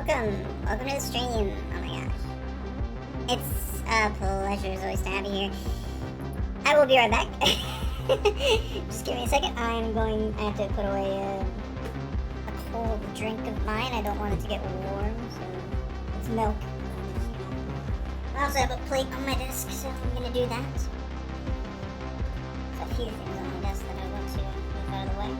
Welcome to the stream. Oh my gosh. It's a pleasure as always to have you here. I will be right back. Just give me a second. I have to put away a cold drink of mine. I don't want it to get warm, so it's milk. I also have a plate on my desk, so I'm gonna do that. There's a few things on my desk that I want to move out of the way.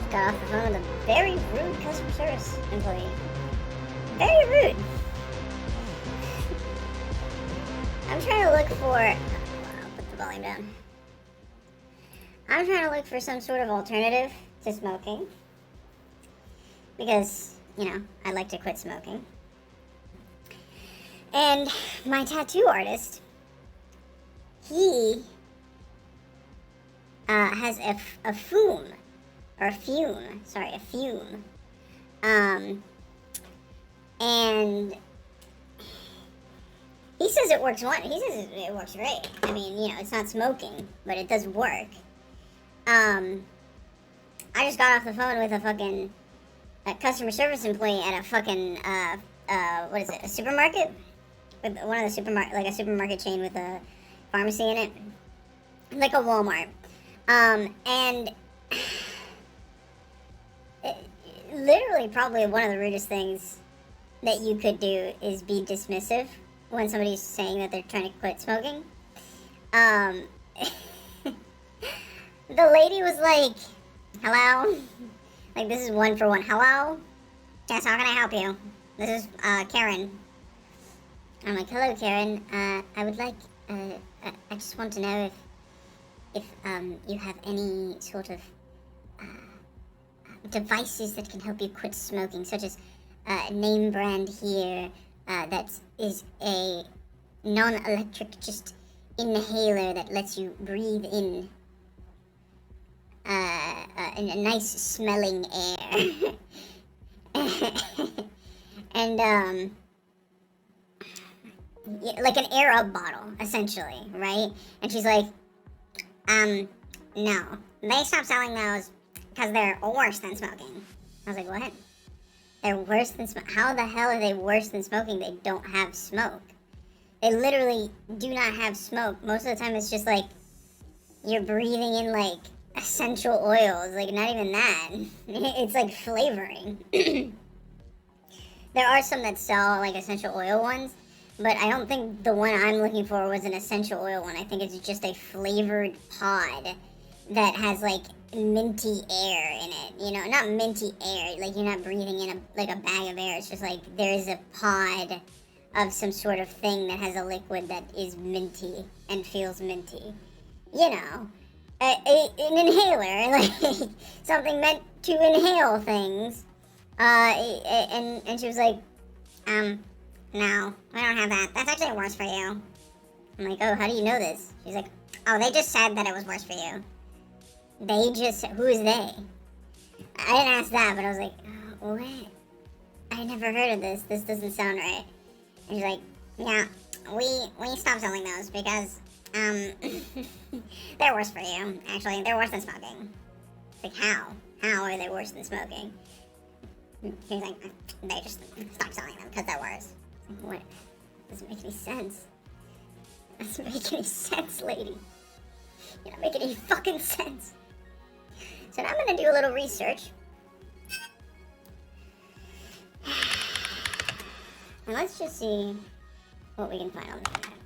Got off the phone with a very rude customer service employee. Very rude. I'm trying to look for... I'll put the volume down. I'm trying to look for some sort of alternative to smoking. Because, you know, I'd like to quit smoking. And my tattoo artist, he has a fume. Or a fume. Sorry, a fume. And he says it works he says it works great. I mean, you know, it's not smoking, but it does work. I just got off the phone with a customer service employee at a fucking, what is it, a supermarket? With one of the like a supermarket chain with a pharmacy in it. Like a Walmart. And... literally probably one of the rudest things that you could do is be dismissive when somebody's saying that they're trying to quit smoking. The lady was like, hello? Like, this is one for one. Hello? Yes, how can I help you? This is, Karen. I'm like, hello, Karen. I would like, I just want to know if you have any sort of, devices that can help you quit smoking, such as name brand here that is a non-electric just inhaler that lets you breathe in a nice smelling air. And like an air up bottle essentially, right? And she's like, no, they stopped selling those because they're worse than smoking. I was like, what? They're worse than smoking? How the hell are they worse than smoking? They don't have smoke. They literally do not have smoke. Most of the time it's just like, you're breathing in like essential oils. Like, not even that. It's like flavoring. There are some that sell like essential oil ones, but I don't think the one I'm looking for was an essential oil one. I think it's just a flavored pod that has like minty air in it, you know, not minty air, like you're not breathing in a bag of air. It's just like there is a pod of some sort of thing that has a liquid that is minty and feels minty, you know, an inhaler, like something meant to inhale things. And she was like, no, I don't have that. That's actually worse for you. I'm like, oh, how do you know this? She's like, oh, they just said that it was worse for you. They just, who is they? I didn't ask that, but I was like, oh, what? I never heard of this. This doesn't sound right. And she's like, yeah, we stopped selling those because, they're worse for you. Actually, they're worse than smoking. It's like, how? How are they worse than smoking? She's like, they just stopped selling them because they're worse. What? Doesn't make any sense. Doesn't make any sense, lady. You're not making any fucking sense. So now I'm gonna do a little research. And let's just see what we can find on the internet.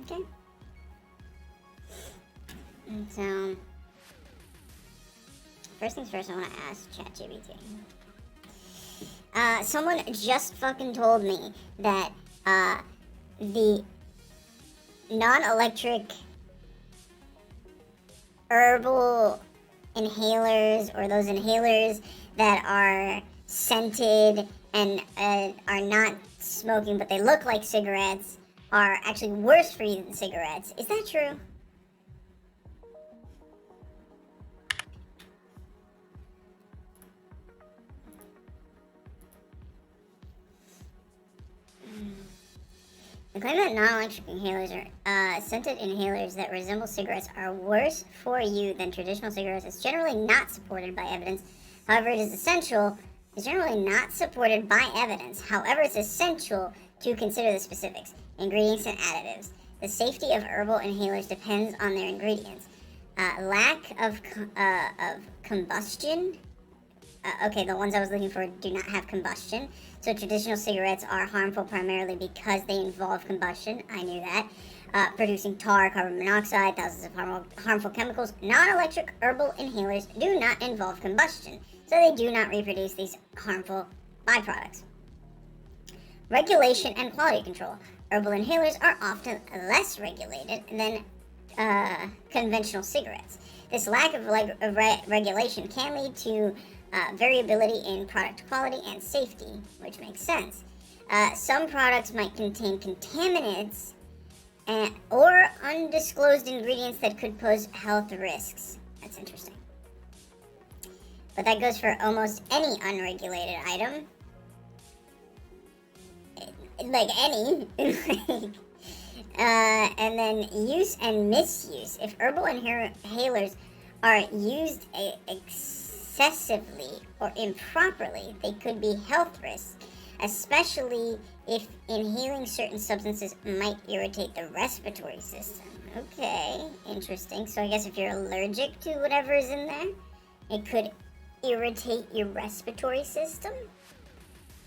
Okay. And so, first things first, I want to ask ChatGPT. Someone just fucking told me that the non-electric herbal inhalers, or those inhalers that are scented and are not smoking, but they look like cigarettes, are actually worse for you than cigarettes. Is that true? The claim that non-electric inhalers are scented inhalers that resemble cigarettes are worse for you than traditional cigarettes is generally not supported by evidence. However, it is essential. It's generally not supported by evidence. However, it's essential to consider the specifics, ingredients, and additives. The safety of herbal inhalers depends on their ingredients. Lack of combustion. Okay, the ones I was looking for do not have combustion. So traditional cigarettes are harmful primarily because they involve combustion. I knew that. Producing tar, carbon monoxide, thousands of harmful chemicals. Non-electric herbal inhalers do not involve combustion, so they do not reproduce these harmful byproducts. Regulation and quality control. Herbal inhalers are often less regulated than conventional cigarettes. This lack of regulation can lead to variability in product quality and safety, which makes sense. Some products might contain contaminants or undisclosed ingredients that could pose health risks. That's interesting. But that goes for almost any unregulated item. Like any. And then use and misuse. If herbal inhalers are used excessively or improperly, they could be health risks, especially if inhaling certain substances might irritate the respiratory system. Okay, interesting. So I guess if you're allergic to whatever is in there, it could irritate your respiratory system.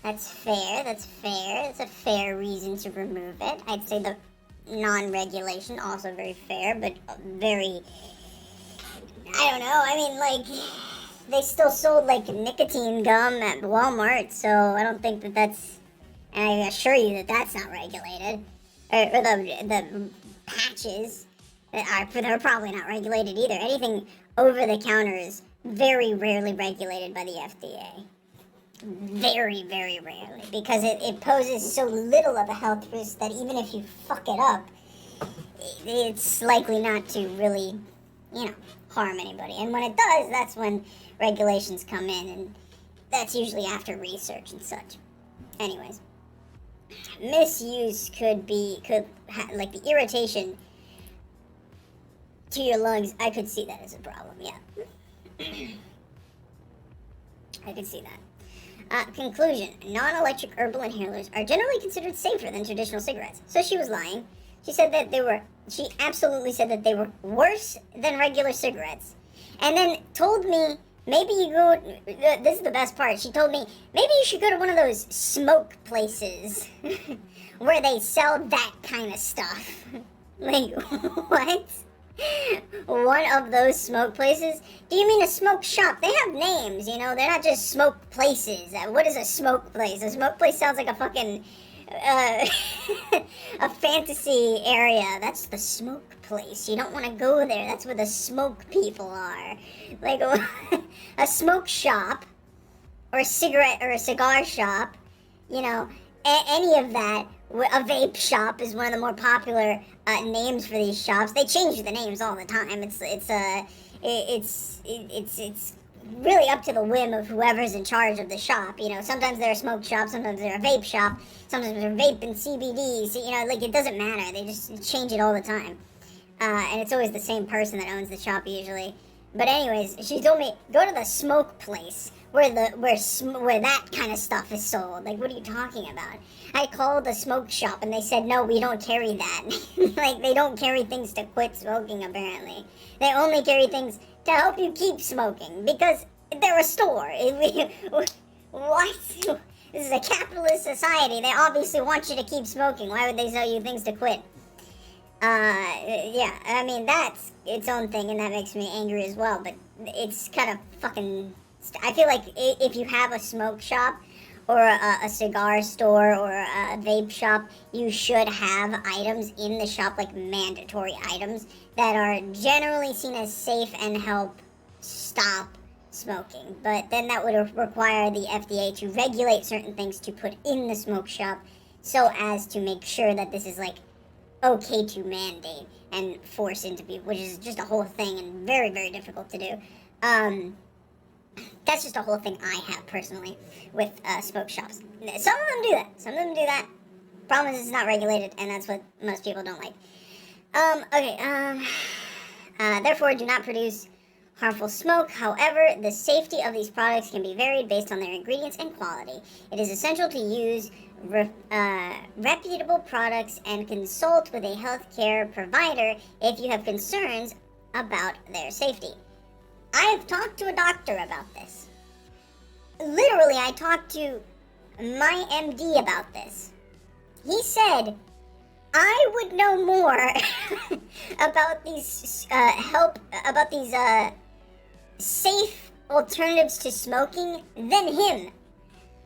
That's fair, that's fair. It's a fair reason to remove it. I'd say the non-regulation, also very fair, but very, I don't know, I mean, like, they still sold, like, nicotine gum at Walmart, so I don't think that that's, and I assure you that that's not regulated. Or the patches that are probably not regulated either. Anything over the counter is very rarely regulated by the FDA. Very, very rarely, because it poses so little of a health risk that even if you fuck it up, it's likely not to really, harm anybody. And when it does, that's when regulations come in, and that's usually after research and such. Anyways, misuse like the irritation to your lungs, I could see that as a problem, yeah. I could see that. Conclusion. Non-electric herbal inhalers are generally considered safer than traditional cigarettes. So she was lying. She said that she absolutely said that they were worse than regular cigarettes. And then told me, this is the best part, she told me, maybe you should go to one of those smoke places where they sell that kind of stuff. Like, what? One of those smoke places? Do you mean a smoke shop? They have names, they're not just smoke places. What is a smoke place? A smoke place sounds like a fucking, a fantasy area. That's the smoke place. You don't want to go there. That's where the smoke people are. Like, a smoke shop, or a cigarette, or a cigar shop, any of that. A vape shop is one of the more popular names for these shops. They change the names all the time. It's really up to the whim of whoever's in charge of the shop. Sometimes they're a smoke shop, sometimes they're a vape shop, sometimes they're vape and CBD. So, it doesn't matter. They just change it all the time, and it's always the same person that owns the shop usually. But anyways, she told me go to the smoke place where that kind of stuff is sold. Like, what are you talking about? I called the smoke shop and they said, no, we don't carry that. Like, they don't carry things to quit smoking, apparently. They only carry things to help you keep smoking because they're a store. What? This is a capitalist society. They obviously want you to keep smoking. Why would they sell you things to quit? Yeah, I mean, that's its own thing, and that makes me angry as well, but it's kind of fucking... I feel like if you have a smoke shop, or a cigar store, or a vape shop, you should have items in the shop, like mandatory items, that are generally seen as safe and help stop smoking. But then that would require the FDA to regulate certain things to put in the smoke shop, so as to make sure that this is, like, okay to mandate and force into people, which is just a whole thing and very, very difficult to do. That's just a whole thing I have personally with smoke shops. Some of them do that. Some of them do that. Problem is, it's not regulated, and that's what most people don't like. Therefore, do not produce harmful smoke. However, the safety of these products can be varied based on their ingredients and quality. It is essential to use reputable products and consult with a healthcare provider if you have concerns about their safety. I have talked to a doctor about this. Literally, I talked to my MD about this. He said I would know more about these safe alternatives to smoking than him.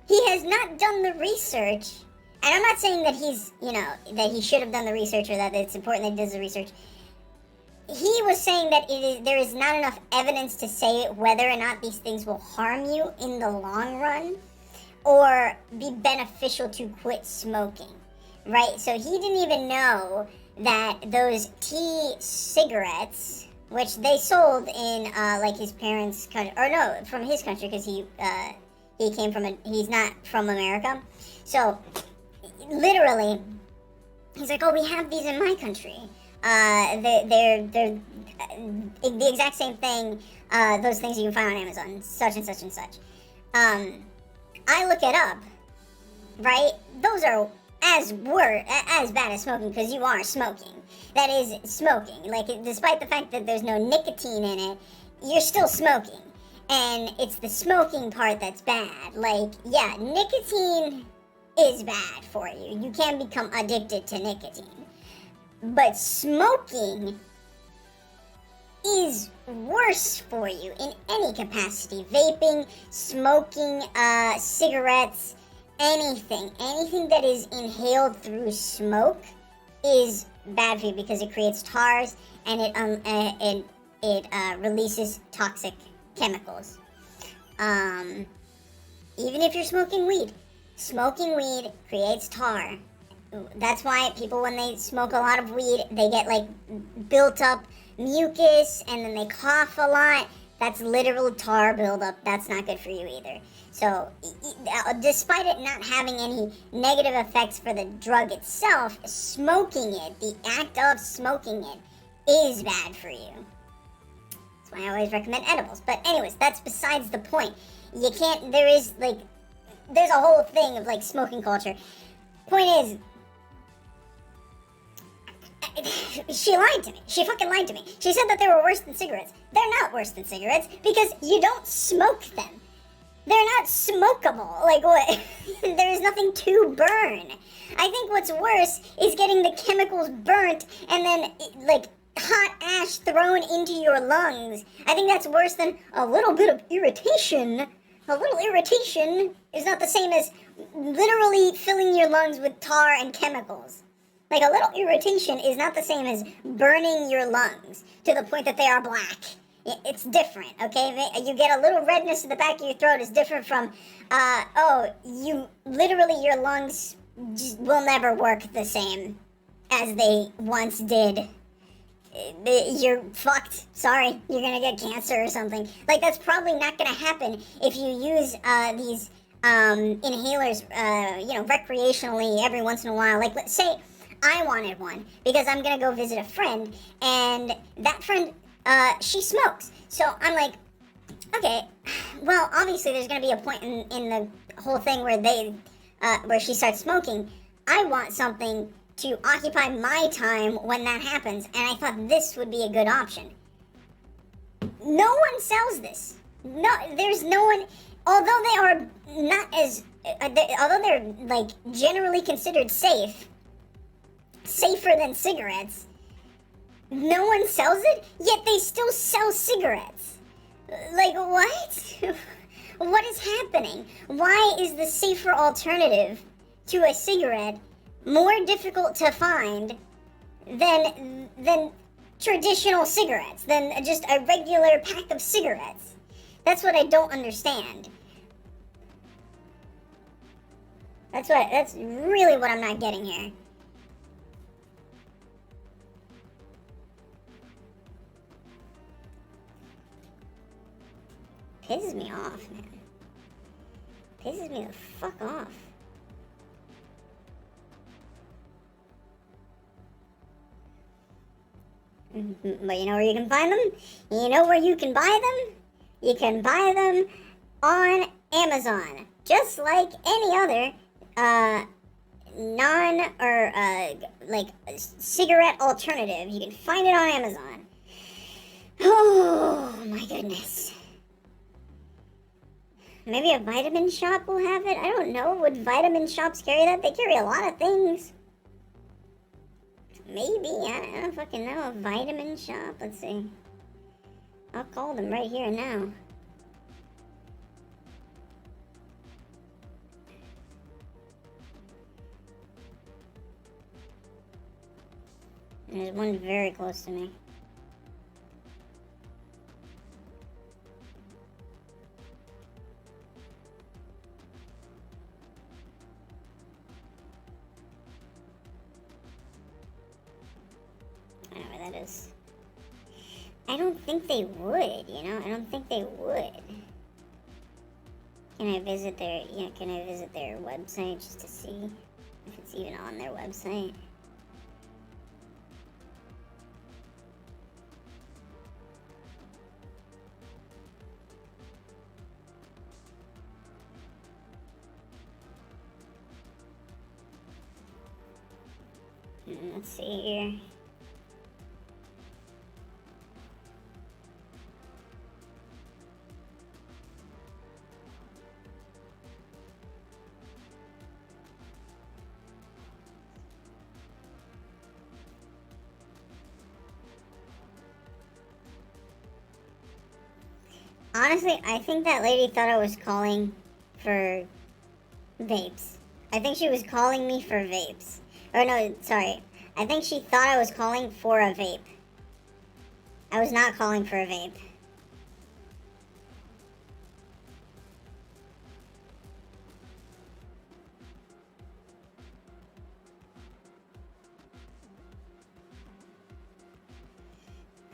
He has not done the research, and I'm not saying that that he should have done the research or that it's important that he does the research. He was saying that there is not enough evidence to say whether or not these things will harm you in the long run or be beneficial to quit smoking, right? So he didn't even know that those cigarettes, which they sold in like his parents' country, or no, from his country, because he came from he's not from America. So literally, he's like, oh, we have these in my country. They're the exact same thing. Those things you can find on Amazon, such and such and such. I look it up, right? Those are as bad as smoking, because you are smoking. That is smoking. Like, despite the fact that there's no nicotine in it, you're still smoking. And it's the smoking part that's bad. Like, yeah, nicotine is bad for you. You can become addicted to nicotine. But smoking is worse for you in any capacity. Vaping, smoking, cigarettes, anything that is inhaled through smoke is bad for you, because it creates tars and it releases toxic chemicals. Even if you're smoking weed creates tar. That's why people, when they smoke a lot of weed, they get like built up mucus, and then they cough a lot. That's literal tar buildup. That's not good for you either. So, despite it not having any negative effects for the drug itself, smoking it, the act of smoking it, is bad for you. That's why I always recommend edibles. But anyways, that's besides the point. You can't, there's a whole thing of like smoking culture. Point is, she lied to me. She fucking lied to me. She said that they were worse than cigarettes. They're not worse than cigarettes, because you don't smoke them. They're not smokable. Like, what? There is nothing to burn. I think what's worse is getting the chemicals burnt and then, like, hot ash thrown into your lungs. I think that's worse than a little bit of irritation. A little irritation is not the same as literally filling your lungs with tar and chemicals. Like, a little irritation is not the same as burning your lungs to the point that they are black. It's different, okay? You get a little redness in the back of your throat is different from, your lungs just will never work the same as they once did. You're fucked. Sorry, you're gonna get cancer or something. Like, that's probably not gonna happen if you use these inhalers, recreationally every once in a while. Like, let's say I wanted one because I'm gonna go visit a friend, and that friend, she smokes. So I'm like, okay, well, obviously there's gonna be a point in the whole thing where she starts smoking. I want something to occupy my time when that happens, and I thought this would be a good option. No one sells this. No, there's no one. Although they are not as, although they're like generally considered safer than cigarettes, No one sells it, yet they still sell cigarettes. Like, what? What is happening? Why is the safer alternative to a cigarette more difficult to find than traditional cigarettes, than just a regular pack of cigarettes? That's what I don't understand. That's really what I'm not getting here. Pisses me off, man. Pisses me the fuck off. But you know where you can find them? You know where you can buy them? You can buy them on Amazon. Just like any other, cigarette alternative. You can find it on Amazon. Oh, my goodness. Maybe a vitamin shop will have it? I don't know. Would vitamin shops carry that? They carry a lot of things. Maybe. I don't fucking know. A vitamin shop? Let's see. I'll call them right here now. There's one very close to me. I don't know where that is. I don't think they would, you know? I don't think they would. Can I visit their website just to see if it's even on their website? Let's see here. Honestly, I think that lady thought I was calling for vapes. I think she was calling me for vapes. Or no, sorry. I think she thought I was calling for a vape. I was not calling for a vape.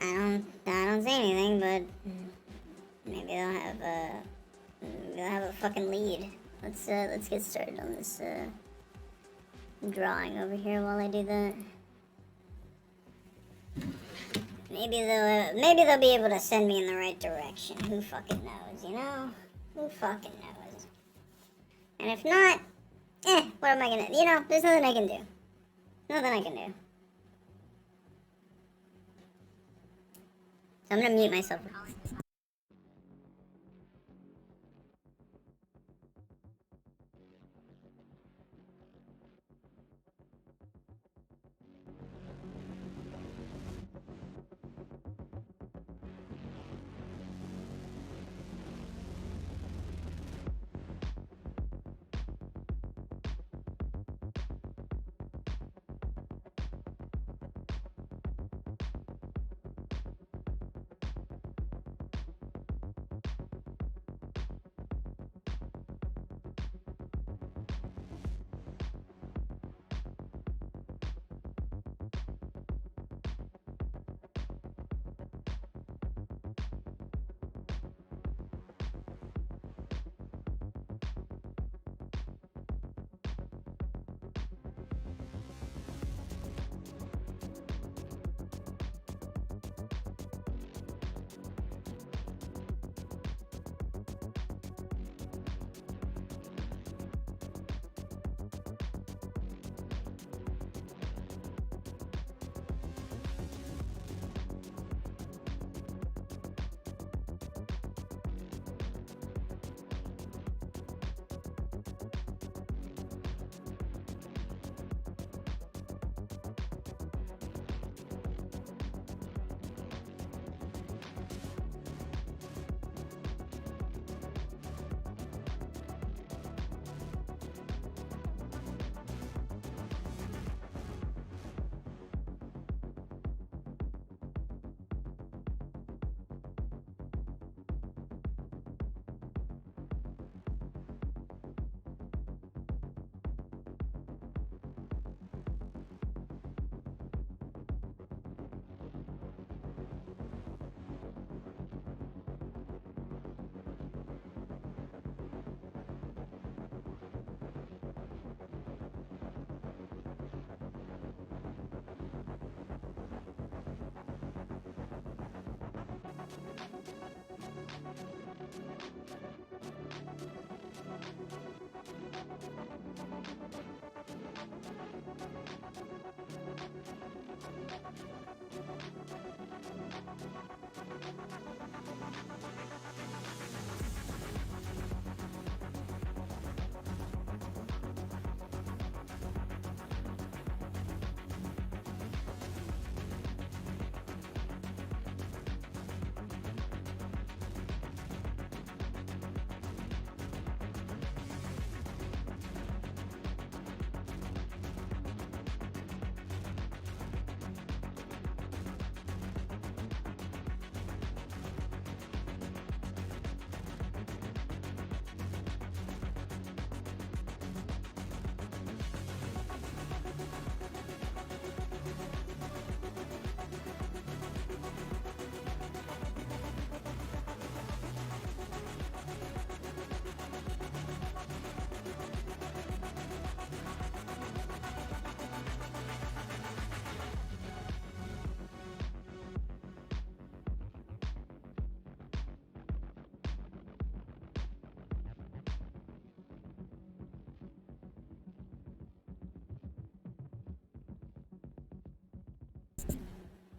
I don't see anything, but maybe they'll have a fucking lead. Let's get started on this drawing over here while I do that. Maybe they'll be able to send me in the right direction. Who fucking knows, you know? Who fucking knows? And if not, what am I gonna, you know, there's nothing I can do. Nothing I can do. So I'm gonna mute myself.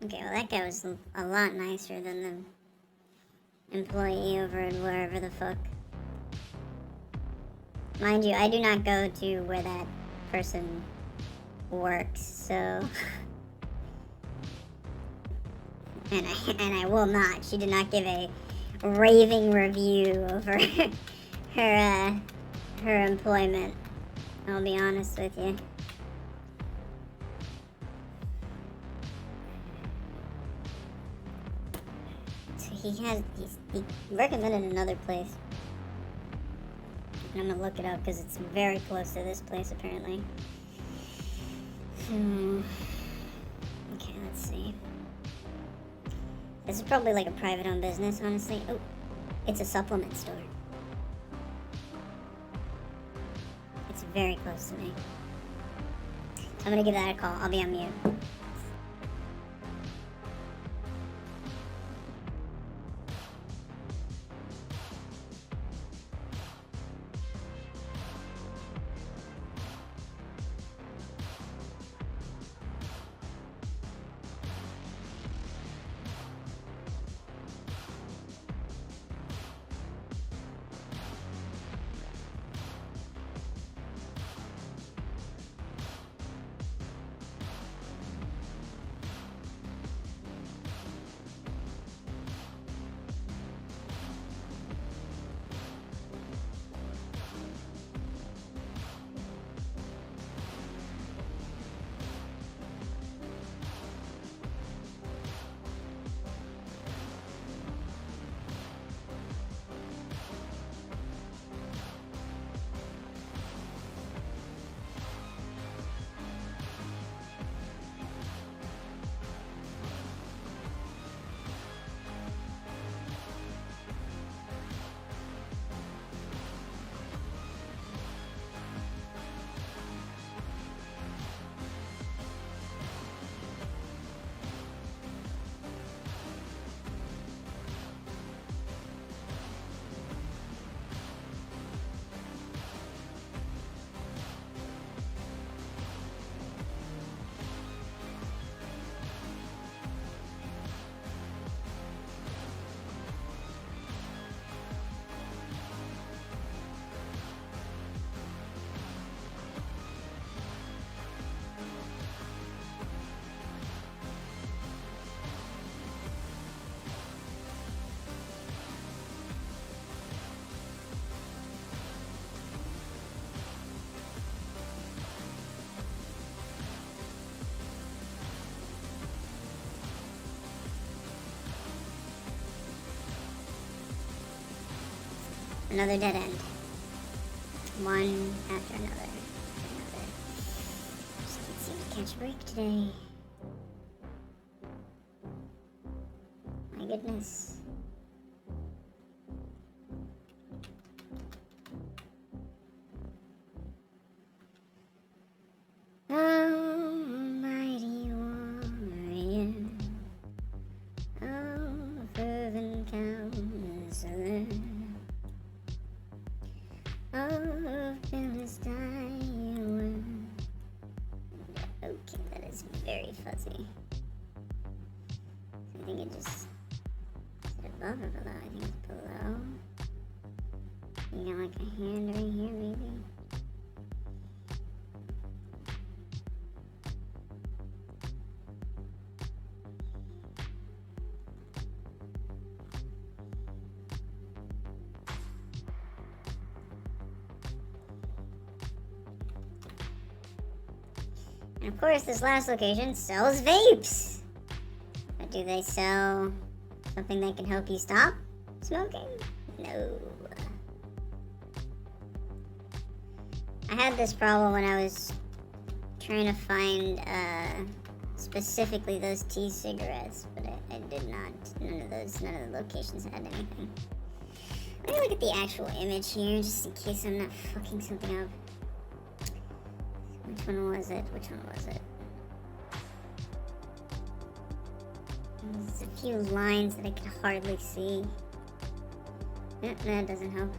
Okay, well that guy was a lot nicer than the employee over at wherever the fuck. Mind you, I do not go to where that person works, so... and I will not. She did not give a raving review over her employment. I'll be honest with you. So he recommended another place. I'm gonna look it up because it's very close to this place apparently. Okay, let's see. This is probably like a private-owned business, honestly. Oh, it's a supplement store. It's very close to me. I'm gonna give that a call. I'll be on mute. Another dead end. One after another. Just can't seem to catch a break today. My goodness. Almighty warrior, oh fervent counselor. Oh, Philistine. Okay, that is very fuzzy. I think it just... Is it above or below? I think it's below. You got like a hand right here, maybe? And of course, this last location sells vapes. But do they sell something that can help you stop smoking? No. I had this problem when I was trying to find specifically those T-cigarettes, but I did not. None of the locations had anything. Let me look at the actual image here, just in case I'm not fucking something up. Which one was it? There's a few lines that I can hardly see. That doesn't help.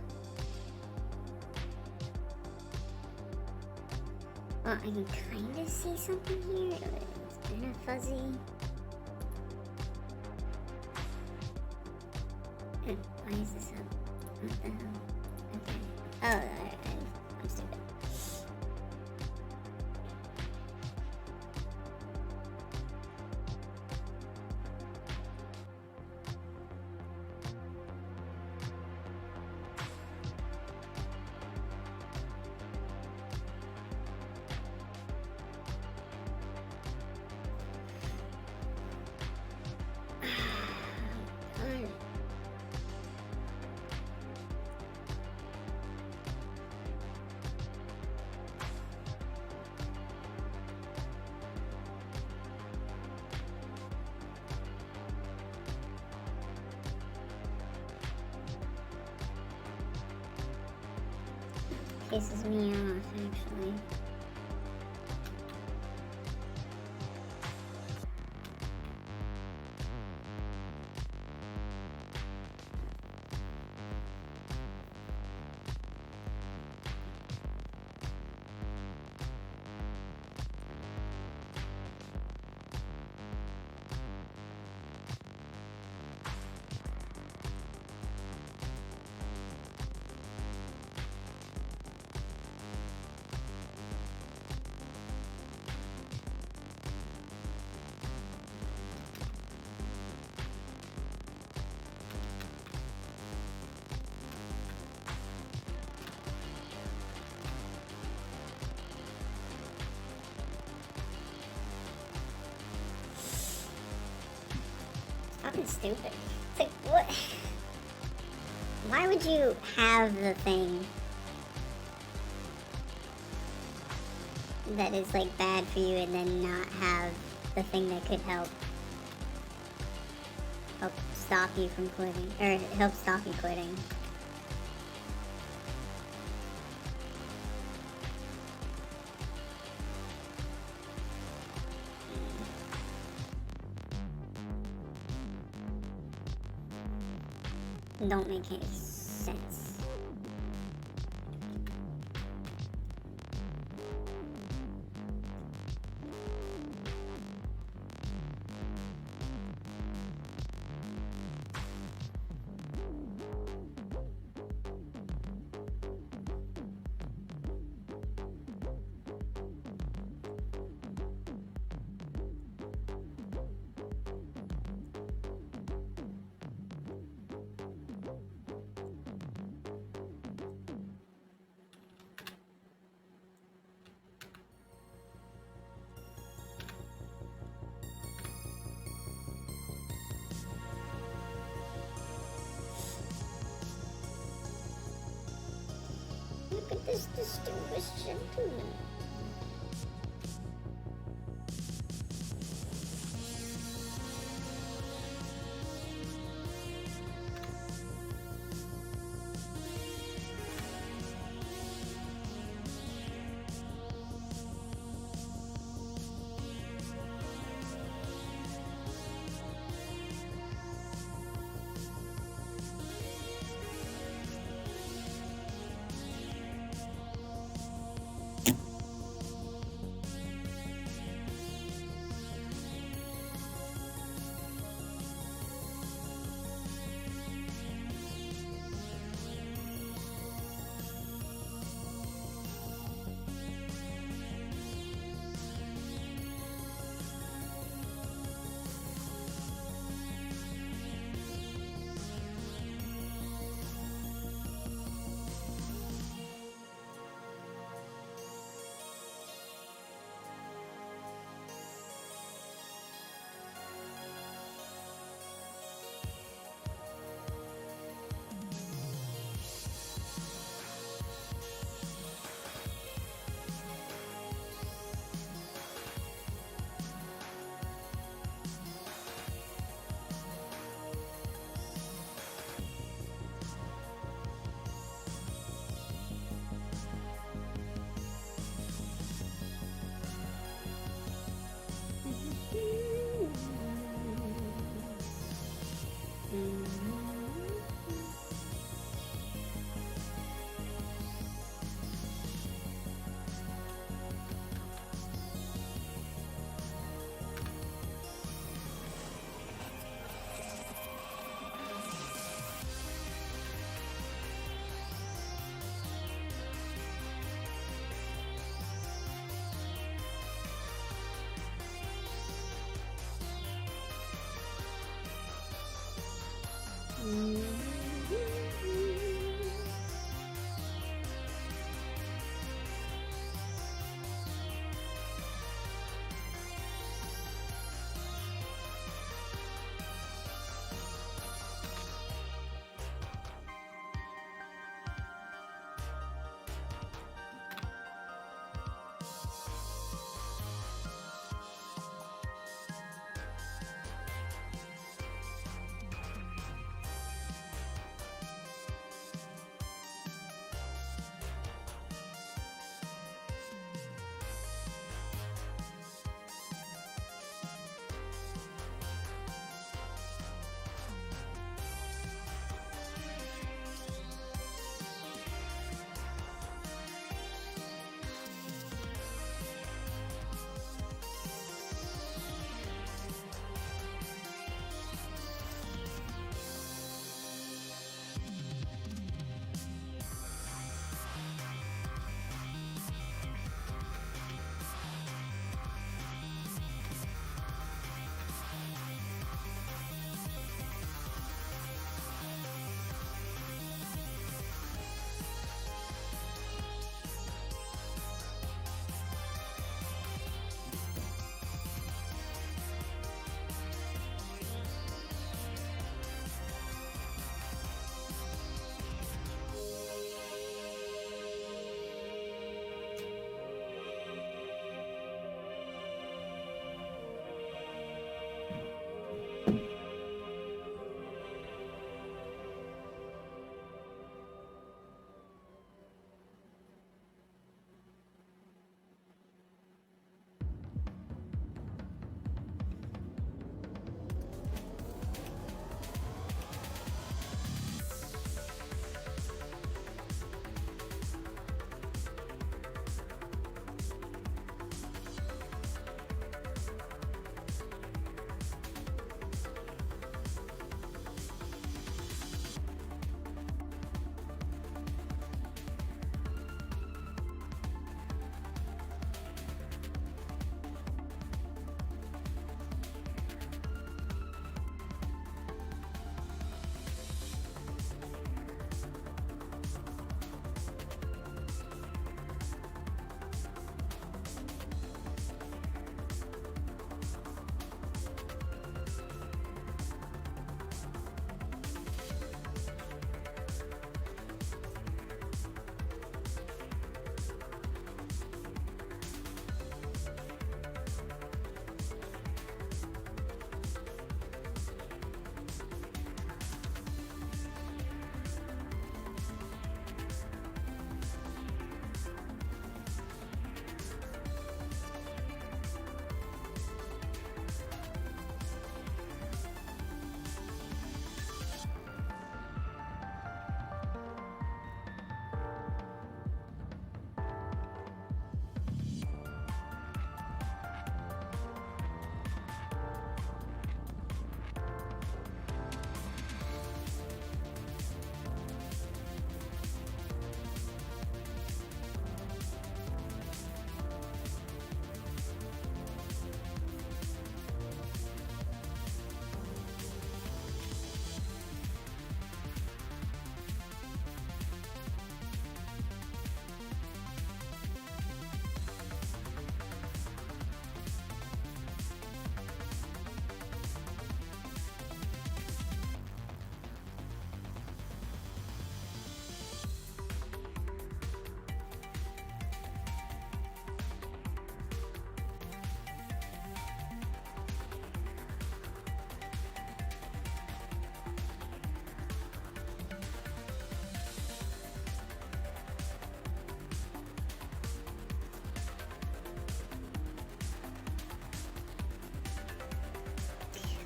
Well, I can kind of see something here. It's kind of fuzzy. Why is this up? What the hell? Okay. Oh, I'm stupid. Pisses me off, actually. Fucking stupid. It's like, what? Why would you have the thing that is like bad for you and then not have the thing that could help stop you from quitting, or help stop you quitting? Don't make any sense. Look at this distinguished gentleman.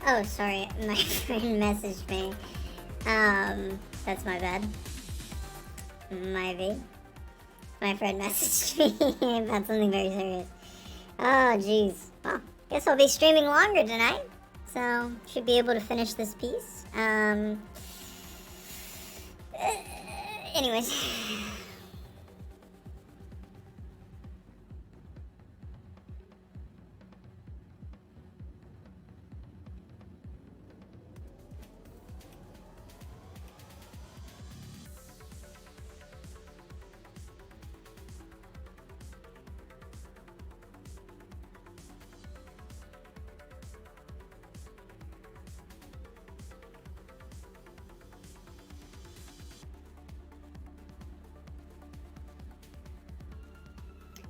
Oh, sorry, my friend messaged me. That's my bad. Maybe. My friend messaged me about something very serious. Oh, jeez. Well, guess I'll be streaming longer tonight. So, should be able to finish this piece. Anyways.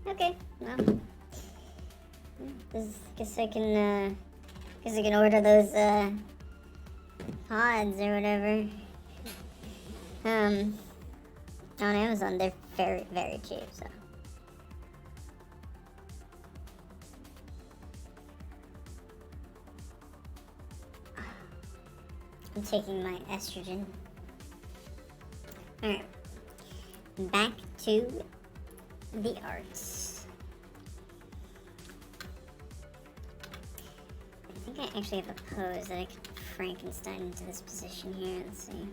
Okay, well, guess I can order those pods or whatever. On Amazon they're very, very cheap, so. I'm taking my estrogen. Alright. Back to the arts. I think I actually have a pose that I could Frankenstein into this position here. Let's see.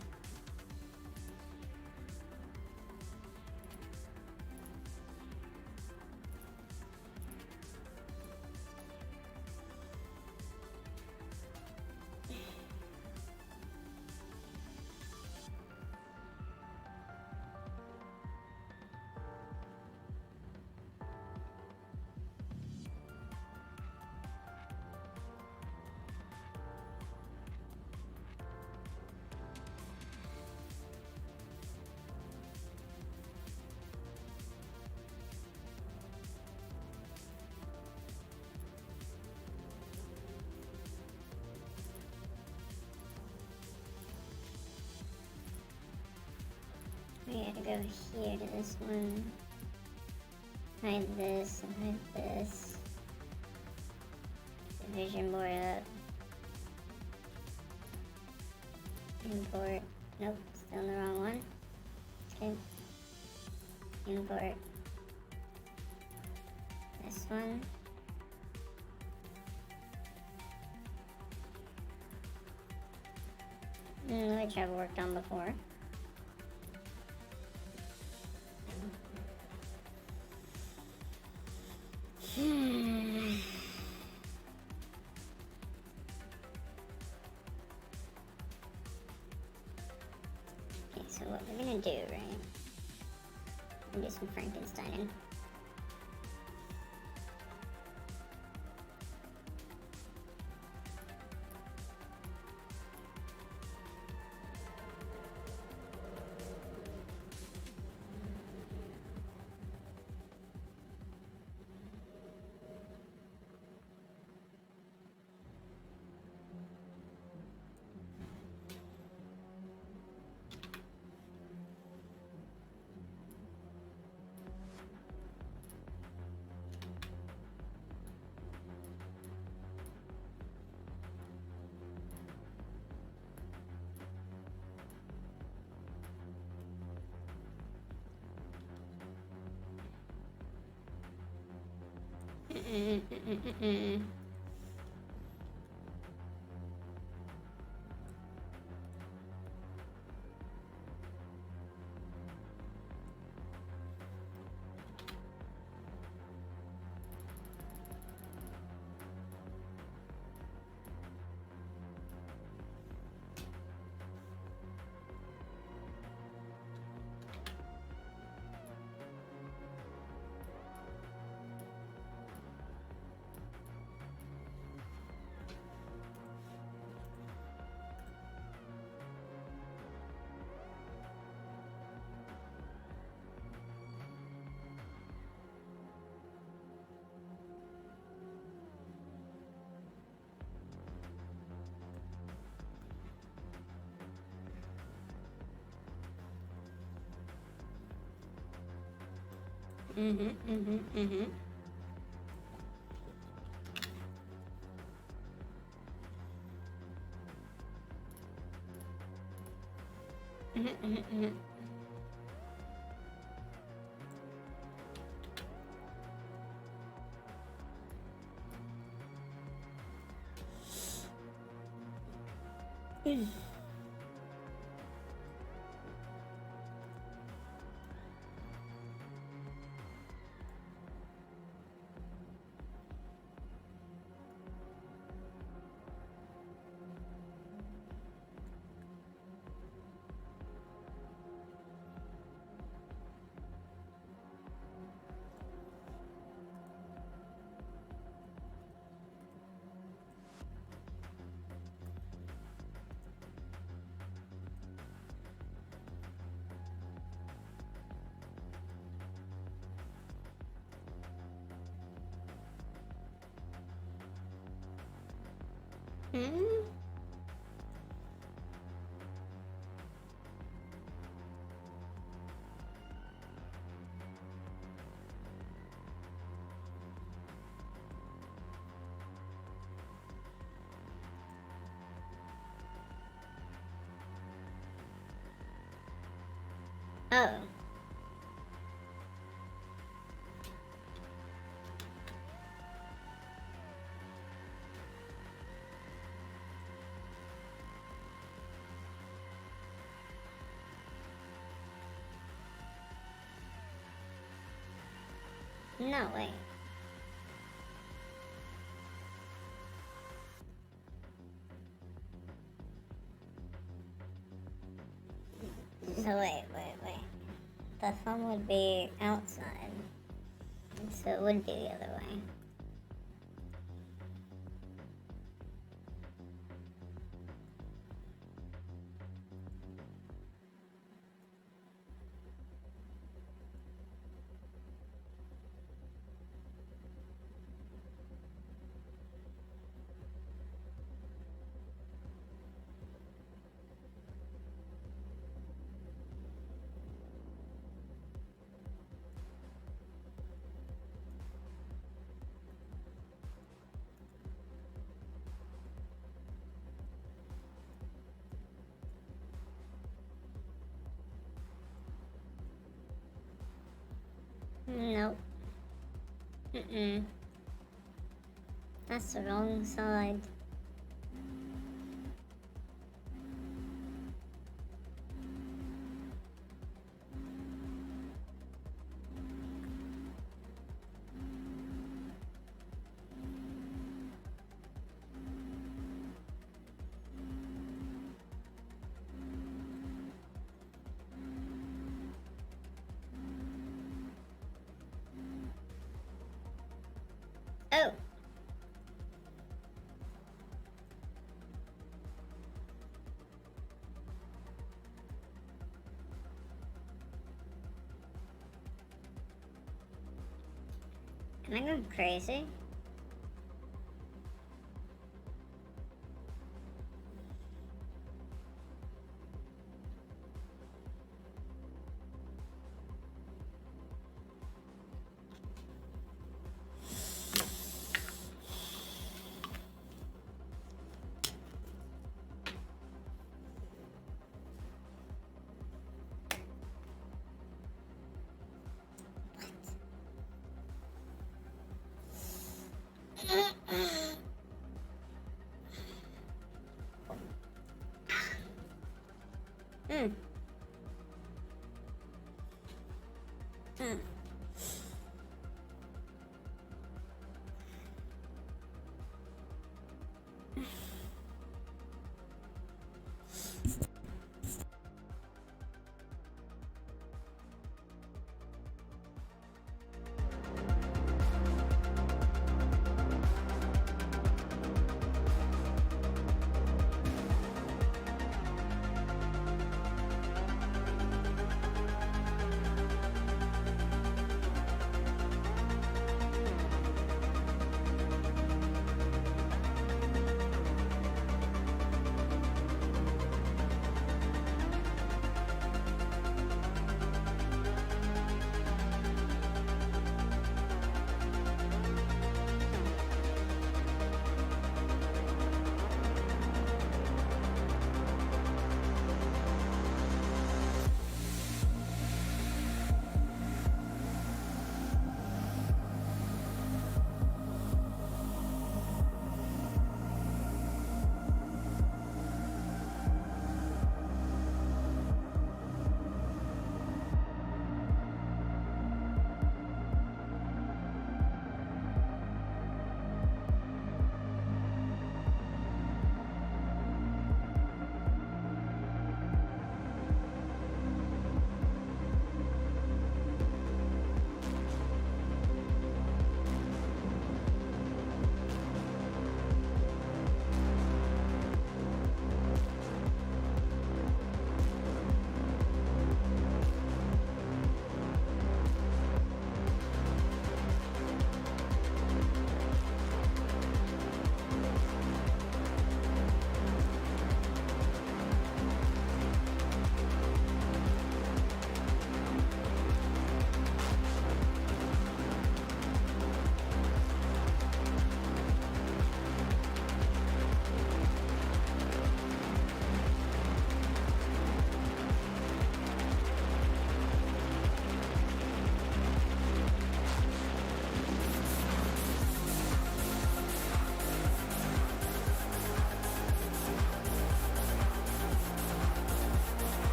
I gotta go here to this one. Hide this and hide this. Vision board up. Import. Nope, still in the wrong one. Okay. Import. This one. Which I've worked on before. Okay, so what we're gonna do, right? We're gonna do some Frankensteining. Hmm? Oh. No, wait. So wait. The thumb would be outside. So it would be the other way. Nope. Mm-mm. That's the wrong side. Oh. Am I going crazy? Hmm. Hmm.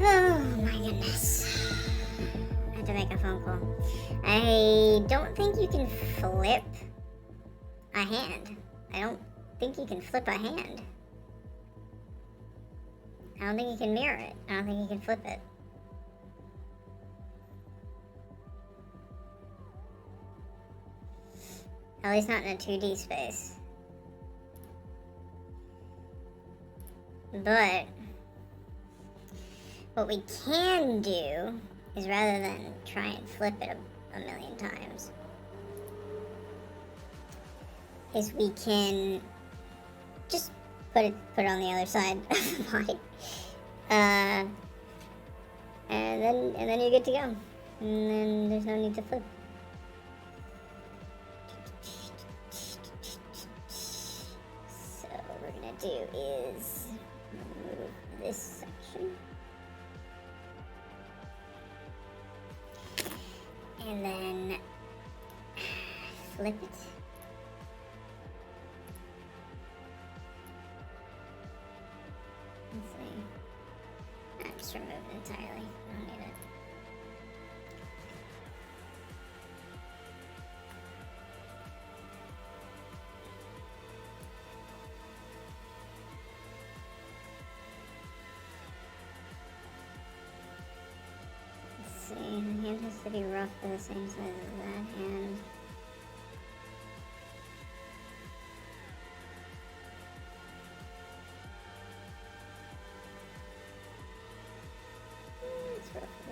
Oh my goodness. I have to make a phone call. I don't think you can flip a hand. I don't think you can flip a hand. I don't think you can mirror it. I don't think you can flip it. At least not in a 2D space. But what we can do is, rather than try and flip it a million times, is we can just put it on the other side of the body, and then you're good to go, and then there's no need to flip. So what we're gonna do is remove this section, and then flip it. Let's see. I'll just remove it entirely. I don't need it. Let's see. The hand has to be rough for the same size as that hand.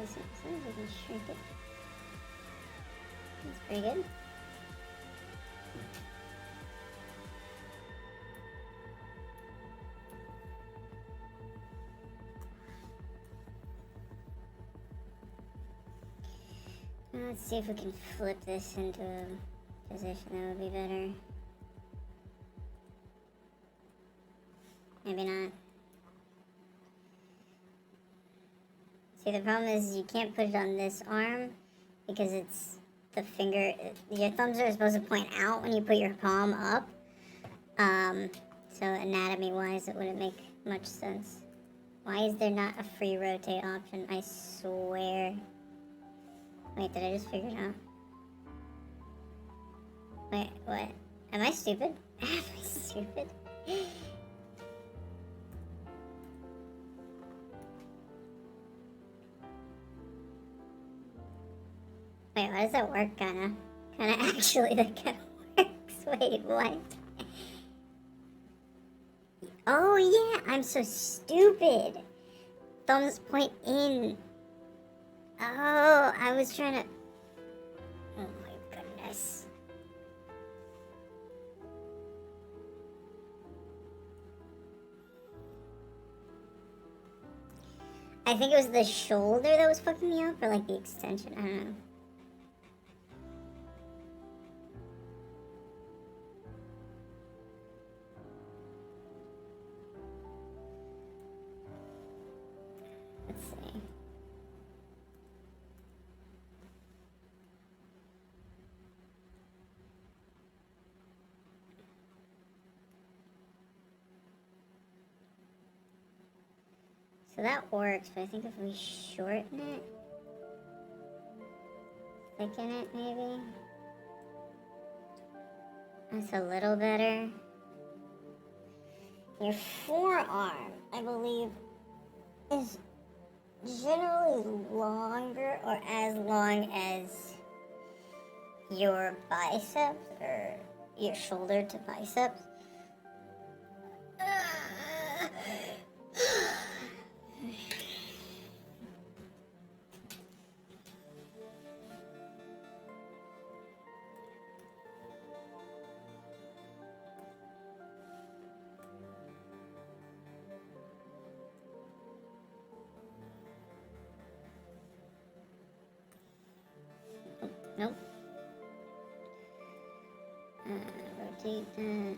As soon as we can shrink it. That's pretty good. Now let's see if we can flip this into a position that would be better. Maybe not. See, the problem is you can't put it on this arm because it's the finger. Your thumbs are supposed to point out when you put your palm up. So anatomy-wise, it wouldn't make much sense. Why is there not a free rotate option? I swear. Wait, did I just figure it out? Wait, what? Am I stupid? Am I stupid? Wait, how does that work, kinda actually, that kinda works. Wait, what? Oh, yeah, I'm so stupid. Thumbs point in. Oh, I was trying to... Oh my goodness. I think it was the shoulder that was fucking me up, or like the extension, I don't know. Let's see. So that works, but I think if we shorten it, thicken it maybe, that's a little better. Your forearm, I believe, is generally longer or as long as your biceps or your shoulder to biceps. Nope. Rotate that.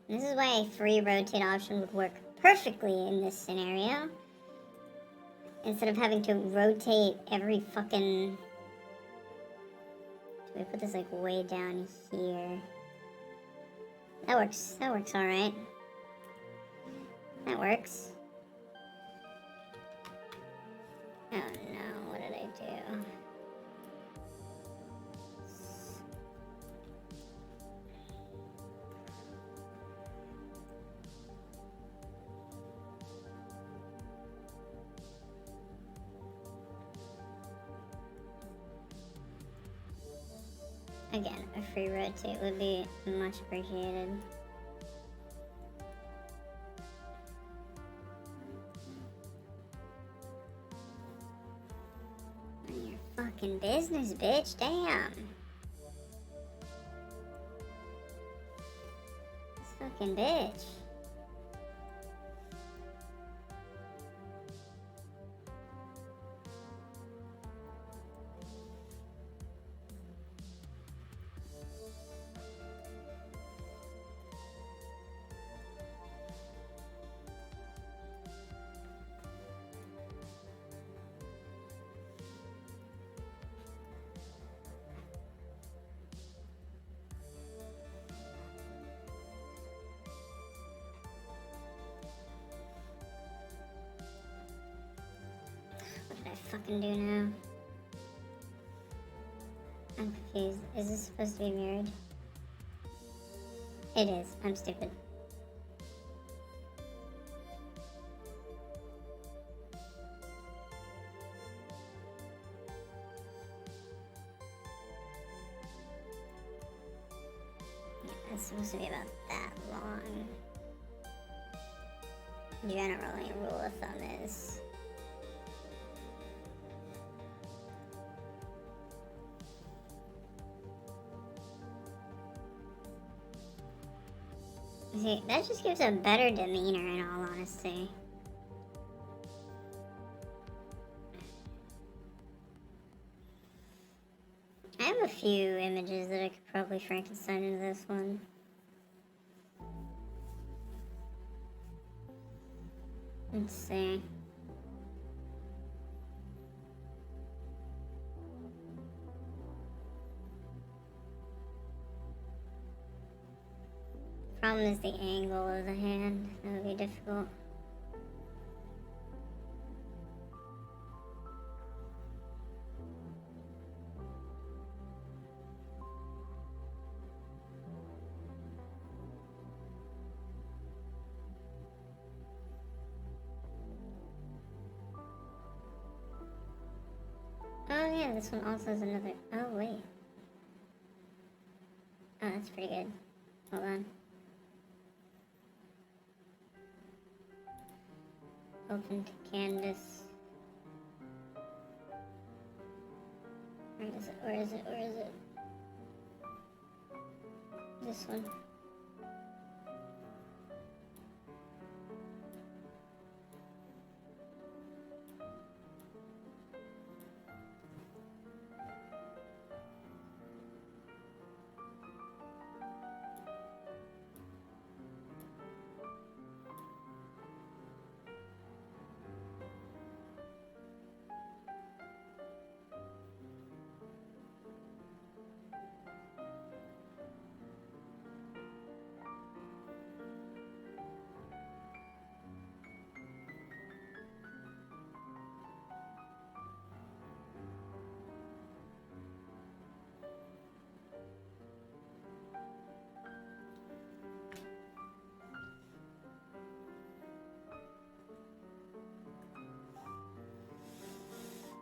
This is why a free rotate option would work perfectly in this scenario. Instead of having to rotate every fucking... Do we put this like way down here. That works. That works alright. That works. Oh no, what did I do? Again, a free rotate would be much appreciated. None of your fucking business, bitch. Damn. This fucking bitch. What did I fucking do now? I'm confused. Is this supposed to be mirrored? It is. I'm stupid. Yeah, it's supposed to be about that long. Generally, rule of thumb is. See, that just gives a better demeanor in all honesty. I have a few images that I could probably Frankenstein into this one. Let's see. Problem is the angle of the hand. That would be difficult. Oh yeah, this one also has another. Oh wait. Oh, that's pretty good. Hold on. Open to canvas. Where is it? Where is it? Where is it? This one.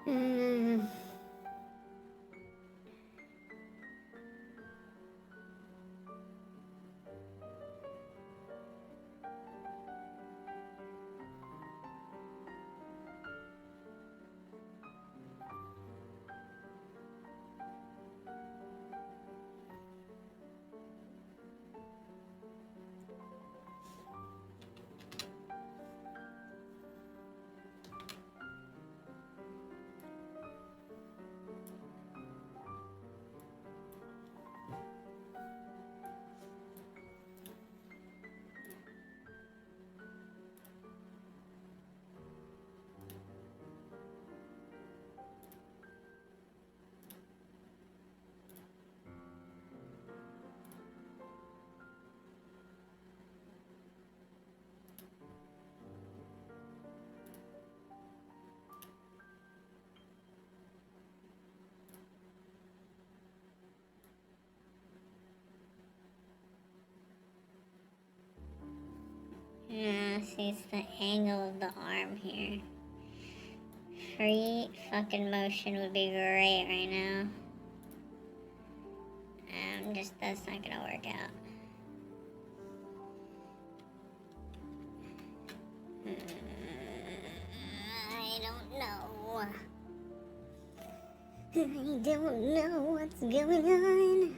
Hmm. increase the angle of the arm here. Free fucking motion would be great right now. That's not gonna work out. I don't know. I don't know what's going on.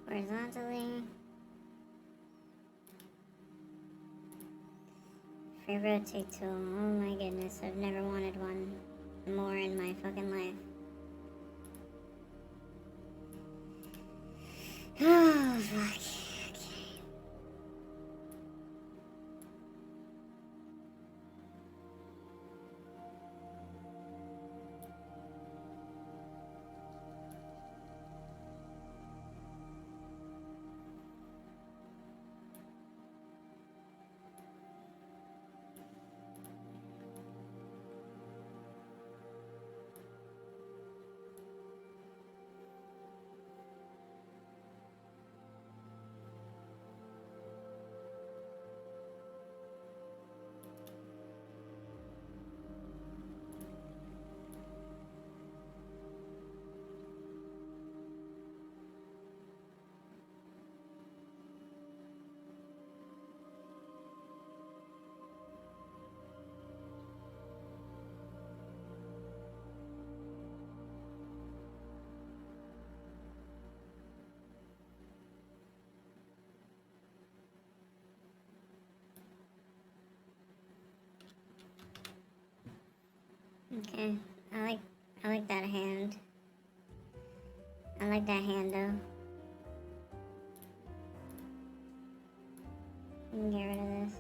Horizontally. Free rotate tool. Oh my goodness, I've never wanted one more in my fucking life. Oh, fuck. Okay. Okay, I like that hand. I like that hand though. You can get rid of this.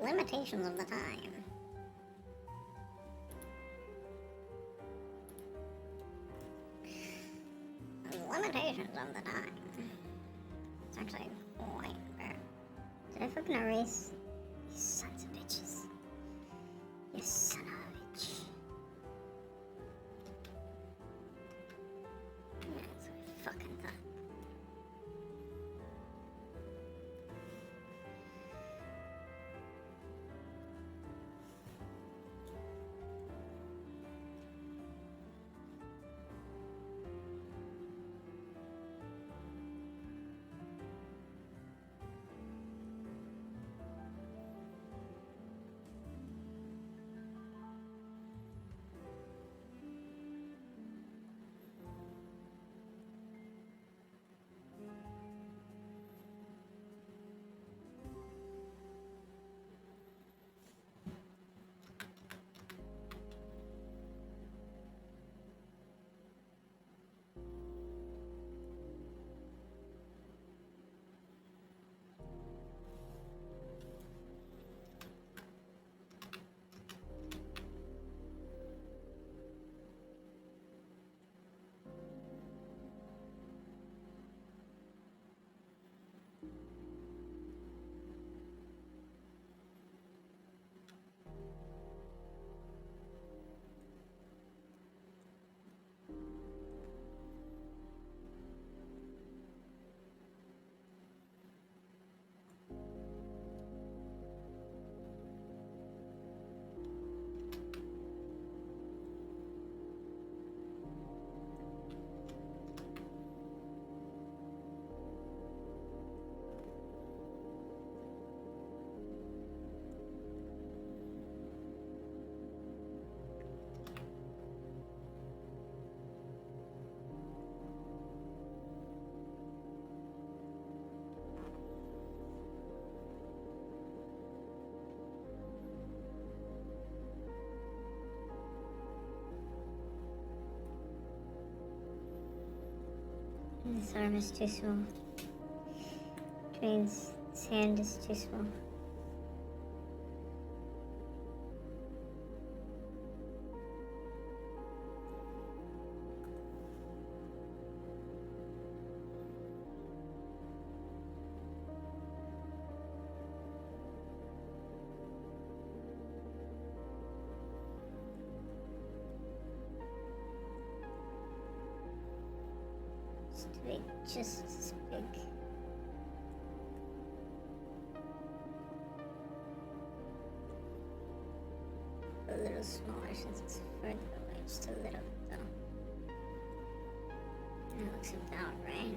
Limitations of the time. Limitations of the time. It's actually quite bad. Did I fucking erase? You sons of bitches. You son of a bitch. Yeah, that's what I fucking thought. This arm is too small. Which means this hand is too small. Just as big. A little smaller since it's further away, just a little bit though. That looks about right.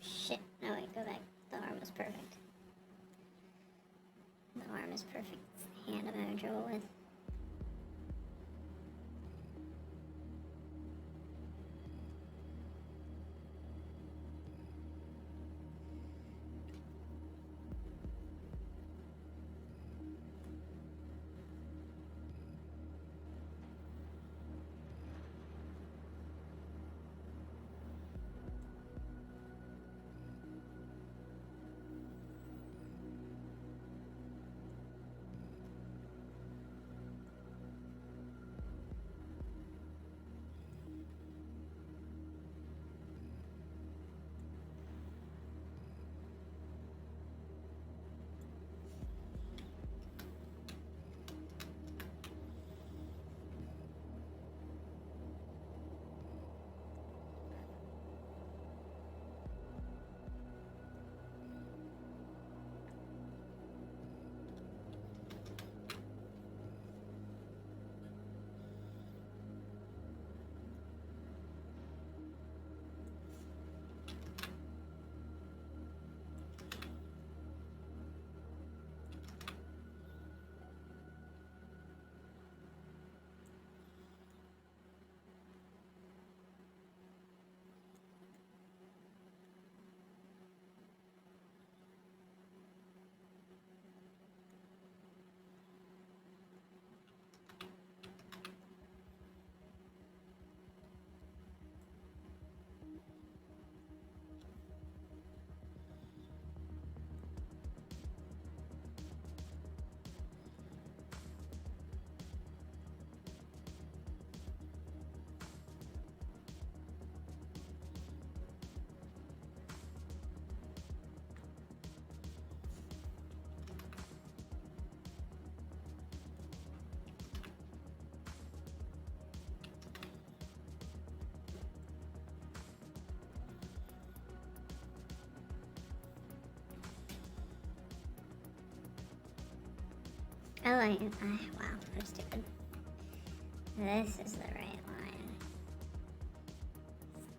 Shit. No, wait, go back. The arm was perfect. The arm is perfect. It's the hand I'm having trouble with. Oh, wow, I'm stupid. This is the right line.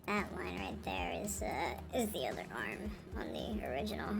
That line right there is the other arm on the original.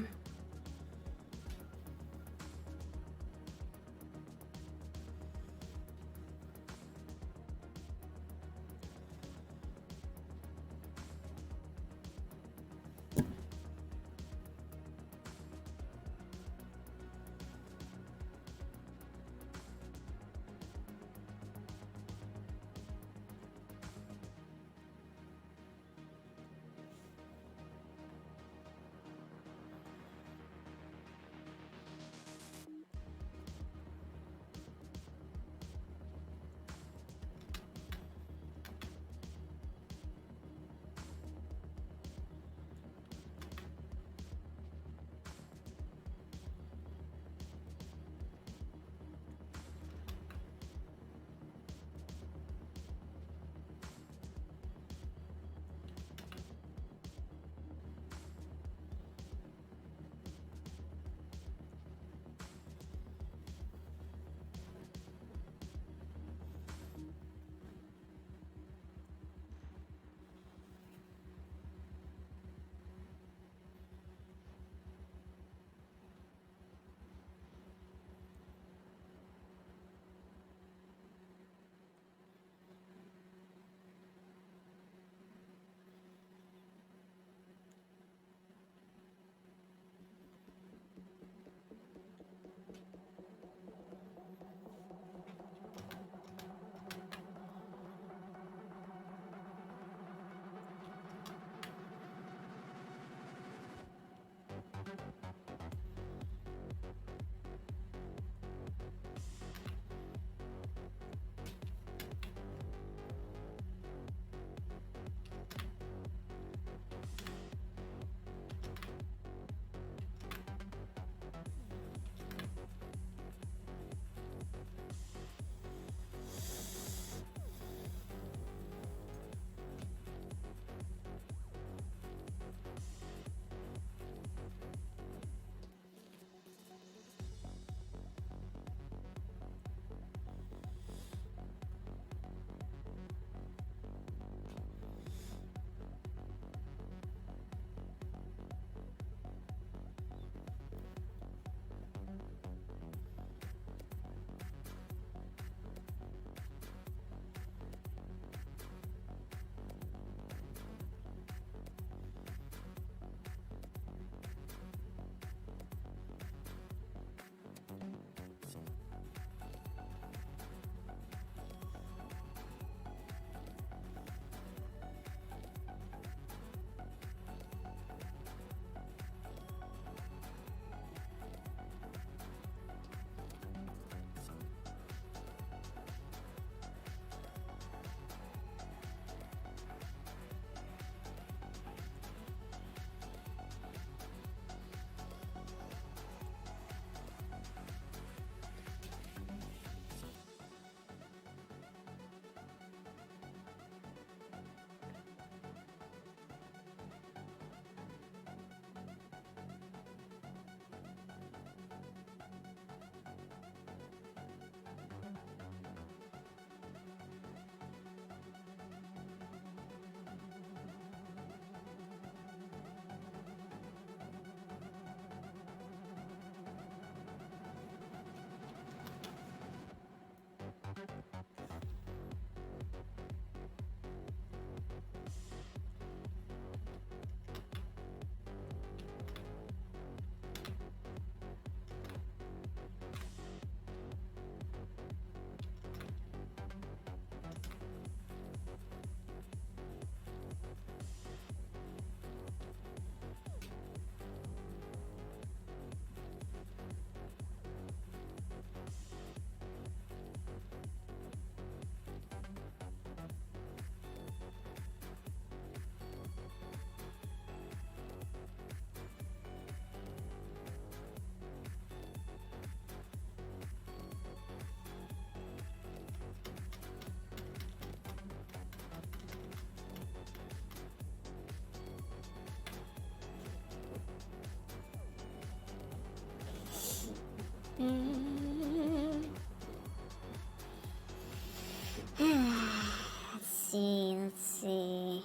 Let's see.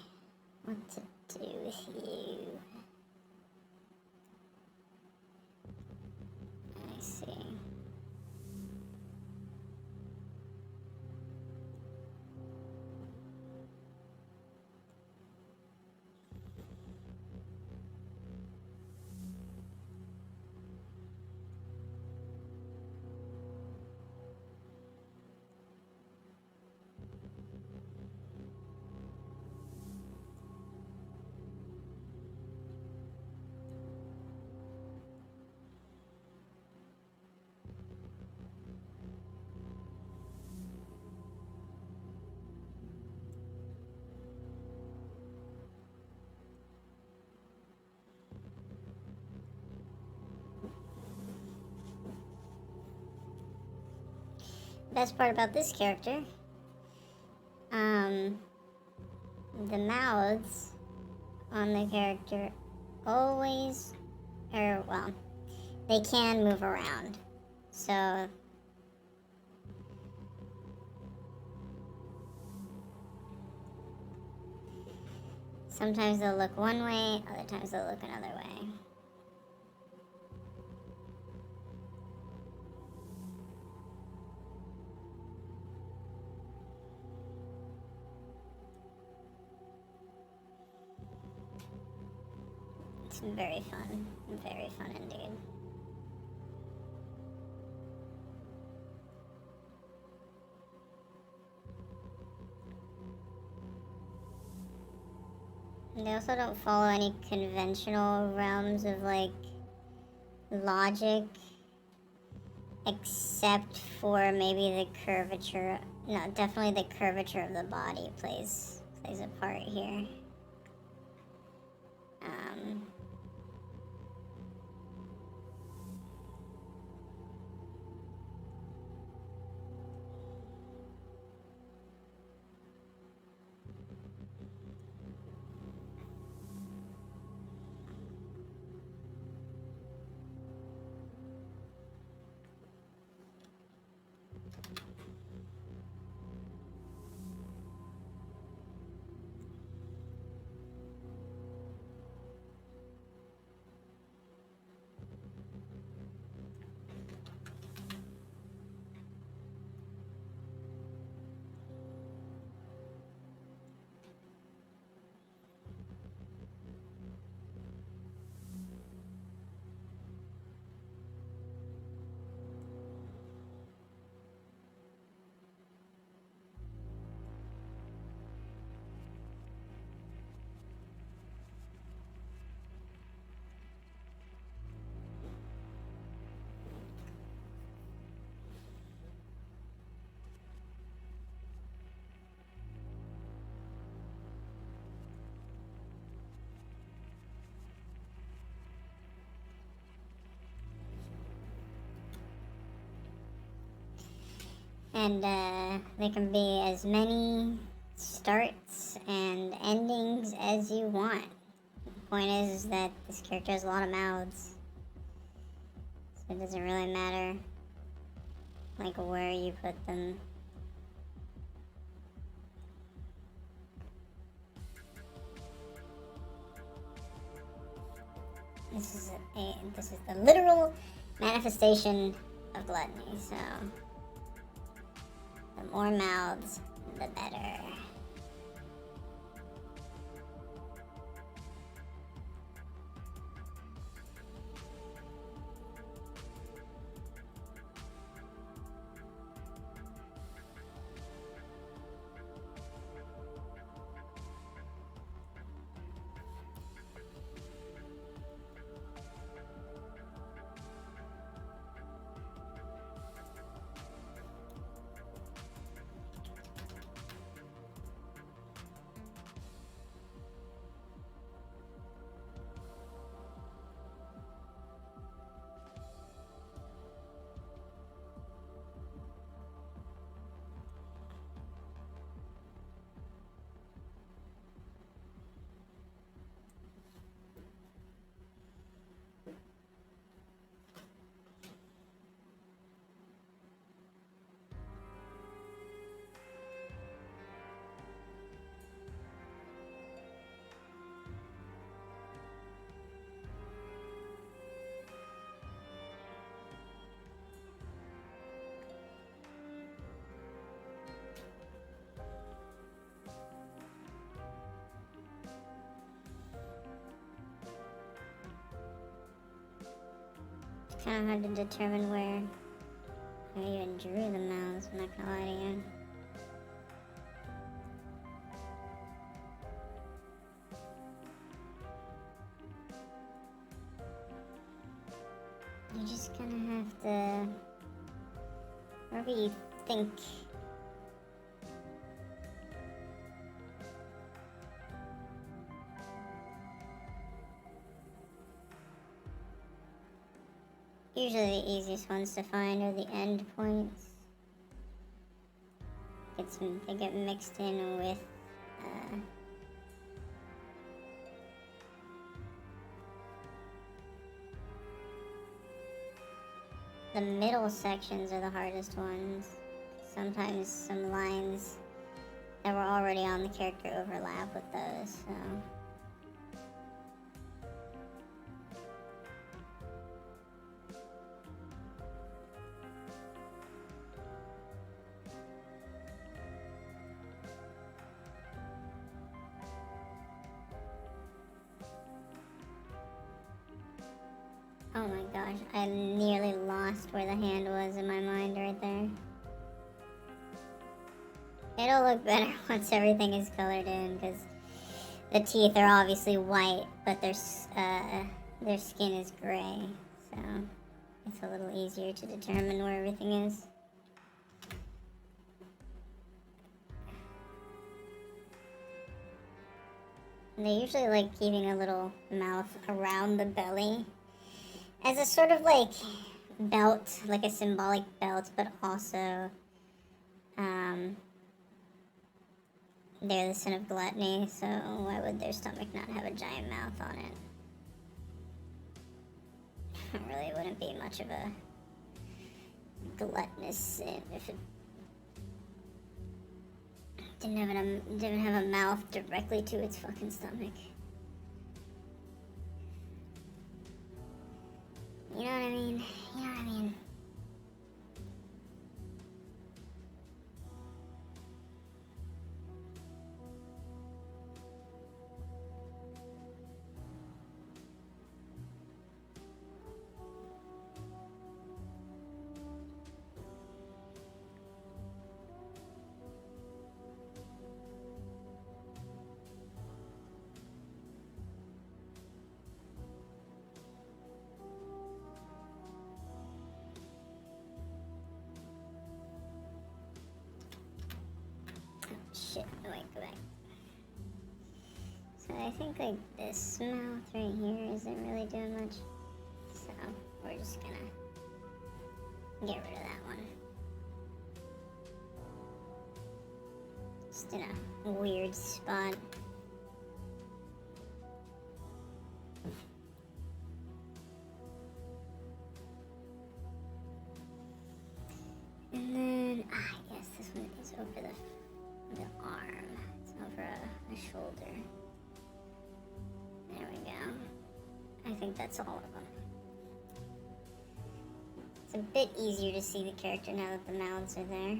What to do with you? I see. Best part about this character, the mouths on the character always, they can move around. So sometimes they'll look one way, other times they'll look another way. It's very fun indeed. And they also don't follow any conventional realms of like logic, except for maybe the curvature. No, definitely the curvature of the body plays a part here. And there can be as many starts and endings as you want. The point is that this character has a lot of mouths, so it doesn't really matter like where you put them. This is the literal manifestation of gluttony. So the more mouths, the better. It's kind of hard to determine where I even drew the mouths, I'm not gonna lie to you. You just kind of have to, wherever you think usually the easiest ones to find are the end points. They get mixed in with the middle sections are the hardest ones. Sometimes some lines that were already on the character overlap with those, so. Oh my gosh, I nearly lost where the hand was in my mind right there. It'll look better once everything is colored in, because the teeth are obviously white, but their skin is gray, so it's a little easier to determine where everything is. And they usually like keeping a little mouth around the belly as a sort of like belt, like a symbolic belt, but also they're the sin of gluttony, so why would their stomach not have a giant mouth on it? It really wouldn't be much of a gluttonous sin if it didn't have a mouth directly to its fucking stomach. You know what I mean? You know what I mean? Shit, oh wait, go back. So I think like this mouth right here isn't really doing much. So we're just gonna get rid of that one. Just in a weird spot. And then I guess this one is over the arm. It's over the shoulder. There we go. I think that's all of them. It's a bit easier to see the character now that the mouths are there.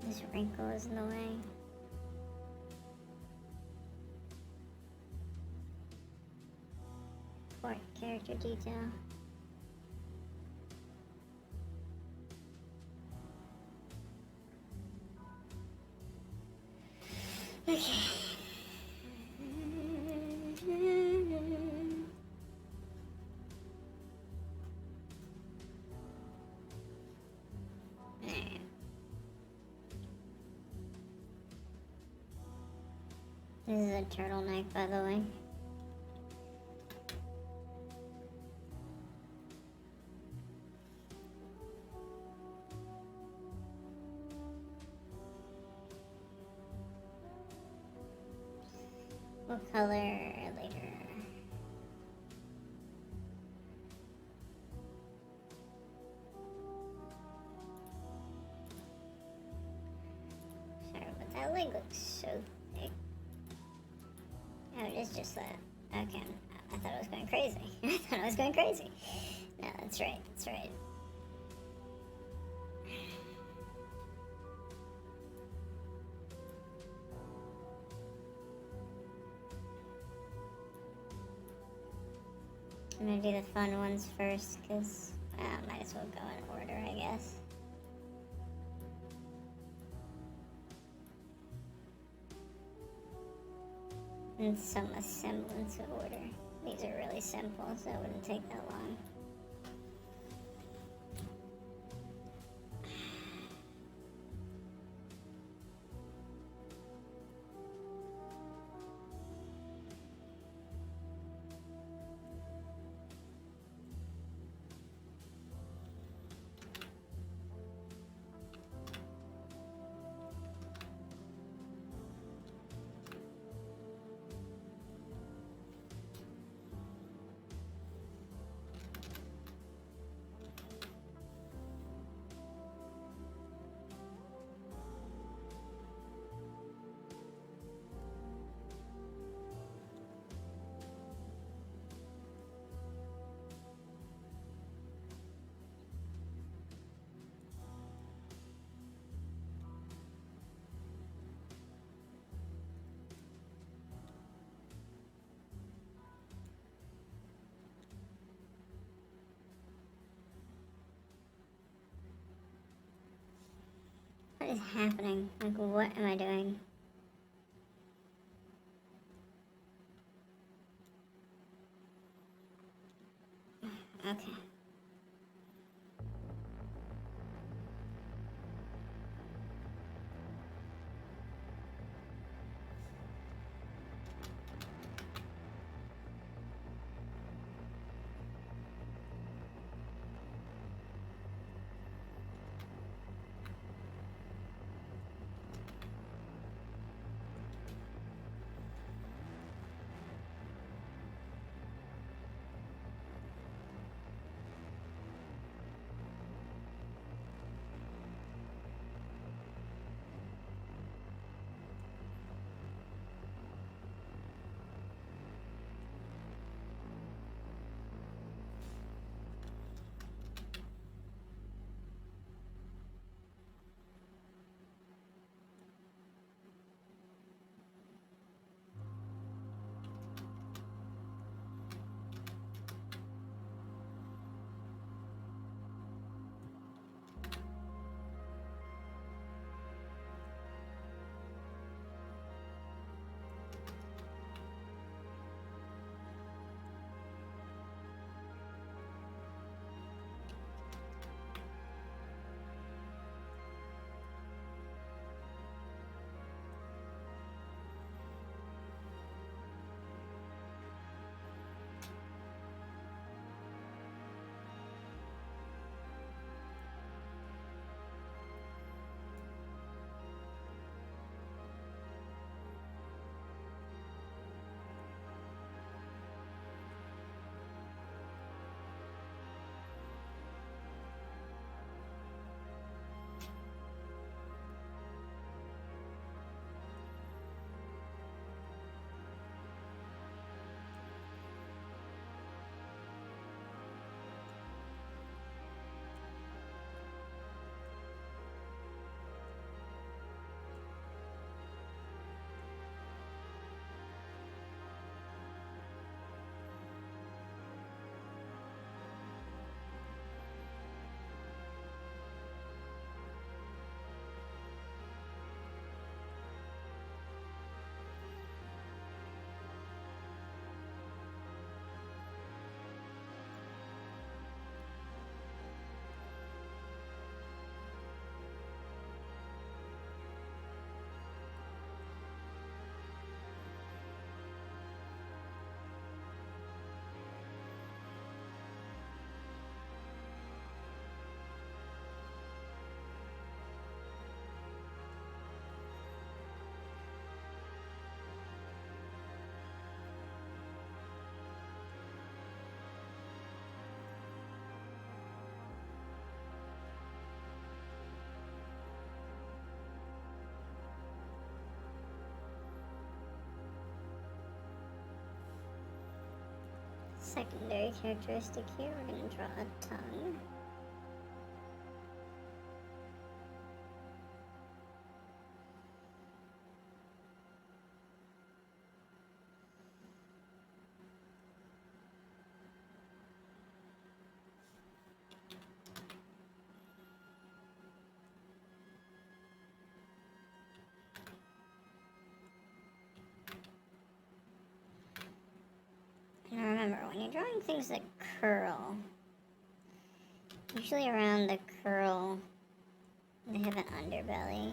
This wrinkle is in the way. Poor character detail. Okay. This is a turtleneck, by the way. We'll color later. leg looks so thick. Oh, it is just that. Okay, I thought I was going crazy. I thought I was going crazy. No, that's right, that's right. I'm gonna do the fun ones first, because might as well go in order, I guess. In some semblance of order. These are really simple, so it wouldn't take that long. What is happening? Like, what am I doing? Okay. secondary characteristic here. We're gonna draw a tongue. Now remember, when you're drawing things that curl, usually around the curl, they have an underbelly.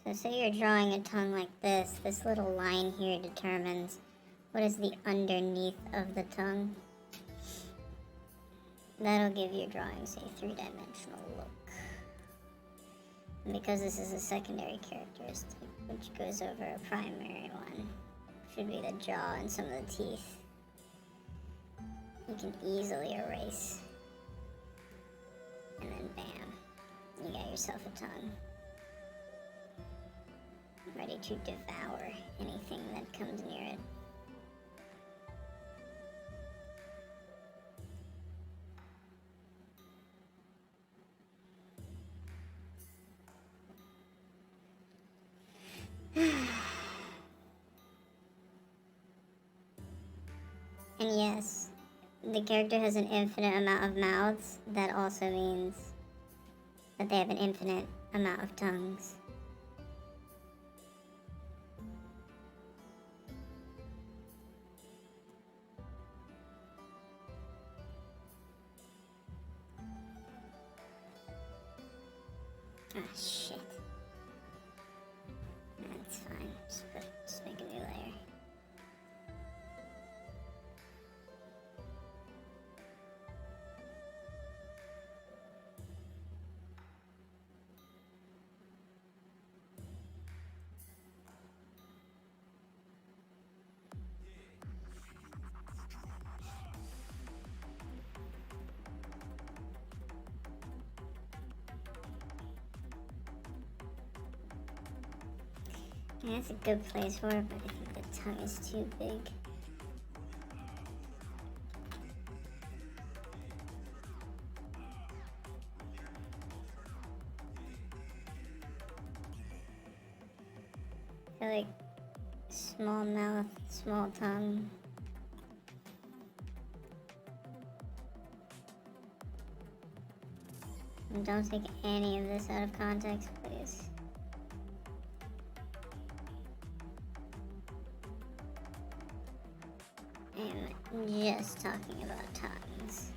So say you're drawing a tongue like this little line here determines what is the underneath of the tongue. That'll give your drawings a three-dimensional look. And because this is a secondary characteristic, which goes over a primary one, should be the jaw and some of the teeth, you can easily erase. And then bam, you got yourself a tongue. Ready to devour anything that comes near it. And yes, the character has an infinite amount of mouths. That also means that they have an infinite amount of tongues. Ah, shit. That's fine. Just make a new layer. Yeah, that's a good place for it, but I think the tongue is too big. I feel like small mouth, small tongue. And don't take any of this out of context, please. I'm just talking about tongues.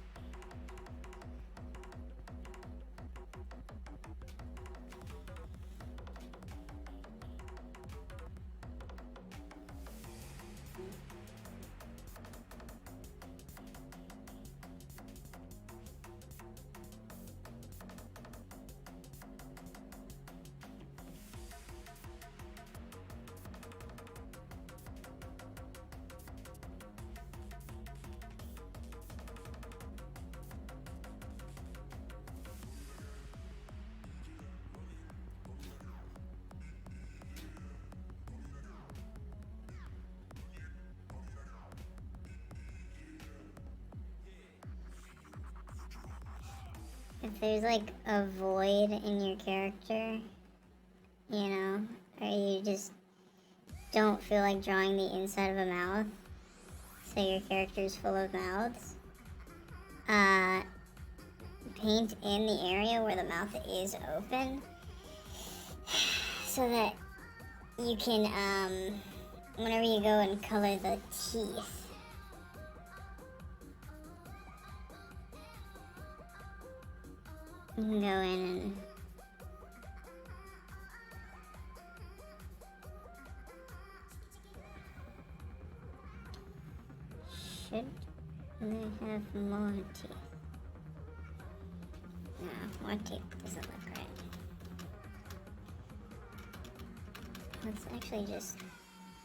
If there's like a void in your character, you know, or you just don't feel like drawing the inside of a mouth, so your character's full of mouths, paint in the area where the mouth is open so that you can, whenever you go and color the teeth, you can go in and should they have more teeth? No, more teeth doesn't look right. Let's actually just,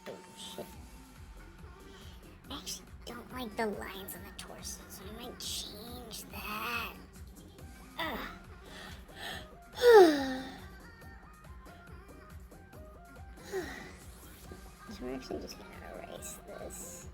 oh shit. I actually don't like the lines on the torso, so I might change that. Ugh. So we're actually just gonna erase this.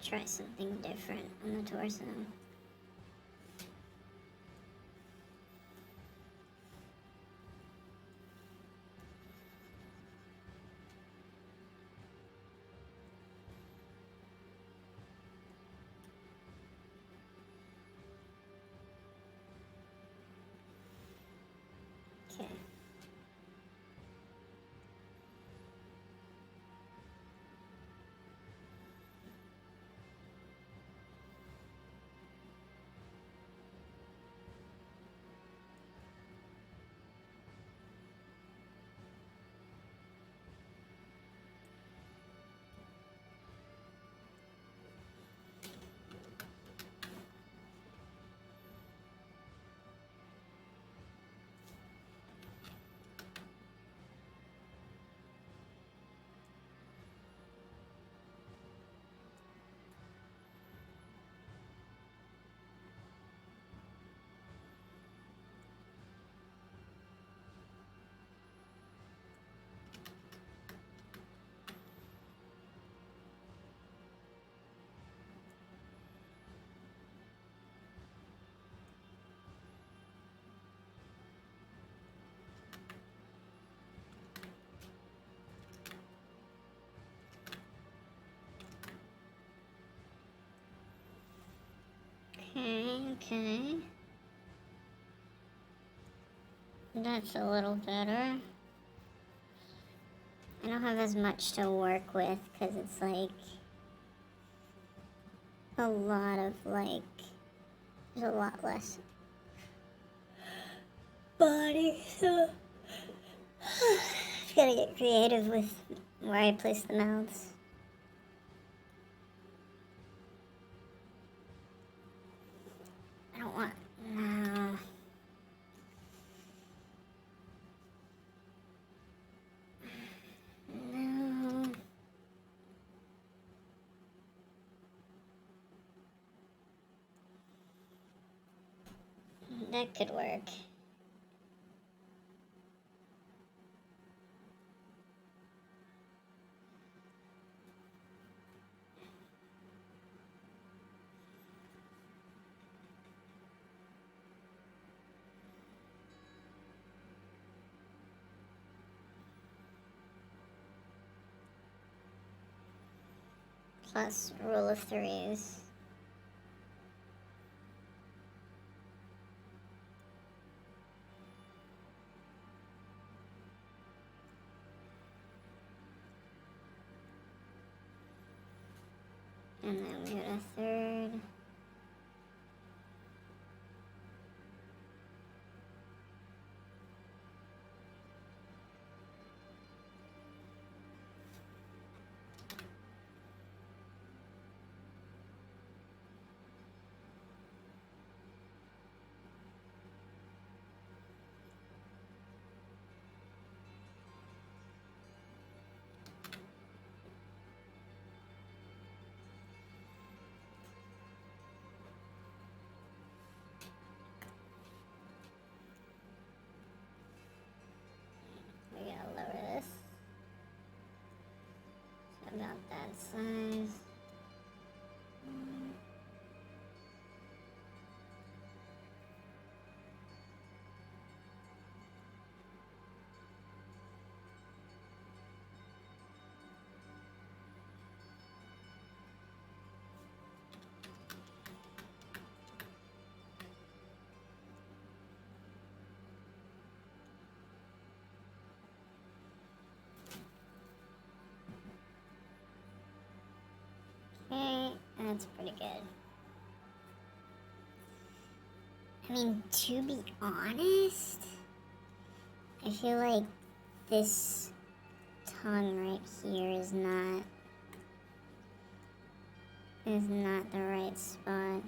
Try something different on the torso. Okay. Okay. That's a little better. I don't have as much to work with because it's like a lot of like, there's a lot less body, so I've gotta get creative with where I place the mouths. I don't want, no. No. That could work. Plus rule of threes. And then we got a third. We gotta lower this. So about that size. Okay, that's pretty good. I mean, to be honest, I feel like this tongue right here is not the right spot.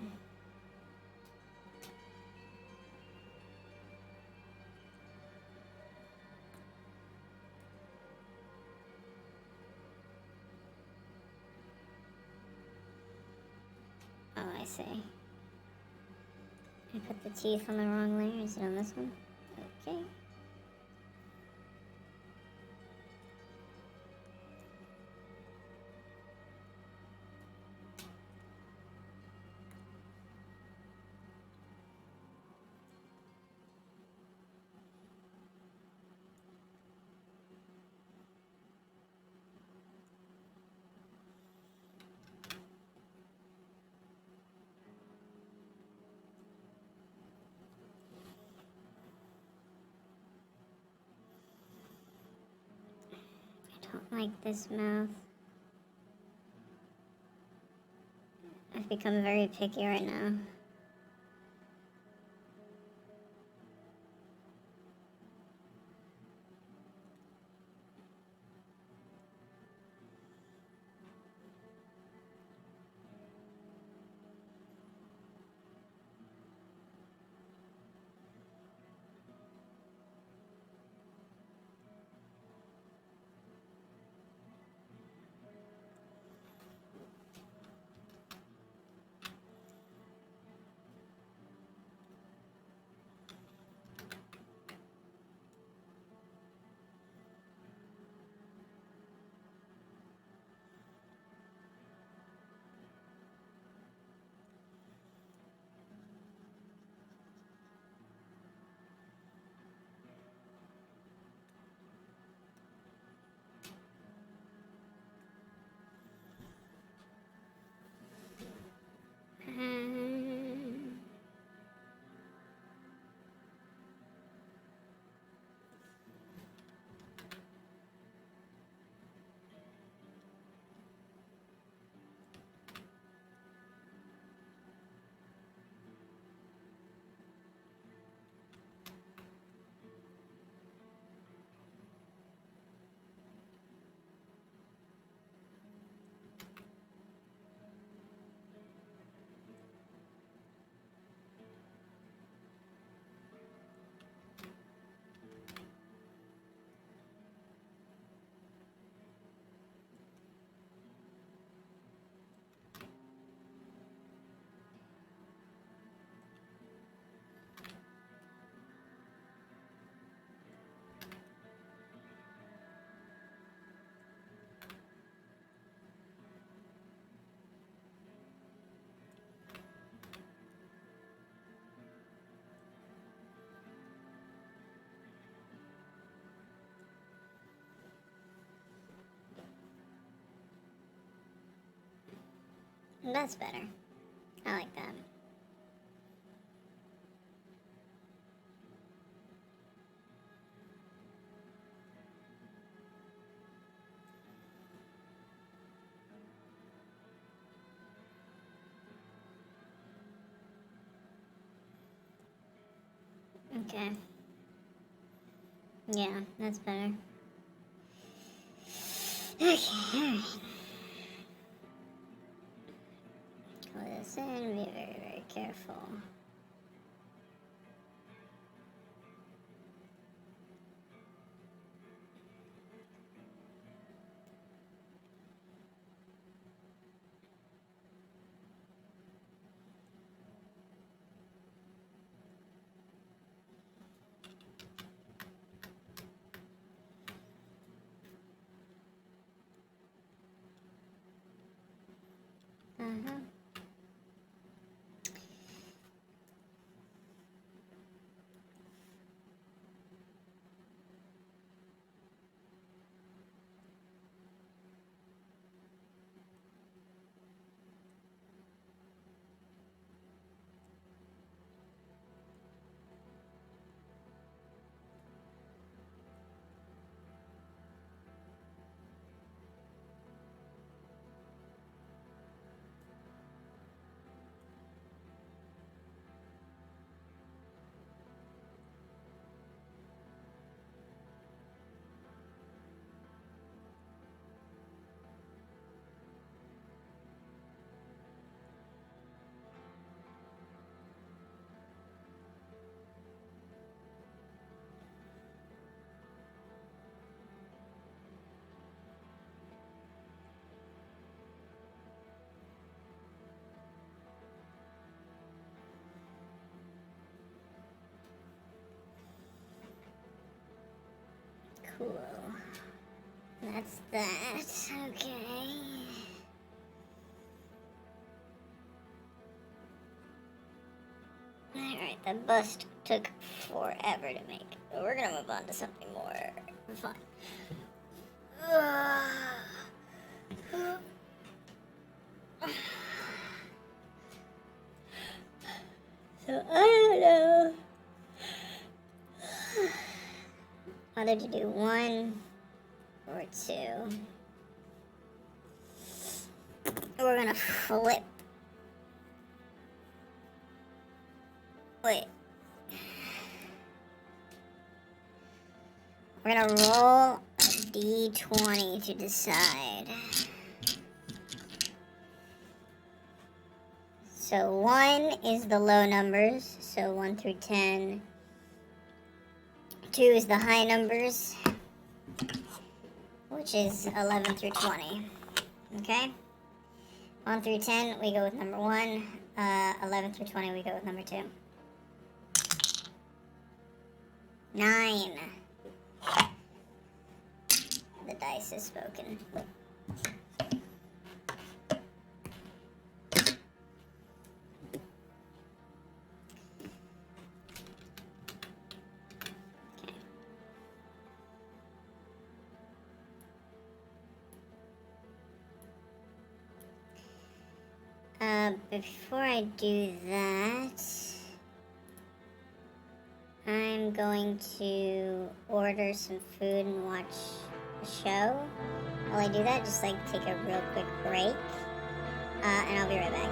Oh, I see. I put the teeth on the wrong layer. Is it on this one? Okay. like this mouth. I've become very picky right now. That's better. I like that. Okay. Yeah, that's better. Okay, alright. Call this in, be very, very careful. Uh-huh. Cool. That's that. Okay. Alright, the bust took forever to make. But we're gonna move on to something more fun. So, I don't know whether to do one or 2. We're gonna flip. Wait. We're gonna roll a d20 to decide. So 1 is the low numbers, so 1 through 10. 2 is the high numbers, which is 11 through 20. Okay? 1 through 10, we go with number 1. 11 through 20, we go with number 2. 9. The dice is spoken. Before I do that, I'm going to order some food and watch a show. While I do that, just like take a real quick break, and I'll be right back.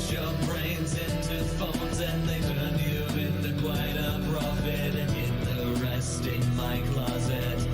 Convert your brains into phones and they turn you into quite a prophet, and hid the rest in my closet.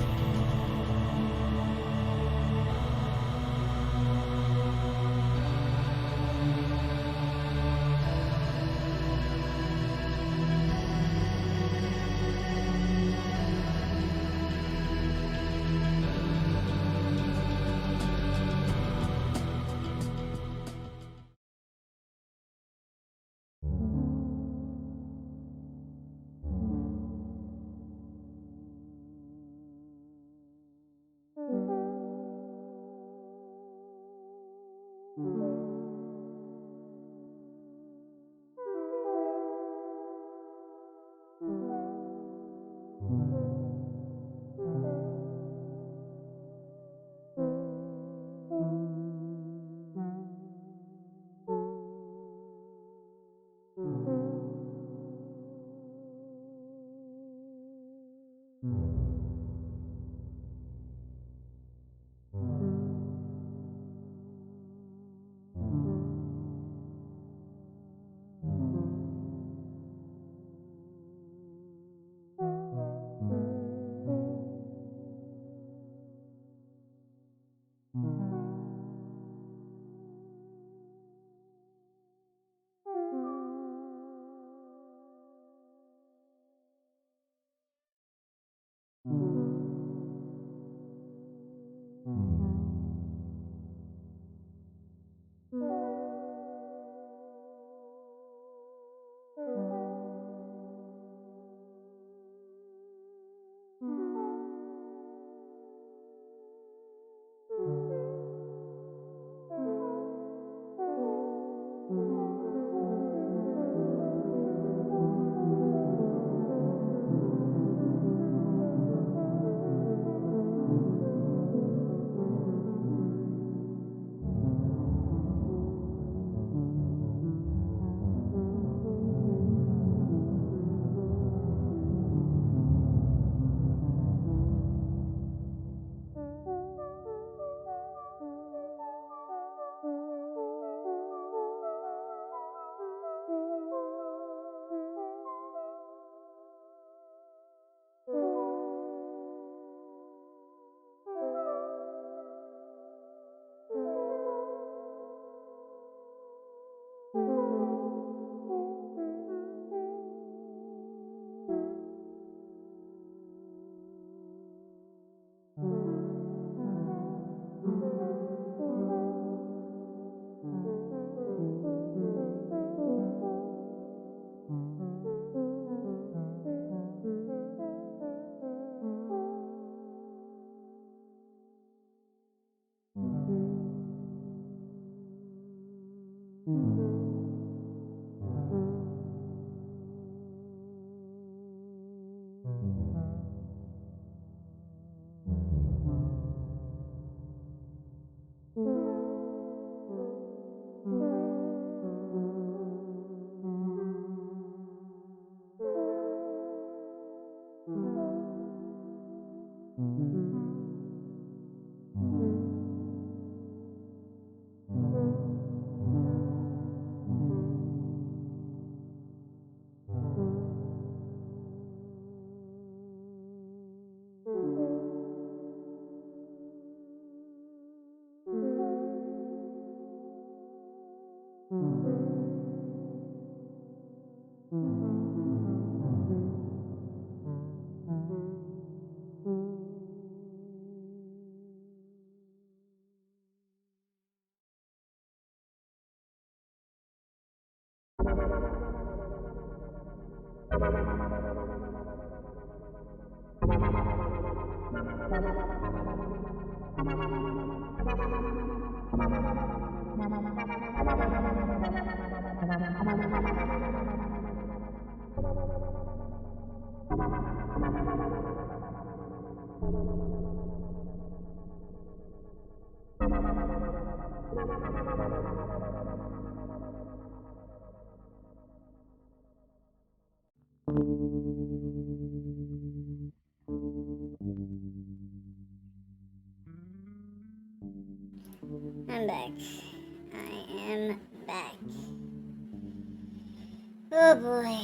I'm back. I am back. Oh boy.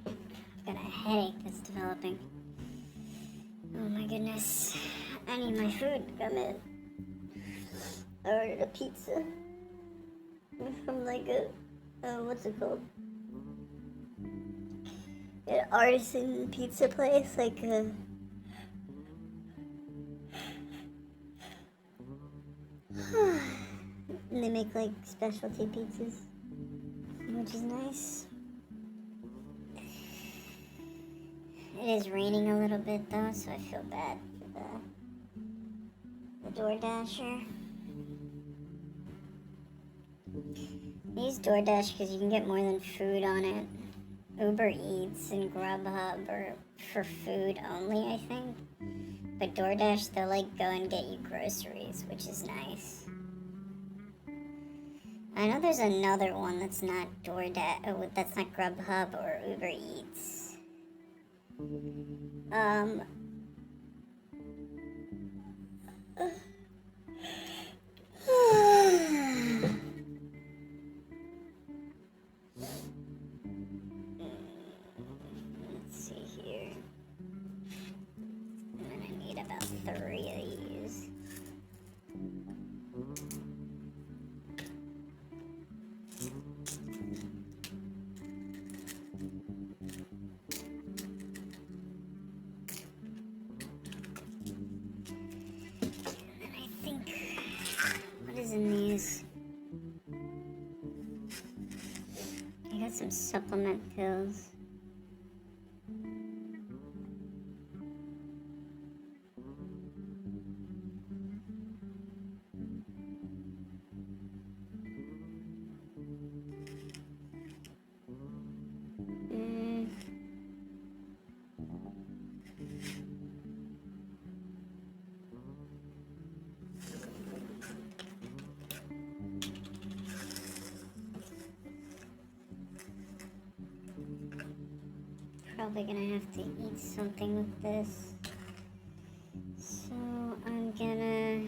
I've got a headache that's developing. Oh my goodness. I need my food to come in. I ordered a pizza from like a, what's it called? An artisan pizza place, like a... And they make like specialty pizzas, which is nice. It is raining a little bit though, so I feel bad for the DoorDasher. I use DoorDash because you can get more than food on it. Uber Eats and Grubhub are for food only, I think. But DoorDash, they'll like go and get you groceries, which is nice. I know there's another one that's not DoorDash, that's not Grubhub or Uber Eats. Let's see here. I'm gonna need about 3 of these. And I think, what is in these? I got some supplement pills. Probably gonna have to eat something with this. So I'm gonna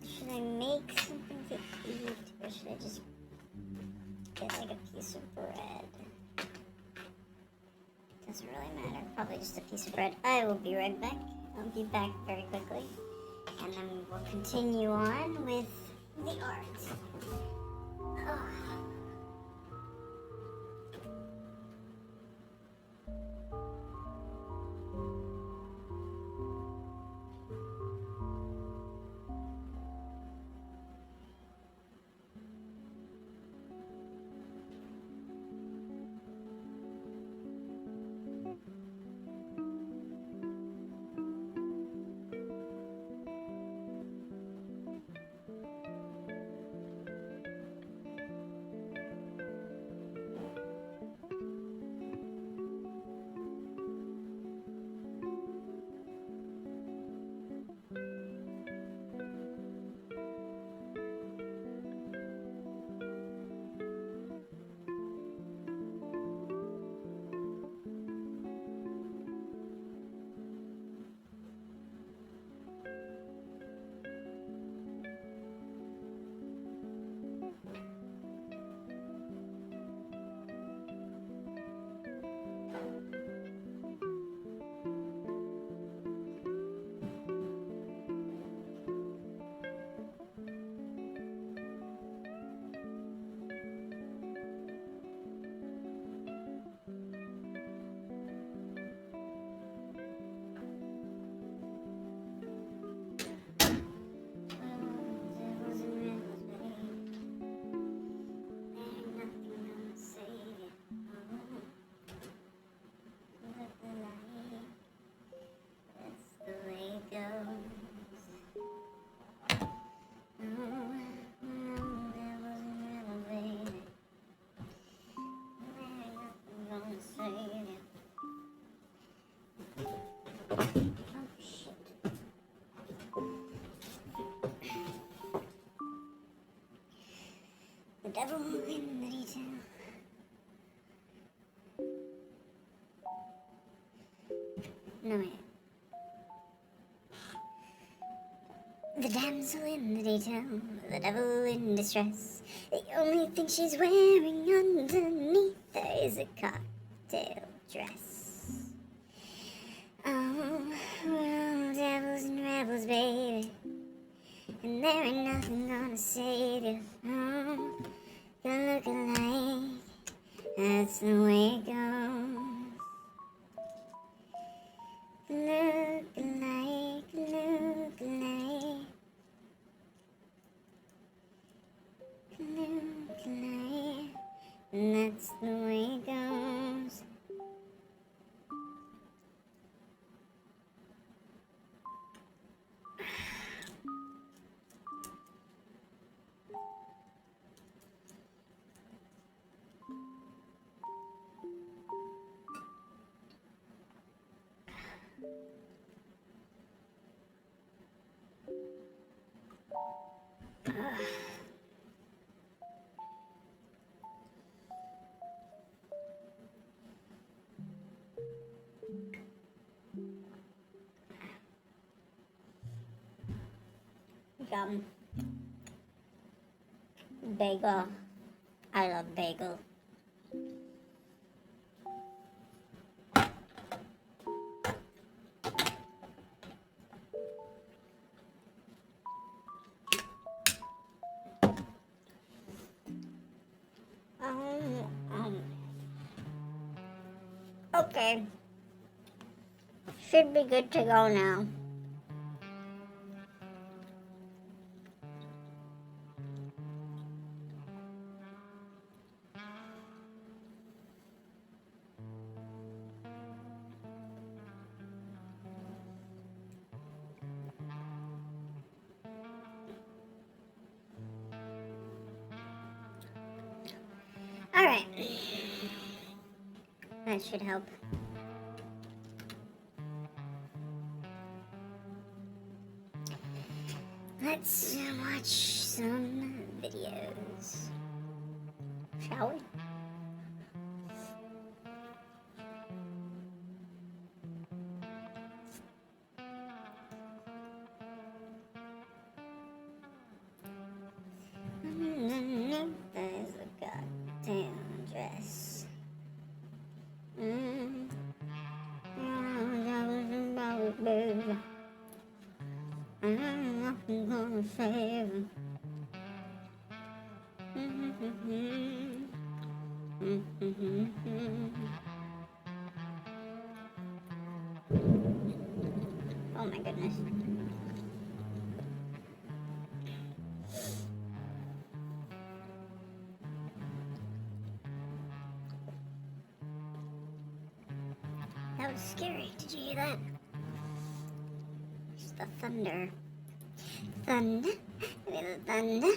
should I make something to eat or should I just get like a piece of bread? Doesn't really matter, probably just a piece of bread. I will be right back. I'll be back very quickly. And then we'll continue on with the art. Oh. devil in the detail. No, wait. The damsel in the detail, the devil in distress. The only thing she's wearing underneath her is a cocktail dress. Oh, we're all devils and rebels, baby. And there ain't nothing gonna save you. Oh, you look alike. That's the way it goes. Look alike, look alike. Look alike. And that's the way it goes. Yum. Bagel. I love bagel. Okay. Should be good to go now. Alright. That should help. Let's watch some videos. Shall we? There's a goddamn dress. Baby. I'm nothing gonna save him. Oh my goodness. That was scary. Did you hear that? It's the thunder. Thunder. Little thunder.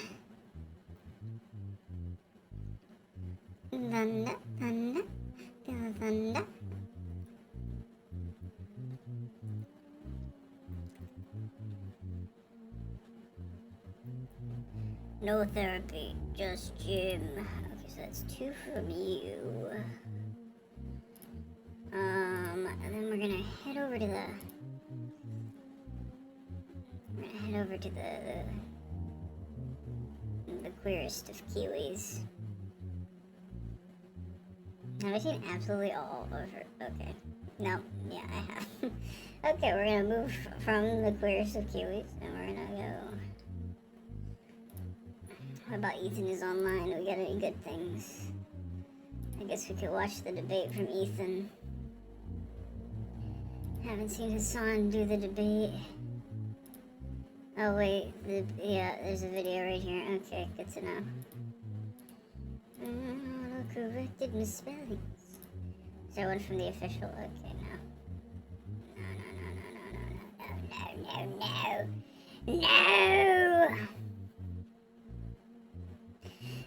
Thunder. Thunder. Little thunder. No therapy, just gym. Okay, so that's 2 from you. And then we're gonna head over to the. We're gonna head over to the queerest of Kiwis. Have I seen absolutely all of her? Okay. No, yeah, I have. Okay, we're gonna move from the queerest of Kiwis, and we're gonna go. What about Ethan is online? We got any good things? I guess we could watch the debate from Ethan. Haven't seen Hassan do the debate. Oh wait, yeah, there's a video right here. Okay, good to know. Corrected misspellings. Is there one from the official? Okay, no. No!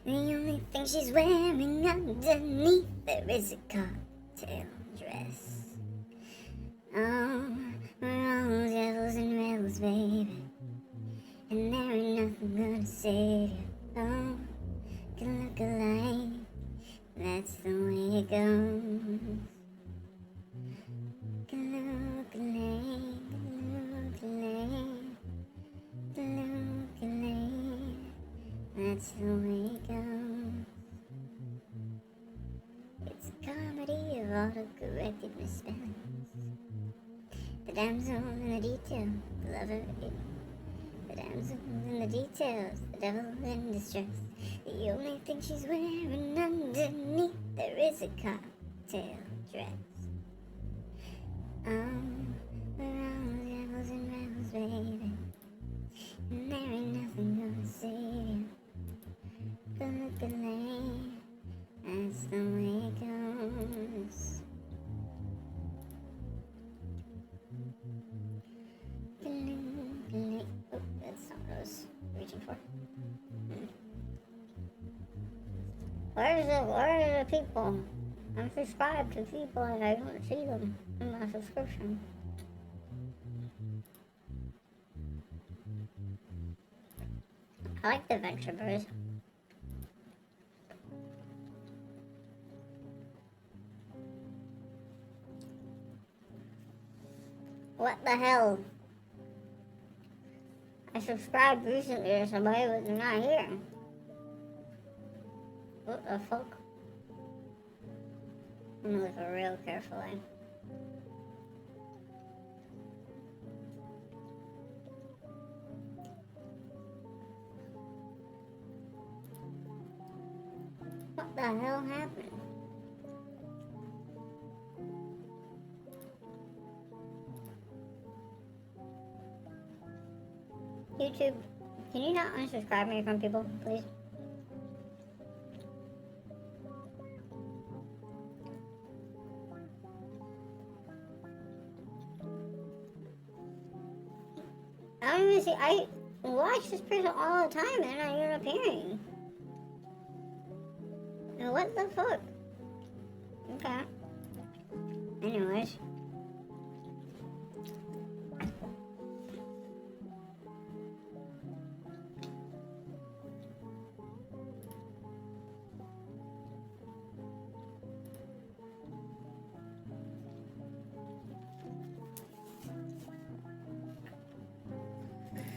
The only thing she's wearing underneath there is a cocktail dress. Oh, we're all devils and rebels, baby. And there ain't nothing gonna save you. Oh, gonna look look alike. That's the way it goes. Look alike, look alike, look alike. That's the way it goes. It's a comedy of autocorrected misspellings. The damsel in the detail, the lover in. The damsel in the details, the devil in distress. The only thing she's wearing underneath there is a cocktail dress. We're all devils and rebels, baby. And there ain't nothing gonna save you. But look at me, that's the way it goes. Oh, that's not what I was reaching for. Where are the people? I'm subscribed to people and I don't see them in my subscription. I like the Venture Bros. What the hell? I subscribed recently to somebody, but they're not here. What the fuck? I'm gonna look real carefully. What the hell happened? YouTube, can you not unsubscribe me from people, please? I don't even see. I watch this person all the time and they're not even appearing. What the fuck? Okay. Anyways.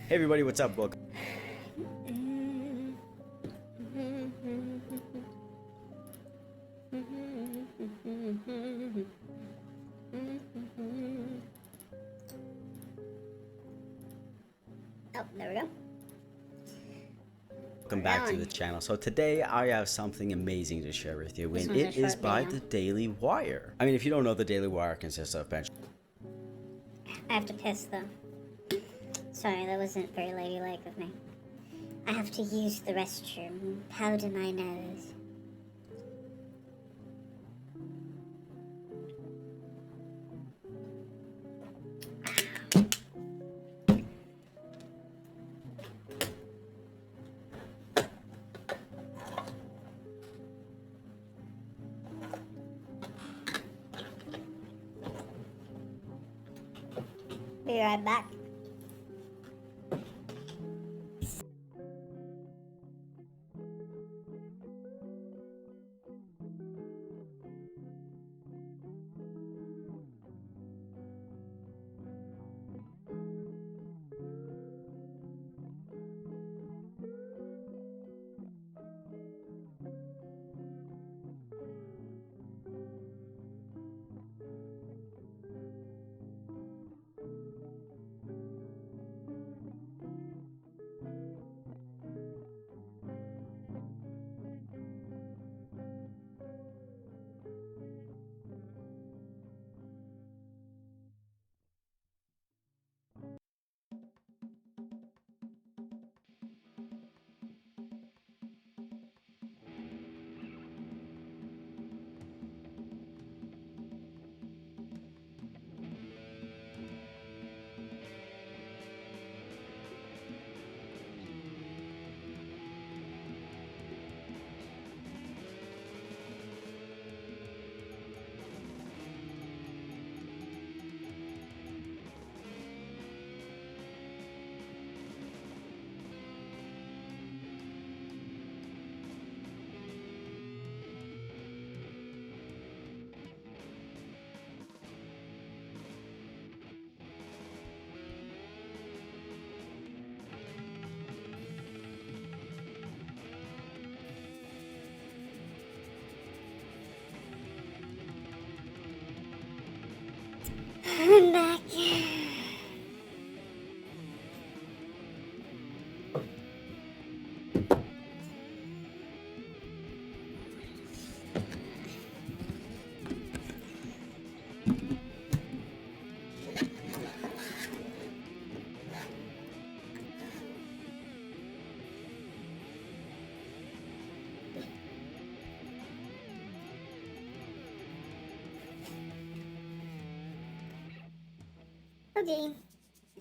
Hey everybody, what's up? Welcome. Oh, there we go. Welcome back to the channel. So today I have something amazing to share with you, and it is by the Daily Wire. I mean, if you don't know, the Daily Wire consists of bench. I have to piss though. Sorry, that wasn't very ladylike of me. I have to use the restroom. Powder my nose. Be right back. back. Okay.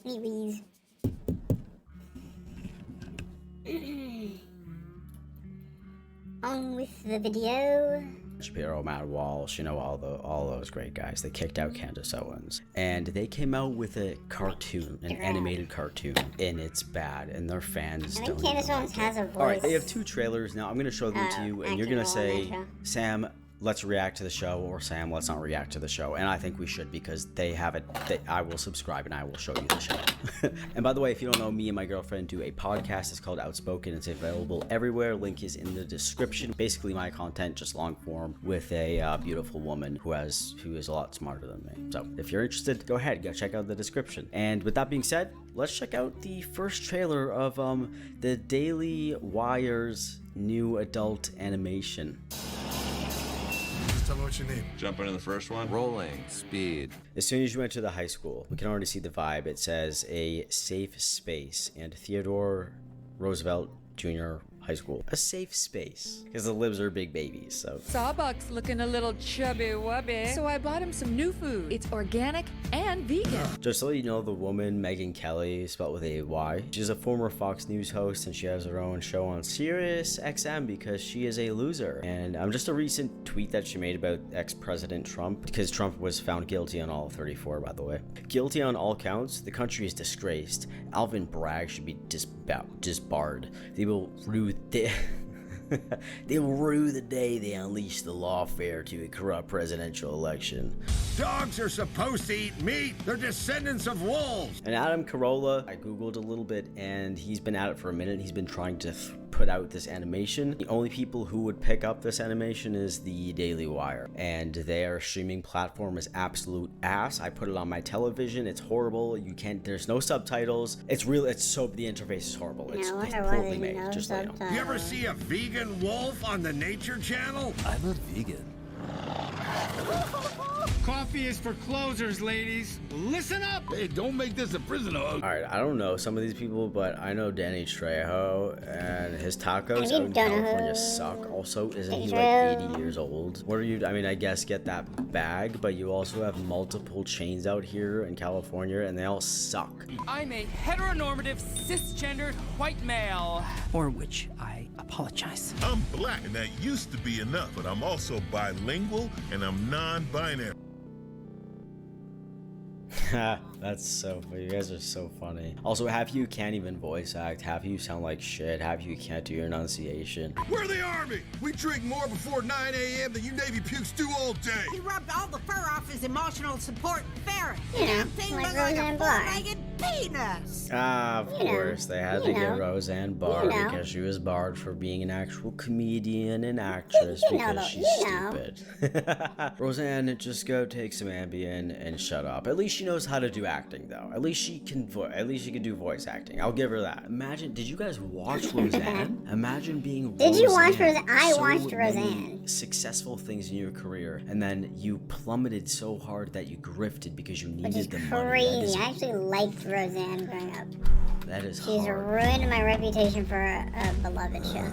Anyways. On with the video. Shapiro, Matt Walsh, you know, all those great guys. They kicked out Candace Owens, and they came out with a cartoon, an animated cartoon, and it's bad, and their fans I don't think Candace even Owens like has it. a voice. All right, they have 2 trailers now. I'm gonna show them to you, and you're gonna say, actual Sam, let's react to the show, or Sam, let's not react to the show. And I think we should, because they have it. I will subscribe and I will show you the show. And by the way, if you don't know, me and my girlfriend do a podcast. It's called Outspoken. It's available everywhere. Link is in the description. Basically my content, just long form, with a beautiful woman who is a lot smarter than me. So if you're interested, go ahead, go check out the description. And with that being said, let's check out the first trailer of the Daily Wire's new adult animation. Tell me what you need. Jump into the first one. Rolling. Speed. As soon as you enter the high school, we can already see the vibe. It says a safe space, and Theodore Roosevelt Jr. High School. A safe space, because the libs are big babies, so. Sawbuck's looking a little chubby wubby, so I bought him some new food. It's organic and vegan. Just to let you know, the woman, Megyn Kelly, spelled with a Y, she's a former Fox News host, and she has her own show on Sirius XM because she is a loser. And just a recent tweet that she made about ex-President Trump, because Trump was found guilty on all 34, by the way. Guilty on all counts, the country is disgraced. Alvin Bragg should be disbarred. They will rue they will rue the day they unleash the lawfare to a corrupt presidential election. Dogs are supposed to eat meat. They're descendants of wolves. And Adam Carolla, I googled a little bit, and he's been at it for a minute. He's been trying to put out this animation. The only people who would pick up this animation is the Daily Wire, and their streaming platform is absolute ass. I put it on my television. It's horrible. You can't. There's no subtitles. The interface is horrible. It's poorly made. Just like, you know. You ever see a vegan wolf on the Nature Channel? I'm a vegan. Coffee is for closers, ladies. Listen up. Hey, don't make this a prison hug. All right, I don't know some of these people, but I know Danny Trejo, and his tacos out in California suck. Also, isn't he like 80 years old? What are you? I mean, I guess get that bag, but you also have multiple chains out here in California, and they all suck. I'm a heteronormative, cisgendered white male. For which I apologize. I'm black, and that used to be enough, but I'm also bilingual, and I'm non-binary. That's so funny. You guys are so funny. Also, half of you can't even voice act. Half of you sound like shit. Half of you can't do your enunciation. We're the Army. We drink more before 9 a.m. than you Navy pukes do all day. He rubbed all the fur off his emotional support ferret. Yeah, Thing like looked like a Roseanne Barr. four-legged penis. Of course, they had to get Roseanne Barr You know. because she was barred for being an actual comedian and actress because she's stupid. Roseanne, just go take some Ambien and shut up. At least she knows how to do acting, though. At least she can do voice acting. I'll give her that. Imagine, did you guys watch Roseanne? Imagine being Did Roseanne. you watch Roseanne? I So watched many Roseanne. successful things in your career, and then you plummeted so hard that you grifted because you Which needed is the money. crazy. I actually liked Roseanne growing up. That is She's hard. ruined my reputation for a beloved show.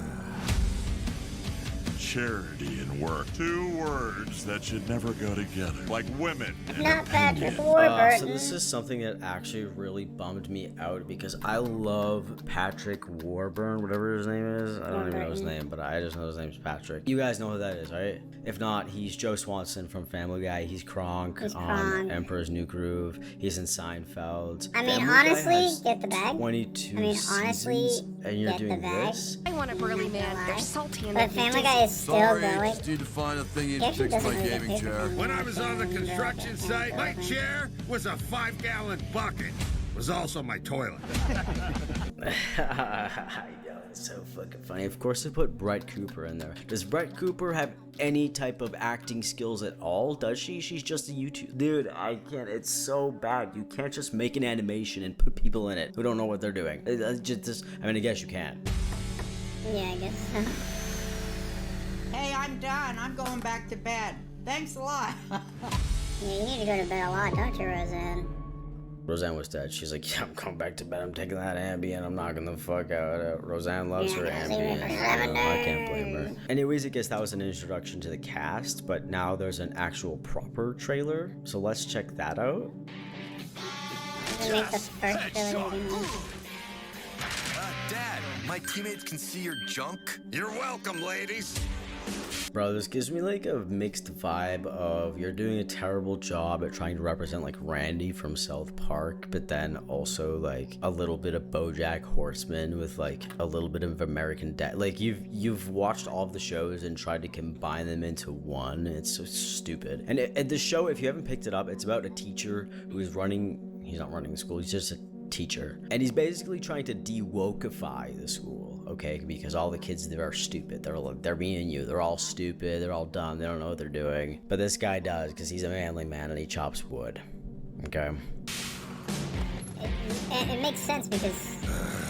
Charity and work. 2 words that should never go together. Like women. and Not Patrick opinion. Warburton. So this is something that actually really bummed me out because I love Patrick Warburton, whatever his name is. I don't even know his name, but I just know his name's Patrick. You guys know who that is, right? If not, he's Joe Swanson from Family Guy. He's Kronk He's on Kronk. Emperor's New Groove. He's in Seinfeld. I mean, Family Guy honestly, has get the bag. 22 I mean, honestly, seasons, and you're get the doing bag. this? I want a burly man. They're salty and But Family Guy is still going. Just need to find a thing He actually to fix my doesn't really gaming get paid for chair. Family When Guy. I was on the construction site, my chair was a 5-gallon bucket. It was also my toilet. I know. It's so fucking funny. Of course they put Brett Cooper in there. Does Brett Cooper have any type of acting skills at all? Does she? She's just a YouTube... Dude, I can't. It's so bad. You can't just make an animation and put people in it who don't know what they're doing. I mean, I guess you can. Yeah, I guess so. Hey, I'm done. I'm going back to bed. Thanks a lot. Yeah, you need to go to bed a lot, don't you, Roseanne? Roseanne was dead. She's like, yeah, I'm going back to bed. I'm taking that Ambien. I'm knocking the fuck out. Roseanne loves her Ambien. I can't blame her. Anyways, I guess that was an introduction to the cast, but now there's an actual proper trailer. So let's check that out. Make the first trailer Dad, my teammates can see your junk. You're welcome, ladies. Bro, this gives me like a mixed vibe of you're doing a terrible job at trying to represent like Randy from South Park, but then also like a little bit of BoJack Horseman with like a little bit of American Dad. Like you've watched all of the shows and tried to combine them into one. It's so stupid. And the show, if you haven't picked it up, it's about a teacher who is running. He's not running the school. He's just a teacher, and he's basically trying to de-wokeify the school, okay, because all the kids there are stupid. They're being you. They're all stupid. They're all dumb. They don't know what they're doing. But this guy does, because he's a manly man and he chops wood. Okay. It makes sense because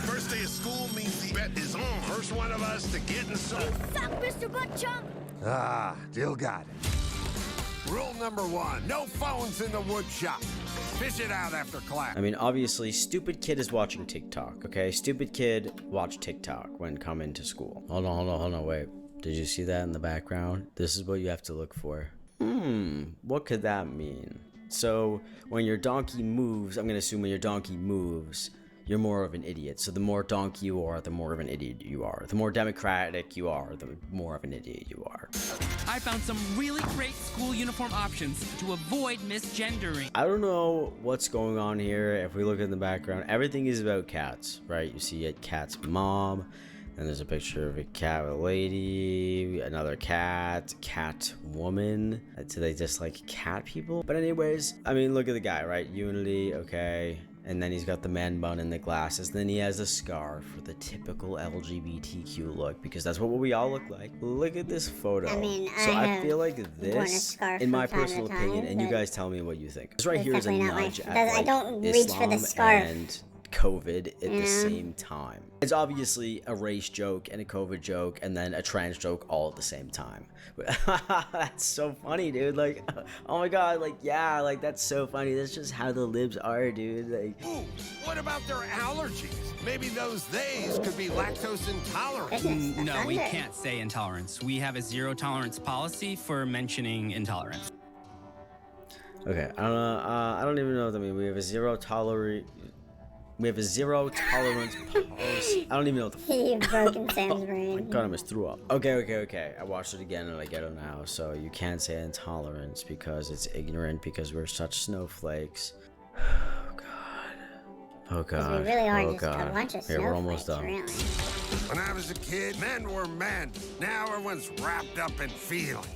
First day of school means the bet is on. First one of us to get in some. Suck, Mr. Butt Chump! Ah, Dill got it. Rule number 1, no phones in the wood shop. Fish it out after class. I mean, obviously, stupid kid is watching TikTok, okay? Stupid kid watch TikTok when coming to school. Hold on, wait. Did you see that in the background? This is what you have to look for. What could that mean? So, when your donkey moves, I'm gonna assume when your donkey moves, you're more of an idiot. So the more donkey you are, the more of an idiot you are. The more democratic you are, the more of an idiot you are. I found some really great school uniform options to avoid misgendering. I don't know what's going on here. If we look in the background, everything is about cats, right? You see a cat's mom, and there's a picture of a cat with a lady, another cat woman. Do they just like cat people? But anyways, I mean, look at the guy, right? Unity, okay. And then he's got the man bun and the glasses. Then he has a scarf for the typical LGBTQ look, because that's what we all look like. Look at this photo. I mean, so I feel like worn a this, scarf in my from time to personal time, opinion, and you but guys tell me what you think. This right here is a definitely not nudge my- at I like don't reach for the Islam scarf. and COVID at the same time. It's obviously a race joke and a COVID joke and then a trans joke all at the same time. That's so funny, dude. Like, oh my god, like, yeah, like, that's so funny. That's just how the libs are, dude. Like, Ooh, what about their allergies? Maybe those theys could be lactose intolerant. No, we can't say intolerance. We have a zero tolerance policy for mentioning intolerance. okay, I don't know. I don't even know what that means. We have a zero tolerance policy. I don't even know what the You've broken Sam's brain. my god, I almost threw up. Okay. I watched it again and I get it now. So you can't say intolerance because it's ignorant because we're such snowflakes. Oh god. We really are Oh just a god. bunch of Here, we're almost snowflakes, done. really. When I was a kid, men were men. Now everyone's wrapped up in feelings.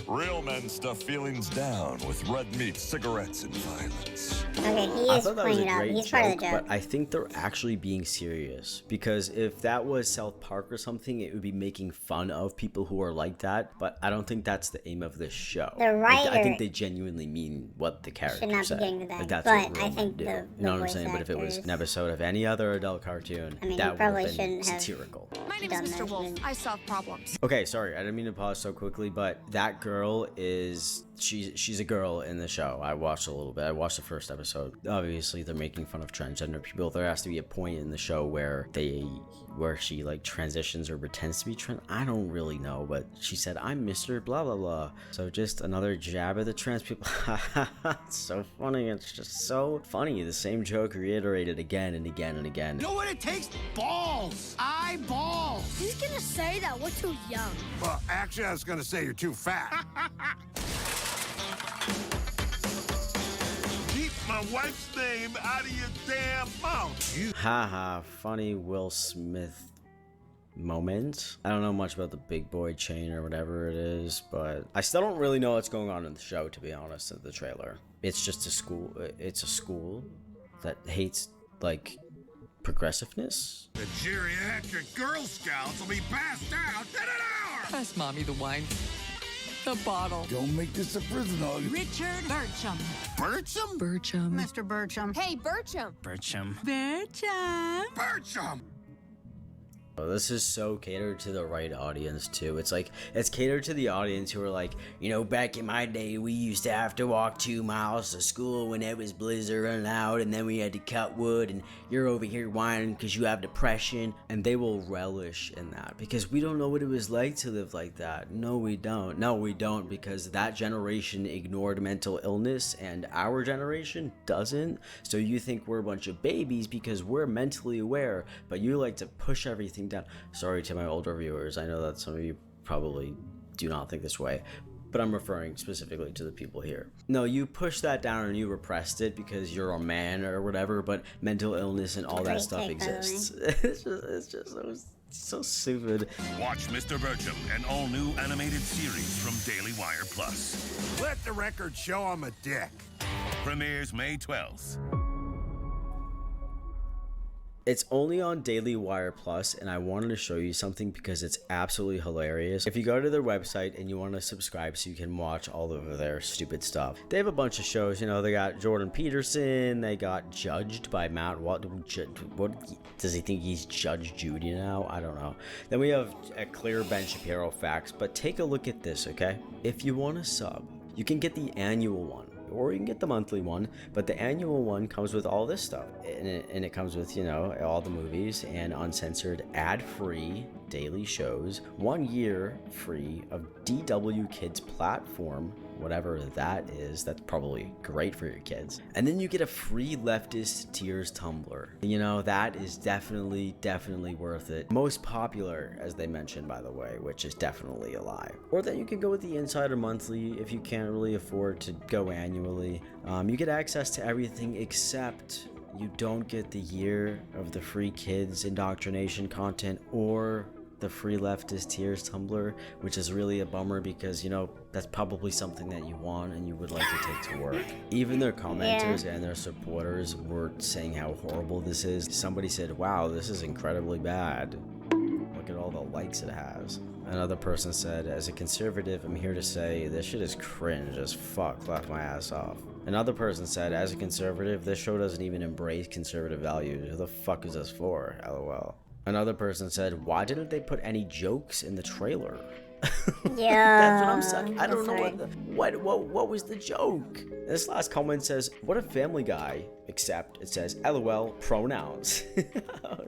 Real men stuff feelings down with red meat, cigarettes, and violence. Okay, he I is thought that was playing a it up. great He's part of joke, the joke. but I think they're actually being serious, because if that was South Park or something, it would be making fun of people who are like that. But I don't think that's the aim of this show. The Like, I writer think they genuinely mean what the character should not be said. getting to that, Like, that's but what real I men think do. the You know what I'm voice saying? But if it was actors- an episode of any other adult cartoon, I mean, that you would probably have been shouldn't have satirical. My name done is Mr. that. Wolf. I solve problems. Okay, sorry, I didn't mean to pause so quickly, but that girl is she's a girl in the show. I watched a little bit. I watched the first episode. Obviously, they're making fun of transgender people. There has to be a point in the show where she like transitions or pretends to be trans. I don't really know, but she said, "I'm Mr. Blah blah blah." So just another jab at the trans people. It's so funny. It's just so funny. The same joke reiterated again and again and again. You know what it takes? Balls. Eyeballs. Who's gonna say that? We're too young. Well, actually, I was going to say you're too fat. Keep my wife's name out of your damn mouth. Haha, funny Will Smith moment. I don't know much about the big boy chain or whatever it is, but I still don't really know what's going on in the show, to be honest, in the trailer. It's just a school. It's a school that hates, like, progressiveness. The geriatric Girl Scouts will be passed out in an hour! Pass Mommy the wine. The bottle. Don't make this a prison hug. Richard Bircham. Bircham? Bircham. Mr. Bircham. Hey, Bertram. Bircham. Bircham. Bircham! Oh, this is so catered to the right audience too. It's like, it's catered to the audience who are like, you know, back in my day we used to have to walk 2 miles to school when it was blizzarding out, and then we had to cut wood, and you're over here whining because you have depression. And they will relish in that because we don't know what it was like to live like that. No, we don't. No, we don't, because that generation ignored mental illness and our generation doesn't. So you think we're a bunch of babies because we're mentally aware, but you like to push everything down. Sorry to my older viewers, I know that some of you probably do not think this way, but I'm referring specifically to the people here. No, you pushed that down and you repressed it because you're a man or whatever, but mental illness and all that stuff exists. It's just so stupid. Watch Mr. Bircham, an all-new animated series from Daily Wire Plus. Let the record show I'm a dick. Premieres May 12th. It's only on Daily Wire Plus, and I wanted to show you something because it's absolutely hilarious. If you go to their website and you want to subscribe so you can watch all of their stupid stuff, they have a bunch of shows. You know, they got Jordan Peterson, they got Judged by Matt. What does he think he's Judge Judy now? I don't know. Then we have a Clear Ben Shapiro Facts, but take a look at this, okay? If you want to sub, you can get the annual one, or you can get the monthly one, but the annual one comes with all this stuff, and it comes with, you know, all the movies and uncensored ad-free daily shows, 1 year free of DW Kids platform, whatever that is. That's probably great for your kids. And then you get a free leftist tears tumbler. You know, that is definitely worth it. Most popular, as they mentioned, by the way, which is definitely a lie. Or then you can go with the Insider Monthly if you can't really afford to go annually. You get access to everything except you don't get the year of the free kids indoctrination content or the free leftist tears tumbler, which is really a bummer because, you know, that's probably something that you want and you would like to take to work. Even their commenters and their supporters were saying how horrible this is. Somebody said, wow, this is incredibly bad. Look at all the likes it has. Another person said, as a conservative, I'm here to say this shit is cringe as fuck, laugh my ass off. Another person said, as a conservative, this show doesn't even embrace conservative values. Who the fuck is this for? LOL. Another person said, why didn't they put any jokes in the trailer? Yeah. That's what I'm saying. I don't know what was the joke. This last comment says, what a Family Guy, except it says LOL pronouns.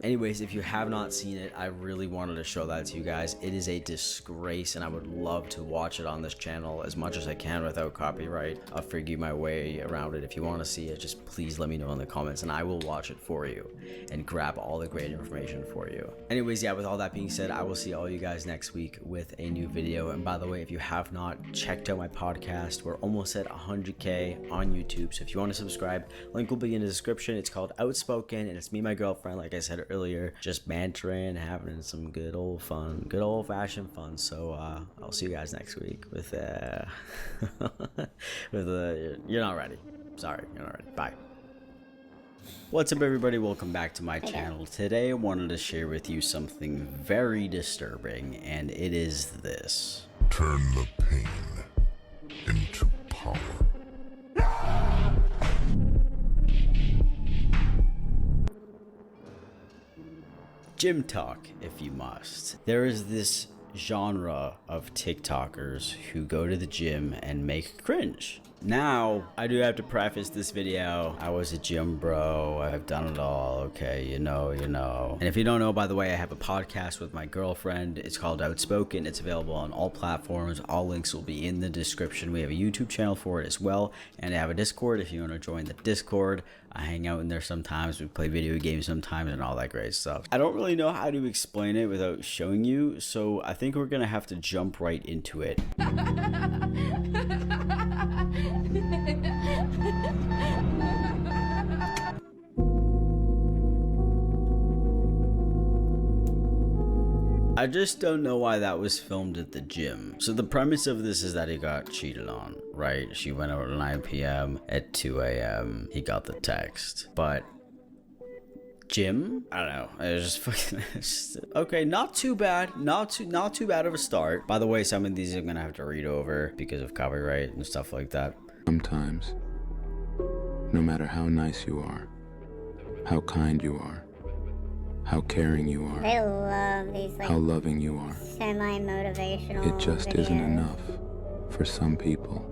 Anyways, if you have not seen it, I really wanted to show that to you guys. It is a disgrace, and I would love to watch it on this channel as much as I can without copyright. I'll figure my way around it. If you want to see it, just please let me know in the comments and I will watch it for you and grab all the great information for you. Anyways, yeah, with all that being said, I will see all you guys next week with a new video. And by the way, if you have not checked out my podcast, we're almost at 100K on YouTube. So if you want to subscribe, link will be in the description. It's called Outspoken, and it's me and my girlfriend, like I said earlier, just bantering, having some good old fun, good old fashioned fun. So I'll see you guys next week with you're not ready. Sorry, you're not ready. Bye. What's up, everybody? Welcome back to my channel. Today I wanted to share with you something very disturbing, and it is this. Turn the pain into power. Gym talk, if you must. There is this genre of TikTokers who go to the gym and make cringe. Now, I do have to preface this video. I was a gym bro. I've done it all. Okay, you know. And if you don't know, by the way, I have a podcast with my girlfriend. It's called Outspoken. It's available on all platforms. All links will be in the description. We have a YouTube channel for it as well. And I have a Discord if you want to join the Discord. I hang out in there sometimes. We play video games sometimes and all that great stuff. I don't really know how to explain it without showing you, so I think we're going to have to jump right into it. I just don't know why that was filmed at the gym. So the premise of this is that he got cheated on, right? She went out at 9 p.m. At 2 a.m. he got the text. But gym. I don't know. It was just fucking okay. Not too bad. Not too bad of a start. By the way, some of these I'm gonna have to read over because of copyright and stuff like that. Sometimes, no matter how nice you are, how kind you are, how caring you are, They love these like how loving you are, semi-motivational it just videos. isn't enough for some people.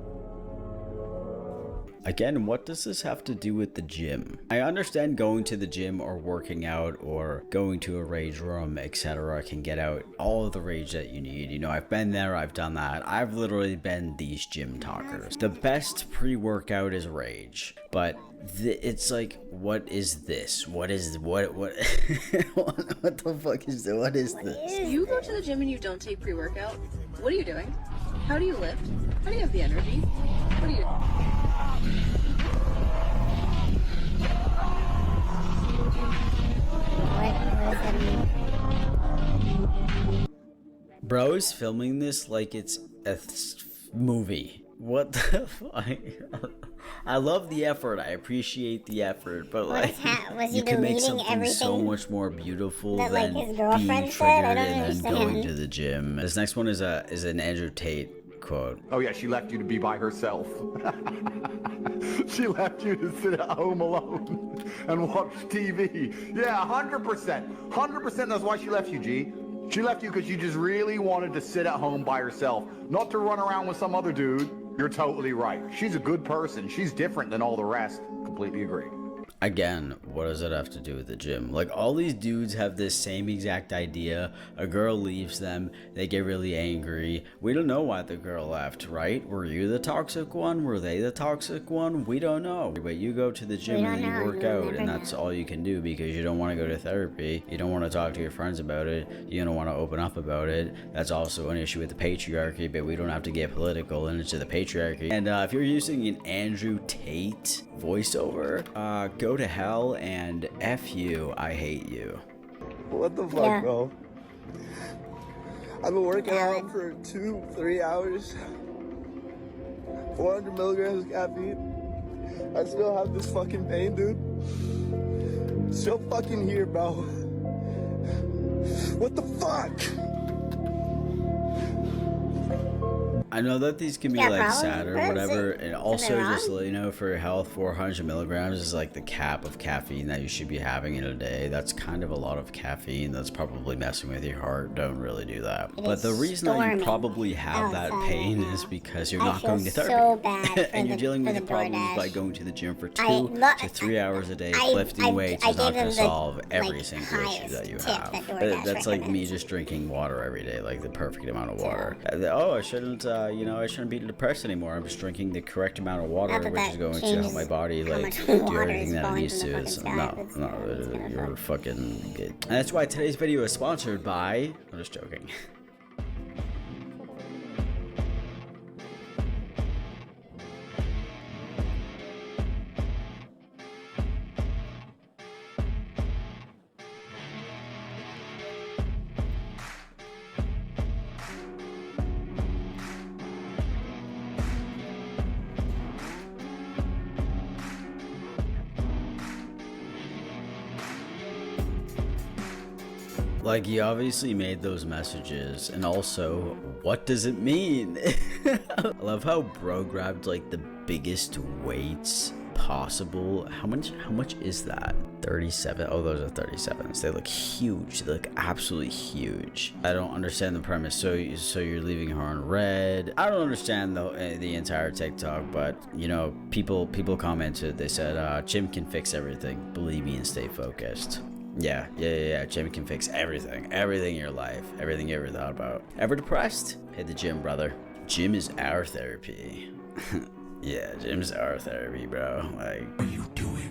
Again, what does this have to do with the gym? I understand going to the gym or working out or going to a rage room, etc. can get out all of the rage that you need. You know, I've been there, I've done that. I've literally been these gym talkers. The best pre-workout is rage, but it's like, what is this? What is what what the fuck is this? What is this? You go to the gym and you don't take pre-workout? What are you doing? How do you lift? How do you have the energy? What do you... What does that mean? Bro is filming this like it's a movie. What the fuck? I love the effort. I appreciate the effort, but like, was he you can make deleting something so everything much more beautiful that, than like, his being girlfriend said? I triggered don't and then going understand. to the gym. This next one is an Andrew Tate quote. Oh yeah, she left you to be by herself. She left you to sit at home alone and watch TV. Yeah, 100%. 100% that's why she left you, G. She left you because she just really wanted to sit at home by herself, not to run around with some other dude. You're totally right. She's a good person. She's different than all the rest. Completely agree. Again, what does it have to do with the gym? Like, all these dudes have this same exact idea. A girl leaves them, they get really angry. We don't know why the girl left, right? Were you the toxic one? Were they the toxic one? We don't know. But you go to the gym and you work out, and that's all you can do because you don't want to go to therapy. You don't want to talk to your friends about it. You don't want to open up about it. That's also an issue with the patriarchy, but we don't have to get political into the patriarchy. And if you're using an Andrew Tate voiceover, go to hell and F you, I hate you. What the fuck, bro? I've been working out for 2-3 hours. 400 milligrams of caffeine. I still have this fucking pain, dude. Still fucking here, bro. What the fuck? I know that these can be like sad or whatever, and also just to let you know, for your health, 400 milligrams is like the cap of caffeine that you should be having in a day. That's kind of a lot of caffeine. That's probably messing with your heart. Don't really do that. But the reason that you probably have that pain is because you're not going to therapy, and you're dealing with the problems by going to the gym for 2 to 3 hours a day. Lifting weights is not going to solve every single issue that you have. That's like me just drinking water every day, like the perfect amount of water. Oh, I shouldn't. You know, I shouldn't be depressed anymore. I'm just drinking the correct amount of water, which is going to help my body like do everything that it needs to. It's you're fucking good. And that's why today's video is sponsored by. I'm just joking. Like, he obviously made those messages, and also, what does it mean? I love how bro grabbed like the biggest weights possible. How much is that? 37. Oh, those are 37s. They look huge. They look absolutely huge. I don't understand the premise. So you're leaving her on red. I don't understand the entire TikTok, but you know, people commented. They said, Jim can fix everything. Believe me and stay focused. Yeah. Jim can fix everything in your life, everything you ever thought about. Ever depressed? Hit the gym, brother. Gym is our therapy. Yeah, gym's our therapy, bro. Like, what are you doing?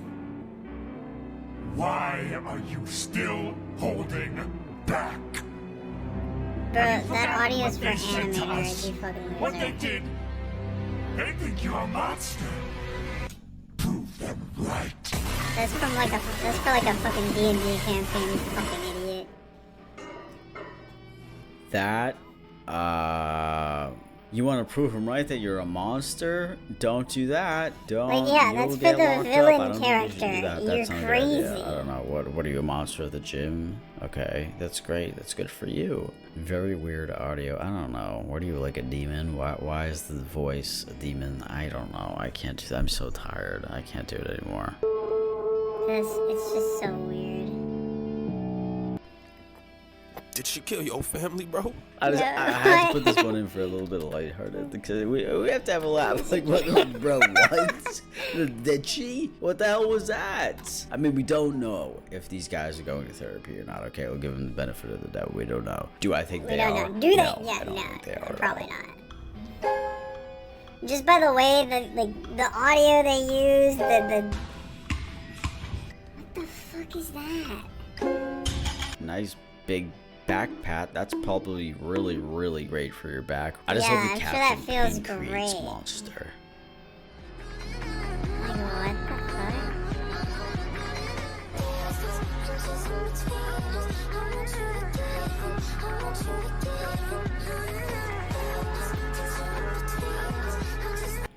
Why are you still holding back? That audio is for animators, you fucking loser. What they did? They think you're a monster. Prove them right. That's for like a fucking D&D campaign, you fucking idiot. That You want to prove him right that you're a monster? Don't do that. Don't. Like, yeah, that's for the villain character. You're crazy. I don't know. What are you, a monster of the gym? Okay, that's great. That's good for you. Very weird audio. I don't know. What are you, like a demon? Why is the voice a demon? I don't know. I can't do that. I'm so tired. I can't do it anymore. It's just so weird. Did she kill your family, bro? I had to put this one in for a little bit of lighthearted because we have to have a laugh. Like, what, bro? What? Did she? What the hell was that? I mean, we don't know if these guys are going to therapy or not. Okay, we'll give them the benefit of the doubt. We don't know. Do I think they are? We don't know. Do they? No, Yeah, I don't no. think they are. Probably not. Just by the way the audio they use, what the fuck is that? Nice big back pat. That's probably really, really great for your back. I just hope the caption sure that feels creates great. monster. Like, what the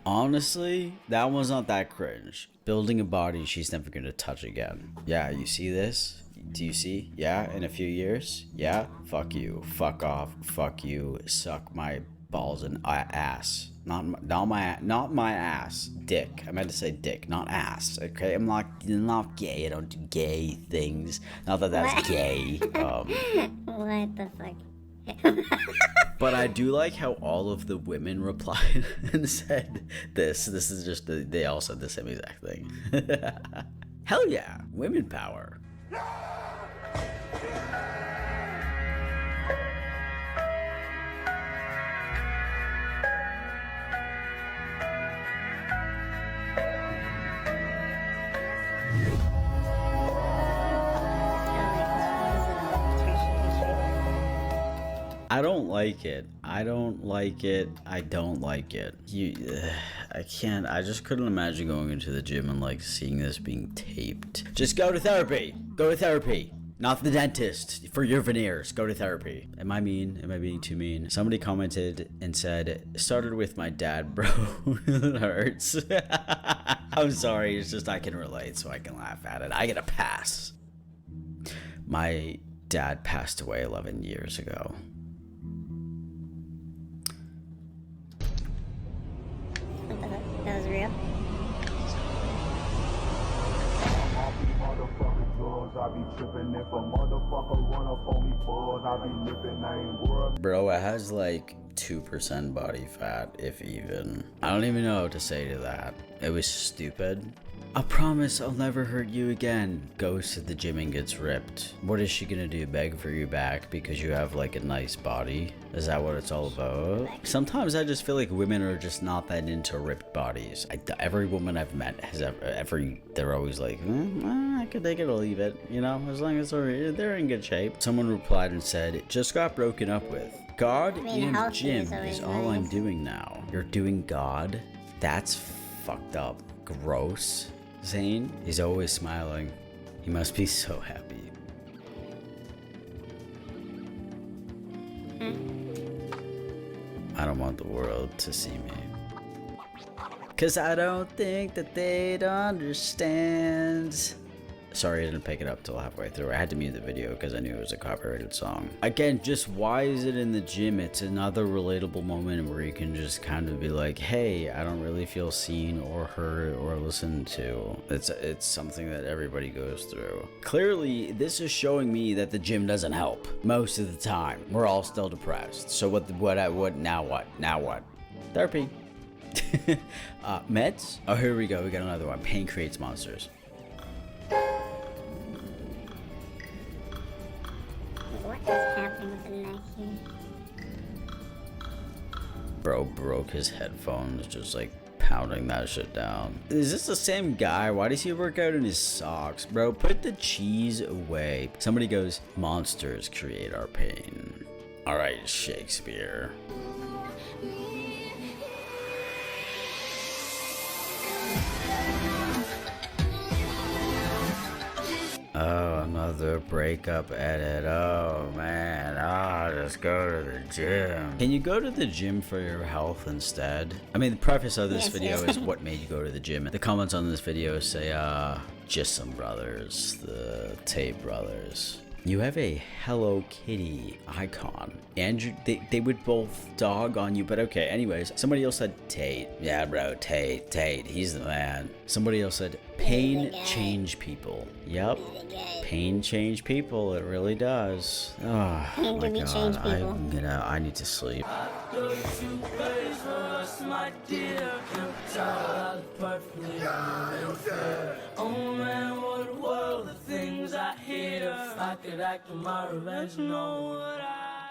Honestly, that one's not that cringe. Building a body she's never gonna touch again. Yeah, you see this? Do you see? Yeah, in a few years? Yeah? Fuck you. Fuck off. Fuck you. Suck my balls and ass. Not my ass. Dick. I meant to say dick, not ass. Okay? I'm not gay. I don't do gay things. Not that that's What? gay. What the fuck? But I do like how all of the women replied and said this. This is just they all said the same exact thing. Hell yeah, women power. I don't like it. I don't like it. I don't like it. I can't. I just couldn't imagine going into the gym and like seeing this being taped. Just go to therapy. Go to therapy. Not the dentist. For your veneers. Go to therapy. Am I mean? Am I being too mean? Somebody commented and said, started with my dad, bro. It hurts. I'm sorry. It's just I can relate, so I can laugh at it. I get a pass. My dad passed away 11 years ago. That was real. Bro, it has like 2% body fat, if even. I don't even know what to say to that. It was stupid. I promise I'll never hurt you again. Goes to the gym and gets ripped. What is she gonna do? Beg for you back because you have like a nice body? Is that what it's all about? Sometimes I just feel like women are just not that into ripped bodies. Every woman I've met has they're always like, I could take it or leave it, you know, as long as they're in good shape. Someone replied and said, just got broken up with. God and the gym is all I'm doing now. You're doing God? That's fucked up. Gross. Zane, he's always smiling. He must be so happy. I don't want the world to see me. Cause I don't think that they'd understand. Sorry I didn't pick it up till halfway through. I had to mute the video because I knew it was a copyrighted song. Again, just why is it in the gym? It's another relatable moment where you can just kind of be like, hey, I don't really feel seen or heard or listened to. It's something that everybody goes through. Clearly, this is showing me that the gym doesn't help most of the time. We're all still depressed. So now what? Therapy. Meds? Oh, here we go. We got another one. Pain creates monsters. What is happening with the neck here? Bro broke his headphones just like pounding that shit down. Is this the same guy? Why does he work out in his socks? Bro, put the cheese away. Somebody goes, monsters create our pain. Alright, Shakespeare. Oh, another breakup edit. Oh man, just go to the gym. Can you go to the gym for your health instead? I mean, the preface of this video is what made you go to the gym. The comments on this video say, just some brothers, the Tate brothers. You have a Hello Kitty icon. Andrew, they would both dog on you, but okay. Anyways, somebody else said Tate. Yeah, bro, Tate, he's the man. Somebody else said pain change people. Yep, pain change people. It really does. Oh Pain my do God, change people. I need to sleep. Oh man, what a world of things I hear. If I could act on my revenge, know what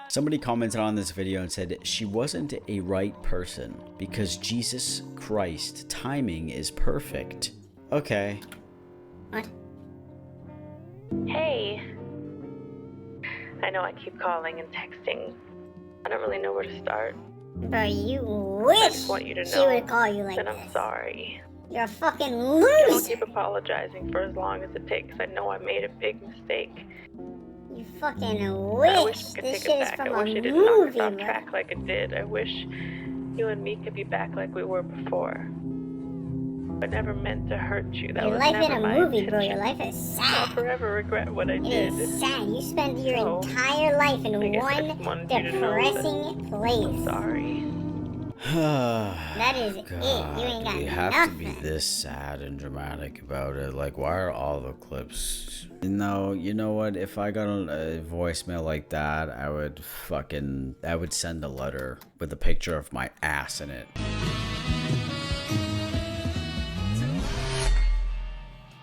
Somebody commented on this video and said she wasn't a right person because Jesus Christ timing is perfect. Okay. What? Hey. I know I keep calling and texting. I don't really know where to start. Bro, you I wish just want you to she know would call you like that this. I'm sorry. You're a fucking I'll loser. keep apologizing for as long as it takes. I know I made a big mistake. You fucking I wish. wish I could This take shit it is back. from I a wish it didn't knock movie, us off bro. track like it did. I wish you and me could be back like we were before. I never meant to hurt you. That Your was life never in a my movie, bro. intention. Your life is I'll sad. forever regret what I It did. is sad. You spend your So, entire life in I guess I just one wanted you to know that depressing place. Sorry. That is it. God, You ain't got you have nothing. to be this sad and dramatic about it. Like, why are all the clips? No, you know what? If I got a voicemail like that, I would send a letter with a picture of my ass in it.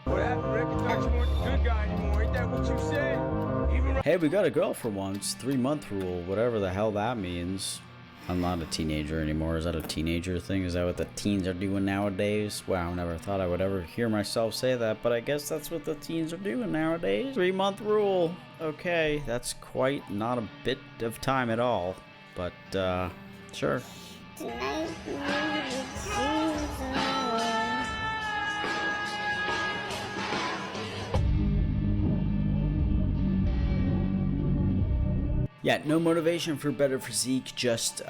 What happened, Rick? I thought you weren't the good guy anymore. Ain't that what you said? Hey, we got a girl for once. 3-month rule, whatever the hell that means. I'm not a teenager anymore. Is that a teenager thing? Is that what the teens are doing nowadays? Wow, I never thought I would ever hear myself say that, but I guess that's what the teens are doing nowadays. 3-month rule. Okay, that's quite not a bit of time at all, but sure. Yeah, no motivation for better physique, just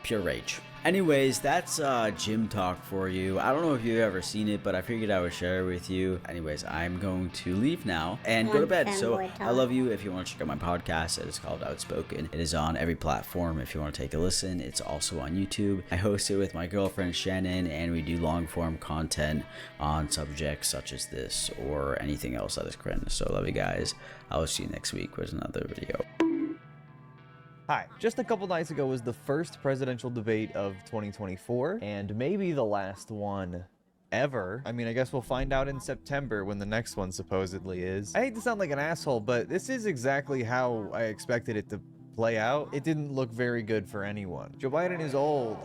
pure rage. Anyways, that's gym talk for you. I don't know if you've ever seen it, but I figured I would share it with you. Anyways, I'm going to leave now and go to bed. So I love you. If you want to check out my podcast, it is called Outspoken. It is on every platform if you want to take a listen. It's also on YouTube. I host it with my girlfriend Shannon, and we do long form content on subjects such as this or anything else that is cringe. So love you guys. I'll see you next week with another video. Hi. Just a couple nights ago was the first presidential debate of 2024, and maybe the last one ever. I mean, I guess we'll find out in September when the next one supposedly is. I hate to sound like an asshole, but this is exactly how I expected it to play out. It didn't look very good for anyone. Joe Biden is old.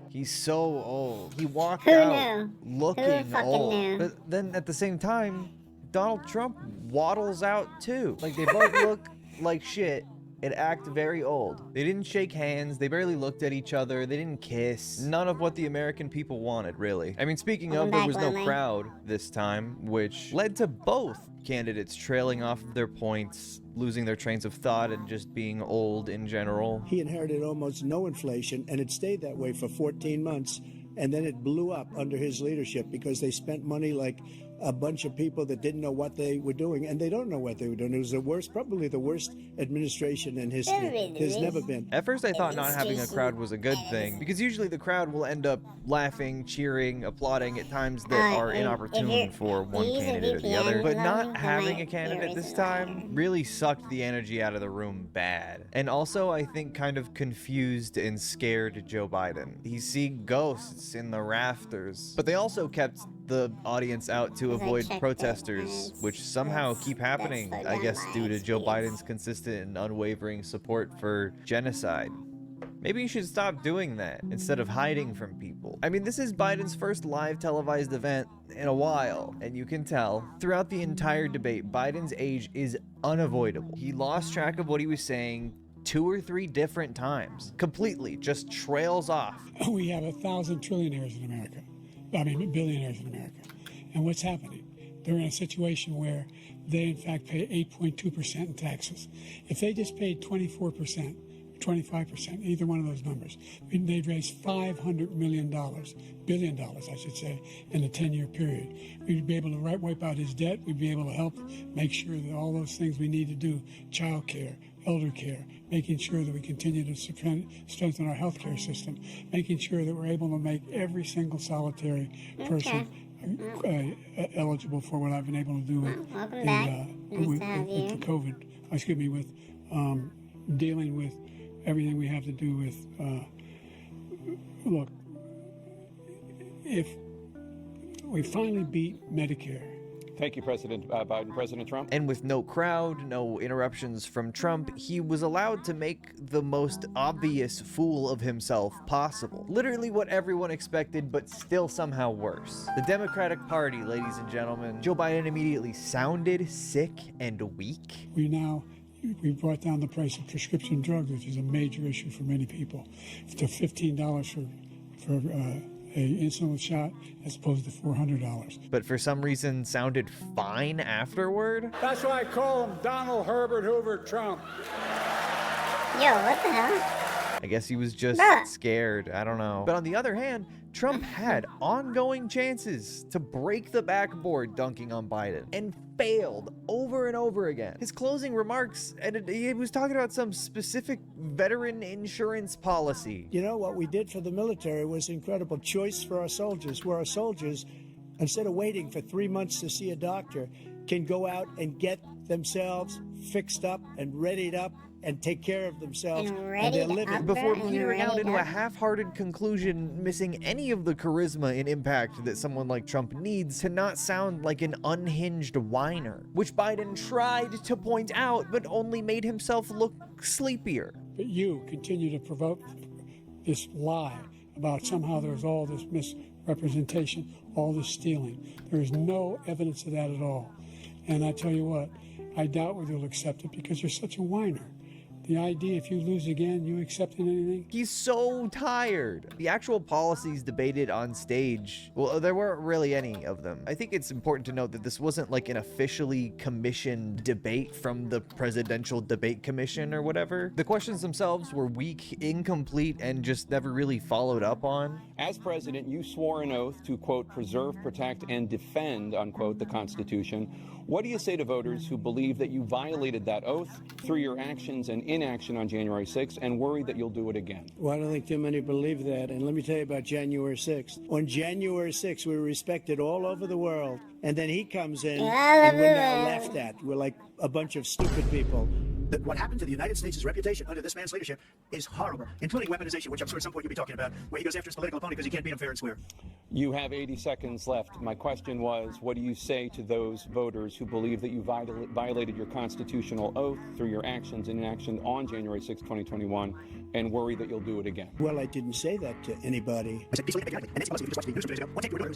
He's so old. He walked out looking old. knew? But then at the same time, Donald Trump waddles out too. Like, they both look like shit and act very old. They didn't shake hands, they barely looked at each other, they didn't kiss. None of what the American people wanted, really. I mean, speaking of, there was no crowd this time, which led to both candidates trailing off of their points, losing their trains of thought, and just being old in general. He inherited almost no inflation, and it stayed that way for 14 months, and then it blew up under his leadership because they spent money like a bunch of people that didn't know what they were doing, and they don't know what they were doing. It was the worst, probably the worst administration in history. There's never been. At first I thought not having a crowd was a good thing, because usually the crowd will end up laughing, cheering, applauding at times that are inopportune for one candidate or the other. But not having a candidate this time really sucked the energy out of the room bad. And also, I think, kind of confused and scared Joe Biden. He's seeing ghosts in the rafters. But they also kept the audience out to avoid protesters, which somehow keep happening, I guess, due to Joe Biden's consistent and unwavering support for genocide. Maybe you should stop doing that instead of hiding from people. I mean, this is Biden's first live televised event in a while, and you can tell throughout the entire debate, Biden's age is unavoidable. He lost track of what he was saying 2 or 3 different times. Completely, just trails off. We have 1,000 trillionaires in America. I mean, billionaires in America. And what's happening? they're in a situation where they, in fact, pay 8.2% in taxes. If they just paid 24%, 25%, either one of those numbers, they'd raise $500 billion, I should say, in a 10-year period. We'd be able to wipe out his debt. We'd be able to help make sure that all those things we need to do, child care, elder care, making sure that we continue to strengthen our healthcare system, making sure that we're able to make every single solitary person eligible for what I've been able to do with the COVID, with dealing with everything we have to do with, look, if we finally beat Medicare. Thank you, President Biden. President Trump? And with no crowd, no interruptions from Trump, he was allowed to make the most obvious fool of himself possible. Literally what everyone expected, but still somehow worse. The Democratic Party, ladies and gentlemen. Joe Biden immediately sounded sick and weak. We brought down the price of prescription drugs, which is a major issue for many people, to $15 for a insulin shot as opposed to $400. But for some reason sounded fine afterward. That's why I call him Donald Herbert Hoover Trump. Yo, what the hell? I guess he was just scared. I don't know. But on the other hand, Trump had ongoing chances to break the backboard dunking on Biden and failed over and over again. His closing remarks, and he was talking about some specific veteran insurance policy. You know, what we did for the military was incredible. Choice for our soldiers, where our soldiers, instead of waiting for 3 months to see a doctor, can go out and get themselves fixed up and readied up and take care of themselves and their living. Before petering out into a half-hearted conclusion, missing any of the charisma and impact that someone like Trump needs to not sound like an unhinged whiner, which Biden tried to point out, but only made himself look sleepier. But you continue to provoke this lie about somehow there's all this misrepresentation, all this stealing. There is no evidence of that at all. And I tell you what, I doubt whether you'll accept it because you're such a whiner. The idea, if you lose again, you accepting anything? He's so tired. The actual policies debated on stage, well, there weren't really any of them. I think it's important to note that this wasn't like an officially commissioned debate from the Presidential Debate Commission or whatever. The questions themselves were weak, incomplete, and just never really followed up on. As president, you swore an oath to, quote, preserve, protect, and defend, unquote, the Constitution. What do you say to voters who believe that you violated that oath through your actions and inaction on January 6th and worry that you'll do it again? Well, I don't think too many believe that. And let me tell you about January 6th. On January 6th, we were respected all over the world. And then he comes in and we're now laughed at. We're like a bunch of stupid people. What happened to the United States' reputation under this man's leadership is horrible, including weaponization, which I'm sure at some point you'll be talking about, where he goes after his political opponent because he can't beat him fair and square. You have 80 seconds left. My question was, what do you say to those voters who believe that you violated your constitutional oath through your actions and inaction on January 6, 2021, and worry that you'll do it again? Well, I didn't say that to anybody. I said peacefully, and Nancy Pelosi, who just watched the news 2 days ago, one take your orders,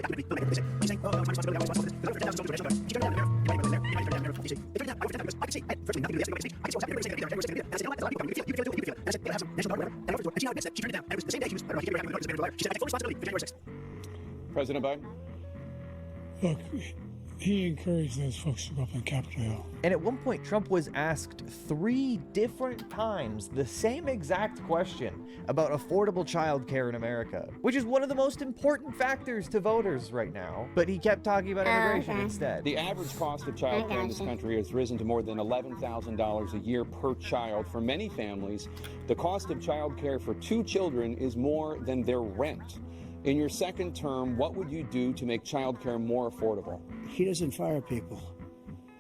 he's saying, oh, my responsibility, my responsibility. The $10,000 to the she's going down there. You see, they turned down, I can see, firstly, nothing to do with the I can see what's happening, everybody's saying that January 6th, and I said, you know what, that's a lot of people, you feel it, you feel it. And I said, they'll have some national guard, whatever. And I offered to her, and she now admits that she turned it down. And it was the same day she was, I don't know, she gave me a she said, I take full responsibility for January 6th. President Biden? Look, he encouraged those folks to go up on Capitol Hill. And at one point, Trump was asked 3 different times the same exact question about affordable childcare in America, which is one of the most important factors to voters right now. But he kept talking about immigration instead. The average cost of childcare in this country has risen to more than $11,000 a year per child. For many families, the cost of childcare for 2 children is more than their rent. In your second term, what would you do to make childcare more affordable? He doesn't fire people.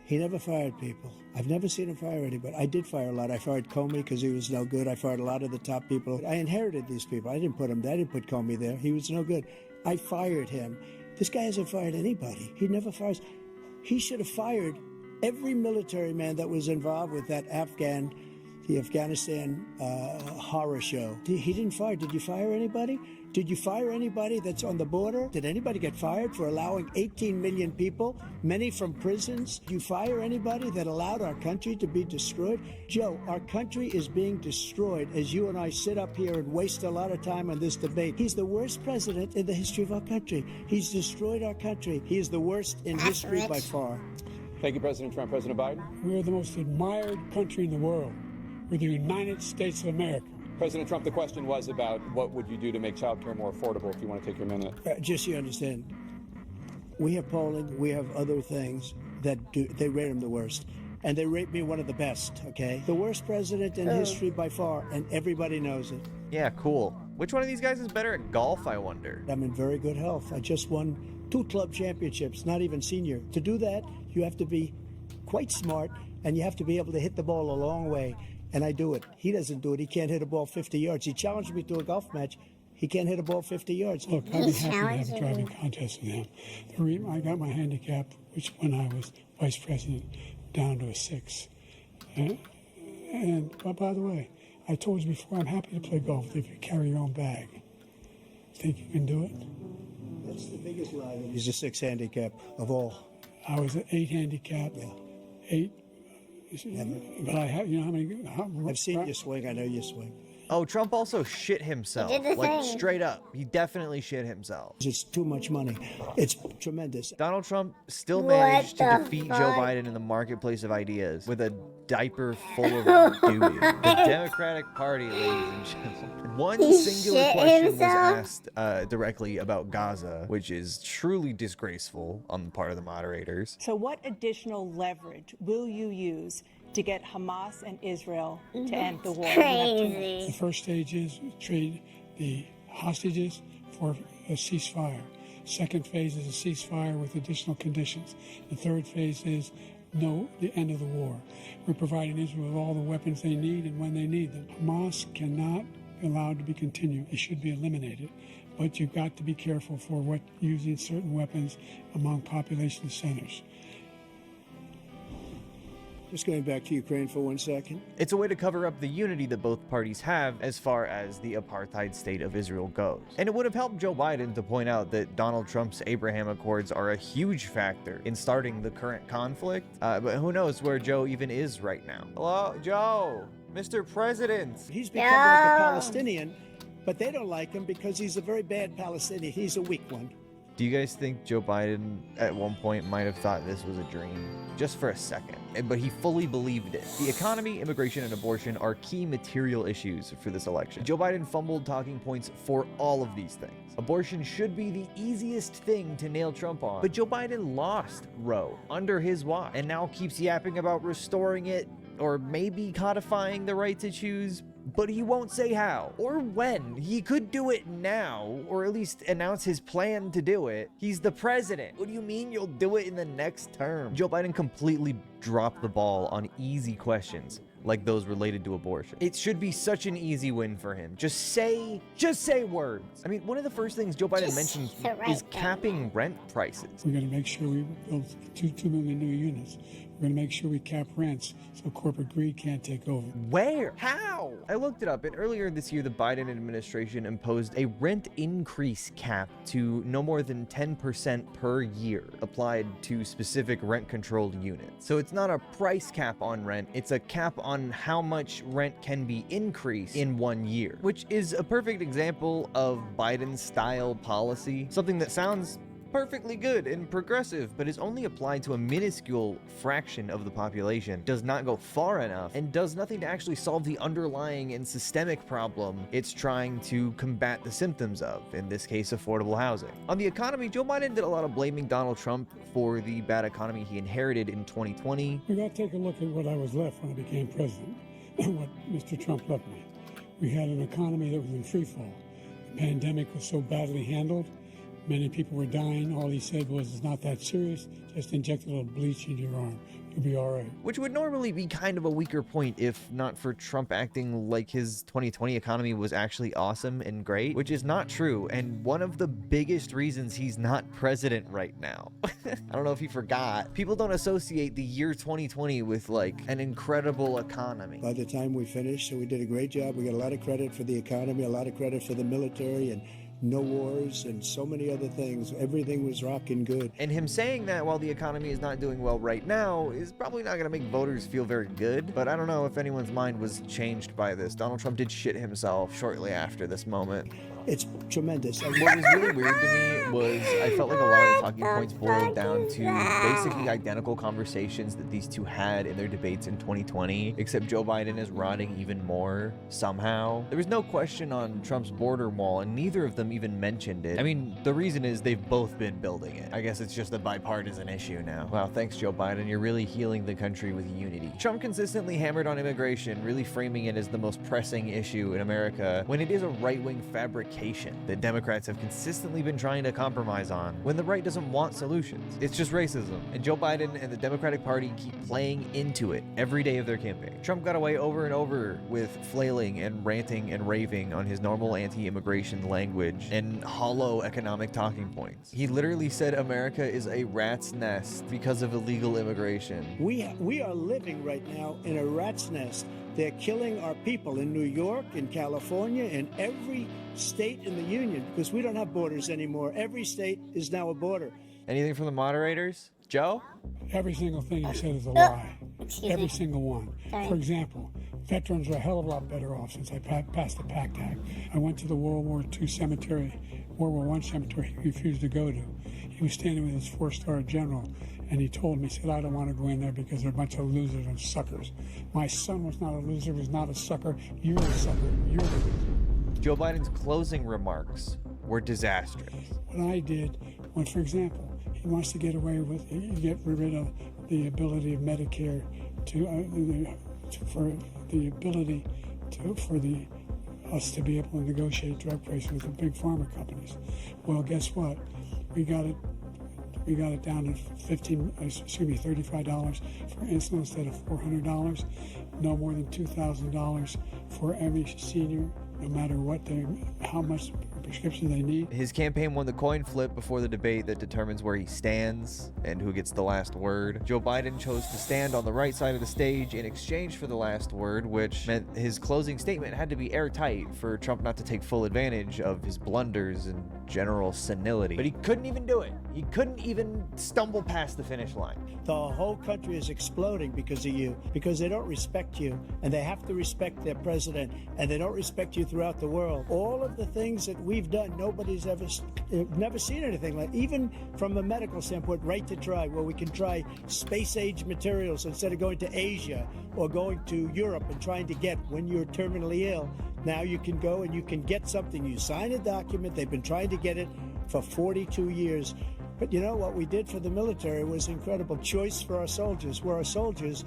He never fired people. I've never seen him fire anybody. I did fire a lot. I fired Comey because he was no good. I fired a lot of the top people. I inherited these people. I didn't put him there. I didn't put Comey there. He was no good. I fired him. This guy hasn't fired anybody. He never fires. He should have fired every military man that was involved with that Afghan the Afghanistan horror show. He didn't fire. Did you fire anybody? Did you fire anybody that's on the border? Did anybody get fired for allowing 18 million people, many from prisons? Did you fire anybody that allowed our country to be destroyed? Joe, our country is being destroyed as you and I sit up here and waste a lot of time on this debate. He's the worst president in the history of our country. He's destroyed our country. He is the worst in history by far. Thank you, President Trump. President Biden? We are the most admired country in the world. We're the United States of America. President Trump, the question was about what would you do to make child care more affordable, if you want to take your minute. Just so you understand, we have polling, we have other things that they rate him the worst. And they rate me one of the best, okay? The worst president in history by far, and everybody knows it. Yeah, cool. Which one of these guys is better at golf, I wonder? I'm in very good health. I just won 2 club championships, not even senior. To do that, you have to be quite smart, and you have to be able to hit the ball a long way. And I do it. He doesn't do it. He can't hit a ball 50 yards. He challenged me to a golf match. He can't hit a ball 50 yards. Look, I'd be happy to have a driving contest with him. The reason I got my handicap, which when I was vice president, down to a 6. And by the way, I told you before, I'm happy to play golf if you carry your own bag. Think you can do it? That's the biggest lie. He's a 6 handicap of all. I was an 8 handicap. Yeah. 8. But I have, you know how many? I've seen you swing. I know you swing. Oh, Trump also shit himself. He did the like, thing. straight up. He definitely shit himself. It's too much money. It's tremendous. Donald Trump still What managed to the defeat fuck? Joe Biden in the marketplace of ideas with a diaper full of doo-doo. The Democratic Party, ladies and gentlemen. One He singular shit question himself? was asked directly about Gaza, which is truly disgraceful on the part of the moderators. So what additional leverage will you use to get Hamas and Israel to end the war? Crazy. The first stage is trade the hostages for a ceasefire. Second phase is a ceasefire with additional conditions. The third phase is the end of the war. We're providing Israel with all the weapons they need and when they need them. Hamas cannot be allowed to be continued. It should be eliminated. But you've got to be careful for using certain weapons among population centers. Just going back to Ukraine for 1 second. It's a way to cover up the unity that both parties have as far as the apartheid state of Israel goes. And it would have helped Joe Biden to point out that Donald Trump's Abraham Accords are a huge factor in starting the current conflict. But who knows where Joe even is right now. Hello, Joe, Mr. President. He's become like a Palestinian, but they don't like him because he's a very bad Palestinian. He's a weak one. Do you guys think Joe Biden at one point might have thought this was a dream? Just for a second. But he fully believed it. The economy, immigration, and abortion are key material issues for this election. Joe Biden fumbled talking points for all of these things. Abortion should be the easiest thing to nail Trump on. But Joe Biden lost Roe under his watch and now keeps yapping about restoring it or maybe codifying the right to choose. But he won't say how or when. He could do it now, or at least announce his plan to do it. He's the president. What do you mean you'll do it in the next term? Joe Biden completely dropped the ball on easy questions like those related to abortion. It should be such an easy win for him. Just say words. I mean, one of the first things Joe Biden mentioned is capping rent prices. We're going to make sure we build 2 million new units. We're going to make sure we cap rents so corporate greed can't take over. Where? How? I looked it up, and earlier this year, the Biden administration imposed a rent increase cap to no more than 10% per year applied to specific rent-controlled units. So it's not a price cap on rent, it's a cap on how much rent can be increased in 1 year, which is a perfect example of Biden-style policy, something that sounds perfectly good and progressive, but is only applied to a minuscule fraction of the population, does not go far enough, and does nothing to actually solve the underlying and systemic problem it's trying to combat the symptoms of, in this case, affordable housing. On the economy, Joe Biden did a lot of blaming Donald Trump for the bad economy he inherited in 2020. We got to take a look at what I was left when I became president, and what Mr. Trump left me. We had an economy that was in free fall. The pandemic was so badly handled. Many people were dying. All he said was, it's not that serious. Just inject a little bleach into your arm. You'll be all right. Which would normally be kind of a weaker point if not for Trump acting like his 2020 economy was actually awesome and great, which is not true, and one of the biggest reasons he's not president right now. I don't know if he forgot. People don't associate the year 2020 with like an incredible economy. By the time we finished, so we did a great job. We got a lot of credit for the economy, a lot of credit for the military, and no wars and so many other things. Everything was rocking good. And him saying that while the economy is not doing well right now is probably not going to make voters feel very good. But I don't know if anyone's mind was changed by this. Donald Trump did shit himself shortly after this moment. It's tremendous. What was really weird to me was I felt like a lot of the talking points boiled down to basically identical conversations that these two had in their debates in 2020, except Joe Biden is rotting even more somehow. There was no question on Trump's border wall, and neither of them even mentioned it. I mean, the reason is they've both been building it. I guess it's just a bipartisan issue now. Wow, thanks, Joe Biden. You're really healing the country with unity. Trump consistently hammered on immigration, really framing it as the most pressing issue in America, when it is a right-wing fabrication that Democrats have consistently been trying to compromise on when the right doesn't want solutions. It's just racism, and Joe Biden and the Democratic Party keep playing into it every day of their campaign. Trump got away over and over with flailing and ranting and raving on his normal anti-immigration language and hollow economic talking points. He literally said America is a rat's nest because of illegal immigration. We are living right now in a rat's nest. They're killing our people in New York, in California, in every state in the union, because we don't have borders anymore. Every state is now a border. Anything from the moderators? Joe? Every single thing you said is a lie. Every single one. For example, veterans are a hell of a lot better off since I passed the PACT Act. I went to the World War II cemetery, World War I cemetery he refused to go to. He was standing with his 4-star general, and he told me, he said, I don't want to go in there because they're a bunch of losers and suckers. My son was not a loser, was not a sucker. You're a sucker. You're the loser. Joe Biden's closing remarks were disastrous. What I did, when, for example, he wants to get rid of the ability of Medicare for us to be able to negotiate drug prices with the big pharma companies. Well, guess what? We got it down to $35 for insulin instead of $400. No more than $2,000 for every senior, no matter how much prescription they need. His campaign won the coin flip before the debate that determines where he stands and who gets the last word. Joe Biden chose to stand on the right side of the stage in exchange for the last word, which meant his closing statement had to be airtight for Trump not to take full advantage of his blunders and general senility. But he couldn't even do it. He couldn't even stumble past the finish line. The whole country is exploding because of you, because they don't respect you, and they have to respect their president, and they don't respect you throughout the world. All of the things that we've done, nobody's never seen anything like, even from a medical standpoint, right to try, where we can try space-age materials instead of going to Asia or going to Europe and trying to get when you're terminally ill. Now you can go and you can get something. You sign a document. They've been trying to get it for 42 years. But you know what we did for the military was incredible choice for our soldiers, where our soldiers,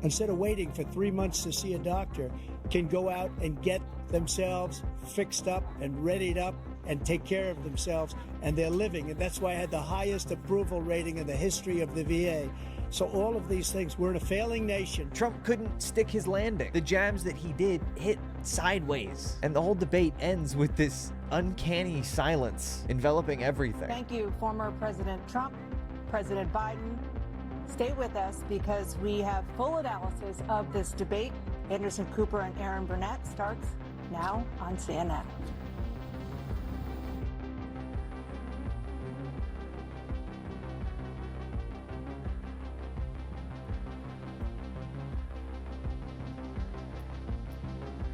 instead of waiting for 3 months to see a doctor, can go out and get themselves fixed up and readied up and take care of themselves, and they're living. And that's why I had the highest approval rating in the history of the VA. So all of these things, we're in a failing nation. Trump couldn't stick his landing. The jabs that he did hit sideways. And the whole debate ends with this uncanny silence enveloping everything. Thank you, former President Trump, President Biden. Stay with us because we have full analysis of this debate. Anderson Cooper and Aaron Burnett starts now on CNN.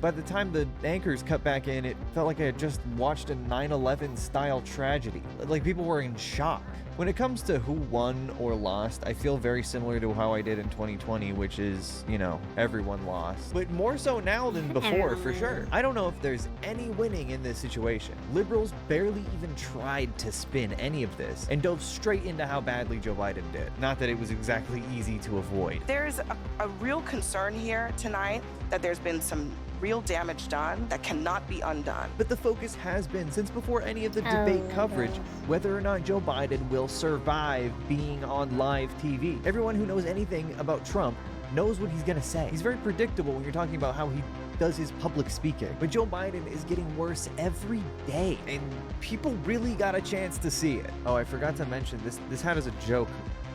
By the time the anchors cut back in, it felt like I had just watched a 9/11 style tragedy. Like people were in shock. When it comes to who won or lost, I feel very similar to how I did in 2020, which is, everyone lost. But more so now than before, for sure. I don't know if there's any winning in this situation. Liberals barely even tried to spin any of this and dove straight into how badly Joe Biden did. Not that it was exactly easy to avoid. There's a real concern here tonight that there's been some real damage done that cannot be undone. But the focus has been, since before any of the debate coverage, whether or not Joe Biden will survive being on live TV. Everyone who knows anything about Trump knows what he's gonna say. He's very predictable when you're talking about how he does his public speaking. But Joe Biden is getting worse every day, and people really got a chance to see it. Oh, I forgot to mention, this hat is a joke,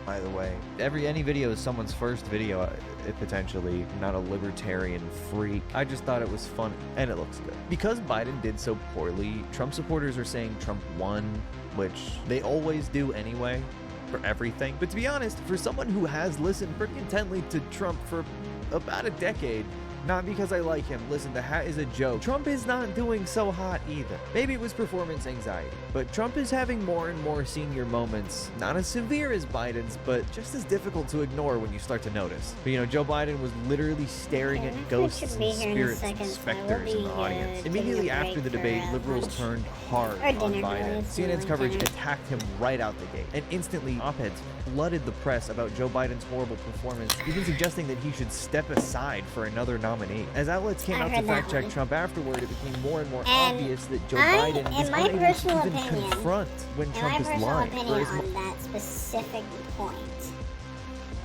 by the way. Any video is someone's first video, potentially. I'm not a libertarian freak. I just thought it was fun, and it looks good. Because Biden did so poorly, Trump supporters are saying Trump won, which they always do anyway, for everything. But to be honest, for someone who has listened pretty intently to Trump for about a decade, not because I like him. Listen, the hat is a joke. Trump is not doing so hot either. Maybe it was performance anxiety, but Trump is having more and more senior moments, not as severe as Biden's, but just as difficult to ignore when you start to notice. But Joe Biden was literally staring at ghosts and spirits and specters in the audience. Immediately after the debate, liberals turned hard on Biden. CNN's coverage attacked him right out the gate, and instantly op-eds flooded the press about Joe Biden's horrible performance, even suggesting that he should step aside for another nominee. As outlets came out to fact-check Trump afterward, it became more and more obvious that Joe Biden is unable to even confront when Trump is lying. My personal opinion on that specific point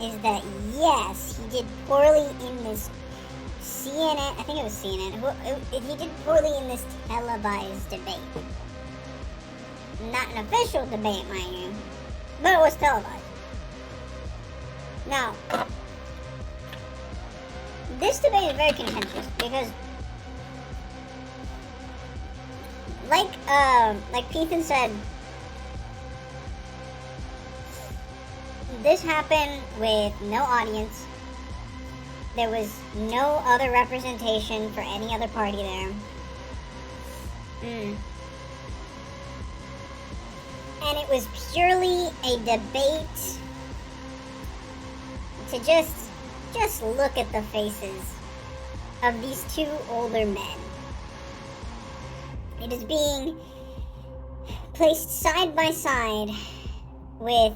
is that, yes, he did poorly in this CNN, I think it was CNN, he did poorly in this televised debate. Not an official debate, mind you, but it was televised. Now, this debate is very contentious because, like Ethan said, this happened with no audience. There was no other representation for any other party there. And it was purely a debate to just look at the faces of these two older men. It is being placed side by side with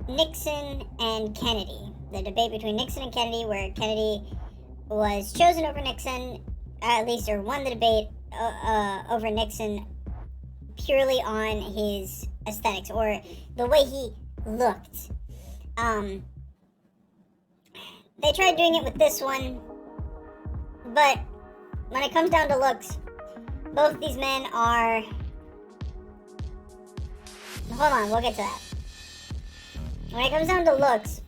Nixon and Kennedy. The debate between Nixon and Kennedy, where Kennedy was chosen over Nixon, at least, or won the debate over Nixon purely on his aesthetics, or the way he looked. They tried doing it with this one, but when it comes down to looks, both these men are... Hold on, we'll get to that. When it comes down to looks,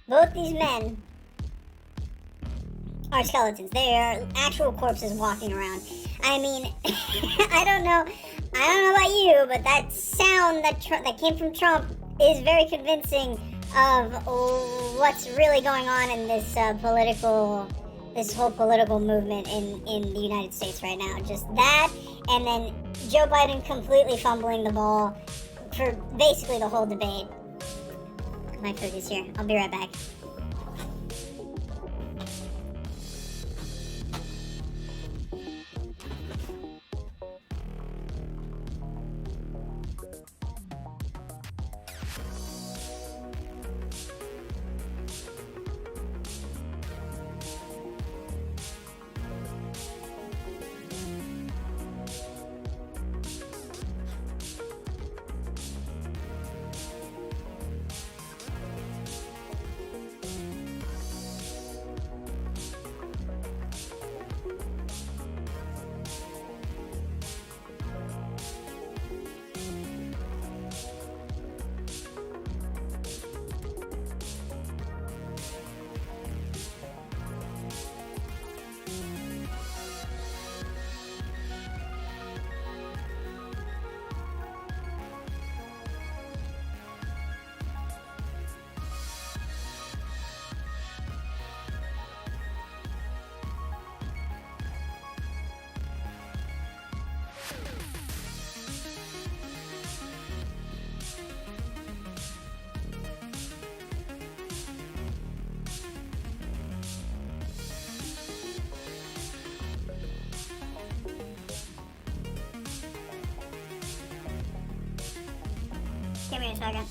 both these men are skeletons. They are actual corpses walking around. I mean, I don't know about you, but that sound that came from Trump is very convincing of what's really going on in this whole political movement in the United States right now. Just that, and then Joe Biden completely fumbling the ball for basically the whole debate. My food is here. I'll be right back. Give me a second.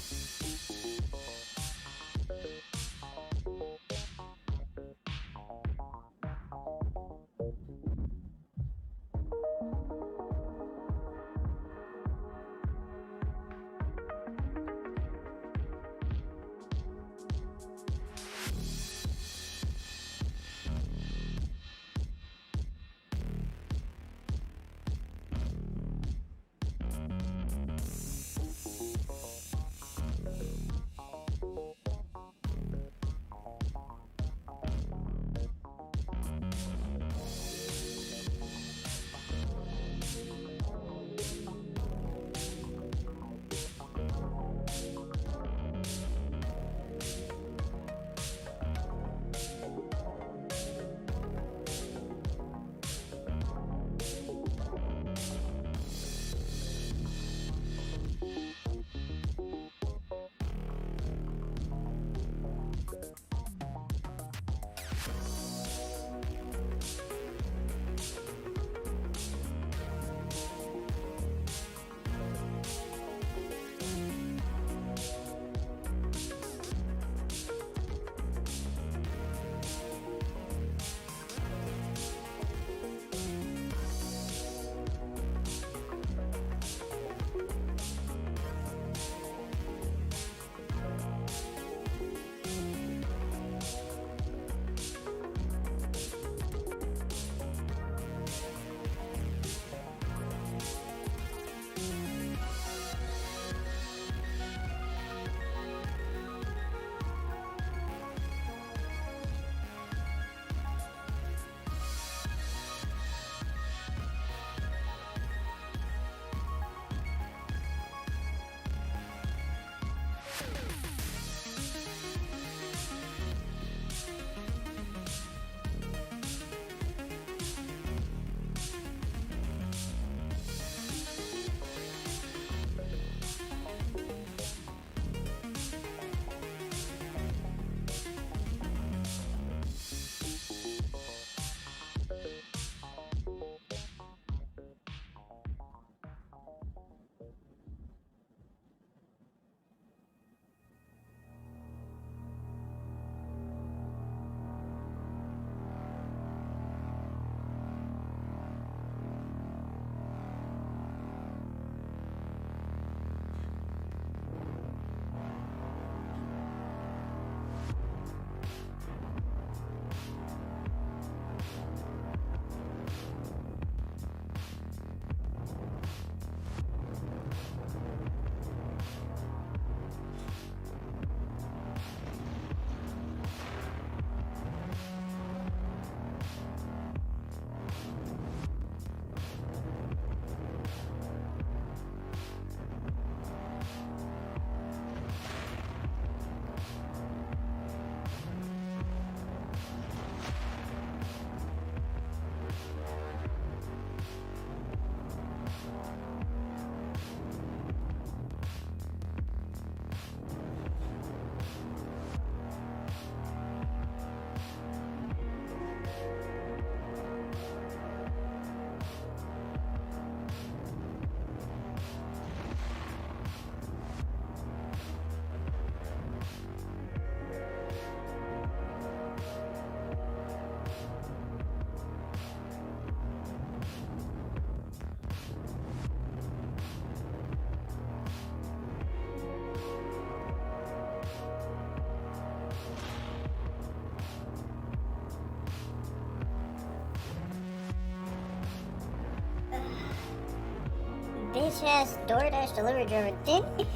bitch ass DoorDash delivery driver didn't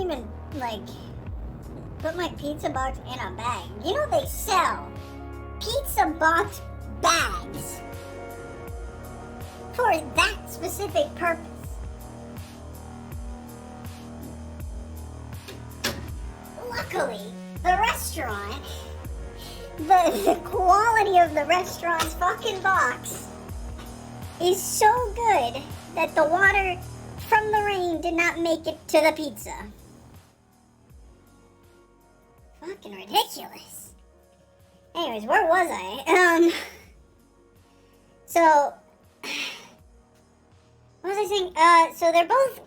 even like put my pizza box in a bag. You know they sell pizza box bags for that specific purpose. Luckily, the restaurant, the quality of the restaurant's fucking box is so good that the water from the rain did not make it to the pizza. Fucking ridiculous. Anyways, where was I? So, what was I saying? So they're both,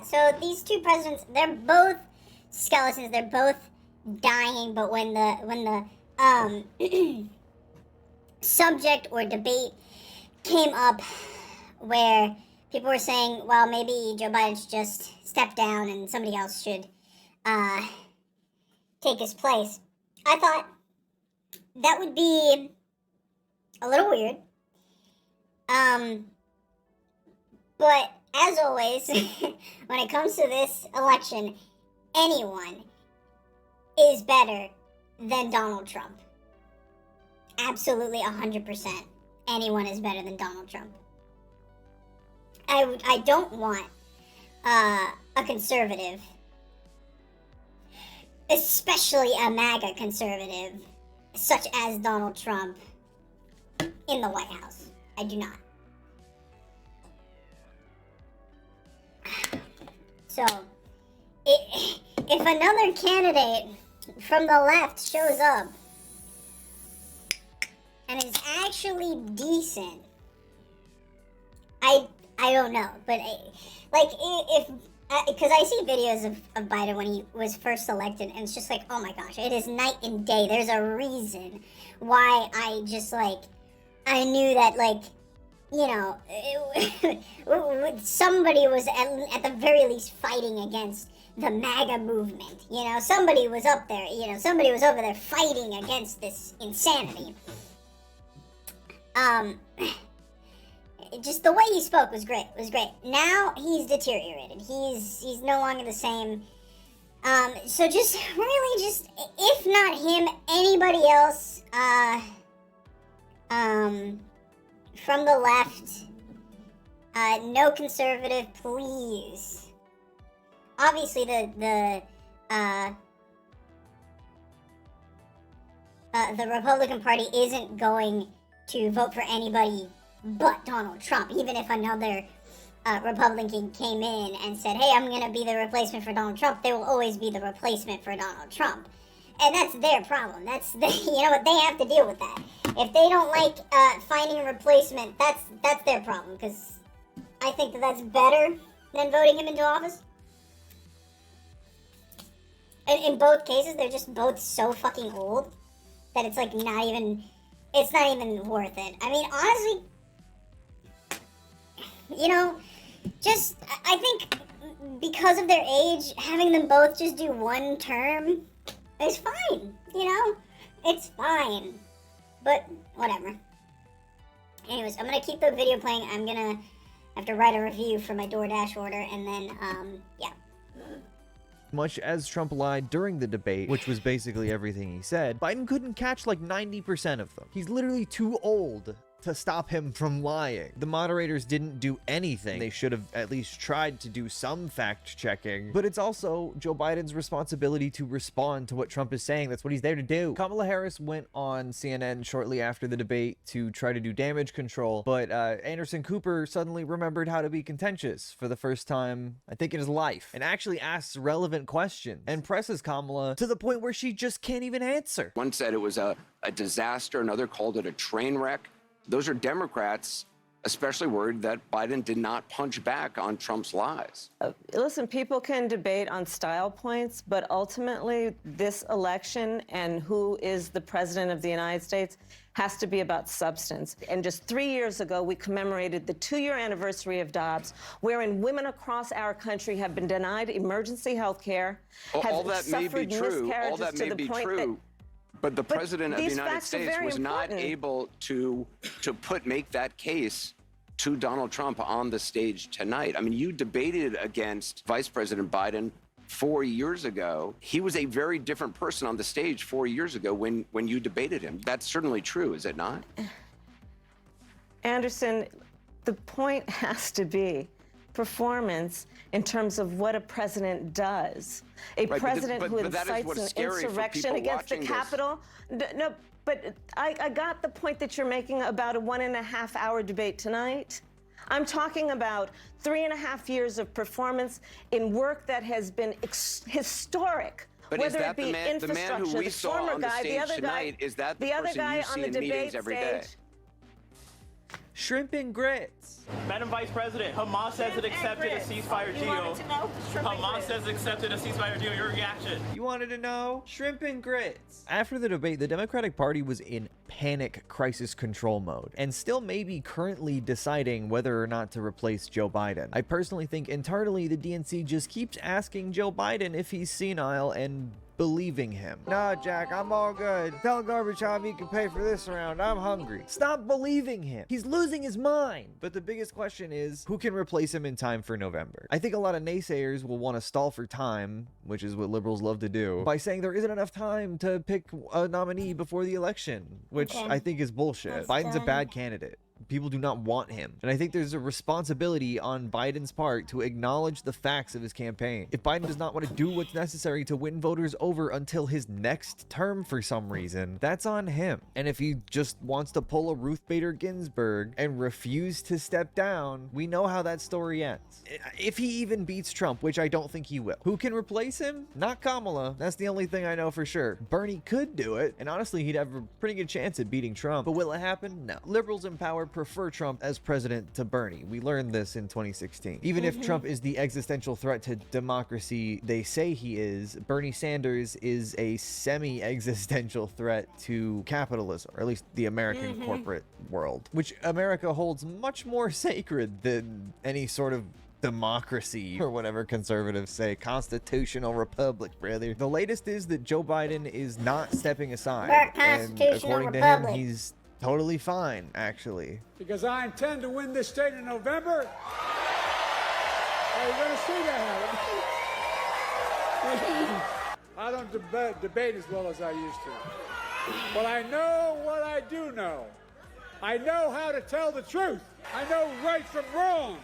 so these two presidents, they're both skeletons, they're both dying, but when the subject or debate came up where people were saying, well, maybe Joe Biden should just step down and somebody else should take his place, I thought that would be a little weird. But as always, when it comes to this election, anyone is better than Donald Trump. Absolutely 100%. Anyone is better than Donald Trump. I don't want a conservative, especially a MAGA conservative, such as Donald Trump, in the White House. I do not. So, if another candidate from the left shows up and is actually decent, I don't know, but because I see videos of Biden when he was first elected, and it's just like, oh my gosh, it is night and day. There's a reason why I just I knew that somebody was at the very least fighting against the MAGA movement. Somebody was up there. Somebody was over there fighting against this insanity. Just the way he spoke was great. Now he's deteriorated. He's no longer the same. So just really just, if not him, anybody else from the left, no conservative, please. Obviously the Republican Party isn't going to vote for anybody but Donald Trump. Even if another Republican came in and said, hey, I'm going to be the replacement for Donald Trump, they will always be the replacement for Donald Trump. And that's their problem. That's what they have to deal with that. If they don't like finding a replacement, that's their problem, because I think that's better than voting him into office. And in both cases, they're just both so fucking old that it's not even worth it. I mean, honestly, I think because of their age, having them both just do one term is fine, It's fine. But, whatever. Anyways, I'm gonna keep the video playing. I'm gonna have to write a review for my DoorDash order, and then, yeah. Much as Trump lied during the debate, which was basically everything he said, Biden couldn't catch 90% of them. He's literally too old to stop him from lying. The moderators didn't do anything. They should have at least tried to do some fact-checking. But it's also Joe Biden's responsibility to respond to what Trump is saying. That's what he's there to do. Kamala Harris went on CNN shortly after the debate to try to do damage control, but Anderson Cooper suddenly remembered how to be contentious for the first time, I think, in his life, and actually asks relevant questions and presses Kamala to the point where she just can't even answer. One said it was a disaster, another called it a train wreck. Those are Democrats especially worried that Biden did not punch back on Trump's lies. Listen, people can debate on style points, but ultimately this election and who is the president of the United States has to be about substance. And just 3 years ago, we commemorated the 2-year anniversary of Dobbs, wherein women across our country have been denied emergency health care, All that may be true. All that may be true. But the president of the United States was not able to make that case to Donald Trump on the stage tonight. I mean, you debated against Vice President Biden 4 years ago. He was a very different person on the stage 4 years ago when you debated him. That's certainly true, is it not? Anderson, the point has to be performance in terms of what a president does. A president who incites an insurrection against the Capitol. No, but I got the point that you're making about a 1.5 hour debate tonight. I'm talking about 3.5 years of performance in work that has been historic. But whether is that it be the man who we saw on the stage tonight, is that the person you see in meetings every day? Shrimp and grits. Madam Vice President, Hamas has accepted a ceasefire deal. Hamas has accepted a ceasefire deal. Your reaction? You wanted to know? Shrimp and grits. After the debate, the Democratic Party was in panic crisis control mode and still may be currently deciding whether or not to replace Joe Biden. I personally think internally the DNC just keeps asking Joe Biden if he's senile and believing him. Nah, Jack, I'm all good. Tell Gorbachev he can pay for this round. I'm hungry. Stop believing him. He's losing his mind. But the biggest question is, who can replace him in time for November? I think a lot of naysayers will want to stall for time, which is what liberals love to do, by saying there isn't enough time to pick a nominee before the election, which I think is bullshit. Biden's a bad candidate. People do not want him. And I think there's a responsibility on Biden's part to acknowledge the facts of his campaign. If Biden does not want to do what's necessary to win voters over until his next term for some reason, that's on him. And if he just wants to pull a Ruth Bader Ginsburg and refuse to step down, we know how that story ends. If he even beats Trump, which I don't think he will. Who can replace him? Not Kamala. That's the only thing I know for sure. Bernie could do it, and honestly, he'd have a pretty good chance at beating Trump. But will it happen? No. Liberals in power prefer Trump as president to Bernie. We learned this in 2016. Even if Trump is the existential threat to democracy they say he is, Bernie Sanders is a semi-existential threat to capitalism, or at least the American corporate world, which America holds much more sacred than any sort of democracy, or whatever conservatives say. Constitutional republic, brother. The latest is that Joe Biden is not stepping aside, and according to him, he's totally fine, actually. Because I intend to win this state in November. Are you going to see that happen? I don't debate as well as I used to. But I know what I do know. I know how to tell the truth. I know right from wrong.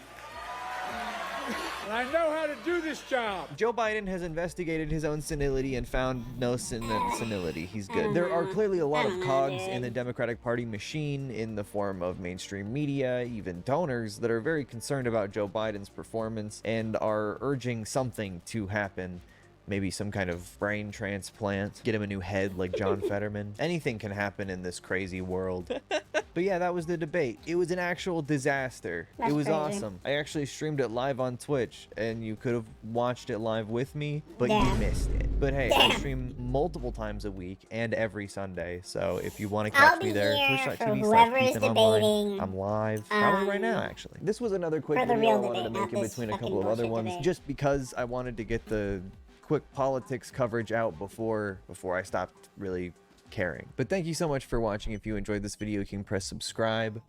And I know how to do this job. Joe Biden has investigated his own senility and found no senility. He's good. There are clearly a lot of cogs in the Democratic Party machine in the form of mainstream media, even donors, that are very concerned about Joe Biden's performance and are urging something to happen. Maybe some kind of brain transplant, get him a new head like John Fetterman. Anything can happen in this crazy world. But yeah, that was the debate. It was an actual disaster. It was awesome. I actually streamed it live on Twitch, and you could have watched it live with me, but you missed it. But hey, I stream multiple times a week and every Sunday, so if you want to catch me there, twitch.tv/KethanOnline. I'm live, probably right now, actually. This was another quick video I wanted to make in between a couple of other ones, just because I wanted to get the quick politics coverage out before I stopped really caring. But thank you so much for watching. If you enjoyed this video, you can press subscribe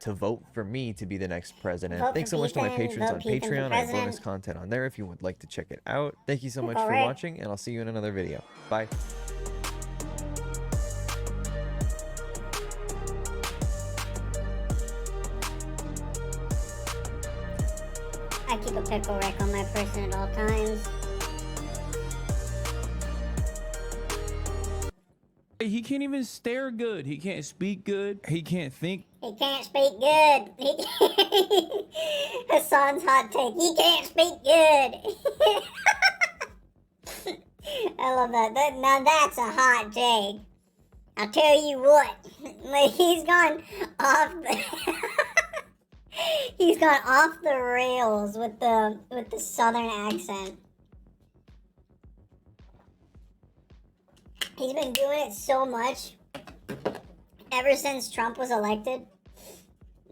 to vote for me to be the next president. Thanks so much to my patrons on Patreon. I have bonus content on there if you would like to check it out. Thank you so much for watching, and I'll see you in another video. Bye. I keep a pickle Rick on my person at all times. He can't even stare good. He can't speak good. He can't think. He can't speak good. Hassan's hot take. He can't speak good. I love that. Now that's a hot take. I'll tell you what. Like, he's gone off the he's gone off the rails with the southern accent. He's been doing it so much ever since Trump was elected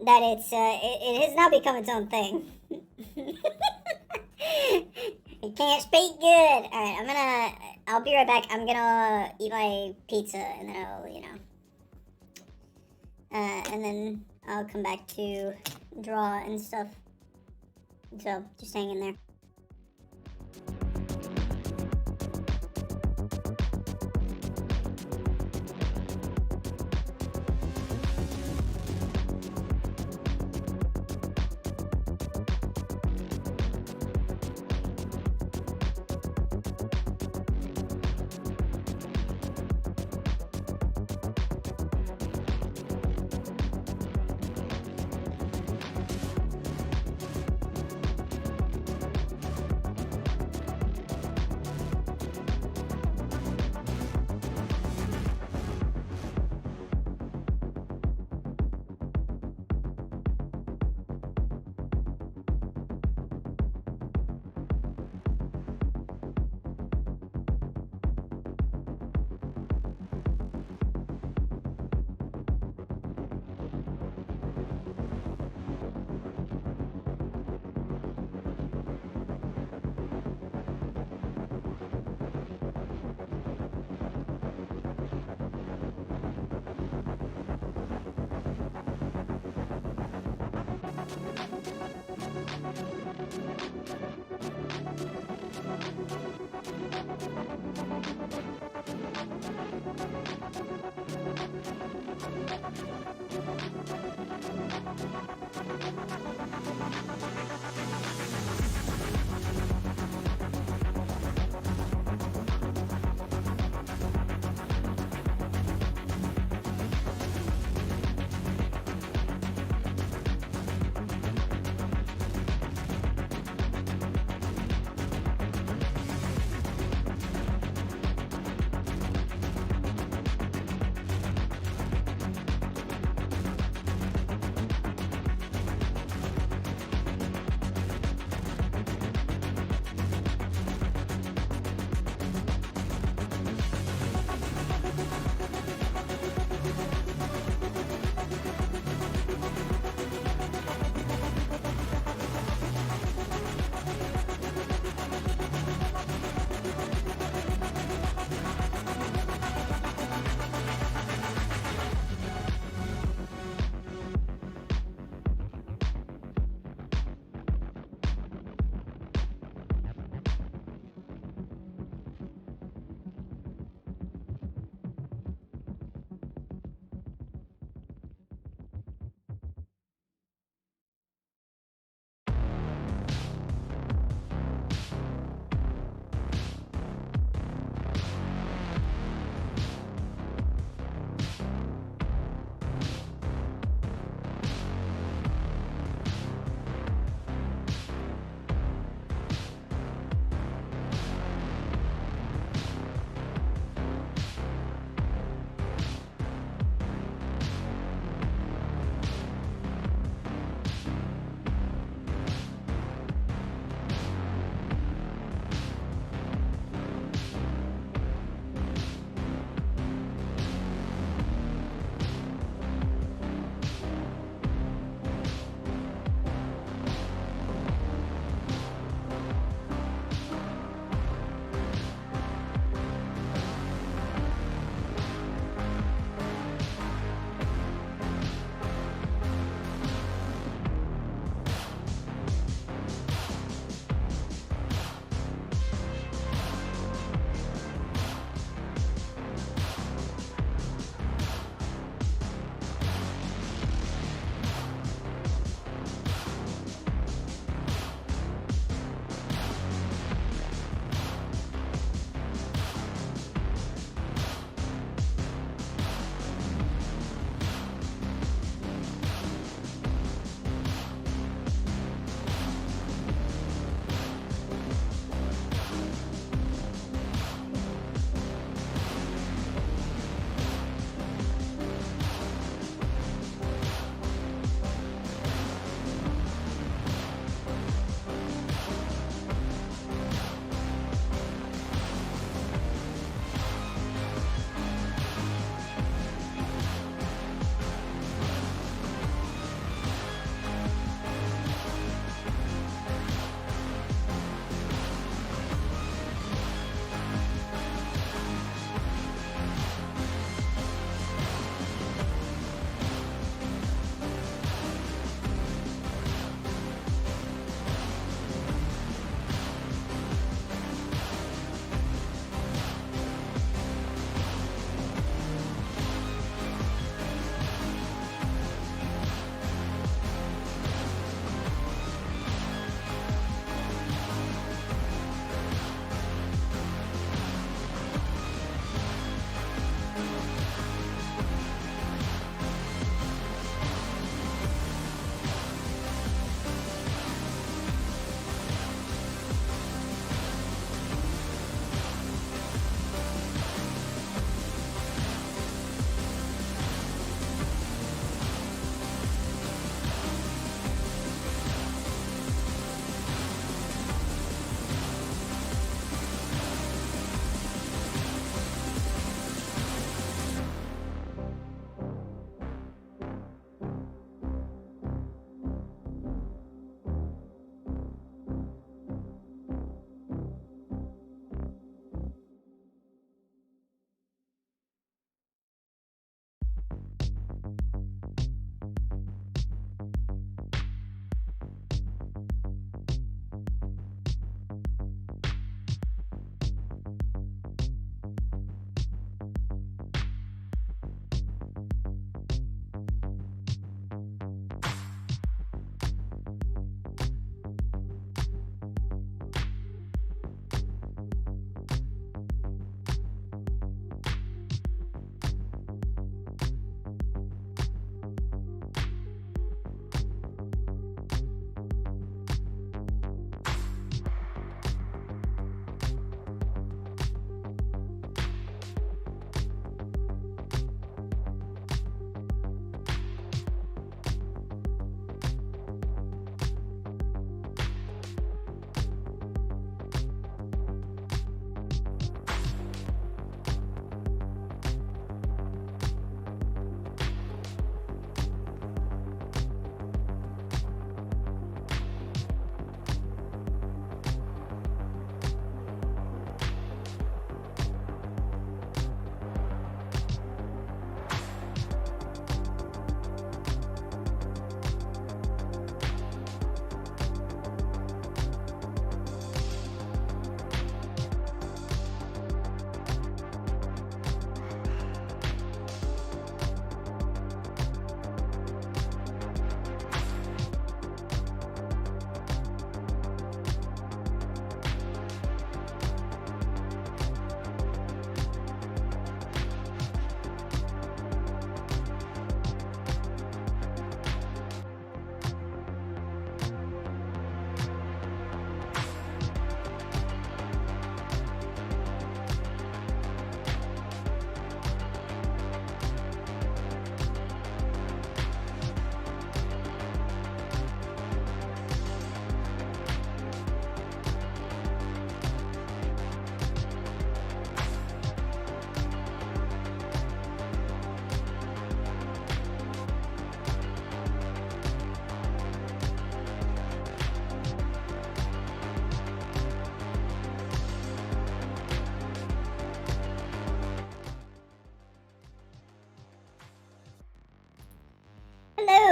that it has now become its own thing. He can't speak good. All right, I'll be right back. I'm gonna eat my pizza and then I'll, and then I'll come back to draw and stuff. So, just hang in there.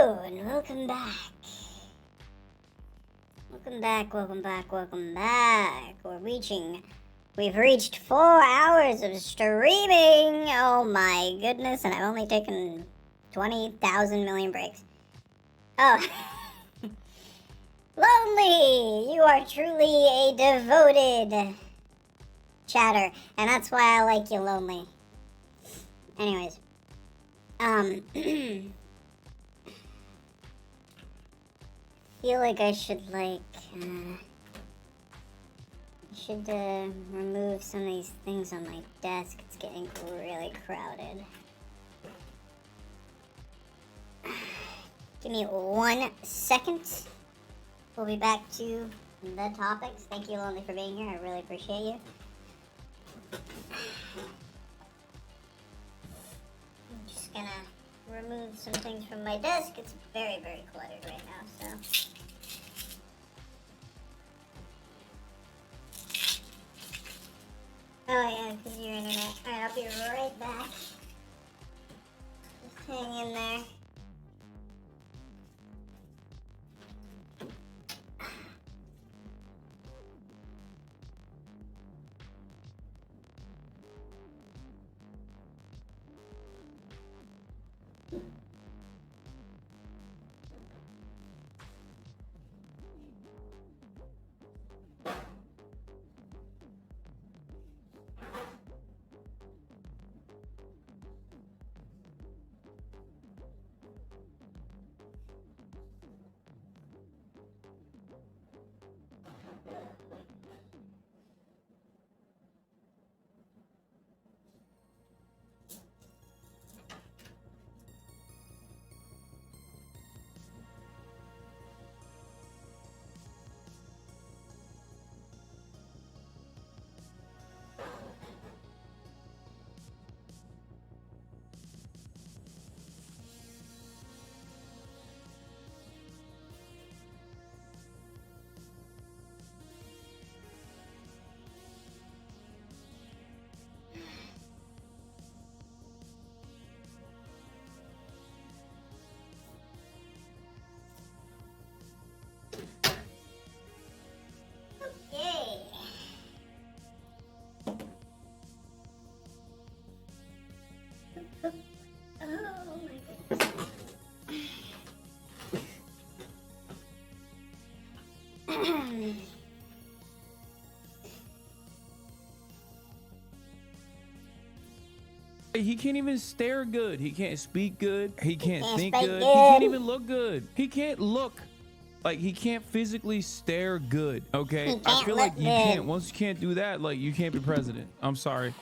Hello and welcome back. Welcome back. We've reached 4 hours of streaming. Oh my goodness, and I've only taken 20,000 million breaks. Oh. Lonely, you are truly a devoted chatter, and that's why I like you, Lonely. Anyways, feel like I should remove some of these things on my desk. It's getting really crowded. Give me 1 second. We'll be back to the topics. Thank you, Lonely, for being here. I really appreciate you. I'm just gonna remove some things from my desk. It's very, very cluttered right now, so. Oh yeah, because your internet. Alright, I'll be right back. Just hang in there. He can't even stare good. He can't speak good. He can't think speak good. good. He can't even look good. He can't look. Like, he can't physically stare good, okay? He I can't feel look like you good. can't. Once you can't do that, like, you can't be president. I'm sorry.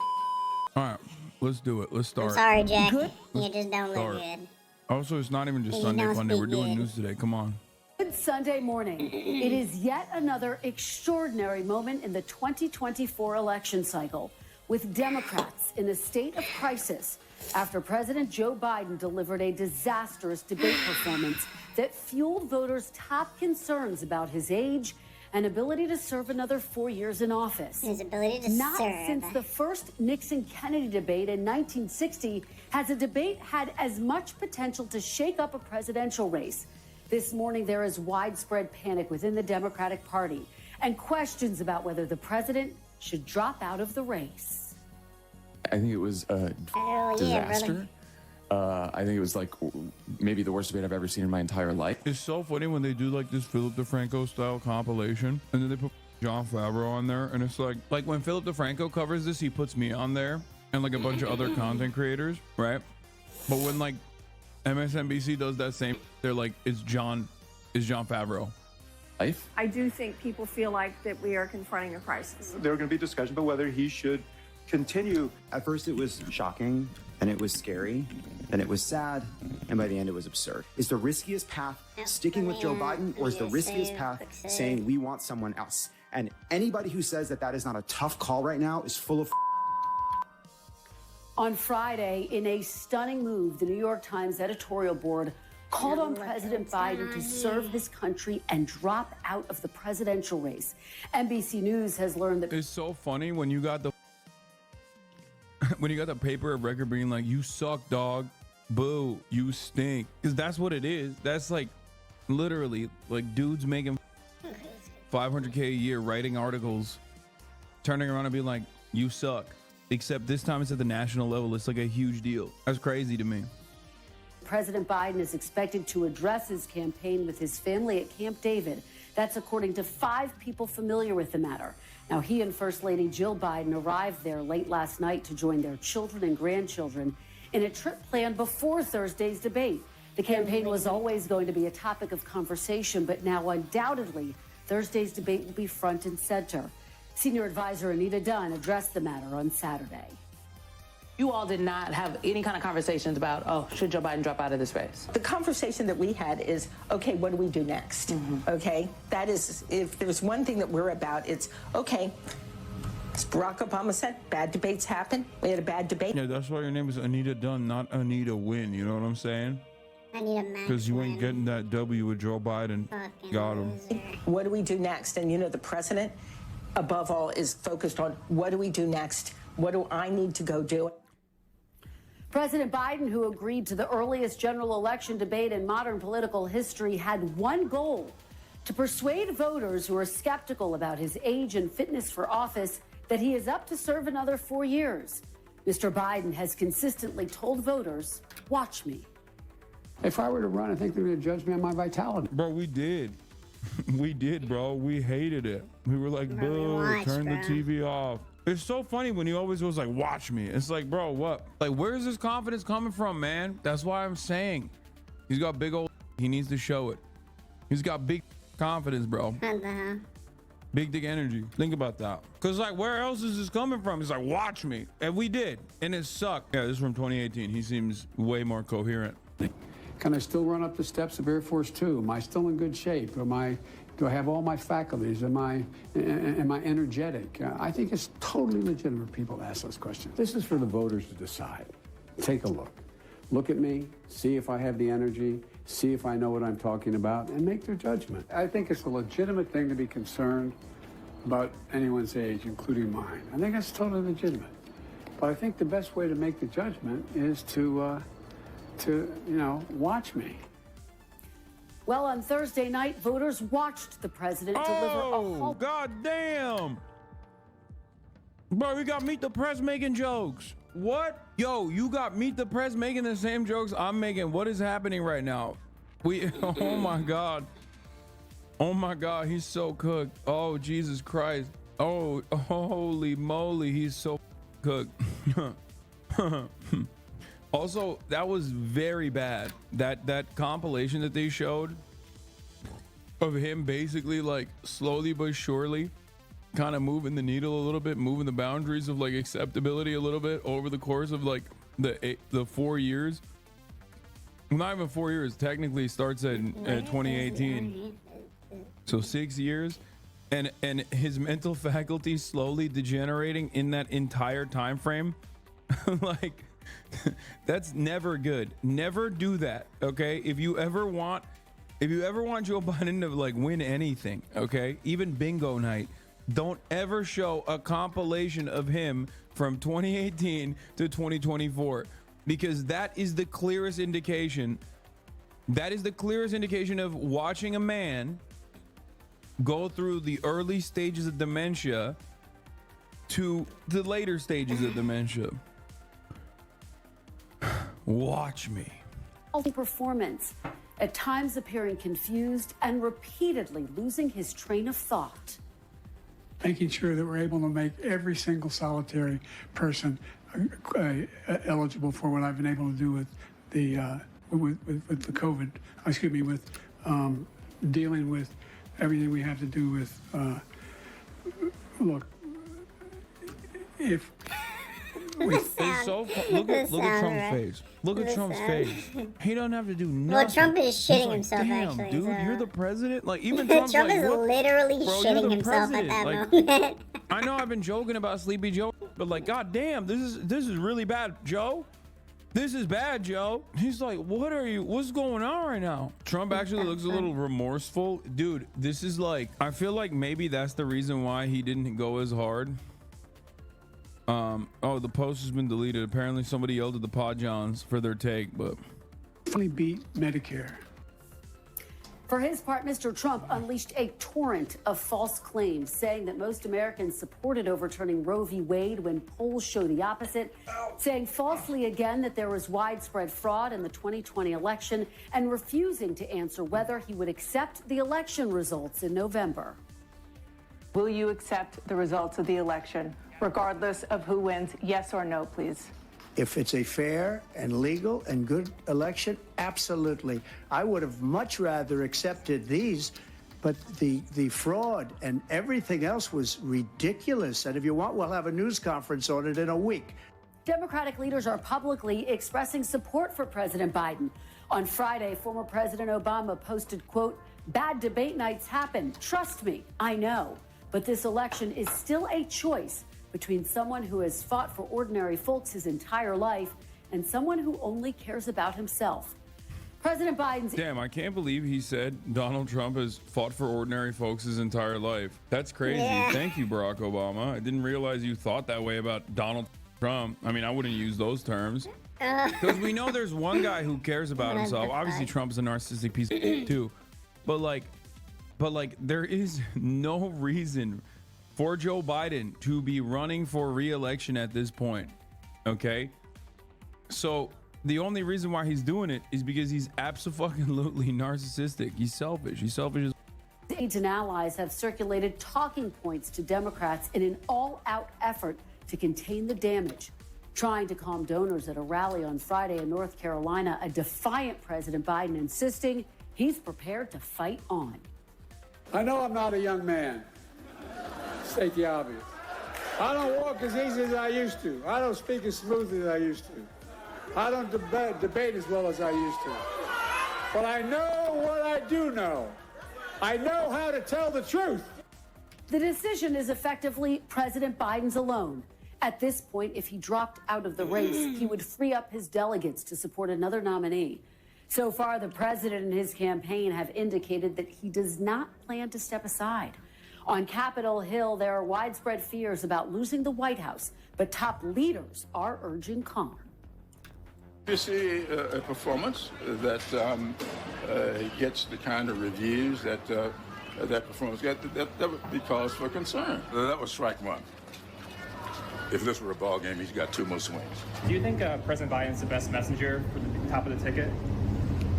All right, let's do it. Let's start. I'm sorry, Jack. Good. You just don't look Start. good. Also, it's not even just You Sunday don't Funday. We're speak doing good. news today. Come on. Good Sunday morning. It is yet another extraordinary moment in the 2024 election cycle, with Democrats in a state of crisis after President Joe Biden delivered a disastrous debate performance that fueled voters' top concerns about his age and ability to serve another 4 years in office. His ability to Not serve. since the first Nixon-Kennedy debate in 1960 has a debate had as much potential to shake up a presidential race. This morning, there is widespread panic within the Democratic Party and questions about whether the president should drop out of the race. I think it was a disaster. I think it was like maybe the worst debate I've ever seen in my entire life. It's so funny when they do like this Philip DeFranco style compilation, and then they put Jon Favreau on there, and it's like when Philip DeFranco covers this, he puts me on there and like a bunch of other content creators, right? But when like MSNBC does that same, they're like, it's Jon Favreau. Life. I do think people feel like that we are confronting a crisis. There are going to be discussions about whether he should continue. At first, it was shocking, and it was scary, and it was sad, and by the end, it was absurd. Is the riskiest path sticking with Joe Biden, or is the riskiest path saying we want someone else? And anybody who says that that is not a tough call right now is full of. On Friday, in a stunning move, the New York Times editorial board called on President Biden to serve his country and drop out of the presidential race. NBC News has learned that It's so funny when you got the paper of record being like, you suck, dog. boo, you stink. Because that's what it is. That's like literally like dudes making $500K a year writing articles, turning around and being like, you suck. Except this time it's at the national level. It's like a huge deal. That's crazy to me. President Biden is expected to address his campaign with his family at Camp David. That's according to 5 people familiar with the matter. Now, he and First Lady Jill Biden arrived there late last night to join their children and grandchildren in a trip planned before Thursday's debate. The campaign was always going to be a topic of conversation, but now undoubtedly Thursday's debate will be front and center. Senior advisor Anita Dunn addressed the matter on Saturday. You all did not have any kind of conversations about, oh, should Joe Biden drop out of this race? The conversation that we had is, okay, what do we do next? Okay, that is, if there's one thing that we're about, it's, okay, as Barack Obama said, bad debates happen. We had a bad debate. Yeah, that's why your name is Anita Dunn, not Anita Win. You know what I'm saying? Because you ain't getting that W with Joe Biden. Got him. What do we do next? And you know, the president, above all, is focused on what do we do next? What do I need to go do? President Biden, who agreed to the earliest general election debate in modern political history, had one goal: to persuade voters who are skeptical about his age and fitness for office that he is up to serve another 4 years. Mr. Biden has consistently told voters, watch me. If I were to run, I think they're going to judge me on my vitality. Bro, we did. We did, bro. We hated it. We were like, boo, turn the TV off. It's so funny when he always was like, watch me. It's like, bro, what? Like, where's this confidence coming from, man? That's why I'm saying he's got big old, he needs to show it. He's got big confidence, bro. Big dick energy. Think about that. Because, like, where else is this coming from? He's like, watch me. And we did. And it sucked. Yeah, this is from 2018. He seems way more coherent. Can I still run up the steps of Air Force Two? Am I still in good shape? Do I have all my faculties? Am I energetic? I think it's totally legitimate for people to ask those questions. This is for the voters to decide. Take a look. Look at me, see if I have the energy, see if I know what I'm talking about, and make their judgment. I think it's a legitimate thing to be concerned about anyone's age, including mine. I think that's totally legitimate. But I think the best way to make the judgment is to watch me. Well, on Thursday night, voters watched the president deliver a whole... God damn! Bro, we got Meet the Press making jokes. What? Yo, you got Meet the Press making the same jokes I'm making. What is happening right now? Oh my God. Oh my God, he's so cooked. Oh, Jesus Christ. Oh, holy moly, he's so cooked. Also, that was very bad. That compilation that they showed of him basically like slowly but surely kind of moving the needle a little bit, moving the boundaries of like acceptability a little bit over the course of like the 4 years. Not even 4 years. Technically starts at 2018. So 6 years. And his mental faculty slowly degenerating in that entire time frame. Like, that's never good. Never do that. Okay. If you ever want Joe Biden to like win anything, okay, even bingo night, don't ever show a compilation of him from 2018 to 2024, because that is the clearest indication. That is the clearest indication of watching a man go through the early stages of dementia to the later stages of dementia. Watch me. Performance, at times appearing confused and repeatedly losing his train of thought. Making sure that we're able to make every single solitary person eligible for what I've been able to do with the COVID. Excuse me, with dealing with everything we have to do with. Look, if. It's so look at Trump's face. Look at Trump's face. He don't have to do nothing. Well, Trump is shitting himself, damn, actually. Dude, so. You're the president. Like, even Trump's Trump like, is what? literally Bro, shitting himself at that moment. I know I've been joking about Sleepy Joe, but like, god damn, this is really bad, Joe. This is bad, Joe. He's like, what's going on right now? Trump actually looks a little remorseful. Dude, this is like, I feel like maybe that's the reason why he didn't go as hard. Oh, the post has been deleted. Apparently somebody yelled at the Pod Johns for their take, but Finally beat Medicare. For his part, Mr. Trump unleashed a torrent of false claims, saying that most Americans supported overturning Roe v. Wade when polls show the opposite, saying falsely again that there was widespread fraud in the 2020 election, and refusing to answer whether he would accept the election results in November. Will you accept the results of the election, regardless of who wins? Yes or no, please. If it's a fair and legal and good election, absolutely. I would have much rather accepted these, but the fraud and everything else was ridiculous. And if you want, we'll have a news conference on it in a week. Democratic leaders are publicly expressing support for President Biden. On Friday, former President Obama posted, quote, "Bad debate nights happen. Trust me, I know. But this election is still a choice between someone who has fought for ordinary folks his entire life and someone who only cares about himself." President Biden's... Damn, I can't believe he said Donald Trump has fought for ordinary folks his entire life. That's crazy. Yeah. Thank you, Barack Obama. I didn't realize you thought that way about Donald Trump. I mean, I wouldn't use those terms. Because we know there's one guy who cares about himself. Obviously, Trump's a narcissistic piece of shit too. But like, there is no reason for Joe Biden to be running for re-election at this point. Okay? So the only reason why he's doing it is because he's absolutely narcissistic. He's selfish. He's selfish as... Aides and allies have circulated talking points to Democrats in an all-out effort to contain the damage. Trying to calm donors at a rally on Friday in North Carolina, a defiant President Biden insisting he's prepared to fight on. I know I'm not a young man. State the obvious. I don't walk as easy as I used to. I don't speak as smoothly as I used to. I don't debate as well as I used to. But I know what I do know. I know how to tell the truth. The decision is effectively President Biden's alone. At this point, if he dropped out of the race, he would free up his delegates to support another nominee. So far, the president and his campaign have indicated that he does not plan to step aside. On Capitol Hill, there are widespread fears about losing the White House, but top leaders are urging calm. You see a performance that gets the kind of reviews that that performance got, that would be cause for concern. That was strike one. If this were a ball game, he's got 2 more swings. Do you think President Biden's the best messenger for the top of the ticket?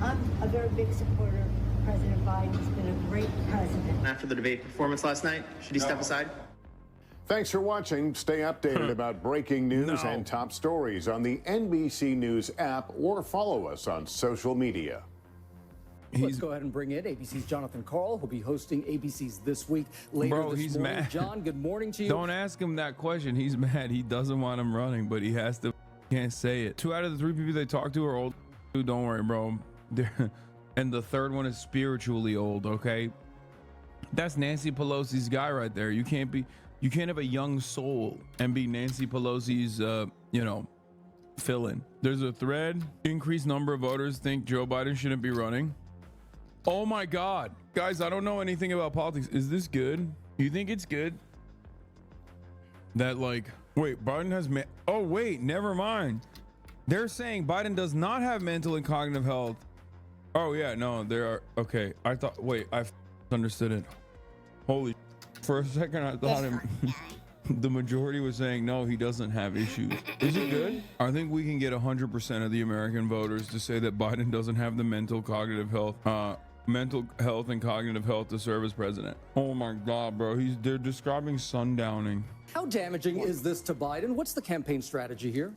I'm a very big supporter of President Biden. He's been a great president. After the debate performance last night, should he step aside? Thanks for watching. Stay updated about breaking news and top stories on the NBC News app or follow us on social media. Let's go ahead and bring in ABC's Jonathan Karl, who'll be hosting ABC's This Week later this morning. Mad. John, good morning to you. Don't ask him that question. He's mad. He doesn't want him running, but he has to. Can't say it. 2 out of the 3 people they talk to are old. Don't worry, bro. And the third one is spiritually old. Okay, that's Nancy Pelosi's guy right there. You can't have a young soul and be Nancy Pelosi's, fill-in. There's a thread. Increased number of voters think Joe Biden shouldn't be running. Oh my God, guys, I don't know anything about politics. Is this good? You think it's good? That wait, Biden has oh wait, never mind. They're saying Biden does not have mental and cognitive health. Oh yeah, no, there are. Okay, I thought. Wait, I understood it. Holy! For a second, I thought the majority was saying no, he doesn't have issues. Is it good? I think we can get 100% of the American voters to say that Biden doesn't have the mental health and cognitive health to serve as president. Oh my God, bro, they're describing sundowning. How damaging is this to Biden? What's the campaign strategy here?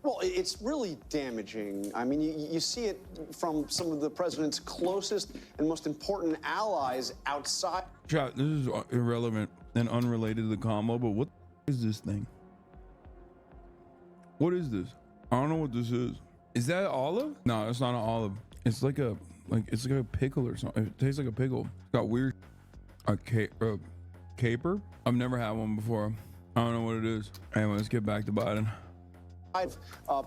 Well, it's really damaging. I mean, you see it from some of the president's closest and most important allies outside. Chat, this is irrelevant and unrelated to the combo, but what is this thing? What is this? I don't know what this is. Is that olive? No, it's not an olive. It's like a pickle or something. It tastes like a pickle. It's got weird caper. I've never had one before. I don't know what it is. Anyway, let's get back to Biden.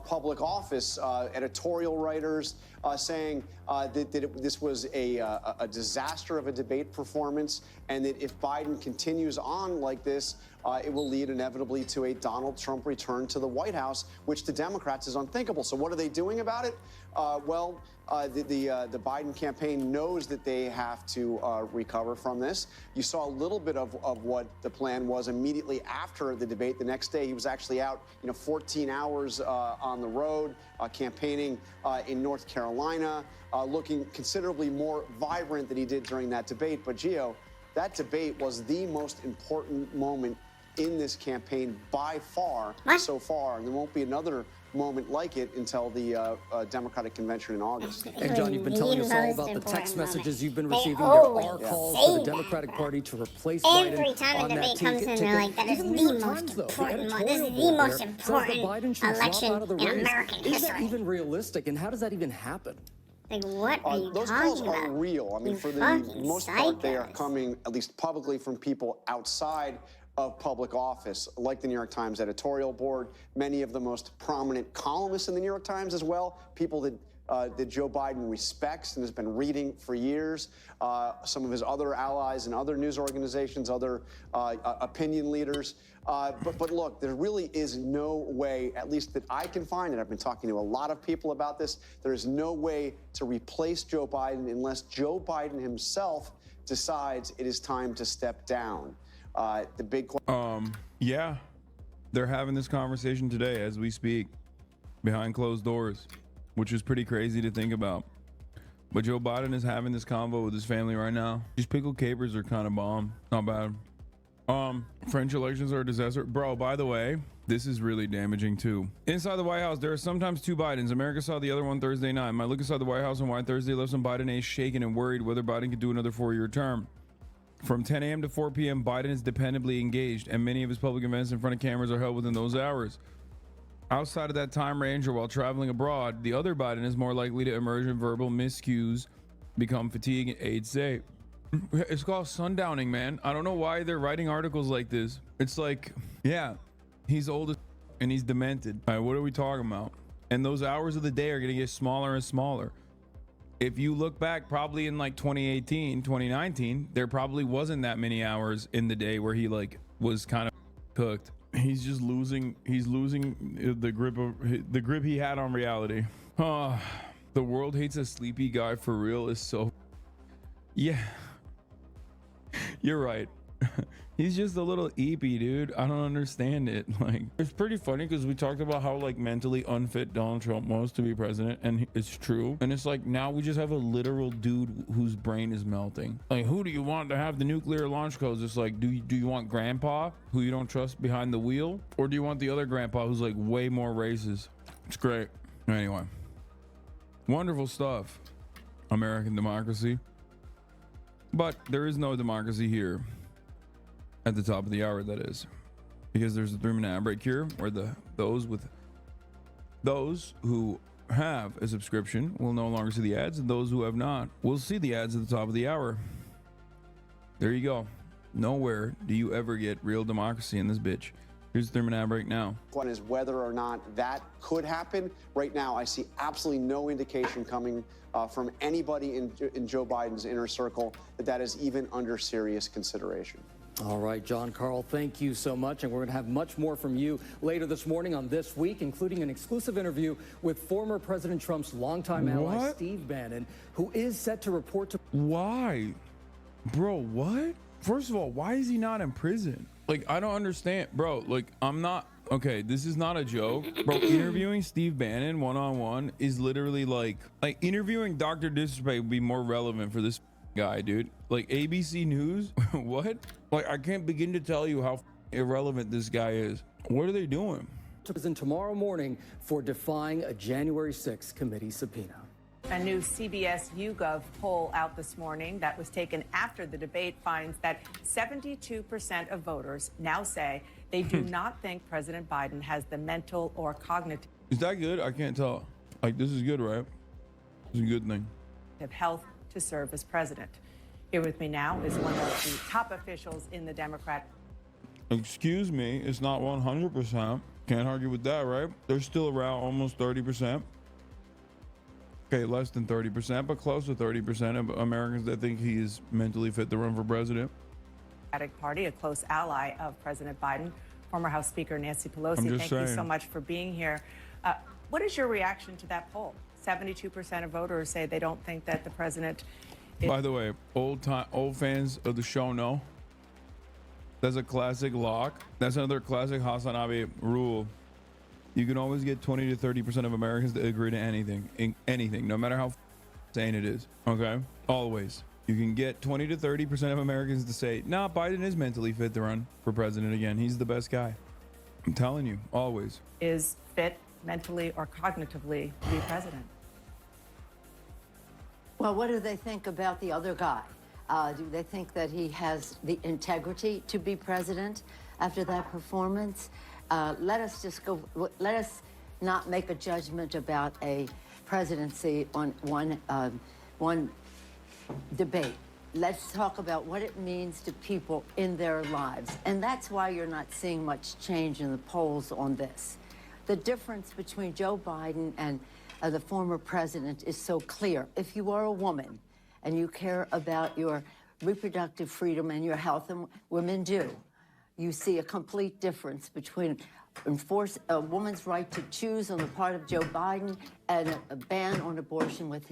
Public office, editorial writers saying that this was a disaster of a debate performance, and that if Biden continues on like this, it will lead inevitably to a Donald Trump return to the White House, which to Democrats is unthinkable. So what are they doing about it? The Biden campaign knows that they have to recover from this. You saw a little bit of what the plan was immediately after the debate. The next day, he was actually out, 14 hours on the road, campaigning in North Carolina, looking considerably more vibrant than he did during that debate. But Gio, that debate was the most important moment in this campaign by far so far, and there won't be another moment like it until the Democratic convention in August. And John, you've been telling us all about the text messages you've been receiving. There are calls for the Democratic Party to replace Biden. Every time a debate comes in, they're like, that is the most important one. This is the most important election in American history. Is that even realistic, and how does that even happen? Like, what are you Those talking calls about? are real. I mean, for the most part, they are coming, at least publicly, from people outside of public office, like the New York Times editorial board, many of the most prominent columnists in the New York Times as well, people that Joe Biden respects and has been reading for years, some of his other allies and other news organizations, other opinion leaders. But look, there really is no way, at least that I can find, and I've been talking to a lot of people about this, there is no way to replace Joe Biden unless Joe Biden himself decides it is time to step down. The big yeah, they're having this conversation today as we speak, behind closed doors, which is pretty crazy to think about. But Joe Biden is having this convo with his family right now. These pickled capers are kind of bomb, not bad. French elections are a disaster, bro. By the way, this is really damaging too. Inside the White House, there are sometimes two Bidens. America saw the other one Thursday night. My look inside the White House on why Thursday left some Biden aides shaken and worried whether Biden could do another 4-year term. From 10 a.m. to 4 p.m., Biden is dependably engaged, and many of his public events in front of cameras are held within those hours. Outside of that time range or while traveling abroad, the other Biden is more likely to emerge in verbal miscues, become fatigued, and aides say. It's called sundowning, man. I don't know why they're writing articles like this. It's like, yeah, he's old as and he's demented. All right, what are we talking about? And those hours of the day are going to get smaller and smaller. If you look back probably in like 2018, 2019, there probably wasn't that many hours in the day where he like was kind of cooked. He's just losing the grip he had on reality. The world hates a sleepy guy for real is so, yeah, you're right. He's just a little eepy, dude. I don't understand it. Like, it's pretty funny because we talked about how like mentally unfit Donald Trump was to be president, and it's true. And it's like now we just have a literal dude whose brain is melting. Like, who do you want to have the nuclear launch codes? It's like, do you want grandpa who you don't trust behind the wheel, or do you want the other grandpa who's like way more racist? It's great. Anyway, wonderful stuff. American democracy, but there is no democracy here. At the top of the hour, that is, because there's a 3-minute ad break here where those who have a subscription will no longer see the ads, and those who have not will see the ads at the top of the hour. There you go. Nowhere do you ever get real democracy in this bitch. Here's the 3-minute ad break now. One is whether or not that could happen. Right now, I see absolutely no indication coming from anybody in Joe Biden's inner circle that is even under serious consideration. All right, John Carl, thank you so much. And we're going to have much more from you later this morning on This Week, including an exclusive interview with former President Trump's longtime ally, Steve Bannon, who is set to report to... Why? Bro, what? First of all, why is he not in prison? Like, I don't understand. Bro, like, I'm not... Okay, this is not a joke. Bro, interviewing Steve Bannon one-on-one is literally like interviewing Dr. Disrespect would be more relevant for this guy, dude. Like, ABC News? What? Like, I can't begin to tell you how irrelevant this guy is. What are they doing? To present tomorrow morning for defying a January 6th committee subpoena. A new CBS YouGov poll out this morning that was taken after the debate finds that 72% of voters now say they do not think President Biden has the mental or cognitive... Is that good? I can't tell. Like, this is good, right? This is a good thing. ...health to serve as president. Here with me now is one of the top officials in the Democrat. Excuse me, it's not 100%. Can't argue with that, right? They're still around almost 30%. Okay, less than 30%, but close to 30% of Americans that think he is mentally fit to run for president. Democratic Party, a close ally of President Biden, former House Speaker Nancy Pelosi. Thank you so much for being here. What is your reaction to that poll? 72% of voters say they don't think that the president is. By the way, old fans of the show know that's a classic lock. That's another classic Hassan Abi rule. You can always get 20 to 30% of Americans to agree to anything, no matter how insane it is. Okay, always. You can get 20 to 30% of Americans to say, nah, Biden is mentally fit to run for president again. He's the best guy. I'm telling you, always. Is fit mentally or cognitively to be president? Well, what do they think about the other guy? Do they think that he has the integrity to be president after that performance? Let us not make a judgment about a presidency on one debate. Let's talk about what it means to people in their lives. And that's why you're not seeing much change in the polls on this. The difference between Joe Biden and the former president is so clear. If you are a woman and you care about your reproductive freedom and your health, and women do, you see a complete difference between enforce a woman's right to choose on the part of Joe Biden and a ban on abortion with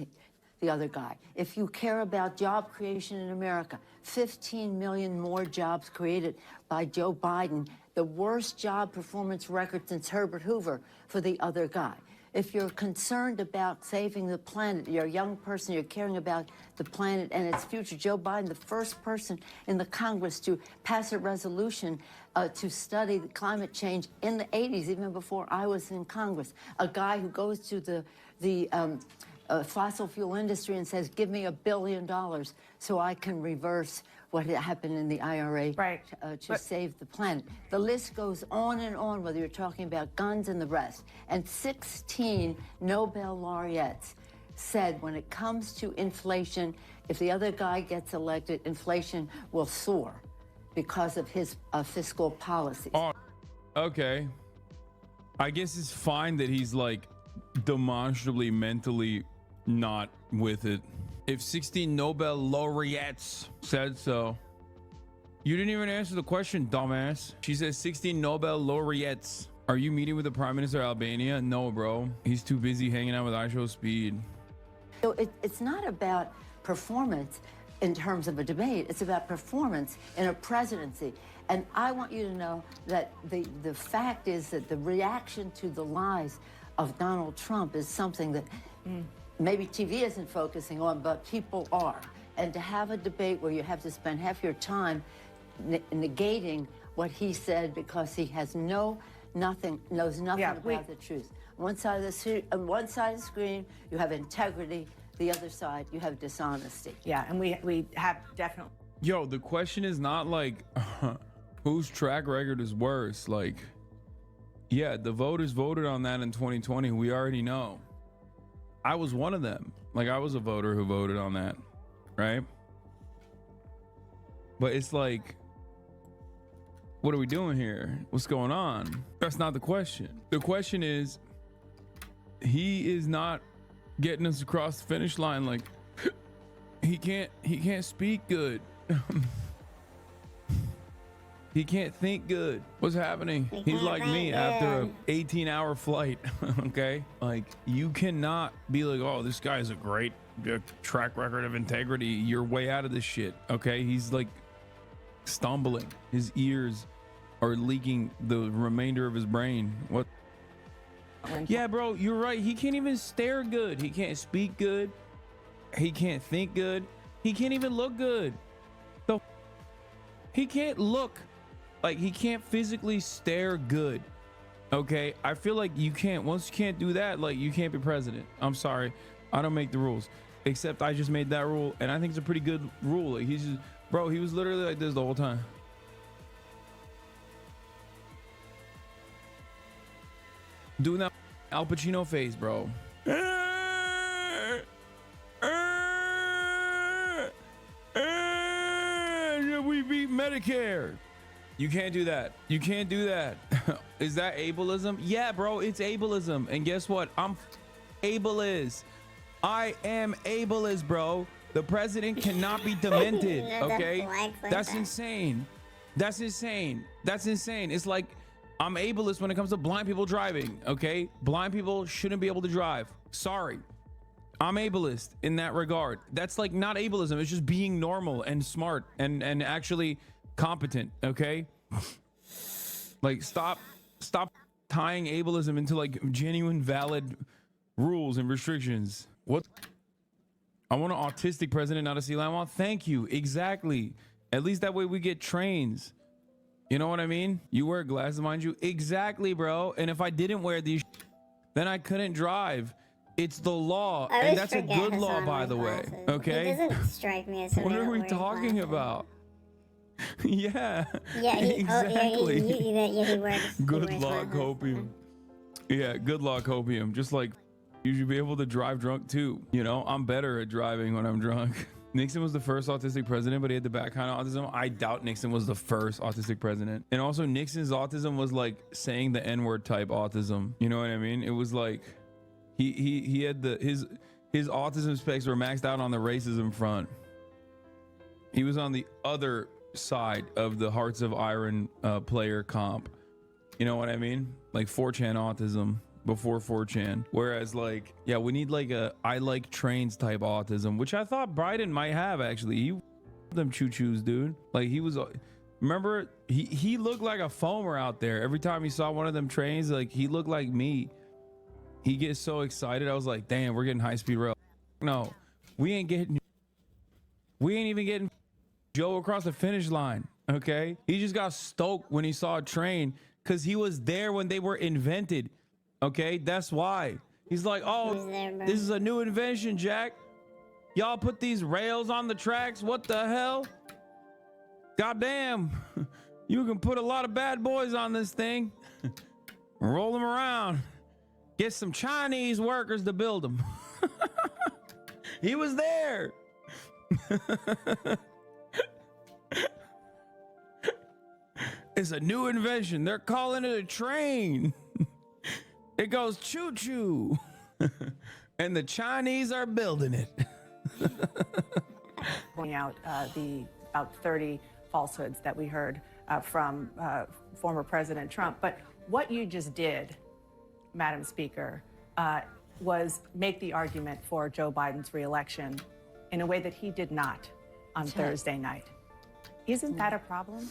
the other guy. If you care about job creation in America, 15 million more jobs created by Joe Biden, the worst job performance record since Herbert Hoover for the other guy. If you're concerned about saving the planet, you're a young person, you're caring about the planet and its future, Joe Biden, the first person in the Congress to pass a resolution to study the climate change in the 80s, even before I was in Congress. A guy who goes to the fossil fuel industry and says, give me $1 billion so I can reverse what happened in the IRA to save the planet. The list goes on and on, whether you're talking about guns and the rest. And 16 Nobel laureates said when it comes to inflation, if the other guy gets elected, inflation will soar because of his fiscal policies. Oh, okay. I guess it's fine that he's like demonstrably mentally not with it. If 16 Nobel laureates said so. You didn't even answer the question, dumbass. She says 16 Nobel laureates. Are you meeting with the Prime Minister of Albania? No, bro. He's too busy hanging out with iShow Speed. So it's not about performance in terms of a debate. It's about performance in a presidency. And I want you to know that the fact is that the reaction to the lies of Donald Trump is something that maybe TV isn't focusing on, but people are. And to have a debate where you have to spend half your time negating what he said because he has knows nothing about the truth. On one side of the screen, you have integrity. The other side, you have dishonesty. Yeah, and we have definitely. Yo, the question is not like whose track record is worse. Like, yeah, the voters voted on that in 2020. We already know. I was one of them. Like, I was a voter who voted on that, right? But it's like, what are we doing here? What's going on? That's not the question. The question is, he is not getting us across the finish line. Like, he can't speak good. He can't think good. What's happening? He's like me after an 18-hour flight. Okay, like, you cannot be like, oh, this guy's a great track record of integrity. You're way out of this shit. Okay, he's like stumbling. His ears are leaking the remainder of his brain. What? Yeah, bro, you're right. He can't even stare good. He can't speak good. He can't think good. He can't even look good. He can't look. Like, he can't physically stare good. Okay, I feel like you can't. Once you can't do that, like, you can't be president. I'm sorry, I don't make the rules. Except I just made that rule, and I think it's a pretty good rule. Like, he's just, bro, he was literally like this the whole time. Doing that Al Pacino face, bro. We beat Medicare. You can't do that. You can't do that. Is that ableism? Yeah, bro, it's ableism. And guess what? I'm ableist. I am ableist, bro. The president cannot be demented. Okay, that's insane. That's insane. That's insane. It's like I'm ableist when it comes to blind people driving. Okay, blind people shouldn't be able to drive. Sorry, I'm ableist in that regard. That's like not ableism. It's just being normal and smart and actually competent. Okay, like stop tying ableism into like genuine valid rules and restrictions. What? I want an autistic president, not a sea lion. Well, thank you. Exactly. At least that way we get trains. You know what I mean? You wear glasses, mind you. Exactly, bro. And if I didn't wear these, then I couldn't drive. It's the law, and that's a good law, by the way. Okay. It doesn't strike me as something. What are we talking about? Yeah. Yeah. Exactly. He wears. Good law copium. Yeah, good law copium. Just like you should be able to drive drunk too. You know, I'm better at driving when I'm drunk. Nixon was the first autistic president, but he had the back kind of autism. I doubt Nixon was the first autistic president. And also Nixon's autism was like saying the N-word type autism. You know what I mean? It was like he had his autism specs were maxed out on the racism front. He was on the other side of the Hearts of Iron player comp. You know what I mean? Like 4chan autism. Before 4chan, whereas like, yeah, we need like a I like trains type autism, which I thought Biden might have. Actually, he them choo-choos, dude. Like he was, remember he looked like a foamer out there every time he saw one of them trains. Like he looked like me. He gets so excited. I was like, damn, we're getting high-speed rail. No, we ain't even getting Joe across the finish line. Okay, he just got stoked when he saw a train because he was there when they were invented. Okay, that's why. He's like, oh, this is a new invention, Jack. Y'all put these rails on the tracks. What the hell? Goddamn. You can put a lot of bad boys on this thing. Roll them around. Get some Chinese workers to build them. He was there. It's a new invention. They're calling it a train. It goes choo-choo. And the Chinese are building it. Pointing out the about 30 falsehoods that we heard from former President Trump. But what you just did, Madam Speaker, was make the argument for Joe Biden's reelection in a way that he did not on Thursday night. Isn't that a problem?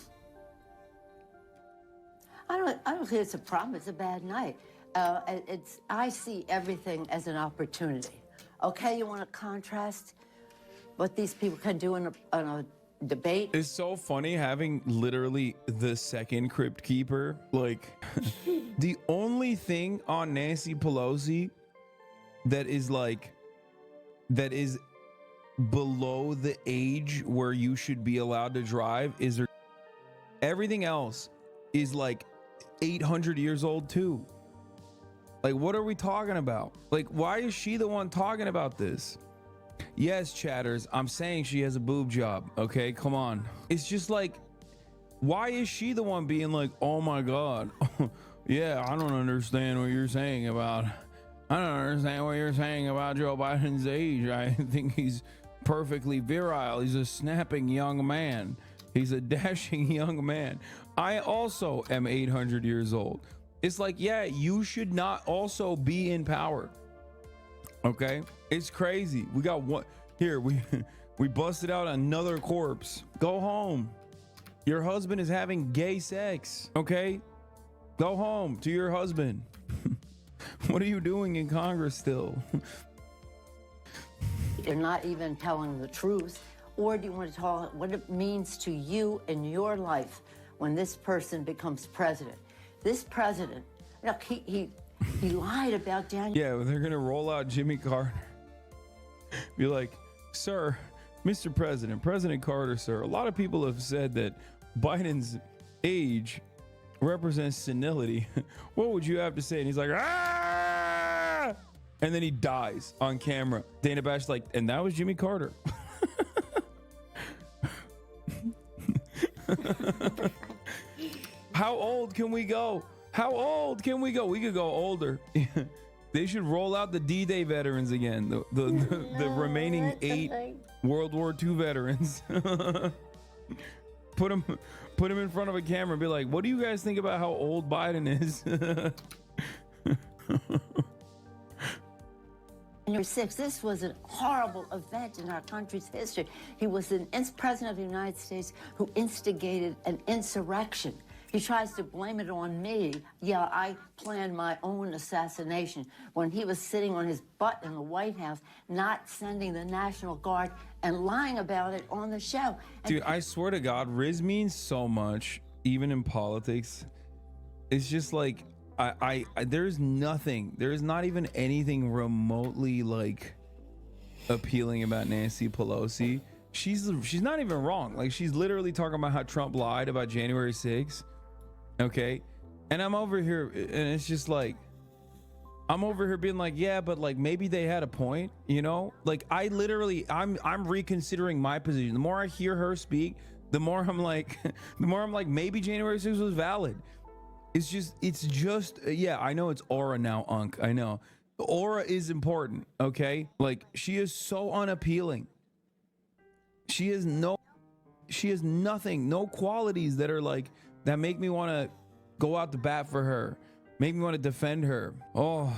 I don't think it's a problem. It's a bad night. I see everything as an opportunity. Okay, you want to contrast what these people can do in a debate? It's so funny having literally the second crypt keeper. Like the only thing on Nancy Pelosi that is below the age where you should be allowed to drive is her. Everything else is like 800 years old too. Like, what are we talking about? Like, why is she the one talking about this? Yes, chatters, I'm saying she has a boob job. Okay, come on. It's just like, why is she the one being like, oh my God, yeah, I don't understand what you're saying about Joe Biden's age. I think he's perfectly virile. He's a snapping young man. He's a dashing young man. I also am 800 years old. It's like, yeah, you should not also be in power. Okay, it's crazy. We got one here. We busted out another corpse. Go home. Your husband is having gay sex. Okay, go home to your husband. What are you doing in Congress still? You're not even telling the truth. Or do you want to talk what it means to you in your life when this person becomes president? This president, look, he lied about Daniel. Yeah, they're gonna roll out Jimmy Carter. Be like, sir, Mr. President, President Carter, sir. A lot of people have said that Biden's age represents senility. What would you have to say? And he's like, ah! And then he dies on camera. Dana Bash like, and that was Jimmy Carter. How old can we go? How old can we go? We could go older. They should roll out the D-Day veterans again. The remaining 8 World War II veterans. Put them in front of a camera and be like, what do you guys think about how old Biden is? January 6th, this was a horrible event in our country's history. He was the president of the United States who instigated an insurrection. He tries to blame it on me. Yeah, I planned my own assassination when he was sitting on his butt in the White House, not sending the National Guard and lying about it on the show. Dude, I swear to God, Riz means so much, even in politics. It's just like, there's nothing, there's not even anything remotely like appealing about Nancy Pelosi. She's not even wrong. Like, she's literally talking about how Trump lied about January 6th. Okay. And I'm over here and it's just like, I'm over here being like, yeah, but like maybe they had a point, you know? Like I'm reconsidering my position. The more I hear her speak, the more I'm like maybe January 6th was valid. It's just yeah, I know it's aura now, Unc. I know. The aura is important, okay? Like, she is so unappealing. She has nothing, no qualities that are like, that make me want to go out to bat for her, make me want to defend her. Oh,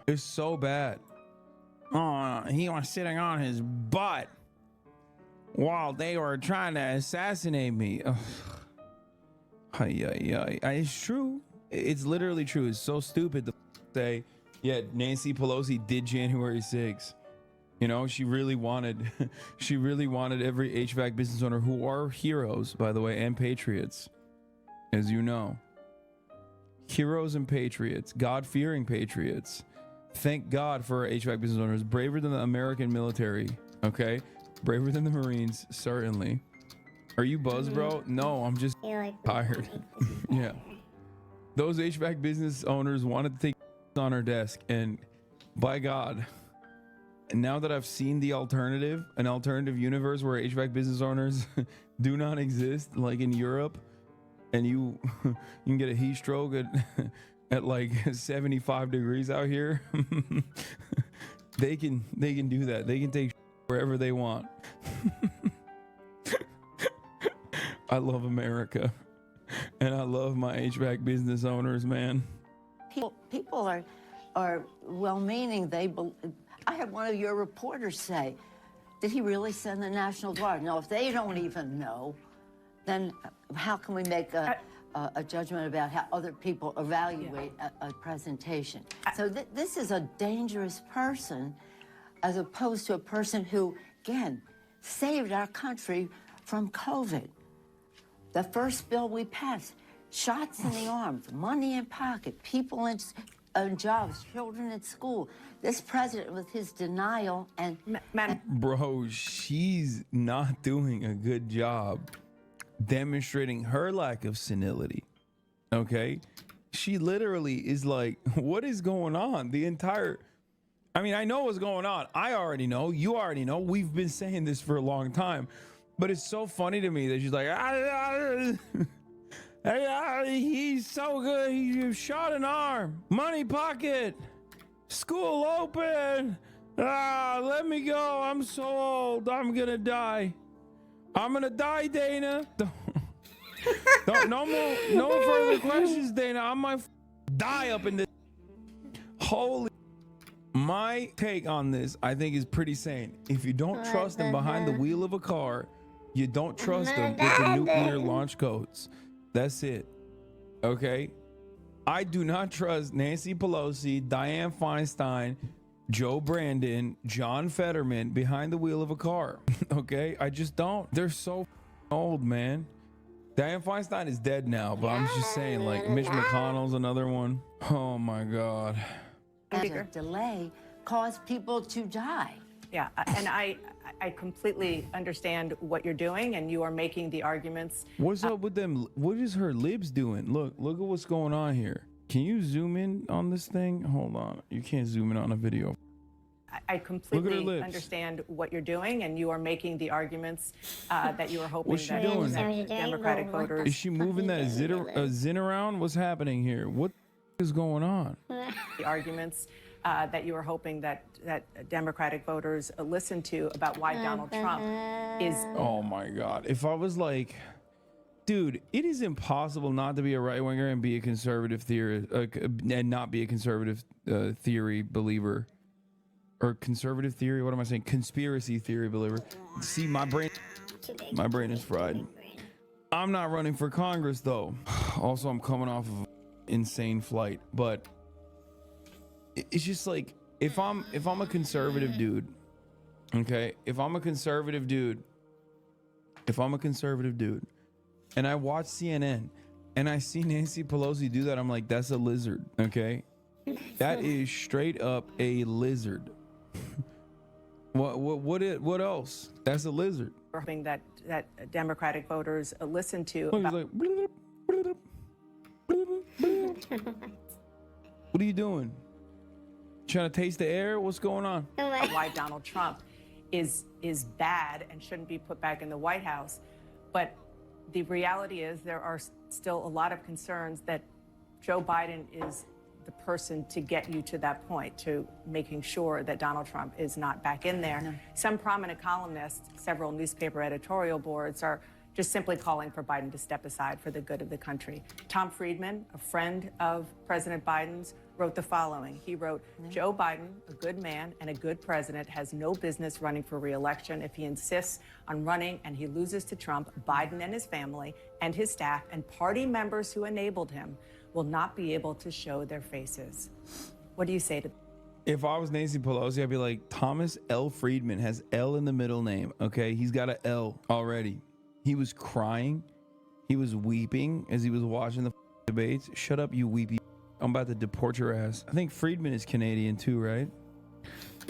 it's so bad. Oh, he was sitting on his butt while they were trying to assassinate me. Oh. It's true. It's literally true. It's so stupid to say, yeah, Nancy Pelosi did January 6th. You know, she really wanted every HVAC business owner, who are heroes, by the way, and patriots, as you know. Heroes and patriots, God-fearing patriots. Thank God for our HVAC business owners. Braver than the American military, okay? Braver than the Marines, certainly. Are you buzzed, bro? No, I'm just tired. Yeah. Those HVAC business owners wanted to take on our desk, and by God, and now that I've seen the alternative, an alternative universe where HVAC business owners do not exist, like in Europe, and you can get a heat stroke at like 75 degrees out here. they can do that. They can take wherever they want. I love America, and I love my HVAC business owners, man. People are well-meaning. I had one of your reporters say, did he really send the National Guard? No, if they don't even know, then how can we make a judgment about how other people evaluate a presentation? So this is a dangerous person, as opposed to a person who, again, saved our country from COVID. The first bill we passed, shots in the arm, money in pocket, people in jobs, children at school. This president, with his denial and... Bro, she's not doing a good job demonstrating her lack of senility, okay? She literally is like, what is going on? I mean, I know what's going on. I already know. You already know. We've been saying this for a long time. But it's so funny to me that she's like, he's so good. He shot an arm, money pocket, school open. Let me go. I'm so old. I'm gonna die. I'm gonna die, Dana. No further questions, Dana. I might die up in this. Holy. My take on this, I think, is pretty sane. If you don't trust him behind the wheel of a car, you don't trust him with the nuclear launch codes. That's it. Okay? I do not trust Nancy Pelosi, Dianne Feinstein, Joe Brandon, John Fetterman behind the wheel of a car. Okay? I just don't. They're so old, man. Dianne Feinstein is dead now, but I'm just saying, like, Mitch McConnell's another one. Oh my God. And a delay caused people to die. Yeah, and I completely understand what you're doing, and you are making the arguments. What's up with them? What is her libs doing? Look at what's going on here. Can you zoom in on this thing? Hold on. You can't zoom in on a video. I completely understand what you're doing, and you are making the arguments that you are hoping What's she that doing? Democratic voters. Is she moving that zin around? What's happening here? What is going on? The arguments that you are hoping that Democratic voters listen to about why Donald Trump is. Oh my God! If I was like, dude, it is impossible not to be a right winger and be a conservative theorist, and not be a conservative theory believer, or conservative theory. What am I saying? Conspiracy theory believer. See, my brain is fried. I'm not running for Congress though. Also, I'm coming off of an insane flight, but it's just like if I'm a conservative dude, okay, if I'm a conservative dude, and I watch CNN and I see Nancy Pelosi do that, I'm like, that's a lizard, okay? That is straight up a lizard. What else? That's a lizard. We're hoping that Democratic voters listen to. Look, he's like, what are you doing? Trying to taste the air? What's going on? Why Donald Trump is bad and shouldn't be put back in the White House. But the reality is there are still a lot of concerns that Joe Biden is the person to get you to that point, to making sure that Donald Trump is not back in there. No. Some prominent columnists, several newspaper editorial boards are just simply calling for Biden to step aside for the good of the country. Tom Friedman, a friend of President Biden's, wrote the following. He wrote, Joe Biden, a good man and a good president, has no business running for re-election. If he insists on running and he loses to Trump, Biden and his family and his staff and party members who enabled him will not be able to show their faces. What do you say to that? If I was Nancy Pelosi, I'd be like, Thomas L. Friedman has L in the middle name, okay? He's got a L already. He was crying. He was weeping as he was watching the debates. Shut up, you weepy. I'm about to deport your ass. I think Friedman is Canadian too, right?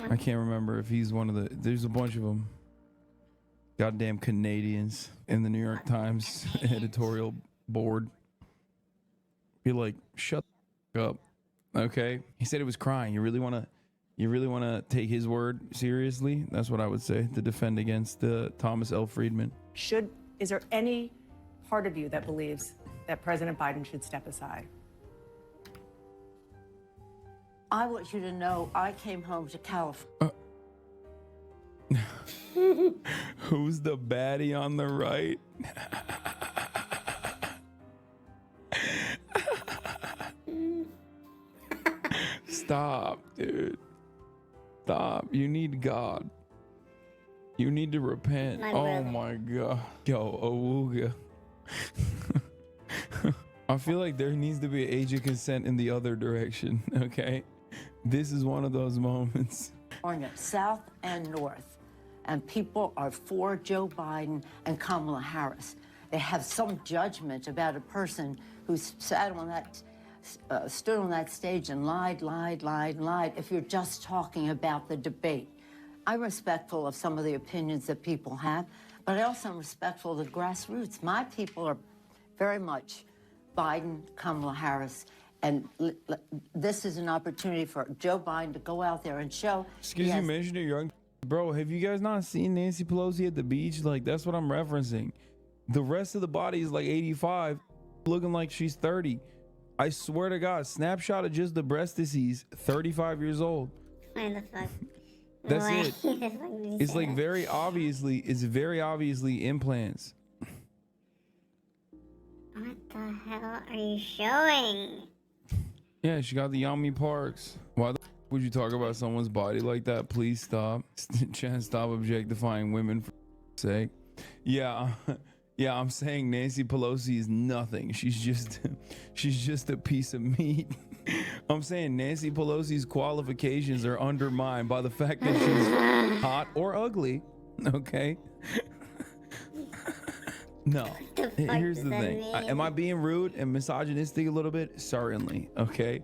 I can't remember if he's one of the... There's a bunch of them. Goddamn Canadians in the New York Times editorial board. Be like, shut the up, okay? He said he was crying. You really want to take his word seriously? That's what I would say to defend against Thomas L. Friedman. Is there any part of you that believes that President Biden should step aside? I want you to know I came home to California. Who's the baddie on the right? Stop, dude. Stop. You need God. You need to repent. Oh my God. Yo, Awooga. I feel like there needs to be an age of consent in the other direction, okay? This is one of those moments. South and North, and people are for Joe Biden and Kamala Harris. They have some judgment about a person who sat on that, stood on that stage and lied. If you're just talking about the debate, I'm respectful of some of the opinions that people have, but I also am respectful of the grassroots. My people are very much Biden, Kamala Harris, and this is an opportunity for Joe Biden to go out there and show. Excuse me, mention it, young bro. Have you guys not seen Nancy Pelosi at the beach? Like, that's what I'm referencing. The rest of the body is like 85, looking like she's 30. I swear to God, snapshot of just the breast disease, 35 years old. Why the fuck? That's Why it. the fuck did you It's say like that? it's very obviously implants. What the hell are you showing? Yeah, she got the Yummy Parks. Why the f would you talk about someone's body like that? Please stop. Chance, stop objectifying women for sake. Yeah, yeah, I'm saying Nancy Pelosi is nothing. She's just a piece of meat. I'm saying Nancy Pelosi's qualifications are undermined by the fact that she's hot or ugly. Okay. No. Here's the thing. Am I being rude and misogynistic a little bit? Certainly. Okay.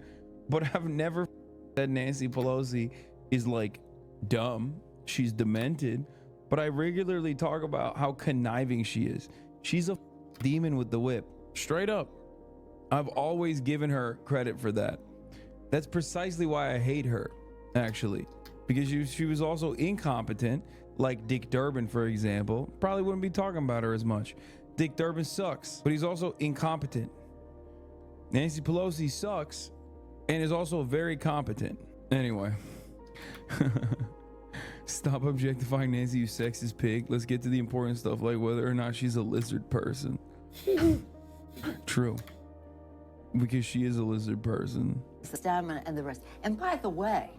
But I've never said Nancy Pelosi is like dumb. She's demented. But I regularly talk about how conniving she is. She's a demon with the whip. Straight up. I've always given her credit for that. That's precisely why I hate her, actually. Because she was also incompetent, like Dick Durbin, for example. Probably wouldn't be talking about her as much. Dick Durbin sucks, but he's also incompetent. Nancy Pelosi sucks and is also very competent. Anyway. Stop objectifying Nancy, you sexist pig. Let's get to the important stuff, like whether or not she's a lizard person. True. Because she is a lizard person. Stamina and the rest. And by the way,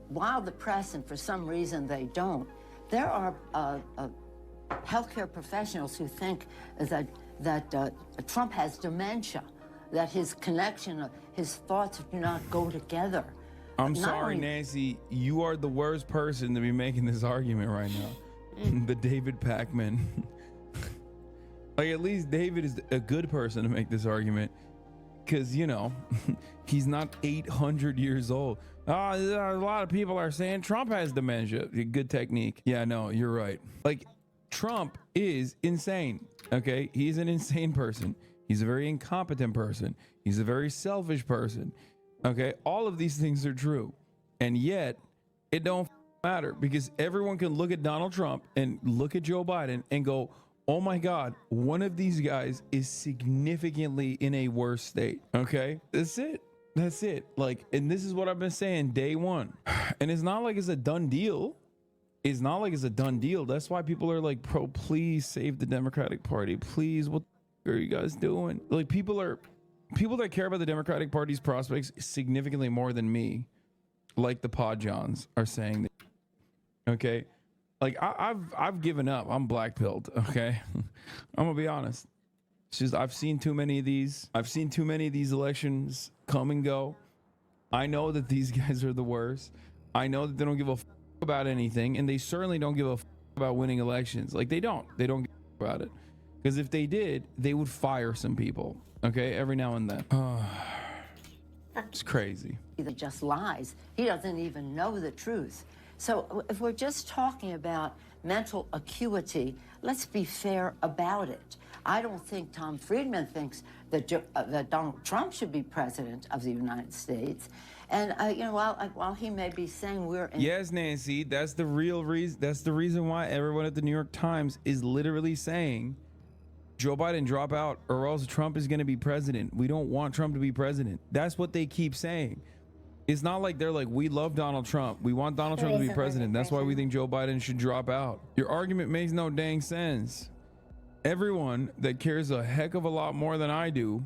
while the press, and for some reason they don't, there are healthcare professionals who think that Trump has dementia, that his connection, his thoughts do not go together. I'm sorry, Nancy, you are the worst person to be making this argument right now. The David Pakman. Like, at least David is a good person to make this argument. Because, you know, he's not 800 years old. A lot of people are saying Trump has dementia. Good technique. Yeah, no, you're right. Like, Trump is insane, okay? He's an insane person. He's a very incompetent person. He's a very selfish person, okay? All of these things are true. And yet, it don't matter because everyone can look at Donald Trump and look at Joe Biden and go, oh my God, one of these guys is significantly in a worse state. Okay, that's it. That's it. Like, and this is what I've been saying day one. And it's not like it's a done deal. It's not like it's a done deal. That's why people are like, bro, please save the Democratic Party. Please, what the are you guys doing? Like, people that care about the Democratic Party's prospects significantly more than me, like the Pod Johns, are saying that. Okay. Like, I've given up. I'm black-pilled, okay? I'm gonna be honest. It's just I've seen too many of these. I've seen too many of these elections come and go. I know that these guys are the worst. I know that they don't give a f about anything, and they certainly don't give a f about winning elections. Like, they don't give a f about it. Because if they did, they would fire some people, okay? Every now and then. It's crazy. He just lies. He doesn't even know the truth. So if we're just talking about mental acuity, let's be fair about it. I don't think Tom Friedman thinks that Donald Trump should be president of the United States. And, you know, while he may be saying we're in... Yes, Nancy, that's the real reason. That's the reason why everyone at the New York Times is literally saying Joe Biden drop out or else Trump is going to be president. We don't want Trump to be president. That's what they keep saying. It's not like they're like, we love Donald Trump. We want Donald Trump to be president. That's why we think Joe Biden should drop out. Your argument makes no dang sense. Everyone that cares a heck of a lot more than I do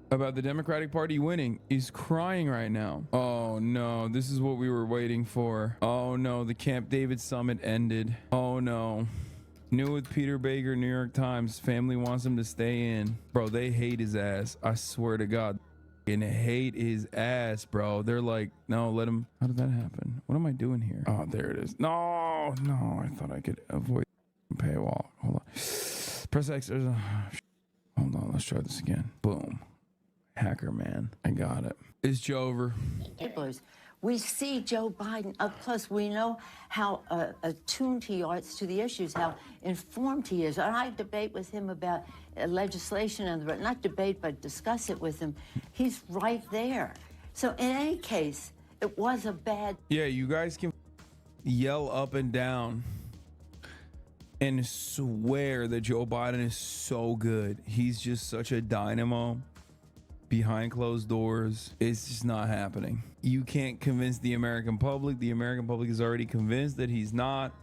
about the Democratic Party winning is crying right now. Oh no, this is what we were waiting for. Oh no, the Camp David summit ended. Oh no. New with Peter Baker, New York Times. Family wants him to stay in. Bro, they hate his ass. I swear to God. And hate his ass, bro. They're like, no, let him. How did that happen? What am I doing here? Oh, there it is. No, I thought I could avoid paywall. Hold on. Press X. Hold on, let's try this again. Boom. Hacker man. I got it. It's Joe over. We see Joe Biden up close. We know how attuned he is to the issues, how informed he is. And I debate with him about legislation, and not debate, but discuss it with him. He's right there. So in any case, it was a bad... Yeah, you guys can yell up and down and swear that Joe Biden is so good. He's just such a dynamo. Behind closed doors, it's just not happening. You can't convince the American public. The American public is already convinced that he's not.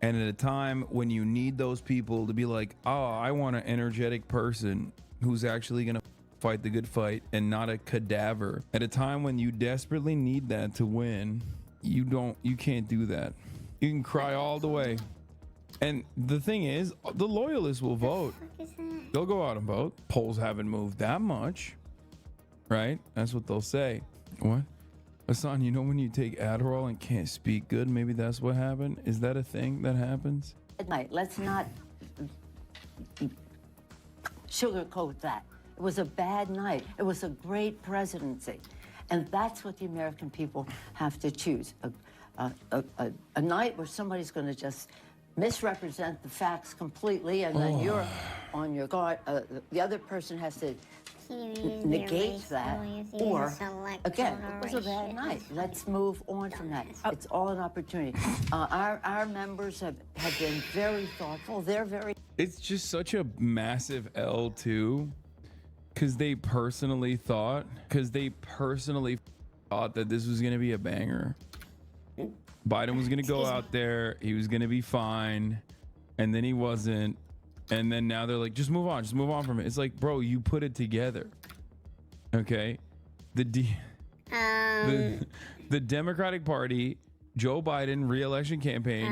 And at a time when you need those people to be like, oh, I want an energetic person who's actually going to fight the good fight and not a cadaver. At a time when you desperately need that to win, you can't do that. You can cry all the way. And the thing is, the loyalists will vote. They'll go out and vote. Polls haven't moved that much, right? That's what they'll say. What? Hassan, you know when you take Adderall and can't speak good, maybe that's what happened? Is that a thing that happens? Let's not sugarcoat that. It was a bad night. It was a great presidency. And that's what the American people have to choose. A night where somebody's going to just misrepresent the facts completely, and then you're on your guard. The other person has to negate that, or again, it was a bad night. Let's move on from that. It's all an opportunity. Our members have been very thoughtful. They're very. It's just such a massive L too, because they personally thought that this was gonna be a banger. Biden was gonna go out there, he was gonna be fine, and then he wasn't. And then now they're like, just move on from it. It's like, bro, you put it together. Okay. The Democratic Party, Joe Biden re-election campaign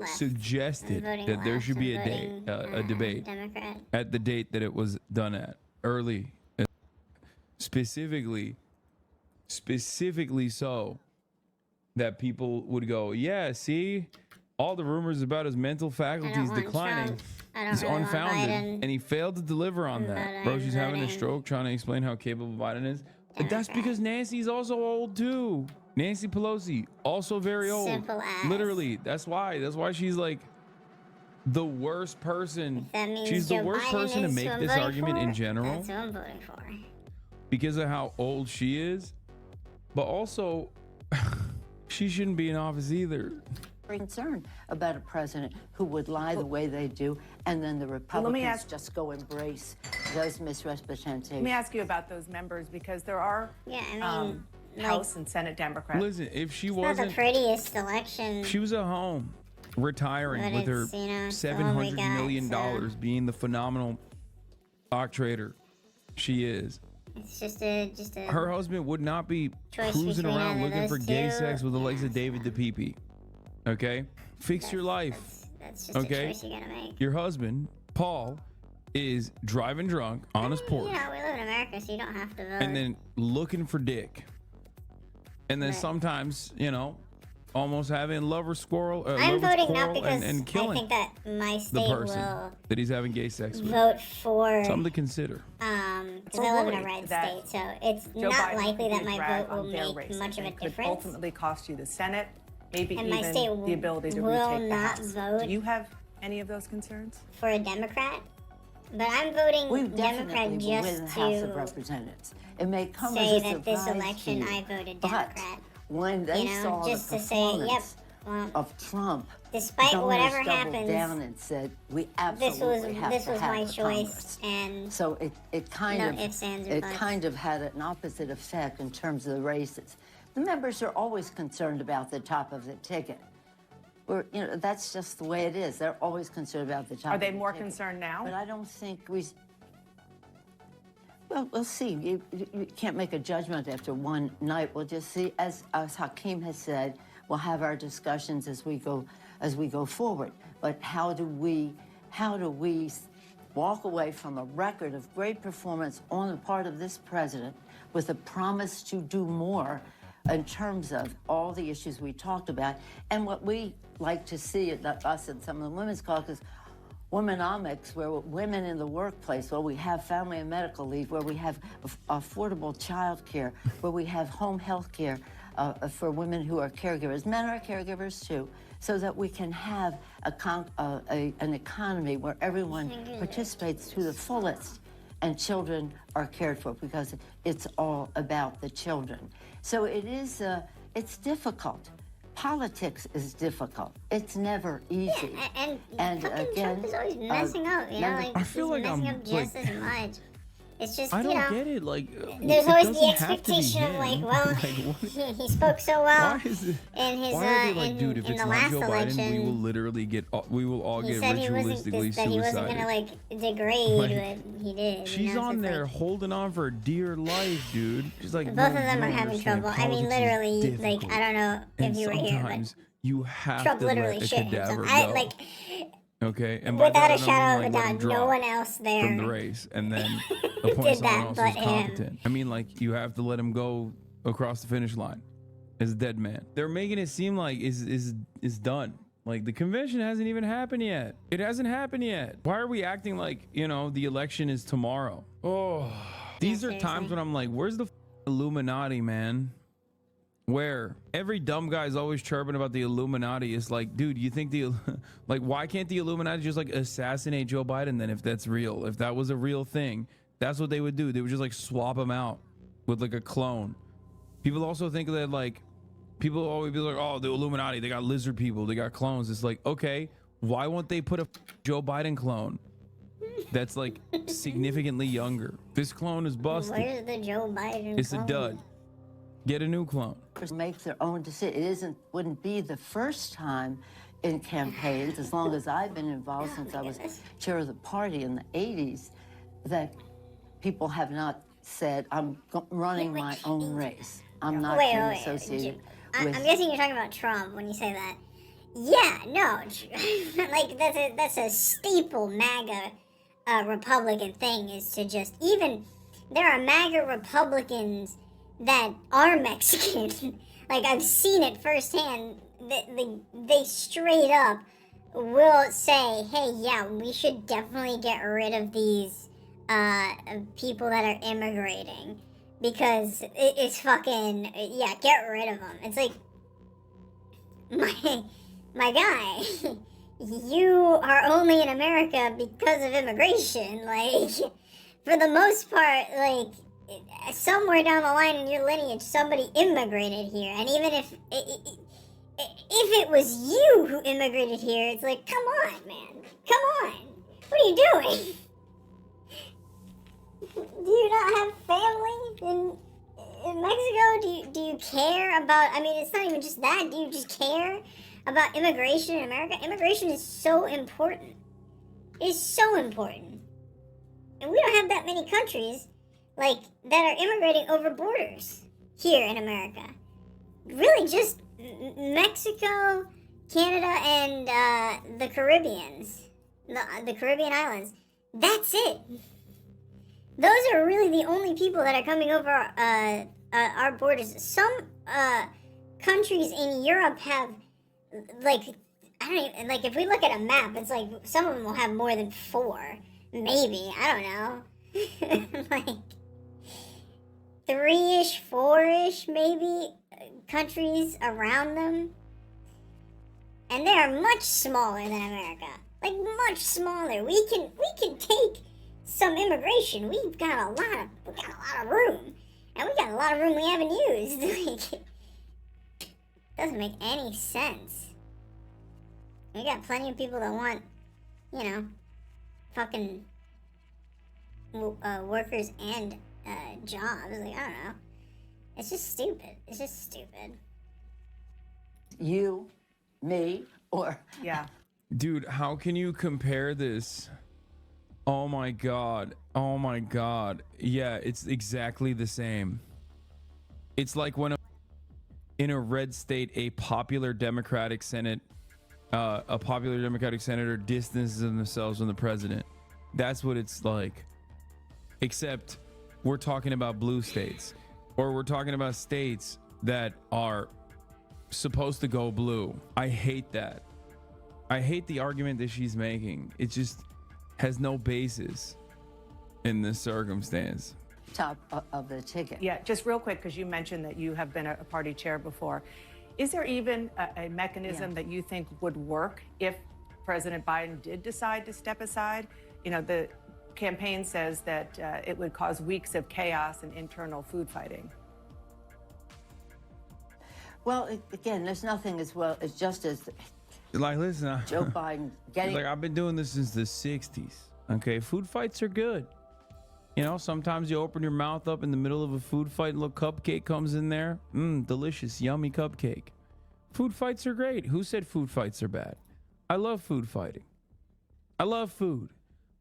suggested that there should be a debate Democrat. at the date that it was done at, early, specifically so that people would go, yeah, see, all the rumors about his mental faculties declining. It's unfounded, and he failed to deliver on that. Bro, she's having a stroke trying to explain how capable Biden is. But that's because Nancy's also old too. Nancy Pelosi, also very old. Simple as. Literally, that's why she's like the worst person. That means She's Joe the worst Biden person to is make who I'm this voting argument for. in general. That's who I'm voting for. Because of how old she is, but also she shouldn't be in office either. Concerned about a president who would lie the way they do, and then the Republicans just go embrace those misrepresentations. Let me ask you about those members, because there are House and Senate Democrats. Listen, if she It's wasn't not the prettiest election. she was at home retiring But with her it's, you know, $700 million, being the phenomenal stock trader she is. It's just a Her husband would not be choice cruising between around either looking for those gay two. sex with the legs of David DePipe. Okay? Fix your life. That's just a Okay? choice you gotta make. Your husband, Paul, is driving drunk on his porch You know, we live in America, so you don't have to vote. and then looking for dick. And then sometimes, you know, almost having I'm lover's voting not quarrel because and I killing think that my the state person will that he's having gay sex with. vote for Something to consider. because I live in a red state, so it's Joe not Biden likely that could be my dragged vote will on their make race much of a and could difference. ultimately cost you the Senate, maybe And even my state the ability to will retake the not House. vote Do you have any of those concerns? For a Democrat, but I'm voting We Democrat definitely will win just the House of to Representatives. It may come say as a that this surprise election to you, I voted but Democrat. when they You know, saw just the to say, yep, performance well, of Trump, despite donors whatever doubled happens, down and said we absolutely have this to was have my the choice, Congress. and So it kind no of ifs, ands, or it buts. kind of had an opposite effect in terms of the races. The members are always concerned about the top of the ticket. That's just the way it is. They're always concerned about the top. Are they of the more ticket. concerned now? But I don't think we. Well, we'll see. You can't make a judgment after one night. We'll just see. As Hakeem has said, we'll have our discussions as we go forward. But how do we walk away from a record of great performance on the part of this president with a promise to do more in terms of all the issues we talked about, and what we like to see, us and some of the women's caucus, womenomics, where women in the workplace, where we have family and medical leave, where we have affordable child care, where we have home health care for women who are caregivers. Men are caregivers too, so that we can have an economy where everyone participates to the fullest and children are cared for, because it's all about the children. So it's difficult. Politics is difficult. It's never easy. Yeah, and fucking Trump is always messing up, you know, like I feel he's like messing I'm, up just as much. It's just, I you don't know, get it. Like, there's it always the doesn't have to be expectation of like, him. well, Like, he spoke so well why is it? in his Why are they like, dude? If in it's the not last Joe election. Biden, we will literally we will all He get said he wasn't ritualistically that he wasn't suicided. gonna like degrade, but he did. She's you know, so on it's there like, holding on for dear life, dude. She's like, both "No, of them you are don't having understand. trouble. I mean, Politics is literally, like difficult." I don't know if And you were here, but sometimes you have Trump to literally let a shit himself. cadaver go. Like, Okay, and by without that, a I shadow mean, of like, a let him doubt, no drop one else there from the race, and then did appoint someone that else but who's him. competent. I mean, like, you have to let him go across the finish line as a dead man. They're making it seem like is done. Like, the convention hasn't even happened yet. It hasn't happened yet. Why are we acting like, you know, the election is tomorrow? Oh, these are times when I'm like, where's the Illuminati, man? Where every dumb guy is always chirping about the Illuminati. It's like, dude, you think like, why can't the Illuminati just like assassinate Joe Biden then, if that's real? If that was a real thing, That's what they would do. They would just like swap him out with like a clone. People also think that like, people always be like, oh, the Illuminati, they got lizard people, they got clones. It's like, okay, why won't they put a Joe Biden clone that's like significantly younger? This clone is busted. Where's the Joe Biden It's clone? a dud. Get a new clone. Make their own decision. It wouldn't be the first time in campaigns, as long as I've been involved since I was chair of the party in the 80s, that people have not said, I'm running my own race. I'm not associated with... I'm guessing you're talking about Trump when you say that. Yeah, no. Like, that's a staple MAGA Republican thing, is to just... Even... There are MAGA Republicans that are Mexican. Like, I've seen it firsthand. They straight up will say, hey, yeah, we should definitely get rid of these people that are immigrating, because it's fucking, yeah, get rid of them. It's like, my guy, you are only in America because of immigration. Like, for the most part, like, somewhere down the line in your lineage, somebody immigrated here. And even if it was you who immigrated here, it's like, come on, man. Come on. What are you doing? Do you not have family in Mexico? Do you care about... I mean, it's not even just that. Do you just care about immigration in America? Immigration is so important. It is so important. And we don't have that many countries like that are immigrating over borders here in America. Really, just Mexico, Canada, and the Caribbeans, the Caribbean islands. That's it. Those are really the only people that are coming over our borders. Some countries in Europe have, like, I don't even, like, if we look at a map, it's like some of them will have more than 4, maybe. I don't know. Like 3-ish, 4-ish, maybe, countries around them. And they are much smaller than America. Like, much smaller. We can take some immigration. We've got a lot of room. And we got a lot of room we haven't used. Like, doesn't make any sense. We got plenty of people that want, you know, fucking workers and jobs. Like, I don't know. It's just stupid. It's just stupid. You, me, or... Yeah. Dude, how can you compare this? Oh my god. Oh my god. Yeah, it's exactly the same. It's like when in a red state, a popular Democratic senator distances themselves from the president. That's what it's like. Except we're talking about blue states, or we're talking about states that are supposed to go blue. I hate that. I hate the argument that she's making. It just has no basis in this circumstance. Top of the ticket. Yeah, just real quick, because you mentioned that you have been a party chair before. Is there even a mechanism that you think would work if President Biden did decide to step aside? You know, the campaign says that it would cause weeks of chaos and internal food fighting. Well, again, there's nothing as well as just as like, listen, Joe Biden getting... Like, I've been doing this since the 60s. Okay, food fights are good. You know, sometimes you open your mouth up in the middle of a food fight and a little cupcake comes in there. Delicious, yummy cupcake. Food fights are great. Who said food fights are bad? I love food fighting. I love food.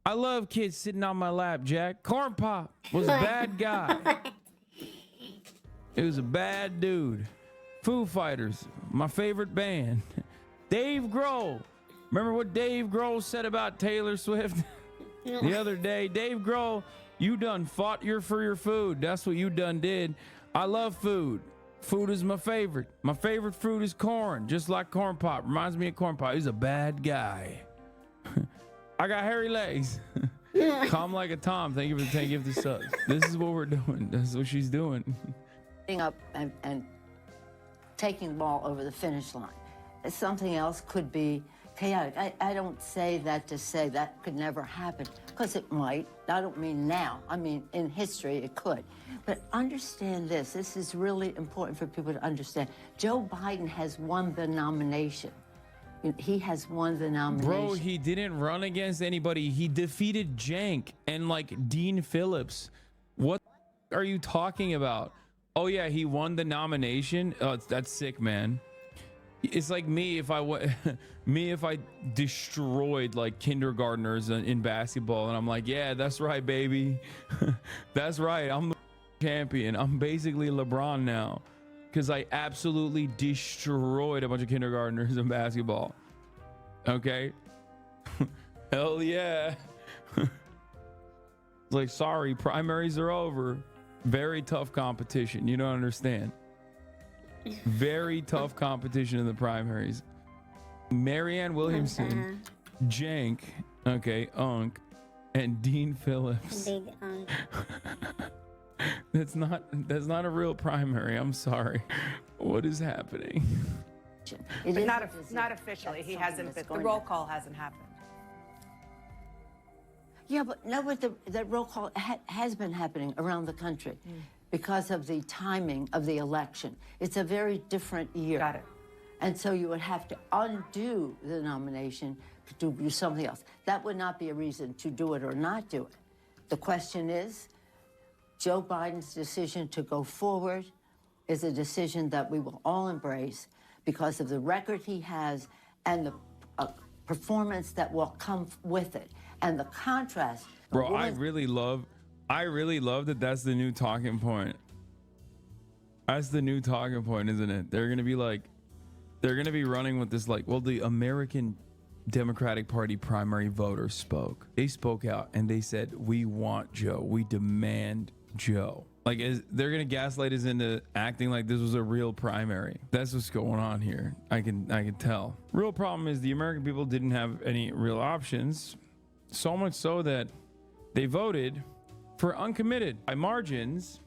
I love kids sitting on my lap, Jack. Corn Pop was a bad guy. It was a bad dude. Foo Fighters, my favorite band. Dave Grohl. Remember what Dave Grohl said about Taylor Swift the other day? Dave Grohl, you done fought for your food. That's what you done did. I love food. Food is my favorite. My favorite fruit is corn, just like Corn Pop. Reminds me of Corn Pop. He's a bad guy. I got hairy legs. Calm like a Tom. Thank you for the 10 gifted subs. This is what we're doing. This is what she's doing. Up and taking the ball over the finish line. Something else could be chaotic. I don't say that to say that could never happen, because it might. I don't mean now. I mean, in history, it could. But understand this. This is really important for people to understand. Joe Biden has won the nomination. He has won the nomination. Bro, he didn't run against anybody. He defeated Cenk and like Dean Phillips. What are you talking about? Oh yeah, he won the nomination. Oh, that's sick, man. It's like me if I destroyed like kindergartners in basketball, and I'm like, yeah, that's right, baby. That's right. I'm the champion. I'm basically LeBron now, because I absolutely destroyed a bunch of kindergartners in basketball. Okay. Hell yeah. Like, sorry, primaries are over. Very tough competition. You don't understand. Very tough competition in the primaries. Marianne Williamson, Cenk, okay, Unk, and Dean Phillips. Big Unk. That's not a real primary. I'm sorry. What is happening? But not officially. He hasn't. The roll call hasn't happened. Yeah, but no, but the roll call has been happening around the country because of the timing of the election. It's a very different year. Got it. And so you would have to undo the nomination to do something else. That would not be a reason to do it or not do it. The question is, Joe Biden's decision to go forward is a decision that we will all embrace because of the record he has and the performance that will come with it. And the contrast. Bro, I really love that that's the new talking point. That's the new talking point, isn't it? They're going to be running with this, like, well, the American Democratic Party primary voters spoke. They spoke out and they said, we want Joe. We demand Joe. Like, they're going to gaslight us into acting like this was a real primary. That's what's going on here. I can tell. Real problem is the American people didn't have any real options. So much so that they voted for uncommitted by margins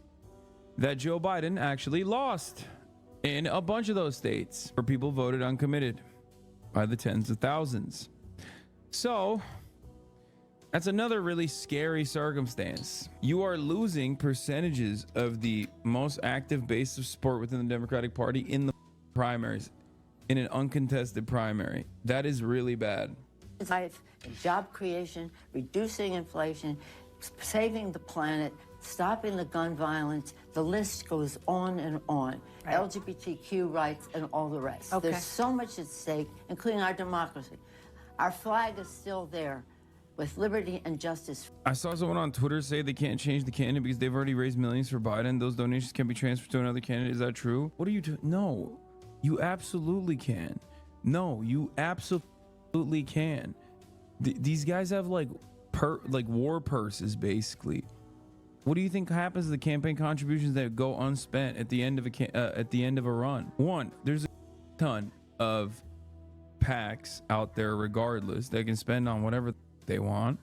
that Joe Biden actually lost in a bunch of those states where people voted uncommitted by the tens of thousands. So that's another really scary circumstance. You are losing percentages of the most active base of support within the Democratic Party in the primaries, in an uncontested primary. That is really bad. Life, job creation, reducing inflation, saving the planet, stopping the gun violence. The list goes on and on. Right. LGBTQ rights and all the rest. Okay. There's so much at stake, including our democracy. Our flag is still there with liberty and justice. I saw someone on Twitter say they can't change the candidate because they've already raised millions for Biden. Those donations can be transferred to another candidate. Is that true? What are you doing? No, you absolutely can. No, you absolutely can. These guys have like war purses, basically. What do you think happens to the campaign contributions that go unspent at the end of a run? One, there's a ton of PACs out there, regardless, that can spend on whatever they want.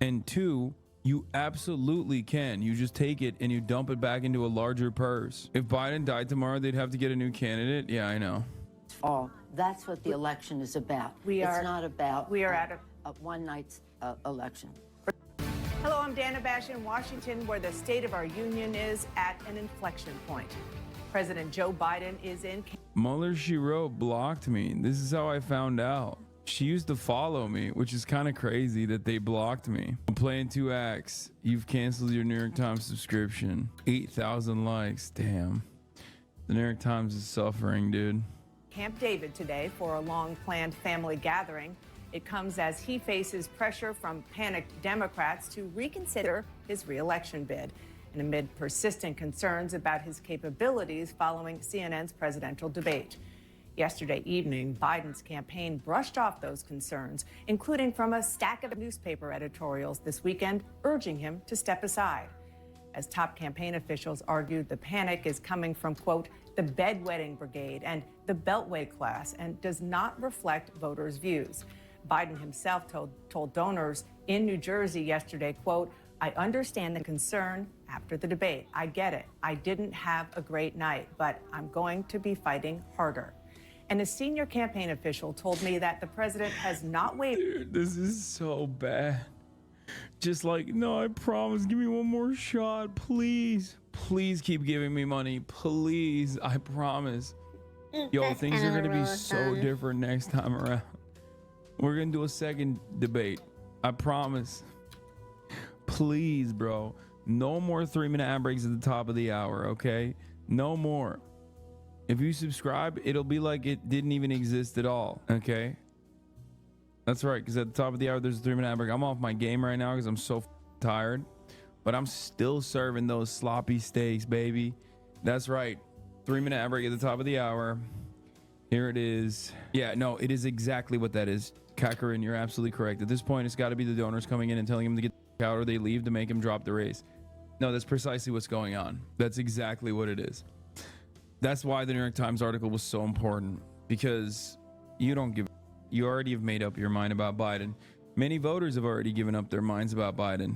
And two, you absolutely can. You just take it and you dump it back into a larger purse. If Biden died tomorrow, they'd have to get a new candidate. Yeah, I know. Oh, that's what the election is about. It's not about a one night's election. Hello, I'm Dana Bash in Washington, where the State of our Union is at an inflection point. President Joe Biden is in. Mueller, she wrote, blocked me. This is how I found out. She used to follow me, which is kind of crazy that they blocked me. I'm playing 2 acts. You've canceled your New York Times subscription. 8,000 likes. Damn. The New York Times is suffering, dude. Camp David today for a long-planned family gathering. It comes as he faces pressure from panicked Democrats to reconsider his re-election bid, and amid persistent concerns about his capabilities following CNN's presidential debate. Yesterday evening, Biden's campaign brushed off those concerns, including from a stack of newspaper editorials this weekend urging him to step aside. As top campaign officials argued, the panic is coming from, quote, the bedwetting brigade and the Beltway class, and does not reflect voters' views. Biden himself told donors in New Jersey yesterday, quote, I understand the concern after the debate. I get it. I didn't have a great night, but I'm going to be fighting harder. And a senior campaign official told me that the president has not wavered. Dude, this is so bad. Just like, no, I promise, give me one more shot, please. Please keep giving me money, please, I promise. Yo, That's things are kind of gonna be a rule of so thumb. different next time around. We're gonna do a second debate, I promise. Please, bro, no more 3-minute ad breaks at the top of the hour, okay? No more. If you subscribe, it'll be like it didn't even exist at all, okay? That's right, because at the top of the hour, there's a 3-minute ad break. I'm off my game right now because I'm so tired, but I'm still serving those sloppy steaks, baby. That's right, 3-minute ad break at the top of the hour. Here it is. Yeah, no, it is exactly what that is. Kakarin, you're absolutely correct. At this point, it's got to be the donors coming in and telling him to get the out or they leave to make him drop the race. No, that's precisely what's going on. That's exactly what it is. That's why the New York Times article was so important, because you already have made up your mind about Biden. Many voters have already given up their minds about Biden.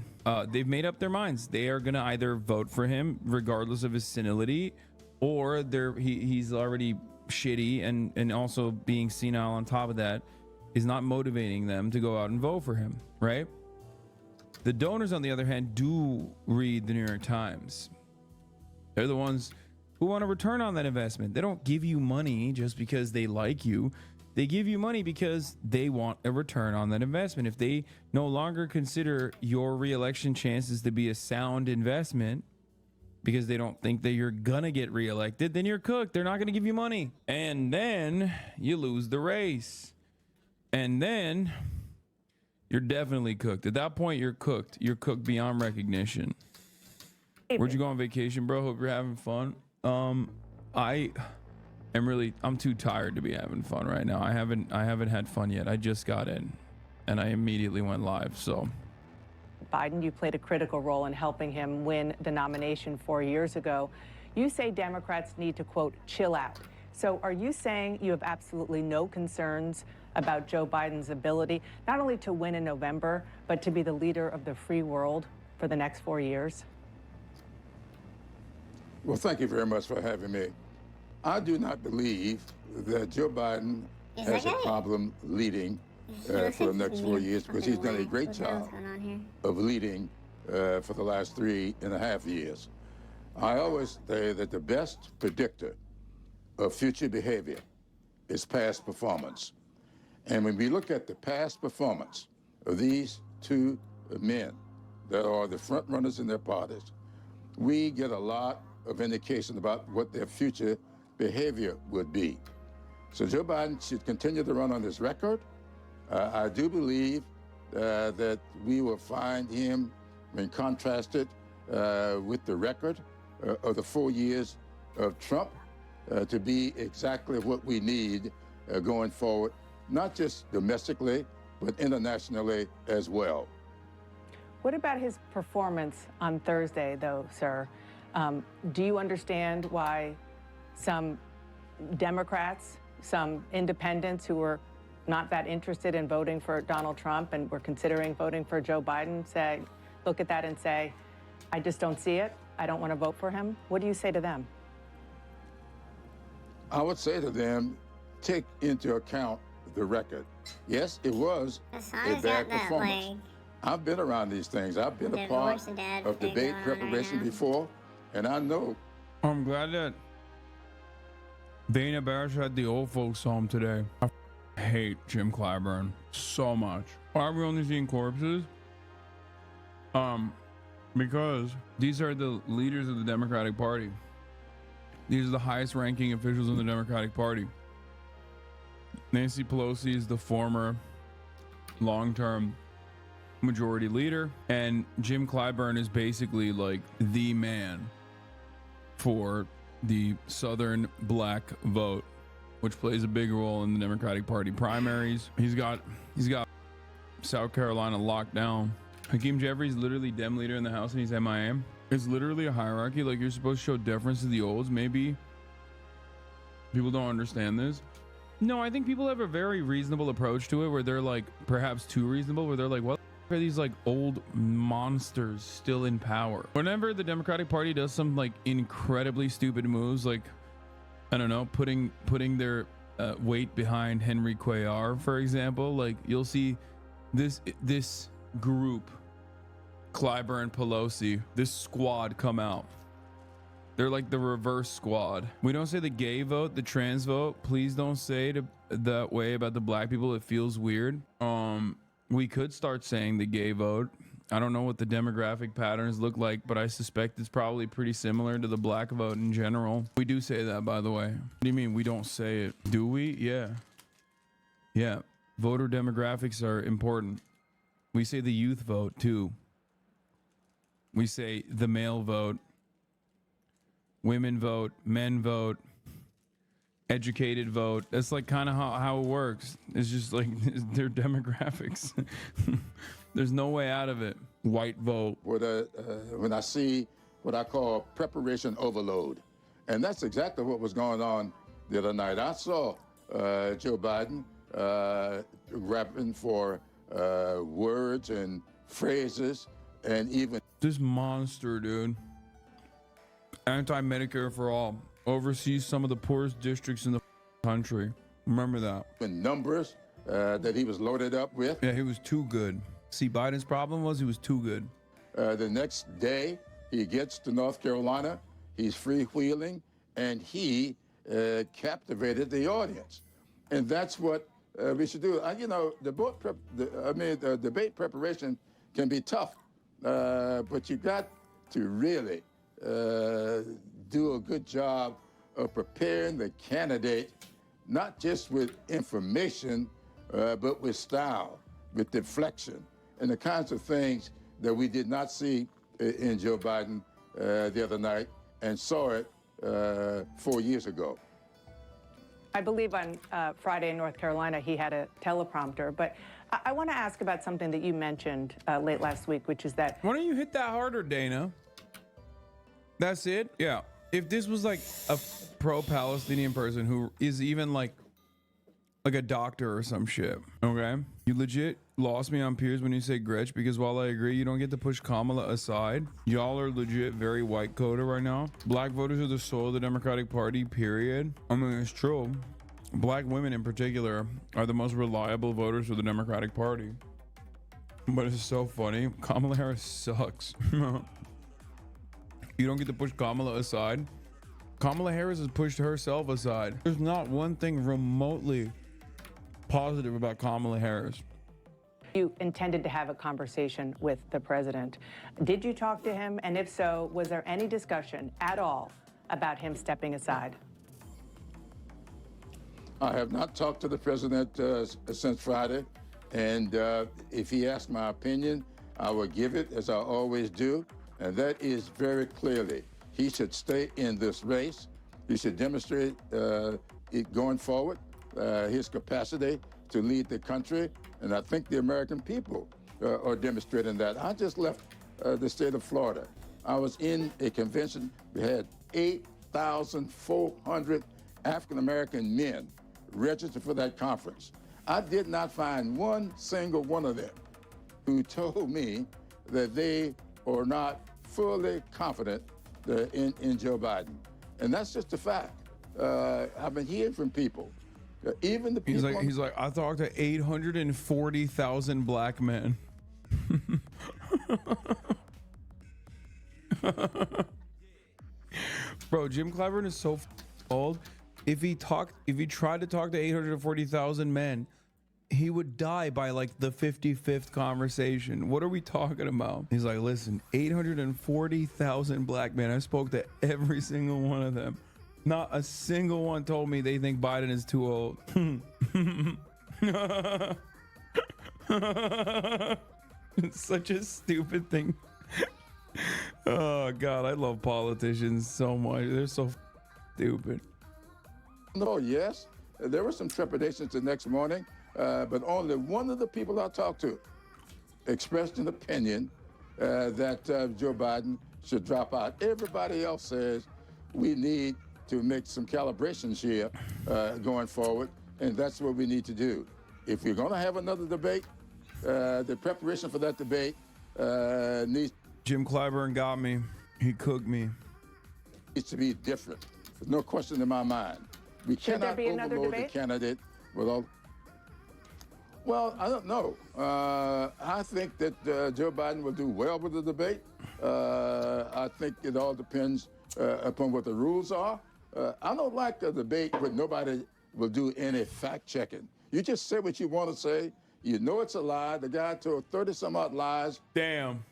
They've made up their minds. They are going to either vote for him regardless of his senility, or he's already shitty, and also being senile on top of that is not motivating them to go out and vote for him, right? The donors, on the other hand, do read the New York Times. They're the ones who want a return on that investment. They don't give you money just because they like you. They give you money because they want a return on that investment. If they no longer consider your re-election chances to be a sound investment because they don't think that you're gonna get reelected, then you're cooked. They're not gonna give you money. And then you lose the race. And then you're definitely cooked. At that point, you're cooked. You're cooked beyond recognition. Where'd you go on vacation, bro? Hope you're having fun. I'm too tired to be having fun right now. I haven't had fun yet. I just got in and I immediately went live. So Biden, you played a critical role in helping him win the nomination 4 years ago. You say Democrats need to, quote, chill out. So are you saying you have absolutely no concerns about Joe Biden's ability not only to win in November, but to be the leader of the free world for the next 4 years? Well, thank you very much for having me. I do not believe that Joe Biden has a problem leading for the next 4 years, because he's done a great job of leading for the last 3.5 years. I always say that the best predictor of future behavior is past performance. And when we look at the past performance of these two men that are the front runners in their parties, we get a lot of indication about what their future behavior would be. So Joe Biden should continue to run on this record. I do believe that we will find him, when contrasted with the record of the 4 years of Trump, to be exactly what we need going forward, not just domestically, but internationally as well. What about his performance on Thursday, though, sir? Do you understand why some Democrats, some independents who were not that interested in voting for Donald Trump and were considering voting for Joe Biden look at that and say, I just don't see it, I don't want to vote for him? What do you say to them? I would say to them, take into account the record. Yes, it was a bad performance. I've been around these things. I've been a part of debate preparation before, and I know. I'm glad that Dana Barris had the old folks home today. I hate Jim Clyburn so much. Why are we only seeing corpses? Because these are the leaders of the Democratic Party. These are the highest ranking officials in the Democratic Party. Nancy Pelosi is the former long-term majority leader, and Jim Clyburn is basically like the man for the Southern black vote, which plays a big role in the Democratic Party primaries. He's got South Carolina locked down. Hakeem Jeffries, literally Dem leader in the House, and he's MIA. It's literally a hierarchy. Like, you're supposed to show deference to the olds. Maybe people don't understand this. No, I think people have a very reasonable approach to it, where they're like, perhaps too reasonable, where they're like, what are these like old monsters still in power? Whenever the Democratic Party does some like incredibly stupid moves, like, I don't know, putting their weight behind Henry Cuellar, for example. Like you'll see this group, Clyburn, Pelosi, this squad come out. They're like the reverse squad. We don't say the gay vote, the trans vote. Please don't say it that way about the black people. It feels weird. We could start saying the gay vote. I don't know what the demographic patterns look like, but I suspect it's probably pretty similar to the black vote in general. We do say that, by the way. What do you mean we don't say it? Do we? Yeah. Yeah. Voter demographics are important. We say the youth vote too. We say the male vote, women vote, men vote, educated vote. That's like kind of how it works. It's just like their demographics. There's no way out of it. White vote. When I see what I call preparation overload, and that's exactly what was going on the other night. I saw Joe Biden grabbing for words and phrases, and even this monster, dude. Anti-Medicare for all, oversees some of the poorest districts in the country. Remember that. In numbers that he was loaded up with. Yeah, he was too good. See, Biden's problem was he was too good. The next day, he gets to North Carolina. He's freewheeling, and he captivated the audience. And that's what we should do. You know, the debate preparation can be tough, but you got to really do a good job of preparing the candidate, not just with information, but with style, with deflection, and the kinds of things that we did not see in Joe Biden the other night and saw it 4 years ago. I believe on Friday in North Carolina, he had a teleprompter, but I want to ask about something that you mentioned late last week, which is that... Why don't you hit that harder, Dana? That's it? Yeah. If this was like a pro-Palestinian person who is even like a doctor or some shit, okay? You legit lost me on Piers when you say Gretch, because while I agree you don't get to push Kamala aside, y'all are legit very white coated right now. Black voters are the soul of the Democratic Party, period. I mean, it's true. Black women in particular are the most reliable voters for the Democratic Party. But it's so funny. Kamala Harris sucks. You don't get to push Kamala aside. Kamala Harris has pushed herself aside. There's not one thing remotely positive about Kamala Harris. You intended to have a conversation with the president. Did you talk to him? And if so, was there any discussion at all about him stepping aside? I have not talked to the president since Friday. And if he asks my opinion, I will give it, as I always do. And that is very clearly, he should stay in this race. He should demonstrate it going forward, his capacity to lead the country. And I think the American people are demonstrating that. I just left the state of Florida. I was in a convention. We had 8,400 African-American men registered for that conference. I did not find one single one of them who told me that they are not fully confident in Joe Biden. And that's just a fact. I've been hearing from people. Even the people. He's like, I talked to 840,000 black men. Bro, Jim Clyburn is so old. If he tried to talk to 840,000 men, he would die by like the 55th conversation. What are we talking about? He's like, listen, 840,000 black men. I spoke to every single one of them. Not a single one told me they think Biden is too old. It's such a stupid thing. Oh God, I love politicians so much. They're so stupid. No, yes, there were some trepidations the next morning, but only one of the people I talked to expressed an opinion that Joe Biden should drop out. Everybody else says we need to make some calibrations here going forward, and that's what we need to do. If we're going to have another debate, the preparation for that debate needs... Jim Clyburn got me. He cooked me. Needs to be different. There's no question in my mind. We Should there cannot be another overload the debate? candidate with all. Well, I don't know. I think that Joe Biden will do well with the debate. I think it all depends upon what the rules are. I don't like a debate where nobody will do any fact checking. You just say what you want to say. You know it's a lie. The guy told 30 some odd lies. Damn.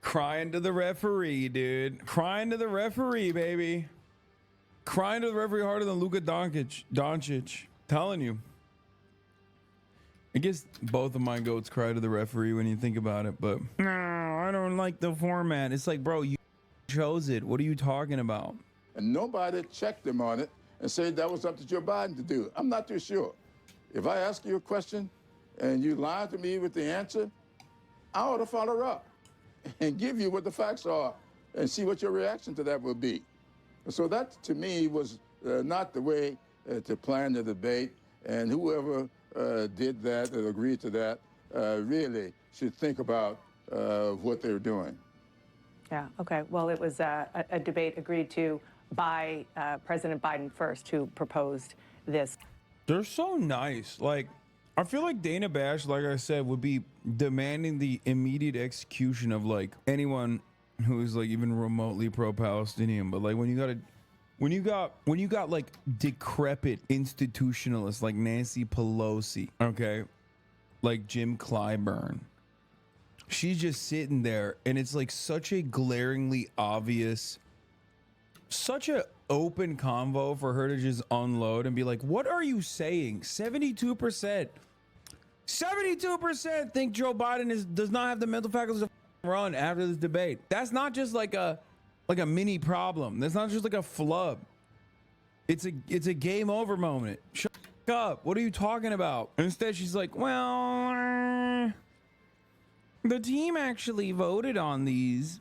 Crying to the referee, dude. Crying to the referee, baby. Crying to the referee harder than Luka Doncic. Telling you. I guess both of my goats cry to the referee when you think about it, but no, I don't like the format. It's like, bro, you chose it. What are you talking about? And nobody checked him on it and said that was up to Joe Biden to do. I'm not too sure. If I ask you a question and you lie to me with the answer, I ought to follow up and give you what the facts are and see what your reaction to that will be. So that, to me, was not the way to plan the debate. And whoever did that or agreed to that really should think about what they're doing. Yeah, okay. Well, it was a debate agreed to by President Biden first, who proposed this. They're so nice. Like, I feel like Dana Bash, like I said, would be demanding the immediate execution of like anyone who's like even remotely pro-Palestinian. But like when you got like decrepit institutionalists like Nancy Pelosi, okay, like Jim Clyburn, she's just sitting there, and it's like such a glaringly obvious, such a open convo for her to just unload and be like, what are you saying? 72% think Joe Biden does not have the mental faculties to run after this debate. That's not just like a mini problem. That's not just like a flub. It's a game over moment. Shut up. What are you talking about? And instead she's like, well, the team actually voted on these.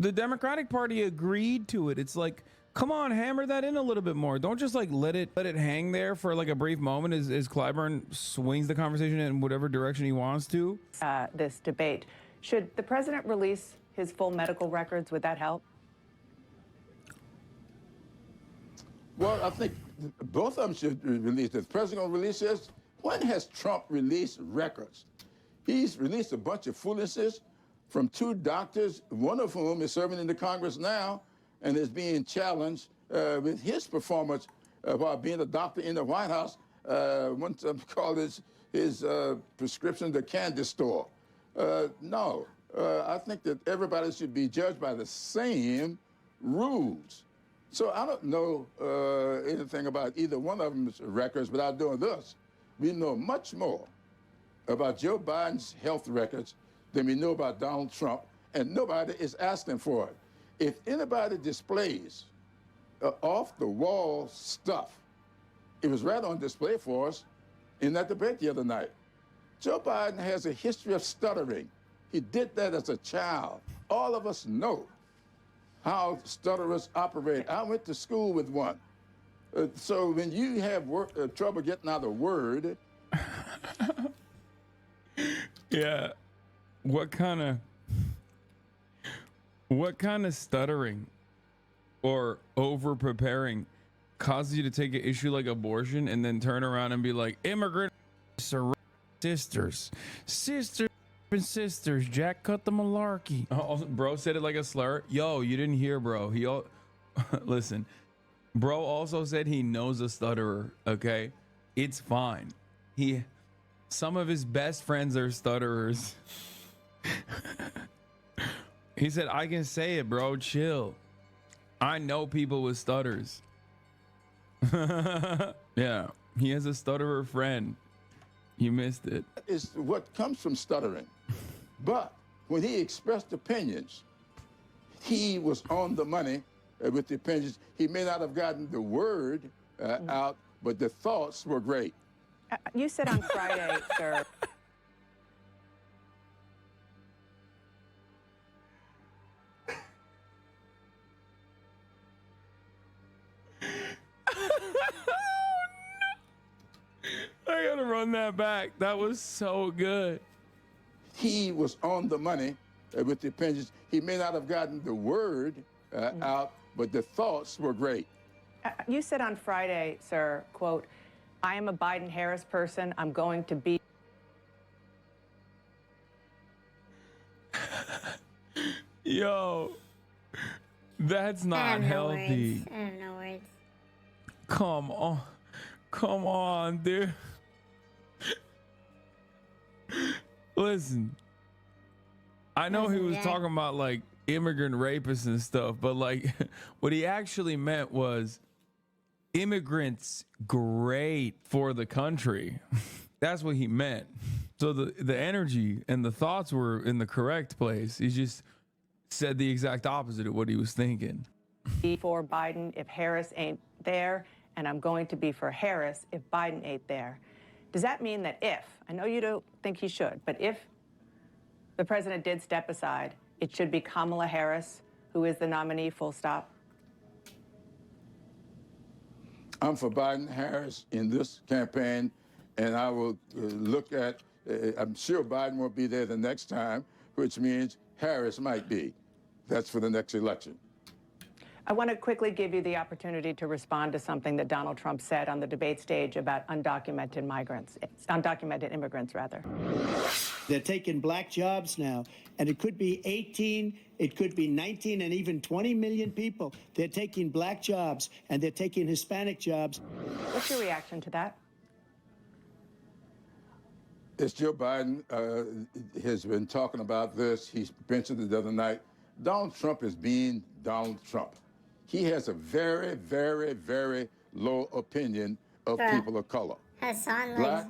The Democratic Party agreed to it. It's like, come on, hammer that in a little bit more. Don't just like let it hang there for like a brief moment as Clyburn swings the conversation in whatever direction he wants to. This debate. Should the president release his full medical records? Would that help? Well, I think both of them should release this. The president will release this. When has Trump released records? He's released a bunch of foolishness from two doctors, one of whom is serving in the Congress now and is being challenged with his performance while being a doctor in the White House. One time called his prescription the candy store. No, I think that everybody should be judged by the same rules. So I don't know anything about either one of them's records, but I'm doing this. We know much more about Joe Biden's health records than we know about Donald Trump, and nobody is asking for it. If anybody displays off-the-wall stuff, it was right on display for us in that debate the other night. Joe Biden has a history of stuttering. He did that as a child. All of us know how stutterers operate. I went to school with one. So when you have trouble getting out a word... Yeah. What kind of stuttering or over preparing causes you to take an issue like abortion and then turn around and be like, immigrant sisters, and sisters, Jack cut the malarkey. Oh, bro said it like a slur. Yo, you didn't hear, bro. Listen, bro also said he knows a stutterer. Okay, it's fine. Some of his best friends are stutterers. He said, I can say it, bro. Chill. I know people with stutters. Yeah, he has a stutterer friend. You missed it. Is what comes from stuttering. But when he expressed opinions, he was on the money with the opinions. He may not have gotten the word out, but the thoughts were great. You said on Friday, sir. I gotta run that back. That was so good. He was on the money with the opinions. He may not have gotten the word out, but the thoughts were great. You said on Friday, sir, quote, I am a Biden-Harris person. I'm going to be. Yo, that's not healthy. I have no words. Come on, dude. Listen, I know he was talking about like immigrant rapists and stuff, but like what he actually meant was immigrants great for the country. That's what he meant. So the energy and the thoughts were in the correct place. He just said the exact opposite of what he was thinking. Be for Biden if Harris ain't there, and I'm going to be for Harris if Biden ain't there. Does that mean that if, I know you don't think he should, but if the president did step aside, it should be Kamala Harris who is the nominee, full stop? I'm for Biden-Harris in this campaign, and I will look at, I'm sure Biden won't be there the next time, which means Harris might be. That's for the next election. I want to quickly give you the opportunity to respond to something that Donald Trump said on the debate stage about undocumented immigrants, rather. They're taking black jobs now, and it could be 18, it could be 19, and even 20 million people. They're taking black jobs, and they're taking Hispanic jobs. What's your reaction to that? As Joe Biden has been talking about this, he mentioned it the other night, Donald Trump is being Donald Trump. He has a very, very, very low opinion of people of color. Hassan Black,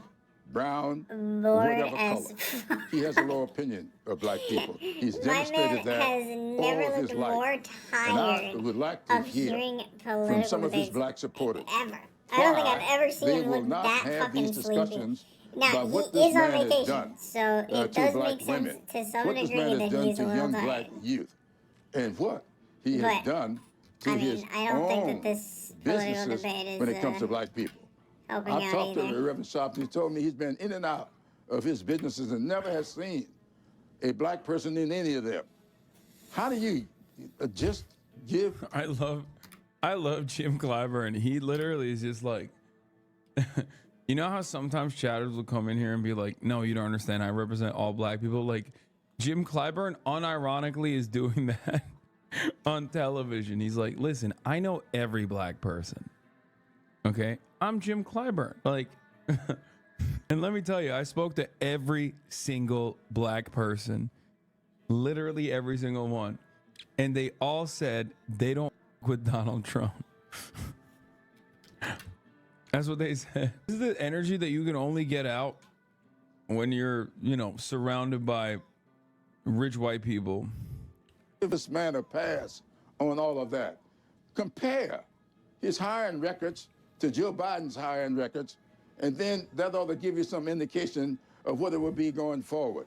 brown, whatever color. He has a low opinion of black people. He's demonstrated that has never all of looked his life. more And I tired would like to of hear hearing from political some of his debates black supporters. ever. I don't think I've ever seen they him will look not that have fucking these sleepy. discussions Now, about he what this is on man has vacation, done so it to does black make sense women. to some What this degree man that has done he's to a little young tired. black youth, and what he has But, done to I mean, his I don't think own that this political businesses debate is when it comes to black people. helping I've out talked to either. Reverend Sharp. He told me he's been in and out of his businesses and never has seen a black person in any of them. How do you just give? I love Jim Clyburn. He literally is just like, you know how sometimes chatters will come in here and be like, no, you don't understand. I represent all black people. Like Jim Clyburn unironically is doing that on television. He's like, listen, I know every black person. Okay. I'm Jim Clyburn. Like, and let me tell you, I spoke to every single black person, literally every single one. And they all said they don't with Donald Trump. That's what they said. This is the energy that you can only get out when you're, surrounded by rich white people. Give this man a pass on all of that. Compare his hiring records to Joe Biden's hiring records, and then that ought to give you some indication of what it would be going forward.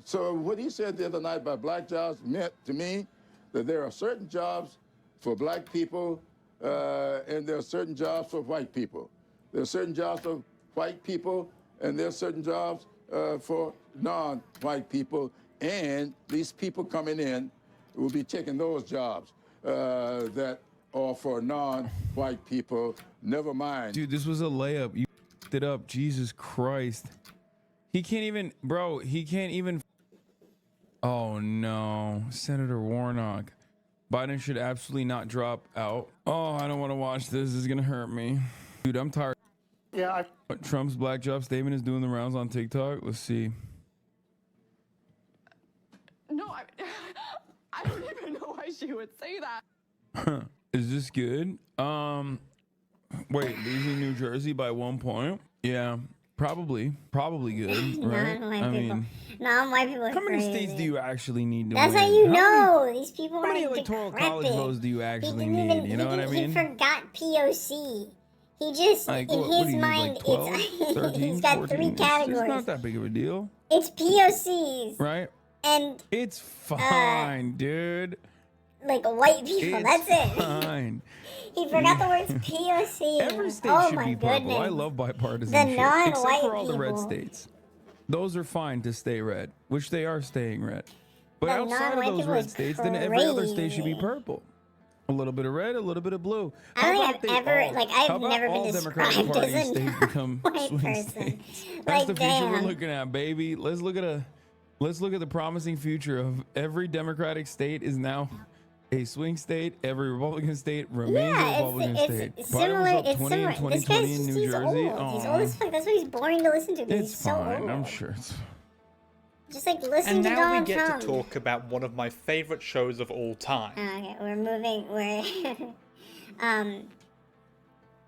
So what he said the other night about black jobs meant to me that there are certain jobs for black people and there are certain jobs for white people. There are certain jobs for white people and there are certain jobs for non-white people, and these people coming in will be taking those jobs that are for non-white people. Never mind. Dude, this was a layup. You f***ed it up. Jesus Christ. He can't even. Oh no. Senator Warnock. Biden should absolutely not drop out. Oh, I don't want to watch this. This is going to hurt me. Dude, I'm tired. Yeah. Trump's black job statement is doing the rounds on TikTok. Let's see. No, I don't even know why she would say that. Is this good? Wait, losing New Jersey by 1 point? Yeah, probably good, right? Non-white people are How many crazy. states do you actually need to That's win? how you How know. many- These people How are many electoral college decrepit. votes do you actually didn't need? even- You know what I He mean? forgot POC. He just, Like, in what do his you need, mind, like 12, it's 13, he's got 14? three It's categories. not that big of a deal, It's POCs right? and It's fine, dude. like white people. It's That's it. fine. He forgot the words POC. Every state oh should my be purple. goodness. I love bipartisan The shit. non-white Except for all the red people. states. Those are fine to stay red, which they are staying red. But The outside of non-white those people red is states, then every other state should be crazy. purple. A little bit of red, a little bit of blue. I don't think I've ever, like, I've never been Democratic described Party as a states become white swing person. states. That's Like, the future we're damn. looking at, baby. Let's look at the promising future of every Democratic state is now a swing state. Every Republican state remains a Republican state. It's Biden similar. was up It's 20 in similar. This 2020 guy's in just, New he's Jersey. old. He's old as fuck. That's why he's boring to listen to. Because It's he's so fine. old. I'm sure it's. Just like listening And to now Donald we get Trump. to talk about one of my favorite shows of all time. Okay, we're moving.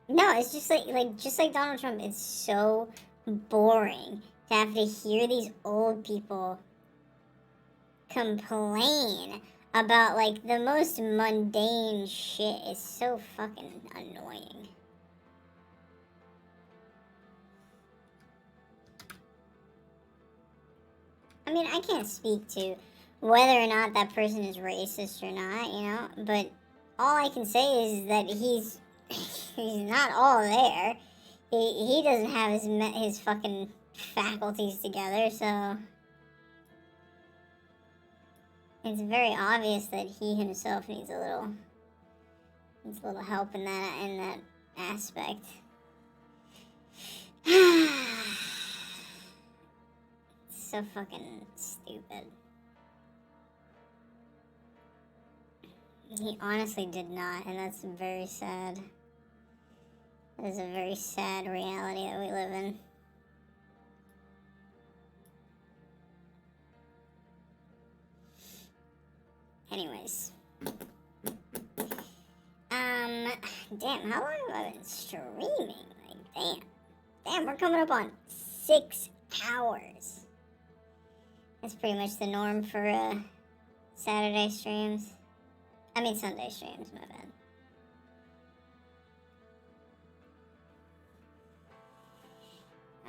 No, it's just like Donald Trump. It's so boring to have to hear these old people complain about like the most mundane shit. It's so fucking annoying. I mean, I can't speak to whether or not that person is racist or not, you know, but all I can say is that he's not all there. He doesn't have his fucking faculties together, so it's very obvious that he himself needs a little help in that aspect. So fucking stupid. He honestly did not, and that's very sad. That is a very sad reality that we live in. Anyways. Damn, how long have I been streaming? Like, damn, we're coming up on 6 hours. That's pretty much the norm for Saturday streams. I mean Sunday streams, my bad.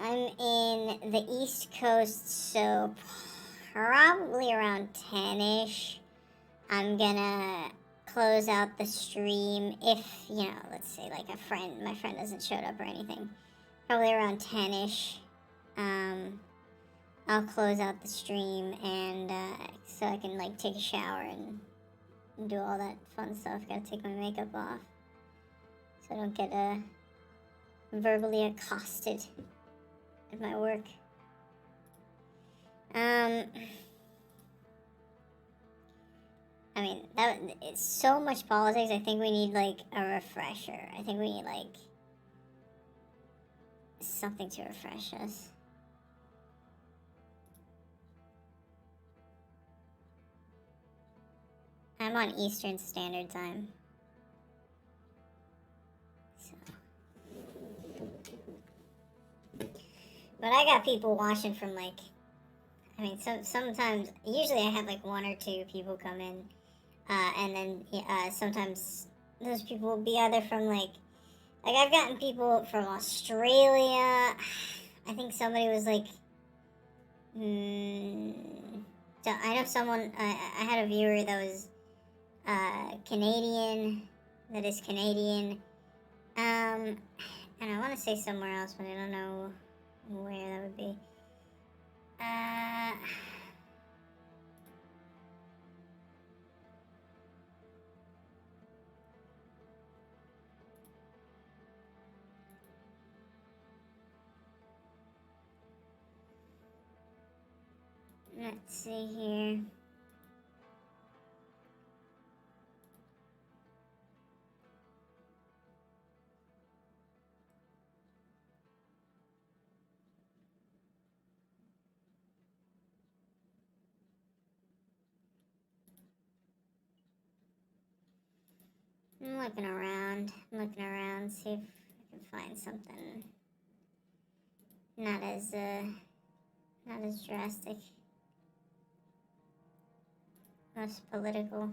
I'm in the East Coast, so probably around 10-ish. I'm gonna close out the stream if, you know, let's say like my friend doesn't show up or anything. Probably around 10-ish. I'll close out the stream and so I can like take a shower and do all that fun stuff. Gotta take my makeup off so I don't get verbally accosted at my work. I mean, it's so much politics. I think we need like a refresher. I think we need like something to refresh us. I'm on Eastern Standard Time. So. But I got people watching from like, I mean, sometimes, usually I have like 1 or 2 people come in, and then sometimes those people will be either from like I've gotten people from Australia. I think somebody was like, so I know someone, I had a viewer that was Canadian, that is Canadian, and I want to say somewhere else, but I don't know where that would be. Let's see here. I'm looking around, see if I can find something not as drastic, less political.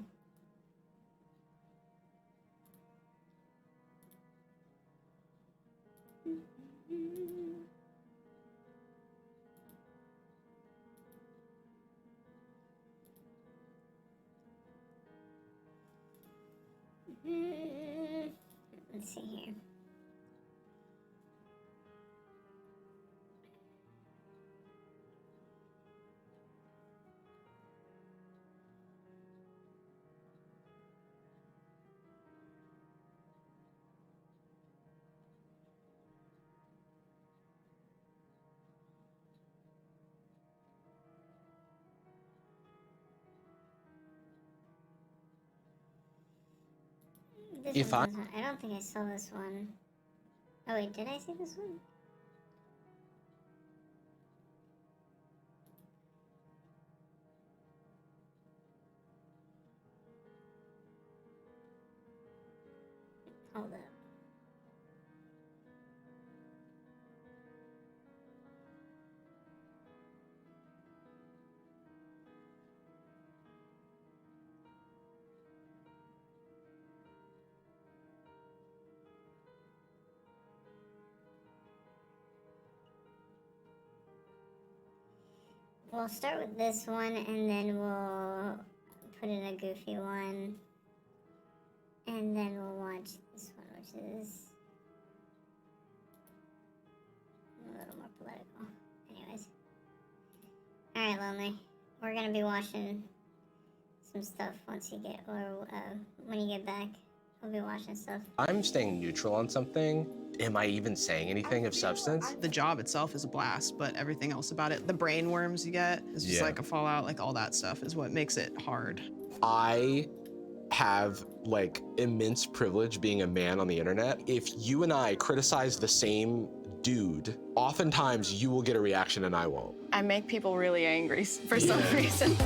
Let's see here. This one I don't think I saw this one. Oh wait, did I see this one? Hold up. We'll start with this one, and then we'll put in a goofy one. And then we'll watch this one, which is a little more political. Anyways. Alright, Lonely. We're gonna be watching some stuff once you get, or when you get back. We'll be watching stuff. I'm staying neutral on something. Am I even saying anything of substance? The job itself is a blast, but everything else about it, the brain worms you get, is just like a fallout, like all that stuff is what makes it hard. I have like immense privilege being a man on the internet. If you and I criticize the same dude, oftentimes you will get a reaction and I won't. I make people really angry for some reason.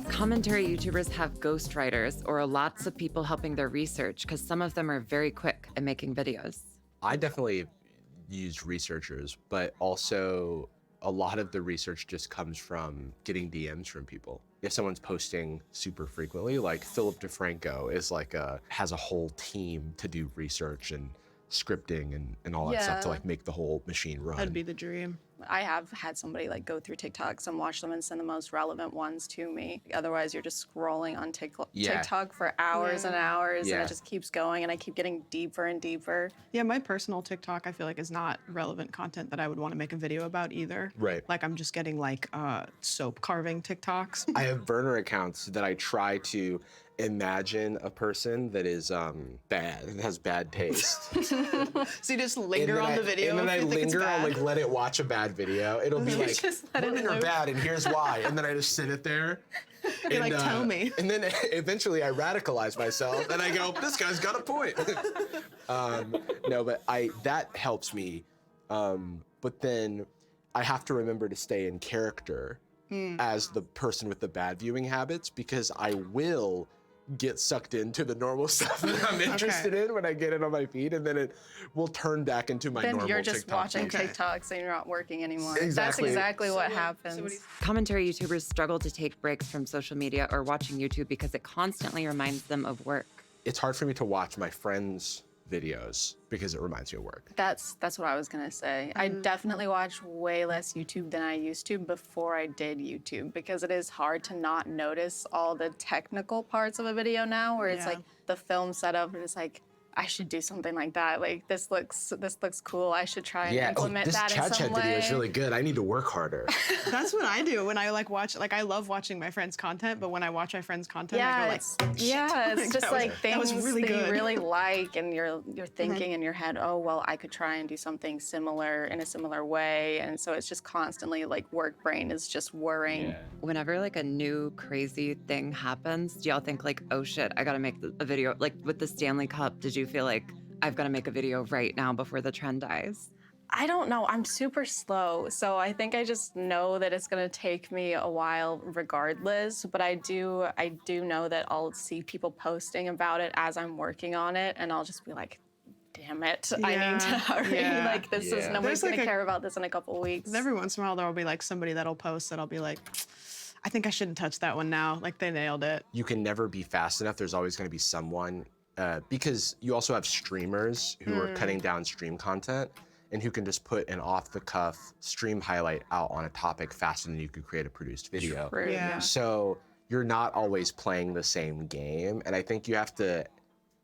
Commentary YouTubers have ghostwriters or lots of people helping their research because some of them are very quick at making videos. I definitely use researchers, but also a lot of the research just comes from getting DMs from people. If someone's posting super frequently, like Philip DeFranco is like has a whole team to do research and scripting and all that stuff to like make the whole machine run. That'd be the dream. I have had somebody like go through TikToks and watch them and send the most relevant ones to me. Otherwise, you're just scrolling on TikTok for hours and hours, and it just keeps going, and I keep getting deeper and deeper. Yeah, my personal TikTok, I feel like, is not relevant content that I would want to make a video about either. Right. Like, I'm just getting like soap carving TikToks. I have burner accounts that I try to imagine a person that is bad, that has bad taste. So you just linger on the video. And then I if you think it's linger, I'll bad. like let it watch a bad video. It'll be like, just let it women are loop. bad and here's why. And then I just sit it there. You're like, tell me. And then eventually I radicalize myself and I go, this guy's got a point. No, but that helps me. But then I have to remember to stay in character as the person with the bad viewing habits, because I will get sucked into the normal stuff that I'm interested in when I get it on my feed, and then it will turn back into my normal Then you're just TikTok watching feed. TikToks and you're not working anymore. Exactly. That's exactly what happens. Commentary YouTubers struggle to take breaks from social media or watching YouTube because it constantly reminds them of work. It's hard for me to watch my friends' videos because it reminds me of work. That's what I was gonna say. I definitely watch way less YouTube than I used to before I did YouTube, because it is hard to not notice all the technical parts of a video now, where it's like the film setup, and it's like, I should do something like that. Like, this looks cool. I should try and implement this that in Chad some way. video is really good. I need to work harder. That's what I do when I like watch. Like, I love watching my friends' content, but when I watch my friends' content, I go like, it's just like things that really that you good. really like, and you're thinking in your head, oh well, I could try and do something similar in a similar way, and so it's just constantly like work brain is just worrying. Whenever like a new crazy thing happens, do y'all think like, oh shit, I gotta make a video? Like with the Stanley Cup, did you feel like I've gotta make a video right now before the trend dies? I don't know. I'm super slow, so I think I just know that it's gonna take me a while regardless. But I do know that I'll see people posting about it as I'm working on it, and I'll just be like, damn it, I need to hurry. Like, this is nobody's gonna care about this in a couple weeks. Every once in a while, there will be like somebody that'll post that I'll be like, I think I shouldn't touch that one now. Like, they nailed it. You can never be fast enough. There's always going to be someone, because you also have streamers who are cutting down stream content and who can just put an off-the-cuff stream highlight out on a topic faster than you could create a produced video. True, yeah. So you're not always playing the same game, and I think you have to,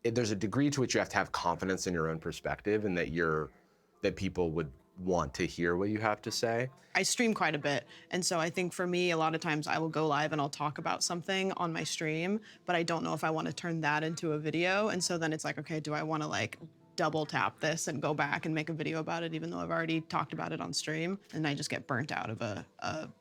there's a degree to which you have to have confidence in your own perspective and that people would want to hear what you have to say. I stream quite a bit, and so I think for me, a lot of times I will go live and I'll talk about something on my stream, but I don't know if I want to turn that into a video, and so then it's like, okay, do I want to like double tap this and go back and make a video about it, even though I've already talked about it on stream. And I just get burnt out of a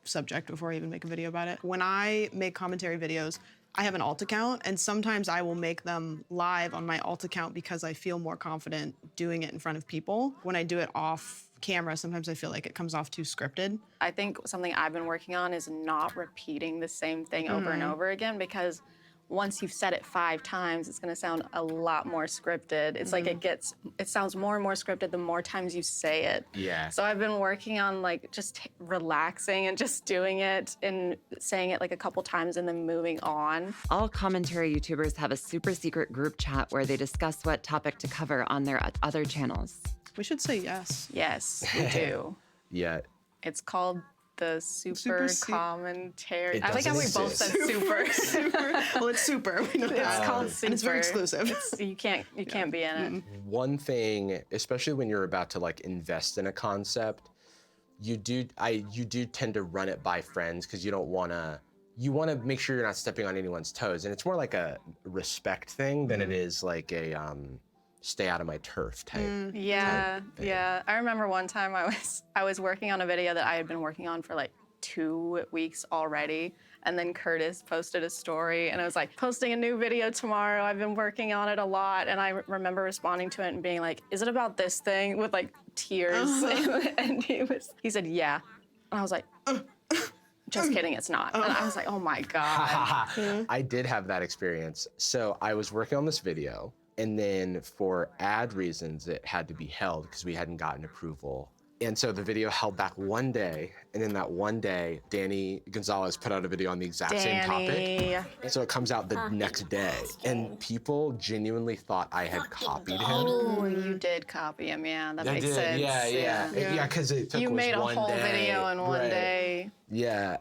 subject before I even make a video about it. When I make commentary videos, I have an alt account, and sometimes I will make them live on my alt account because I feel more confident doing it in front of people. When I do it off camera, sometimes I feel like it comes off too scripted. I think something I've been working on is not repeating the same thing over and over again, because once you've said it 5 times, it's gonna sound a lot more scripted. It's like it sounds more and more scripted the more times you say it. Yeah. So I've been working on like just relaxing and just doing it and saying it like a couple times and then moving on. All commentary YouTubers have a super secret group chat where they discuss what topic to cover on their other channels. We should say yes. Yes, we do. Yeah. It's called the super commentary. It I like how we doesn't both said exist. super. Well, it's super. We know It's that. called super. And it's very exclusive. You can't be in it. One thing, especially when you're about to like invest in a concept, you do tend to run it by friends because you want to make sure you're not stepping on anyone's toes, and it's more like a respect thing than it is like a stay out of my turf type. Yeah. I remember one time I was working on a video that I had been working on for like 2 weeks already, and then Curtis posted a story and it was like, posting a new video tomorrow, I've been working on it a lot, and I remember responding to it and being like, is it about this thing, with like tears? And he said yeah, and I was like, just kidding, it's not. And I was like, oh my God. I did have that experience. So I was working on this video, and then for ad reasons, it had to be held because we hadn't gotten approval. And so the video held back one day, and in that one day, Danny Gonzalez put out a video on the exact same topic. And so it comes out the next day, and people genuinely thought I had copied him. Oh, you did copy him, yeah, that makes sense. Yeah, because it took you was made a one whole day. video in one Right. day. Yeah.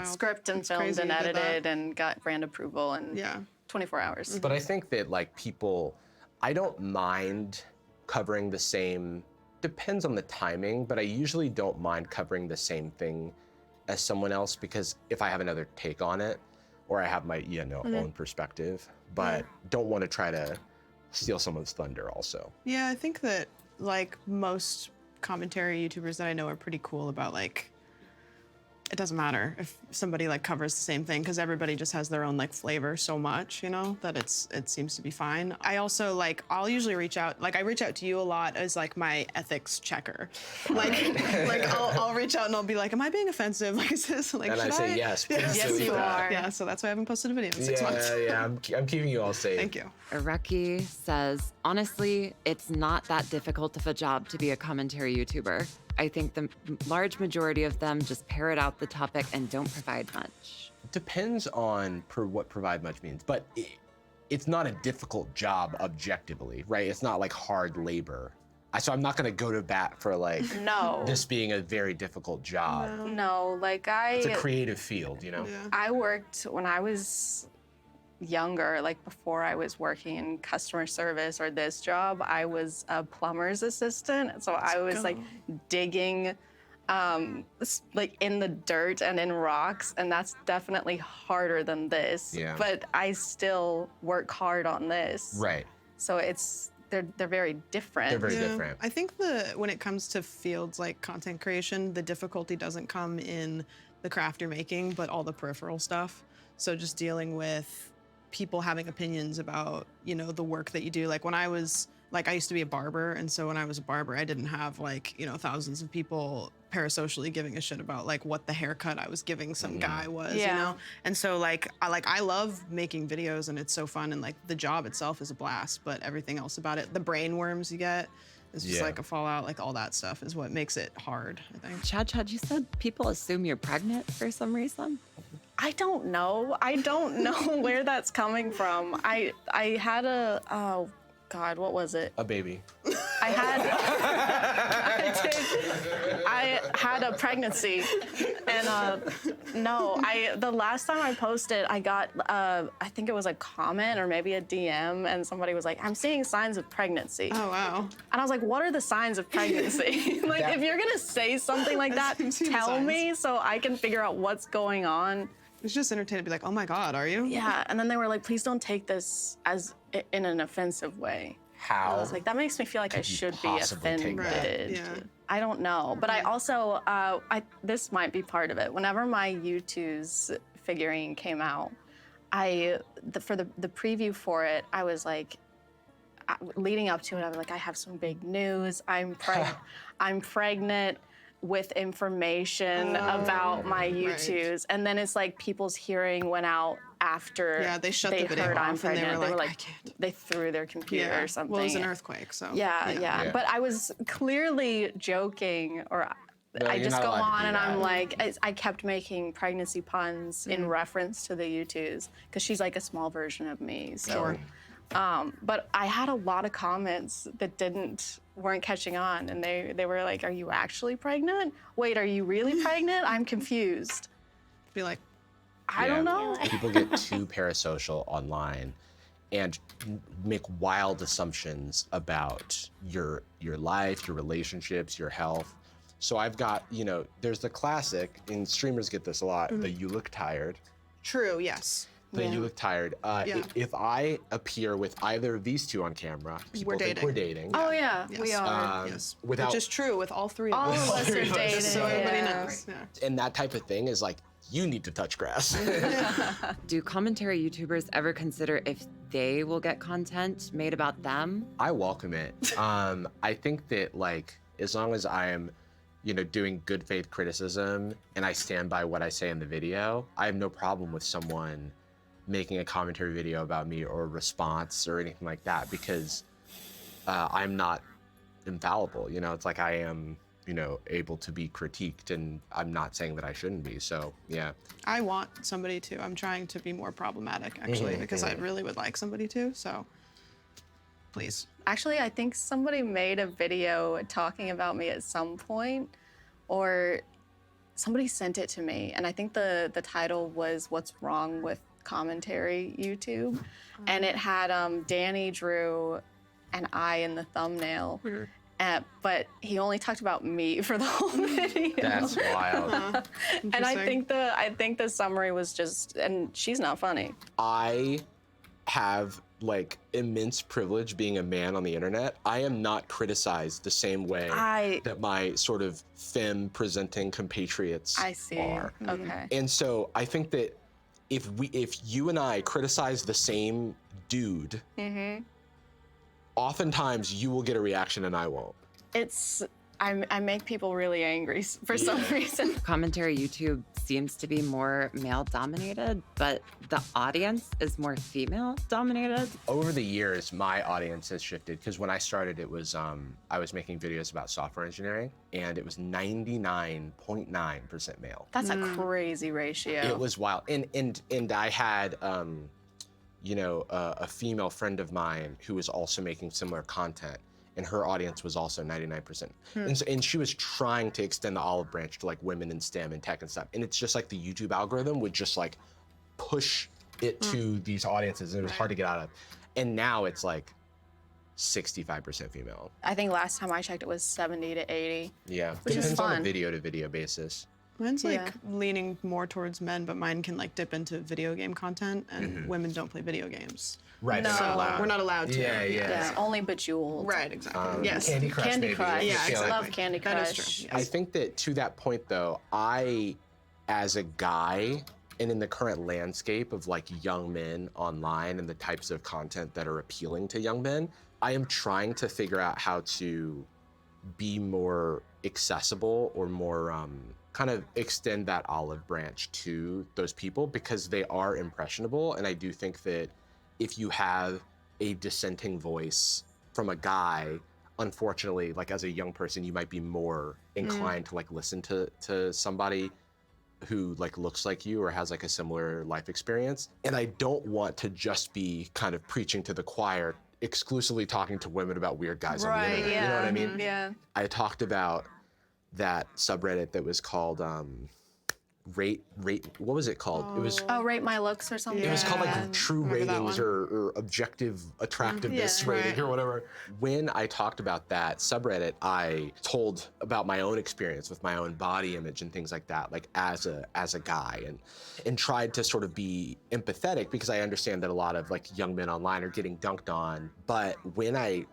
Script and filmed crazy and you did that. edited and got brand approval in 24 hours. But I think that like people, I don't mind covering the same, depends on the timing, but I usually don't mind covering the same thing as someone else because if I have another take on it or I have my own perspective, but don't want to try to steal someone's thunder also. Yeah, I think that like most commentary YouTubers that I know are pretty cool about like, it doesn't matter if somebody like covers the same thing because everybody just has their own like flavor so much, that it seems to be fine. I also like, I'll usually reach out to you a lot as like my ethics checker. I'll reach out and I'll be like, am I being offensive? Like, is this like, and should I say yes, please Yes, you are. Yeah, so that's why I haven't posted a video in 6 months. Yeah, I'm keeping you all safe. Thank you. Araki says, honestly, it's not that difficult of a job to be a commentary YouTuber. I think the large majority of them just parrot out the topic and don't provide much. Depends on what provide much means, but it's not a difficult job objectively, right? It's not like hard labor. So I'm not gonna go to bat for like this being a very difficult job. No, like It's a creative field, I worked when I was younger, like before I was working in customer service or this job, I was a plumber's assistant. So I was like digging like in the dirt and in rocks, and that's definitely harder than this. Yeah. But I still work hard on this. Right. So they're very different. They're very different. I think when it comes to fields like content creation, the difficulty doesn't come in the craft you're making, but all the peripheral stuff. So just dealing with people having opinions about, the work that you do. Like when I used to be a barber, and so when I was a barber, I didn't have like, thousands of people parasocially giving a shit about like what the haircut I was giving some guy was, And so I love making videos and it's so fun, and like the job itself is a blast, but everything else about it, the brain worms you get, is just like a fallout, like all that stuff is what makes it hard, I think. Chad, you said people assume you're pregnant for some reason? I don't know. I don't know where that's coming from. I had oh God, what was it? A baby. I had a pregnancy, and the last time I posted, I got I think it was a comment or maybe a DM, and somebody was like, "I'm seeing signs of pregnancy." Oh wow! And I was like, "What are the signs of pregnancy?" Like, if you're gonna say something like that, tell me so I can figure out what's going on. It's just entertaining to be like, "Oh my God, are you?" Yeah, and then they were like, "Please don't take this as in an offensive way." How? I was like, that makes me feel like I should be possibly take offended. that? Yeah. I don't know, but I also, this might be part of it. Whenever my U2's figurine came out, for the preview for it, I was like, leading up to it, I was like, I have some big news. I'm pregnant with information about my U2's. And then it's like people's hearing went out after they shut the video heard I'm off and they pregnant. were They were like, like, they threw their computer or something. Well, it was an earthquake, so. Yeah. But I was clearly joking, or No, I you're just not go allowed to on do and that. I'm like, I kept making pregnancy puns in reference to the U2's, because she's like a small version of me. So. Sure. But I had a lot of comments that weren't catching on, and they were like, "Are you actually pregnant? Wait, are you really pregnant? I'm confused." Be like, I don't know. People get too parasocial online and make wild assumptions about your life, your relationships, your health. So I've got, there's the classic, and streamers get this a lot, that you look tired. True, yes. Then you look tired. If I appear with either of these two on camera, people think we're dating. Oh yeah, Yes. we are. Without, Which is true with all three of All us. of us are dating. So everybody knows. Yeah. and that type of thing is like, you need to touch grass. Do commentary YouTubers ever consider if they will get content made about them? I welcome it. I think that as long as I am, doing good faith criticism and I stand by what I say in the video, I have no problem with someone making a commentary video about me or a response or anything like that, because I'm not infallible. It's like I am, able to be critiqued, and I'm not saying that I shouldn't be. So yeah. I want somebody to. I'm trying to be more problematic, actually, because I really would like somebody to. So please. Actually, I think somebody made a video talking about me at some point, or somebody sent it to me, and I think the title was "What's Wrong with Commentary YouTube," and it had Danny Drew and I in the thumbnail. But he only talked about me for the whole video. That's wild. And I think the summary was just, and she's not funny. I have immense privilege being a man on the internet. I am not criticized the same way that my sort of femme presenting compatriots are. Okay. And so I think that if you and I criticize the same dude, oftentimes you will get a reaction and I won't. I make people really angry for some reason. Commentary YouTube seems to be more male dominated, but the audience is more female dominated. Over the years, my audience has shifted, because when I started, it was I was making videos about software engineering, and it was 99.9% male. That's a crazy ratio. It was wild, and I had a female friend of mine who was also making similar content, and her audience was also 99%. And she was trying to extend the olive branch to women in STEM and tech and stuff. And it's just the YouTube algorithm would just push it to these audiences, and it was hard to get out of. And now it's 65% female. I think last time I checked it was 70 to 80. Yeah, Which is depends on fun. a video to video basis. Mine's leaning more towards men, but mine can dip into video game content, and women don't play video games. Right, No. they're not allowed. We're not allowed to. Yeah, only Bejeweled. Right, exactly. Yes. Candy Crush, Candy maybe. Crush. Yeah, I exactly. love Candy Crush. That is true. I think that to that point, though, I, as a guy, and in the current landscape of young men online and the types of content that are appealing to young men, I am trying to figure out how to be more accessible or more kind of extend that olive branch to those people, because they are impressionable. And I do think that if you have a dissenting voice from a guy, unfortunately, as a young person, you might be more inclined to listen to somebody who looks like you or has a similar life experience. And I don't want to just be kind of preaching to the choir, exclusively talking to women about weird guys on the internet. Yeah. You know what I mean? Yeah. I talked about that subreddit that was called what was it called? It was Rate My Looks or something. It was called like True Ratings or Objective Attractiveness Rating or whatever. When I talked about that subreddit, I told about my own experience with my own body image and things like that, like as a guy, and tried to sort of be empathetic because I understand that a lot of like young men online are getting dunked on. But when I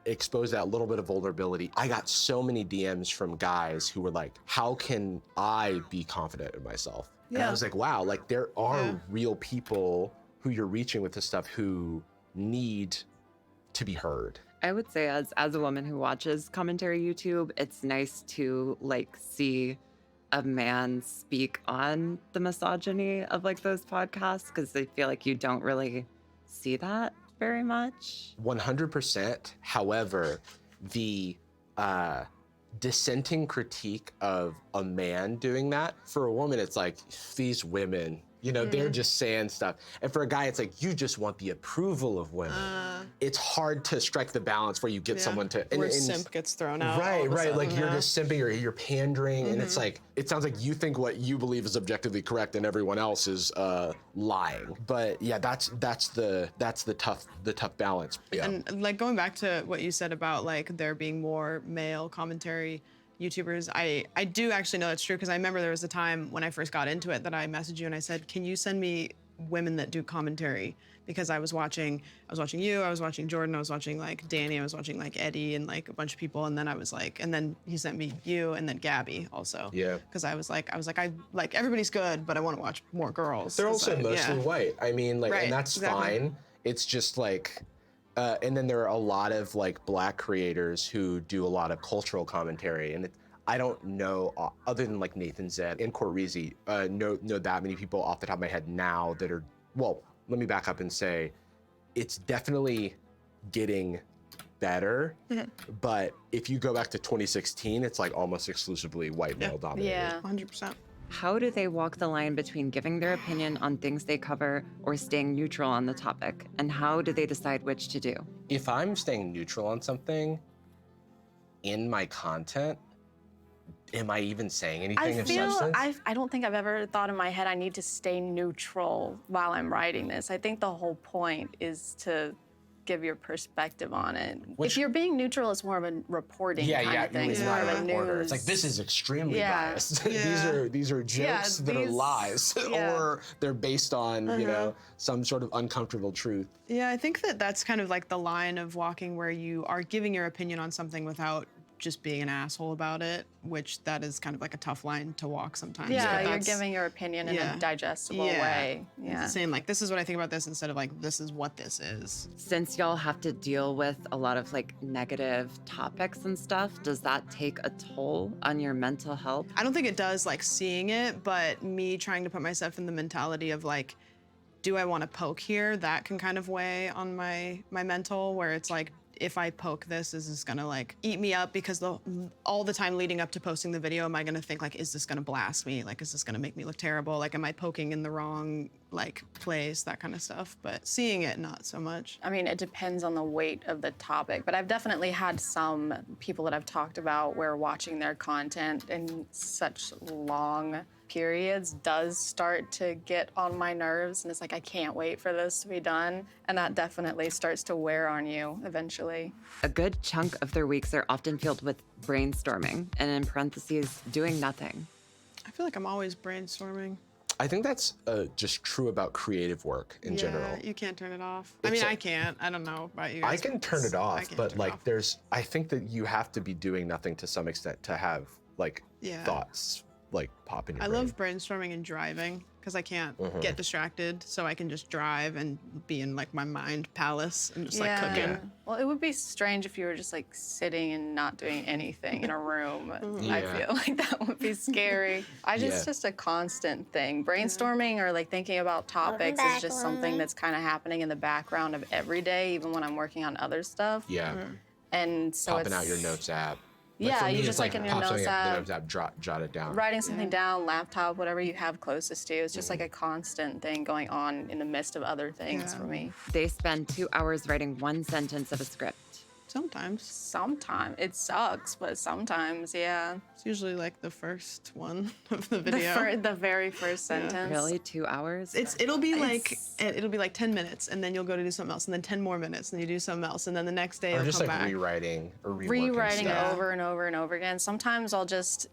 exposed that little bit of vulnerability, I got so many DMs from guys who were like, how can I be confident in myself? And I was like, wow, like there are real people who you're reaching with this stuff who need to be heard. I would say as a woman who watches commentary YouTube, it's nice to like see a man speak on the misogyny of like those podcasts, because I feel like you don't really see that very much. 100%. However, the dissenting critique of a man doing that, for a woman, it's like, these women, you know, they're just saying stuff. And for a guy, it's like, you just want the approval of women. It's hard to strike the balance where you get someone to... Where simp gets thrown out. Right. Like you're just simping or you're pandering. And it's like, it sounds like you think what you believe is objectively correct and everyone else is lying. But yeah, that's the tough balance. Yeah. And like going back to what you said about like there being more male commentary YouTubers, I do actually know that's true, because I remember there was a time when I first got into it that I messaged you and I said, can you send me women that do commentary? Because I was watching you, I was watching Jordan, I was watching like Danny, I was watching like Eddie and like a bunch of people, and then I was like, and then he sent me you and then Gabby also. Yeah. Because I was like, everybody's good, but I want to watch more girls. They're also mostly white. I mean, like, and that's fine. It's just like, and then there are a lot of like Black creators who do a lot of cultural commentary, and I don't know, other than like Nathan Zed and Court Reezy, know that many people off the top of my head now that are, well, let me back up and say, it's definitely getting better, but if you go back to 2016, it's like almost exclusively white male dominated. Yeah, 100%. How do they walk the line between giving their opinion on things they cover or staying neutral on the topic? And how do they decide which to do? If I'm staying neutral on something in my content, am I even saying anything of substance? I don't think I've ever thought in my head I need to stay neutral while I'm writing this. I think the whole point is to give your perspective on it. If you're being neutral, it's more of a reporting kind of thing. It's more of a news. It's like, this is extremely biased. These are jokes that are lies, or they're based on you know, some sort of uncomfortable truth. Yeah, I think that's kind of like the line of walking where you are giving your opinion on something without just being an asshole about it, which that is kind of like a tough line to walk sometimes. Yeah, you're giving your opinion in a digestible way. Yeah. Saying like, this is what I think about this, instead of like, this is what this is. Since y'all have to deal with a lot of like negative topics and stuff, does that take a toll on your mental health? I don't think it does, like seeing it, but me trying to put myself in the mentality of like, do I want to poke here? That can kind of weigh on my mental, where it's like, if I poke this, is this gonna like eat me up? Because all the time leading up to posting the video, am I gonna think like, is this gonna blast me? Like, is this gonna make me look terrible? Like, am I poking in the wrong like place? That kind of stuff. But seeing it, not so much. I mean, it depends on the weight of the topic, but I've definitely had some people that I've talked about where watching their content in such long periods does start to get on my nerves, and it's like, I can't wait for this to be done, and that definitely starts to wear on you eventually. A good chunk of their weeks are often filled with brainstorming, and in parentheses, doing nothing. I feel like I'm always brainstorming. I think that's just true about creative work in general. You can't turn it off. I mean, I can't. I don't know about you guys. I can turn it off, but like I think that you have to be doing nothing to some extent to have like thoughts like pop in your brain. I love brainstorming and driving, because I can't get distracted, so I can just drive and be in like my mind palace and just like cooking. Well, it would be strange if you were just like sitting and not doing anything in a room. I feel like that would be scary. It's just a constant thing. Brainstorming or like thinking about topics is just something that's kind of happening in the background of every day, even when I'm working on other stuff. Yeah. And so popping out your notes app. Like you just like in your notes app, jot it down. Writing something down, laptop, whatever you have closest to. It's just like a constant thing going on in the midst of other things for me. They spend 2 hours writing one sentence of a script. Sometimes. It sucks, but sometimes, yeah. It's usually like the first one of the video. The very first sentence. Really? 2 hours? It'll be like 10 minutes, and then you'll go to do something else, and then 10 more minutes, and you do something else, and then the next day Or it'll just come like back. rewriting or reworking Rewriting stuff. over and over and over again. Sometimes I'll just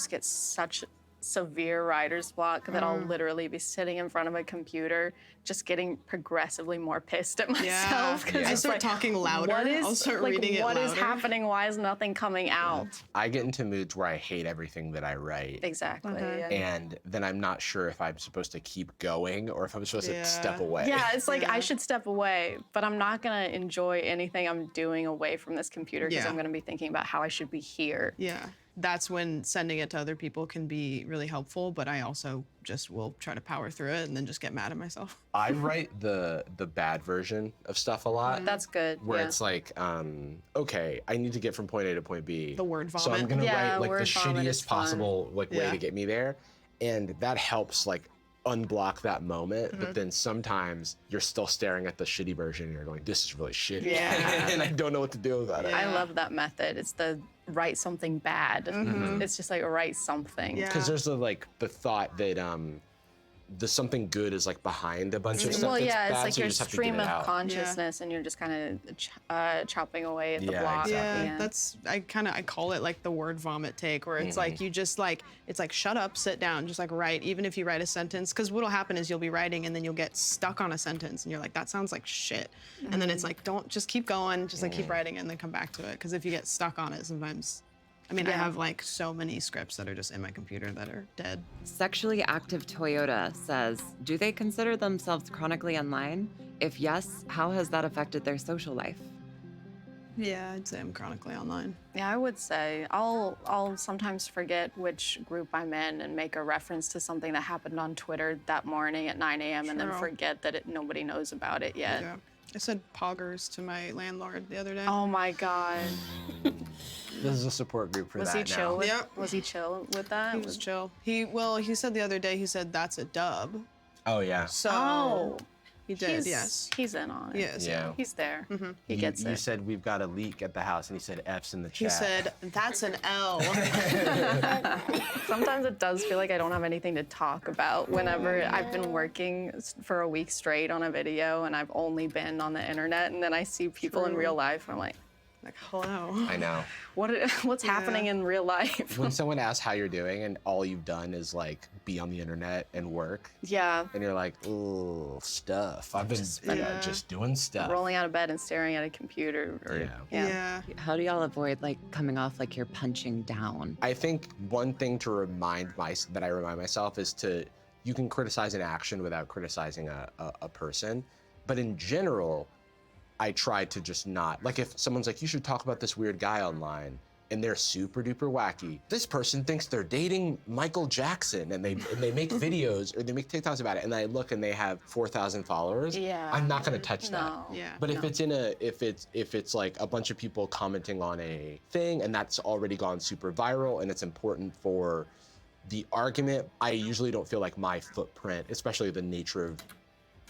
get such severe writer's block that I'll literally be sitting in front of a computer just getting progressively more pissed at myself. Yeah. I start talking louder. I'll start reading it What is louder. happening? Why is nothing coming out? I get into moods where I hate everything that I write. Exactly. yeah. And then I'm not sure if I'm supposed to keep going or if I'm supposed to step away. Yeah, it's like I should step away, but I'm not gonna enjoy anything I'm doing away from this computer because Yeah. I'm gonna be thinking about how I should be here. Yeah. That's when sending it to other people can be really helpful, but I also just will try to power through it and then just get mad at myself. I write the bad version of stuff a lot. That's good. Where yeah. it's like, okay, I need to get from point A to point B. The word So I'm vomit. gonna Yeah, write like the word vomit is shittiest fun. possible way Yeah. to get me there. And that helps like unblock that moment. But then sometimes you're still staring at the shitty version and you're going, this is really shitty. Yeah. And I don't know what to do about it. I love that method. It's the write something bad. It's just like write something. Because there's the thought that the something good is like behind a bunch of stuff Well, that's yeah, it's bad, like so you your just have to stream get it of out. consciousness, and you're just kind of chopping away at the Yeah, block. exactly. Yeah, that's I call it like the word vomit take, where it's like you just like it's like shut up, sit down, just like write. Even if you write a sentence, because what'll happen is you'll be writing and then you'll get stuck on a sentence and you're like that sounds like shit, and then it's like don't just keep going, just like keep writing and then come back to it. Because if you get stuck on it, sometimes. I mean, I have like so many scripts that are just in my computer that are dead. Sexually Active Toyota says, do they consider themselves chronically online? If yes, how has that affected their social life? Yeah, I'd say I'm chronically online. Yeah, I would say I'll sometimes forget which group I'm in and make a reference to something that happened on Twitter that morning at 9 a.m. and then True. forget that nobody knows about it yet. Yeah. I said poggers to my landlord the other day. Oh my god. This is a support group for Was that he chill? now. With, Yep. Was he chill with that? He was chill. He said the other day, he said that's a dub. Oh yeah. So Oh. he did, He's- yes. He's in on it. Yes. Yeah. He's there. He You- gets you it. said we've got a leak at the house, and he said F's in the He chat. said that's an L. Sometimes it does feel like I don't have anything to talk about whenever I've been working for a week straight on a video and I've only been on the internet, and then I see people in True. real life and I'm like, hello. I know. what's happening in real life? When someone asks how you're doing and all you've done is like be on the internet and work, Yeah. and you're like, ooh, stuff. I've been just doing stuff. Rolling out of bed and staring at a computer. Or, Yeah. How do y'all avoid like coming off like you're punching down? I think one thing to remind myself is you can criticize an action without criticizing a person, but in general, I try to just not, like if someone's like, you should talk about this weird guy online, and they're super duper wacky. This person thinks they're dating Michael Jackson, and they make videos or they make TikToks about it, and I look and they have 4,000 followers. Yeah. I'm not gonna touch that. No. Yeah. But if it's like a bunch of people commenting on a thing and that's already gone super viral and it's important for the argument, I usually don't feel like my footprint, especially the nature of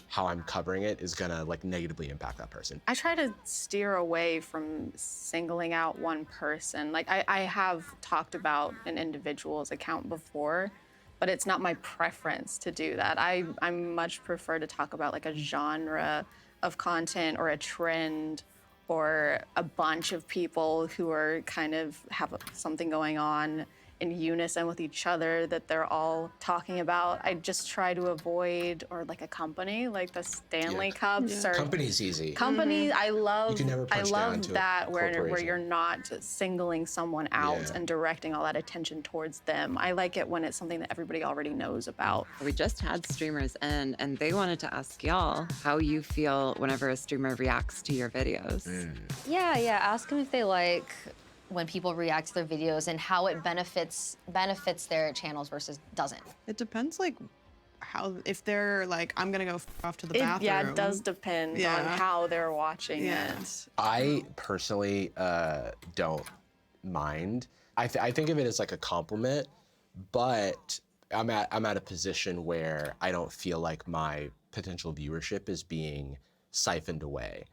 how I'm covering it, is gonna like negatively impact that person. I try to steer away from singling out one person. Like I have talked about an individual's account before, but it's not my preference to do that. I much prefer to talk about like a genre of content or a trend or a bunch of people who are kind of have something going on in unison with each other that they're all talking about. I just try to avoid, or like a company, like the Stanley Cups or Company's easy. companies. I love You can never punch down to a that where corporation. you're not singling someone out Yeah. and directing all that attention towards them. I like it when it's something that everybody already knows about. We just had streamers in, and they wanted to ask y'all how you feel whenever a streamer reacts to your videos. Yeah, ask them if they like when people react to their videos and how it benefits their channels versus doesn't. It depends like if they're like, I'm gonna go off to the bathroom. Yeah, it does depend on how they're watching it. I personally don't mind. I think of it as like a compliment, but I'm at a position where I don't feel like my potential viewership is being siphoned away.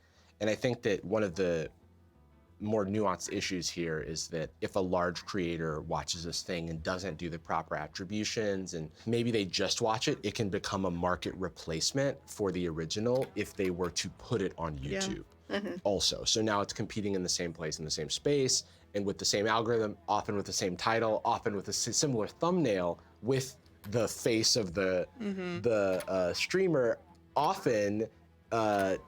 And I think that one of the more nuanced issues here is that if a large creator watches this thing and doesn't do the proper attributions, and maybe they just watch it, it can become a market replacement for the original if they were to put it on YouTube also. So now it's competing in the same place, in the same space, and with the same algorithm, often with the same title, often with a similar thumbnail with the face of the streamer, often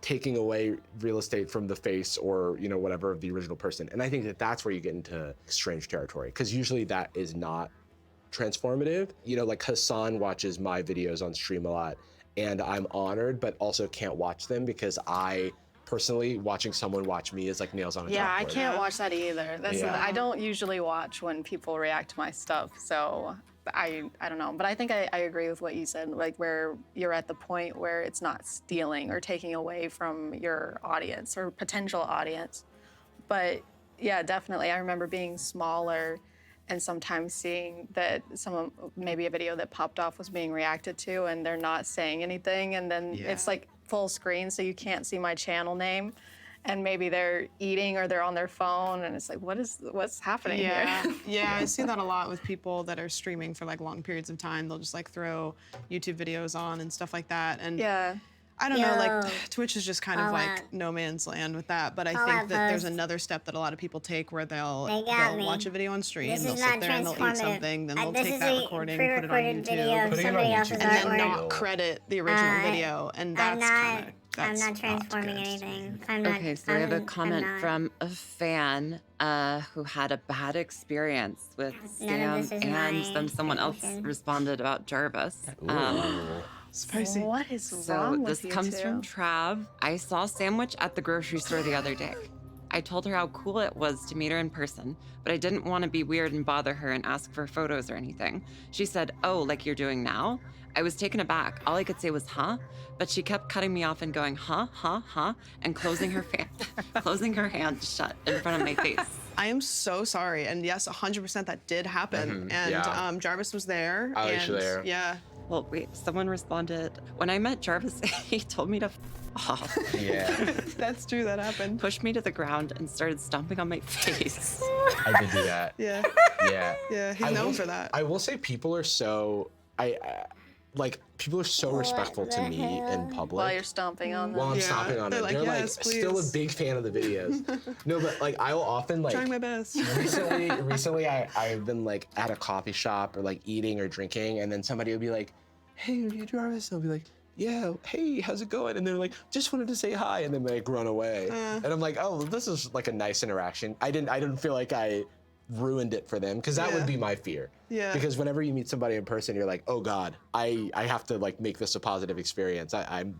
taking away real estate from the face or whatever of the original person. And I think that that's where you get into strange territory, because usually that is not transformative. Like Hassan watches my videos on stream a lot, and I'm honored, but also can't watch them because I personally, watching someone watch me is like nails on a chalkboard. Yeah, I can't watch that either. I don't usually watch when people react to my stuff, so I don't know. But I think I agree with what you said, like where you're at the point where it's not stealing or taking away from your audience or potential audience. But yeah, definitely. I remember being smaller and sometimes seeing that maybe a video that popped off was being reacted to and they're not saying anything, and then it's like full screen so you can't see my channel name, and maybe they're eating or they're on their phone, and it's like, what's happening here? Yeah, I see that a lot with people that are streaming for like long periods of time. They'll just like throw YouTube videos on and stuff like that, and I don't know, like Twitch is just kind of like no man's land with that, but I think that there's another step that a lot of people take where they'll watch a video on stream, they'll sit there and they'll eat something, then they'll take that recording, put it on YouTube, and then not credit the original video, and that's kind of I'm not transforming anything. Okay, so I have a comment from a fan who had a bad experience with Sam, and then someone else responded about Jarvis. Spicy. What is wrong with you So this comes from Trav. I saw Sandwich at the grocery store the other day. I told her how cool it was to meet her in person, but I didn't want to be weird and bother her and ask for photos or anything. She said, "Oh, like you're doing now?" I was taken aback. All I could say was, "Huh?" But she kept cutting me off and going, "Huh, huh, huh," and closing her hand shut in front of my face. I am so sorry, and yes, 100% that did happen, and Jarvis was there. I was there. Yeah. Well, wait, someone responded, "When I met Jarvis, he told me to off." Yeah. That's true, that happened. Pushed me to the ground and started stomping on my face. I did do that. Yeah. Yeah. Yeah, he's known for that. I will say people are so, people are so respectful to me in public. While you're stomping on them. While I'm stomping on them. They're like, still a big fan of the videos. No, but like I will often like. Trying my best. Recently I've been like at a coffee shop or like eating or drinking, and then somebody will be like, "Hey, are you Jarvis?" I'll be like, "Yeah, hey, how's it going?" And they're like, "Just wanted to say hi," and then they like run away. And I'm like, "Oh, this is like a nice interaction." I didn't feel like I ruined it for them, because that would be my fear. Yeah. Because whenever you meet somebody in person, you're like, "Oh God, I have to like make this a positive experience.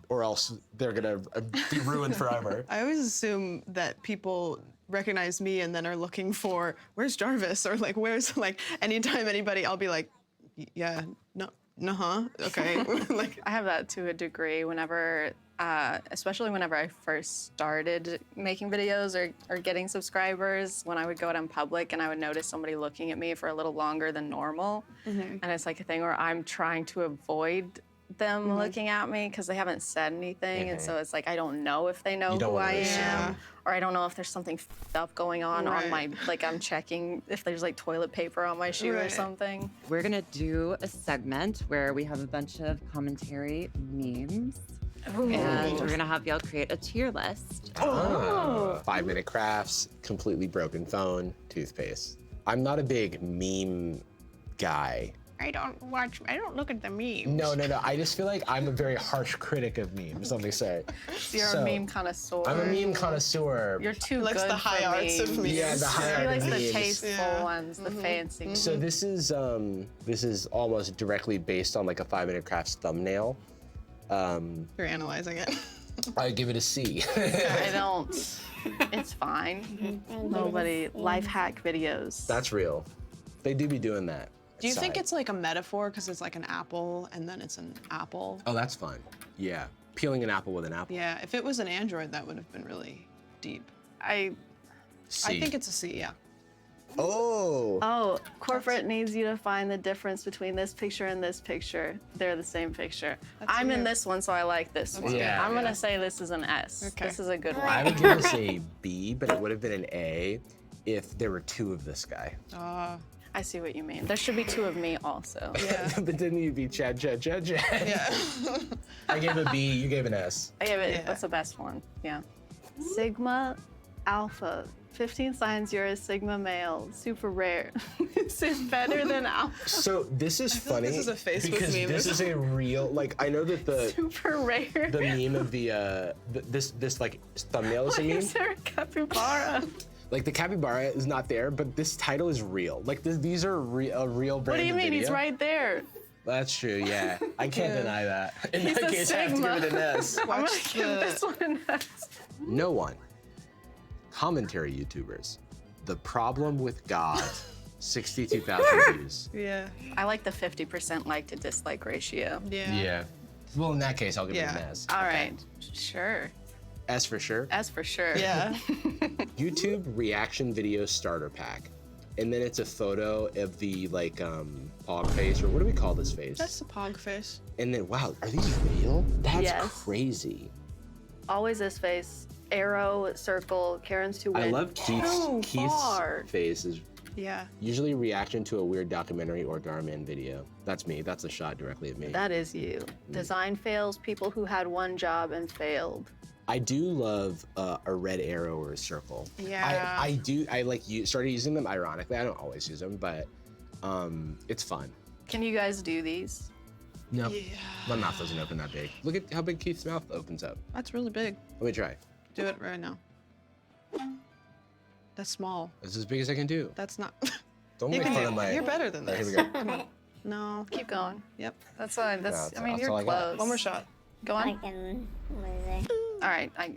Or else they're gonna be ruined forever." I always assume that people recognize me and then are looking for, "Where's Jarvis?" or like, "Where's," like anytime anybody, I'll be like, "Yeah, no, okay." Like I have that to a degree whenever, especially whenever I first started making videos or getting subscribers, when I would go out in public and I would notice somebody looking at me for a little longer than normal. And it's like a thing where I'm trying to avoid them looking at me because they haven't said anything. And so it's like, I don't know if they know who I am, or I don't know if there's something f***ed up going on my, like I'm checking if there's like toilet paper on my shoe or something. We're gonna do a segment where we have a bunch of commentary memes. Ooh. And we're gonna have y'all create a tier list. 5-minute crafts, completely broken phone, toothpaste. I'm not a big meme guy. I don't look at the memes. No. I just feel like I'm a very harsh critic of memes, let me say. You're a meme connoisseur. I'm a meme connoisseur. You're too likes good the high for arts of memes. Yeah, the high art He of likes memes. the tasteful ones, the fancy. So this is almost directly based on like a 5-minute crafts thumbnail. You're analyzing it. I give it a C. I don't. It's fine. Nobody life hack videos. That's real. They do be doing that. Do you think it's like a metaphor because it's like an apple and then it's an apple? Oh, that's fun. Yeah, peeling an apple with an apple. Yeah, if it was an Android, that would have been really deep. I C. think it's a C, yeah. Oh. Oh, corporate needs you to find the difference between this picture and this picture. They're the same picture. I'm in this one, so I like this one. Yeah. I'm gonna say this is an S. Okay. This is a good one. I would give this a B, but it would have been an A if there were two of this guy. I see what you mean. There should be two of me also. Yeah. But then you'd be Chad. Yeah. I gave a B, you gave an S. I give it, that's the best one, yeah. Sigma Alpha. 15 signs you're a Sigma male. Super rare. This is better than Alpha. So this is funny this is a Facebook because meme. this is a real, like, I know that the Super rare. the meme of this like thumbnail is a Why meme. is there a capybara? Like the capybara is not there, but this title is real. Like these are a real brand. What do you mean? Video. He's right there. That's true. Yeah, I can't deny that. In He's that a case, I have to Sigma. give it an S. I'm gonna give this one an S. No one. Commentary YouTubers. The problem with God. 62,000 views. Yeah. I like the 50% like to dislike ratio. Yeah. Well, in that case, I'll give it an S. All right. Sure. S for sure. S for sure. Yeah. YouTube reaction video starter pack. And then it's a photo of the like hog face, or what do we call this face? That's the pog face. And then wow, are these real? That's Yes. crazy. Always this face. Arrow, circle, Karen's to win. I love Keith's far. face is Yeah. usually reaction to a weird documentary or Darman video. That's me. That's a shot directly at me. That is you. Design fails, people who had one job and failed. I do love a red arrow or a circle. Yeah. I do. I like started using them ironically. I don't always use them, but it's fun. Can you guys do these? No, my mouth doesn't open that big. Look at how big Keith's mouth opens up. That's really big. Let me try. Do it right now. That's small. That's as big as I can do. That's not. Don't You make can fun do- of my. You're better than All right, this. here we go. Come on. No. Keep going. Yep. That's fine. That's. No, I mean, that's you're all I got. close. One more shot. Go on. I can. What is it? All right. I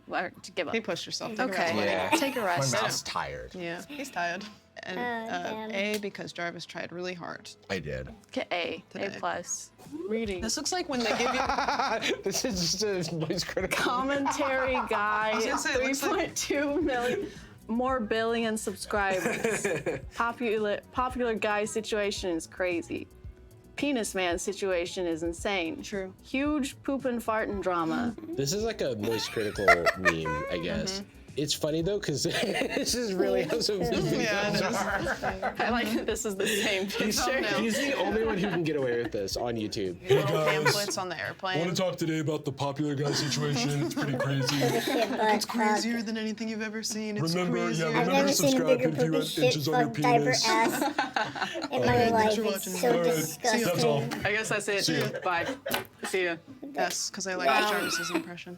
give up. He pushed herself. Okay. Yeah. Take a rest. My mouth's tired. Yeah. He's tired. And damn. A because Jarvis tried really hard. I did. Get A. Today. A plus. Reading. This looks like when they give you This is just a voice critical. Commentary guy. was gonna say, it looks like- 3.2 million. More billion subscribers. Popular guy situation is crazy. Penis man situation is insane. True. Huge poop and fart and drama. This is like a voice critical meme, I guess. It's funny though, because this is really how some of these videos are. I like that this is the same picture. He's the only one who can get away with this on YouTube. little pamphlets on the airplane. talk today about the popular guy situation. It's pretty crazy. It's crazier than anything you've ever seen. It's crazier. I've never seen a bigger poopy shit fuck diaper ass in my life. It's so disgusting. I guess that's it. See ya. Bye. See ya. Yes, because I like Jarvis's impression.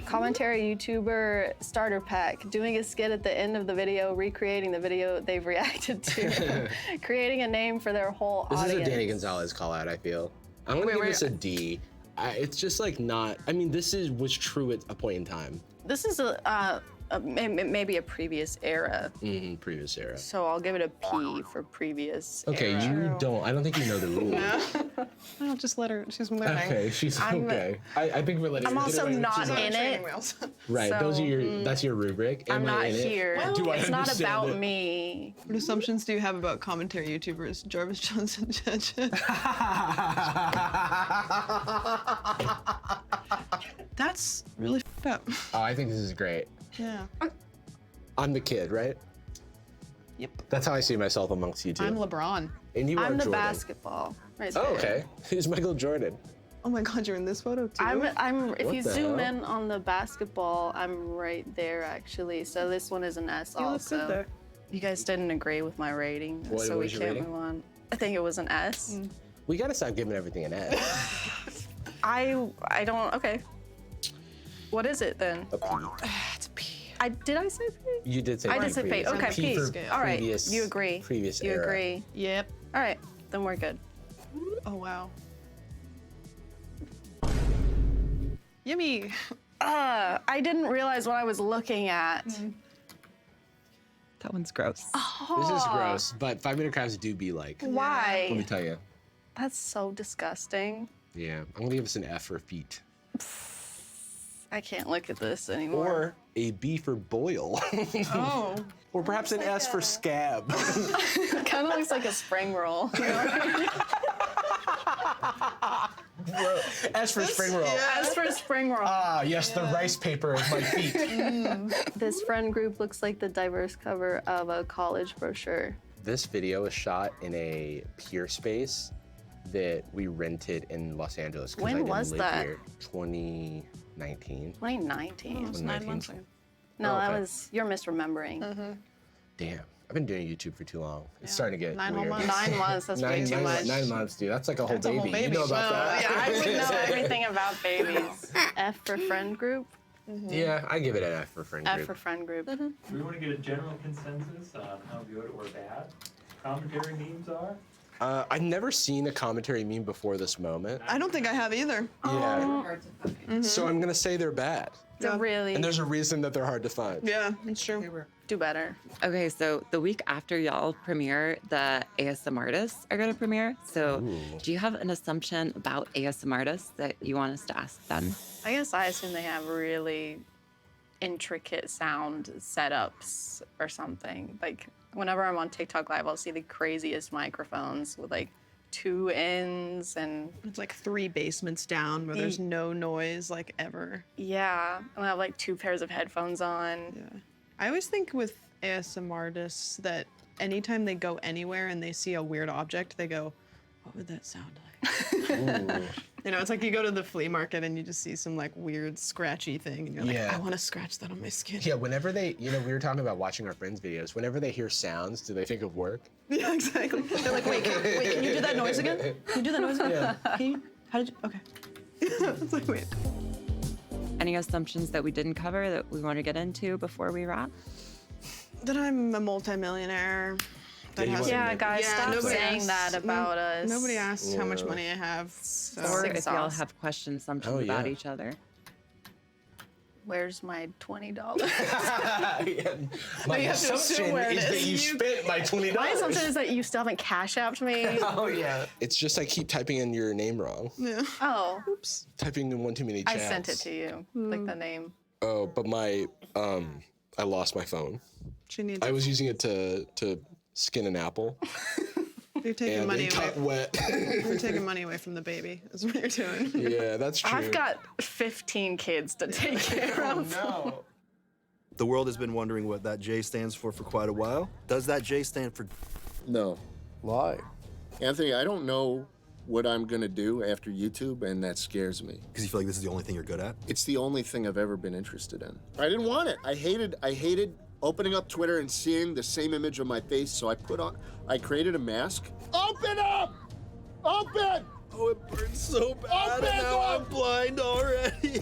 Commentary YouTuber starter pack. Doing a skit at the end of the video, recreating the video they've reacted to. Creating a name for their whole This audience. is a Danny Gonzalez call out, I feel. I'm gonna give this a D. It's just like not, I mean, was true at a point in time. This is maybe a previous era. Previous era. So I'll give it a P for previous Okay, era. I don't think you know the rules. I'll just let her. She's learning. Okay, she's okay. I think we're letting I'm her also get away with not too much. in it. Right, so, those are that's your rubric. I'm Am I not in it? here. Do I It's not understand about it? me. What assumptions do you have about commentary YouTubers? Jarvis Johnson judge. That's really f***ed up. Oh, I think this is great. Yeah. I'm the kid, right? Yep. That's how I see myself amongst you two. I'm LeBron. And you are I'm the Jordan. basketball. Right Oh, there. okay. Who's Michael Jordan? Oh my God, you're in this photo too. I'm if What you the zoom hell? in on the basketball, I'm right there actually. So this one is an S You look also. good there. You guys didn't agree with my rating, What so we was your can't rating? move on. I think it was an S. We gotta stop giving everything an S. I don't. Okay. What is it then? A P. It's a P. Did I say P? You did say I P did say P. previously. Okay, P. for All right. previous- You agree. Previous You era. agree. Yep. All right. Then we're good. Oh wow. Yummy. I didn't realize what I was looking at. That one's gross. This is gross, but 5 Minute Crafts do be like. Why? Let me tell you. That's so disgusting. Yeah, I'm gonna give this an F for feet. I can't look at this anymore. Or A B for boil. Oh. Or perhaps an S for scab. Kind of looks like a spring roll. You know? S for spring roll. As for spring roll. Ah, yes, the rice paper of my feet. This friend group looks like the diverse cover of a college brochure. This video is shot in a peer space that we rented in Los Angeles. 'Cause When I didn't was live that? Here. 2019. 2019. It was 9 months ago. No, Oh, that okay. was, you're misremembering. Damn, I've been doing YouTube for too long. It's starting to get 9 weird. months. 9 months, that's way too much. 9 months, dude. That's like a whole That's a baby. whole baby. You know about that? Yeah, I would know everything about babies. F for friend group. Yeah, I give it an F for friend F group. for friend group. Do we want to get a general consensus on how good or bad commentary memes are? I've never seen a commentary meme before this moment. I don't think I have either. Yeah. So I'm gonna say they're bad. They're really. And there's a reason that they're hard to find. Yeah, it's true. Do better. Okay, so the week after y'all premiere, the ASM artists are gonna premiere. So do you have an assumption about ASM artists that you want us to ask them? I guess I assume they have really intricate sound setups or something. Like whenever I'm on TikTok Live, I'll see the craziest microphones with like 2 ends and it's like 3 basements down where there's no noise like ever. Yeah, and I have like 2 pairs of headphones on. Yeah. I always think with ASM artists that anytime they go anywhere and they see a weird object, they go, what would that sound like? You know, it's like you go to the flea market and you just see some like weird scratchy thing and you're like, Yeah. I want to scratch that on my skin. Yeah, whenever they, you know, we were talking about watching our friends' videos. Whenever they hear sounds, do they think of work? Yeah, exactly. They're like, wait, can you do that noise again? Can you do that noise again? Can you? How did you? Okay. It's like, wait. Any assumptions that we didn't cover that we want to get into before we wrap? That I'm a multimillionaire. That has guys, stop nobody saying asks- that about us. Nobody asks how much money I have. So. Or if y'all have questions, assumptions Oh, about yeah. each other. Where's my $20? My You have to assume assumption where it is that is. you spent my $20. My assumption is that you still haven't cash apped me. Oh yeah. It's just I keep typing in your name wrong. Yeah. Oh. Oops. Typing in one too many I chats. sent it to you, like the name. Oh, but my I lost my phone. She needs. I was using it to skin an apple. You're taking and money it away. got wet. You're taking money away from the baby. Is what you're doing. Yeah, that's true. I've got 15 kids to take care of. No. The world has been wondering what that J stands for quite a while. Does that J stand for? No. Why? Anthony, I don't know what I'm gonna do after YouTube, and that scares me. Because you feel like this is the only thing you're good at? It's the only thing I've ever been interested in. I didn't want it. I hated opening up Twitter and seeing the same image of my face, so I created a mask. Open up! Open! Oh, it burns so bad, Open and now up! I'm blind already.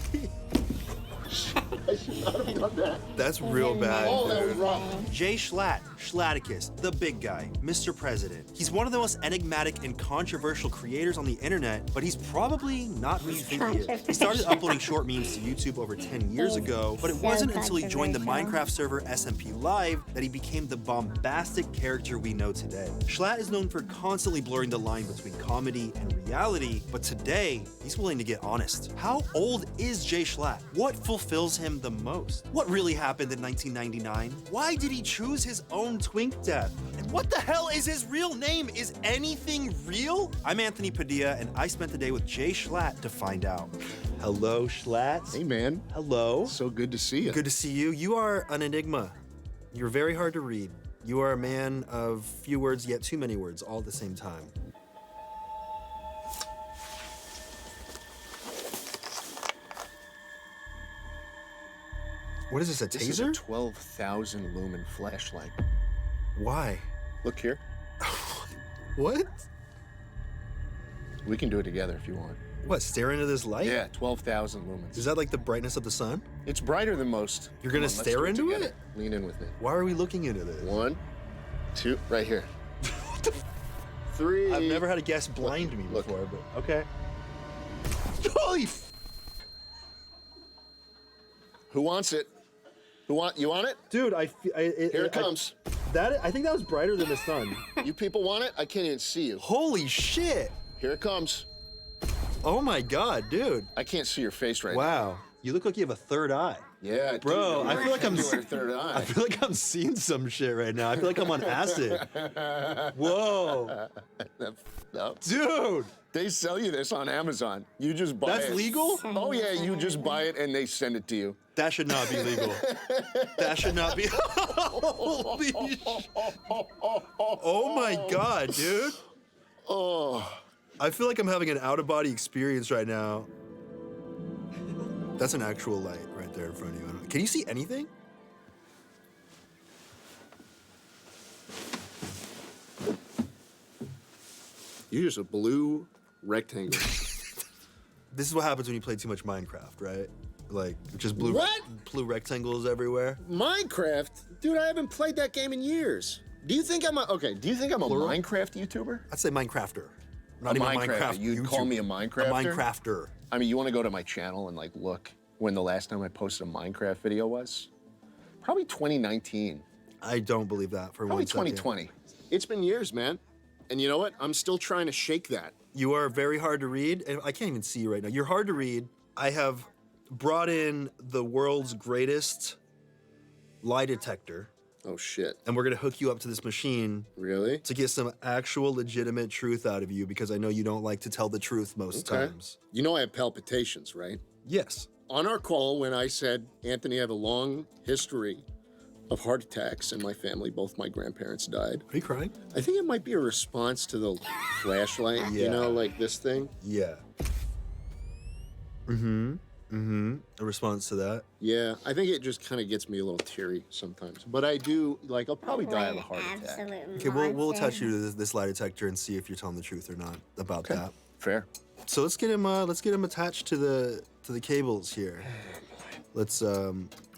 I should not have done that. That's real bad. Oh, that was dude. wrong. Jay Schlatt, Schlaticus, the big guy, Mr. President. He's one of the most enigmatic and controversial creators on the internet, but he's probably not who you think he is. He started uploading short memes to YouTube over 10 years ago, but it wasn't until he joined the Minecraft server SMP Live that he became the bombastic character we know today. Schlatt is known for constantly blurring the line between comedy and reality, but today, he's willing to get honest. How old is Jay Schlatt? What fulfills him the most? What really happened in 1999? Why did he choose his own twink death? And what the hell is his real name? Is anything real? I'm Anthony Padilla, and I spent the day with Jay Schlatt to find out. Hello, Schlatt. Hey, man. Hello. So good to see you. Good to see you. You are an enigma. You're very hard to read. You are a man of few words, yet too many words, all at the same time. What is this, a This is a taser? 12,000 lumen flashlight. Why? Look here. What? We can do it together if you want. What, stare into this light? Yeah, 12,000 lumens. Is that like the brightness of the sun? It's brighter than most. You're gonna Come on, let's stare do into together. it? Lean in with me. Why are we looking into this? 1, 2, right here. 3. I've never had a guest blind me before, but okay. Holy Who wants it? You want it? Dude, Here it comes. I think that was brighter than the sun. You people want it? I can't even see you. Holy shit! Here it comes. Oh my god, dude. I can't see your face right now. Wow. You look like you have a third eye. Yeah, Bro, I feel like I'm doing a third eye. I feel like I'm seeing some shit right now. I feel like I'm on acid. Whoa. No. Dude. They sell you this on Amazon. You just buy it. That's legal? Oh, yeah, you just buy it and they send it to you. That should not be legal. That should not be. Holy sh- Oh my God, dude. Oh. I feel like I'm having an out-of-body experience right now. That's an actual light right there in front of you. Can you see anything? You're just a blue rectangle. This is what happens when you play too much Minecraft, right? Like, just blue, What? blue rectangles everywhere. Minecraft? Dude, I haven't played that game in years. Do you think I'm a Plural? Minecraft YouTuber? I'd say Minecrafter. Not A even Minecrafter. Minecraft. You'd call me a Minecrafter? A Minecrafter. I mean, you want to go to my channel and like look when the last time I posted a Minecraft video was? Probably 2019. I don't believe that for Probably 1 second. 2020. It's been years, man. And you know what? I'm still trying to shake that. You are very hard to read. And I can't even see you right now. You're hard to read. I have brought in the world's greatest lie detector. Oh, shit. And we're going to hook you up to this machine. Really? To get some actual legitimate truth out of you because I know you don't like to tell the truth most times. You know I have palpitations, right? Yes. On our call, when I said, Anthony, I have a long history of heart attacks in my family. Both my grandparents died. Are you crying? I think it might be a response to the flashlight, you know, like this thing. Yeah. A response to that. Yeah, I think it just kind of gets me a little teary sometimes. But I do, like, I'll probably die of a heart attack. Okay, we'll attach you to this lie detector and see if you're telling the truth or not about that. Fair. So let's get him attached to the cables here. Let's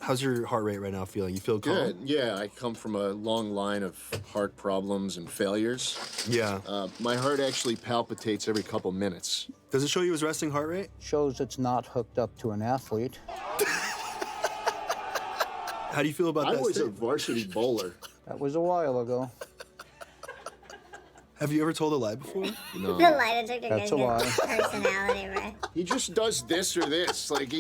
how's your heart rate right now feeling? You feel calm? Good. Yeah, I come from a long line of heart problems and failures. Yeah. My heart actually palpitates every couple minutes. Does it show you his resting heart rate? Shows it's not hooked up to an athlete. How do you feel about that? I was a varsity bowler. That was a while ago. Have you ever told a lie before? No. The lie detector That's gives a lie. your personality, right? He just does this or this. Like,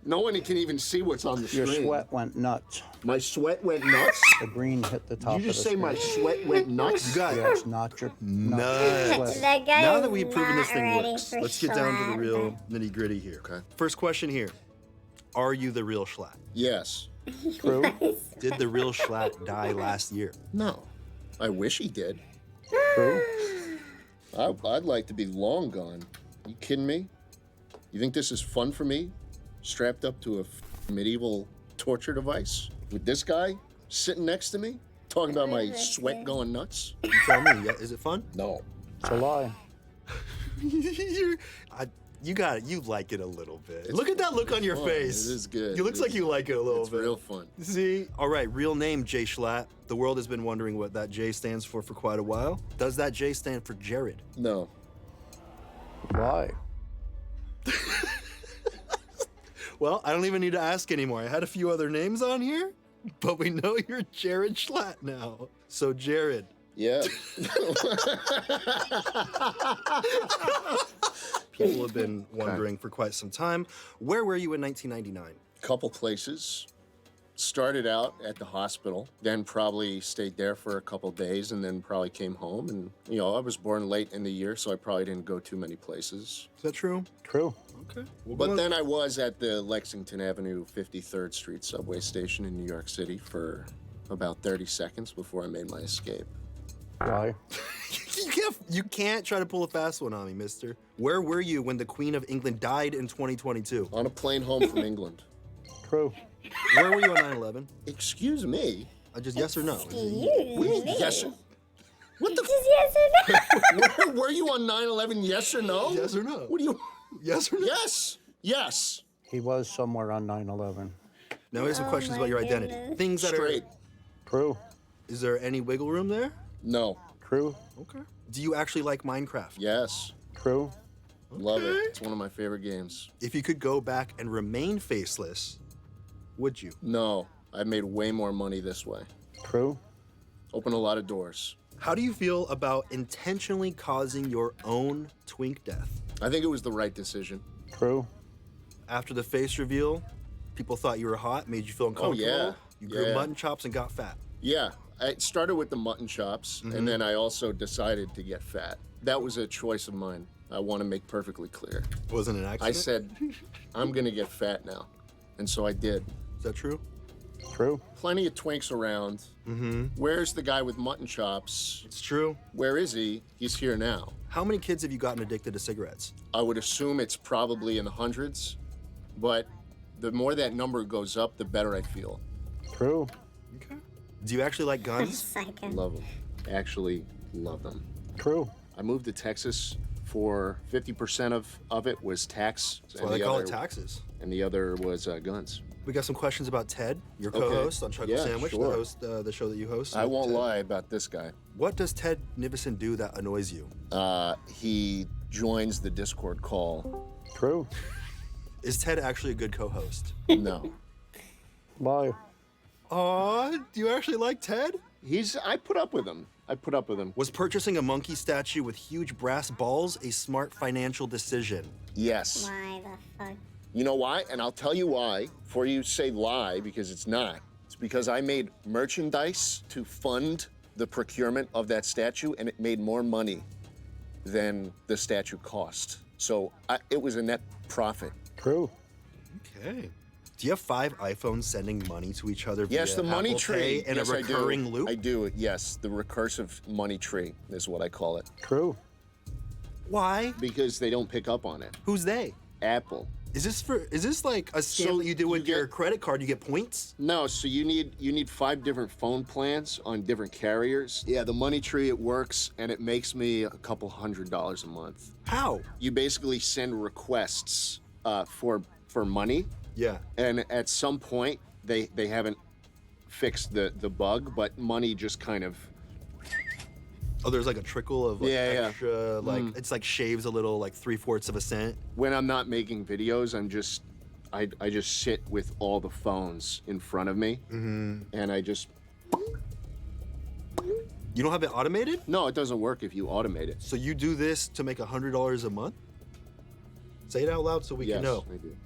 no one can even see what's on the Your screen. sweat went nuts. My sweat went nuts? The green hit the top Did you of just the say my screen. sweat went nuts? You got it. Yes, not your Nuts. sweat. That guy Now is that we've proven this not thing ready works, for let's get down to the schlatt. real nitty gritty here. Okay. First question here. Are you the real Schlatt? Yes. True. Did the real Schlatt die last year? No. I wish he did. True. I'd like to be long gone. You kidding me? You think this is fun for me? Strapped up to a medieval torture device? With this guy sitting next to me? Talking about my sweat going nuts? You tell me. Yeah, is it fun? No. It's a lie. You got it. You like it a little bit. Look at that look on your fun. face. It is good. You looks like you like it a little It's bit. real fun. See? All right, real name, Jay Schlatt. The world has been wondering what that J stands for quite a while. Does that J stand for Jared? No. Lie. Well, I don't even need to ask anymore. I had a few other names on here, but we know you're Jared Schlatt now. So, Jared. Yeah. People have been wondering for quite some time. Where were you in 1999? Couple places. Started out at the hospital, then probably stayed there for a couple days, and then probably came home. And, you know, I was born late in the year, so I probably didn't go too many places. Is that true? True. Okay. But then I was at the Lexington Avenue 53rd Street subway station in New York City for about 30 seconds before I made my escape. Lie. You can't try to pull a fast one on me, mister. Where were you when the Queen of England died in 2022? On a plane home from England. True. Where were you on 9/11? Excuse me? Just yes or no? What do you mean, yes or... What the... Yes or no? Were you on 9/11, yes or no? Yes or no? What do you... Yes or no? Yes! Yes! He was somewhere on 9/11. Now here's some questions about your identity. Things that Straight. are... True. Is there any wiggle room there? No. True. Okay. Do you actually like Minecraft? Yes. True. Love it. It's one of my favorite games. If you could go back and remain faceless, would you? No. I've made way more money this way. True. Open a lot of doors. How do you feel about intentionally causing your own twink death? I think it was the right decision. True. After the face reveal, People thought you were hot, made you feel uncomfortable. yeah. You grew Yeah. mutton chops and got fat. Yeah, I started with the mutton chops, Mhm. and then I also decided to get fat. That was a choice of mine. I want to make perfectly clear. Wasn't an accident? I said, I'm gonna get fat now, and so I did. Is that true? True. Plenty of twinks around. Mm-hmm. Where's the guy with mutton chops? It's true. Where is he? He's here now. How many kids have you gotten addicted to cigarettes? I would assume it's probably in the hundreds, but the more that number goes up, the better I feel. True. Okay. Do you actually like guns? Love them. Actually, love them. True. I moved to Texas for 50% of it was tax. That's why they call it taxes. And the other was guns. We got some questions about Ted, your Okay. co-host on Chuckle Yeah, Sandwich, sure. the host, the show that you host. I won't Ted. lie about this guy. What does Ted Nivison do that annoys you? He joins the Discord call. True. Is Ted actually a good co-host? No. Why? Aw, do you actually like Ted? I put up with him. Was purchasing a monkey statue with huge brass balls a smart financial decision? Yes. Why the fuck? You know why? And I'll tell you why. Before you say lie, because it's not. It's because I made merchandise to fund the procurement of that statue, and it made more money than the statue cost. So it was a net profit. True. Okay. Do you have 5 iPhones sending money to each other Yes, via the money Apple tree. Pay in Yes, a recurring I do. loop? I do, yes. The recursive money tree is what I call it. True. Why? Because they don't pick up on it. Who's they? Apple. Is this like a scam So that you do with you your get- credit card? You get points? No, so you need 5 different phone plans on different carriers. Yeah, the money tree, it works, and it makes me a couple $100 a month. How? You basically send requests for money. Yeah. And at some point, they haven't fixed the bug, but money just kind of. Oh, there's like a trickle of like Yeah. extra, like it's like shaves a little, like 3/4 of a cent. When I'm not making videos, I just sit with all the phones in front of me, and I just. You don't have it automated? No, it doesn't work if you automate it. So you do this to make $100 a month? Say it out loud so we Yes, can know. I do.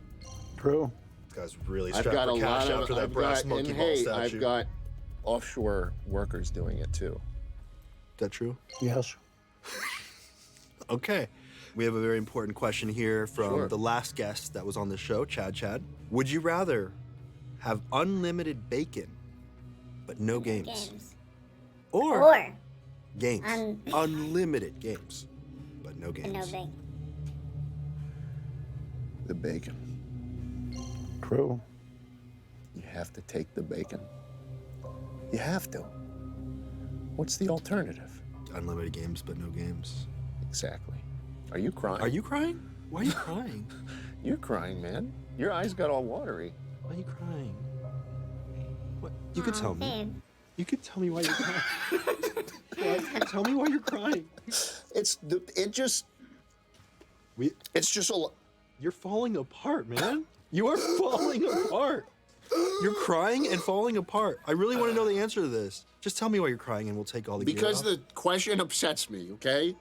True. This guy's really I've strapped got for a cash lot of. after that I've brass got, monkey and ball hey, statue. I've got offshore workers doing it too. Is that true? Yes. Okay. We have a very important question here from Sure. the last guest that was on the show, Chad. Would you rather have unlimited bacon, but no games? Or games. Unlimited games, but no games. No big. The bacon. True. You have to take the bacon. You have to. What's the alternative? Unlimited games, but no games. Exactly. Are you crying? Are you crying? Why are you crying? You're crying, man. Your eyes got all watery. Why are you crying? What? You could tell me. Babe. You could tell me why you're crying. Tell me why you're crying. It's just a. You're falling apart, man. You are falling apart. You're crying and falling apart. I really want to know the answer to this. Just tell me why you're crying and we'll take all the gear Because off. the question upsets me, okay?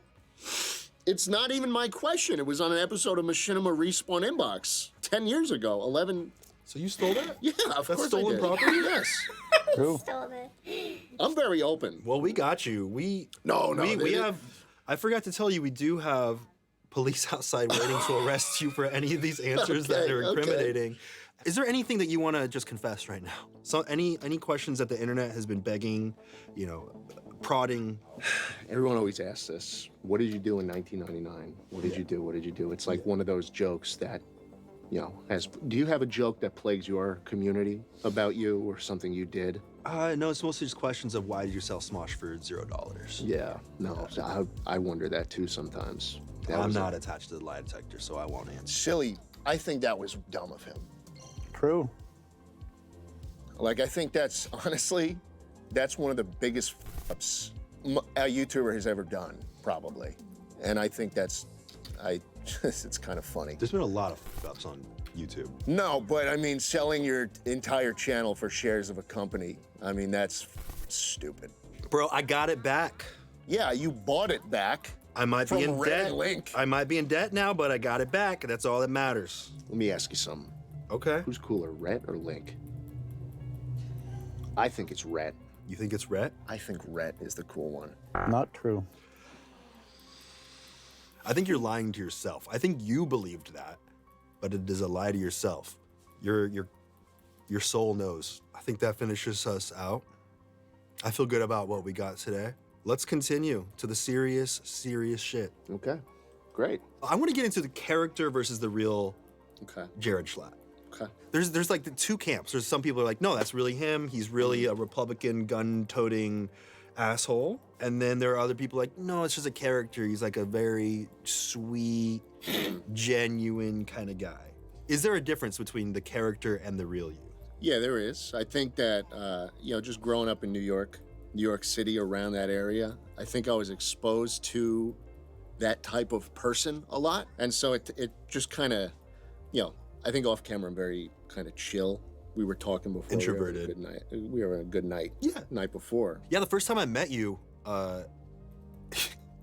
It's not even my question. It was on an episode of Machinima Respawn Inbox 10 years ago, 11. So you stole that? Yeah, of That's course stolen I did. property? Yes. True. Stole it. I'm very open. Well, we got you. We they- have. I forgot to tell you, we do have police outside waiting to arrest you for any of these answers that Okay, are okay. incriminating. Is there anything that you want to just confess right now? So any questions that the internet has been begging, prodding? Everyone always asks this. What did you do in 1999? What did you do? What did you do? It's like one of those jokes that, do you have a joke that plagues your community about you or something you did? No, it's mostly just questions of why did you sell Smosh for $0? Yeah, no, I wonder that too sometimes. I'm not attached to the lie detector, so I won't answer. Silly. I think that was dumb of him. True. Like, I think that's one of the biggest f***ups a YouTuber has ever done, probably. And I think it's kind of funny. There's been a lot of f***ups on YouTube. No, but I mean, selling your entire channel for shares of a company, I mean, that's stupid. Bro, I got it back. Yeah, you bought it back. I might be From in Red debt. Link. I might be in debt now, but I got it back. That's all that matters. Let me ask you something. Okay. Who's cooler, Rhett or Link? I think it's Rhett. You think it's Rhett? I think Rhett is the cool one. Not true. I think you're lying to yourself. I think you believed that, but it is a lie to yourself. Your soul knows. I think that finishes us out. I feel good about what we got today. Let's continue to the serious shit. Okay, great. I want to get into the character versus the real Jared Schlatt. Okay. There's like the two camps. There's some people are like, no, that's really him. He's really a Republican gun-toting asshole. And then there are other people like, no, it's just a character. He's like a very sweet, genuine kind of guy. Is there a difference between the character and the real you? Yeah, there is. I think that, just growing up in New York City, around that area, I think I was exposed to that type of person a lot. And so it just kind of, I think off camera I'm very kind of chill. We were talking before. Introverted. We were having a good night. Yeah. Night before. Yeah, the first time I met you,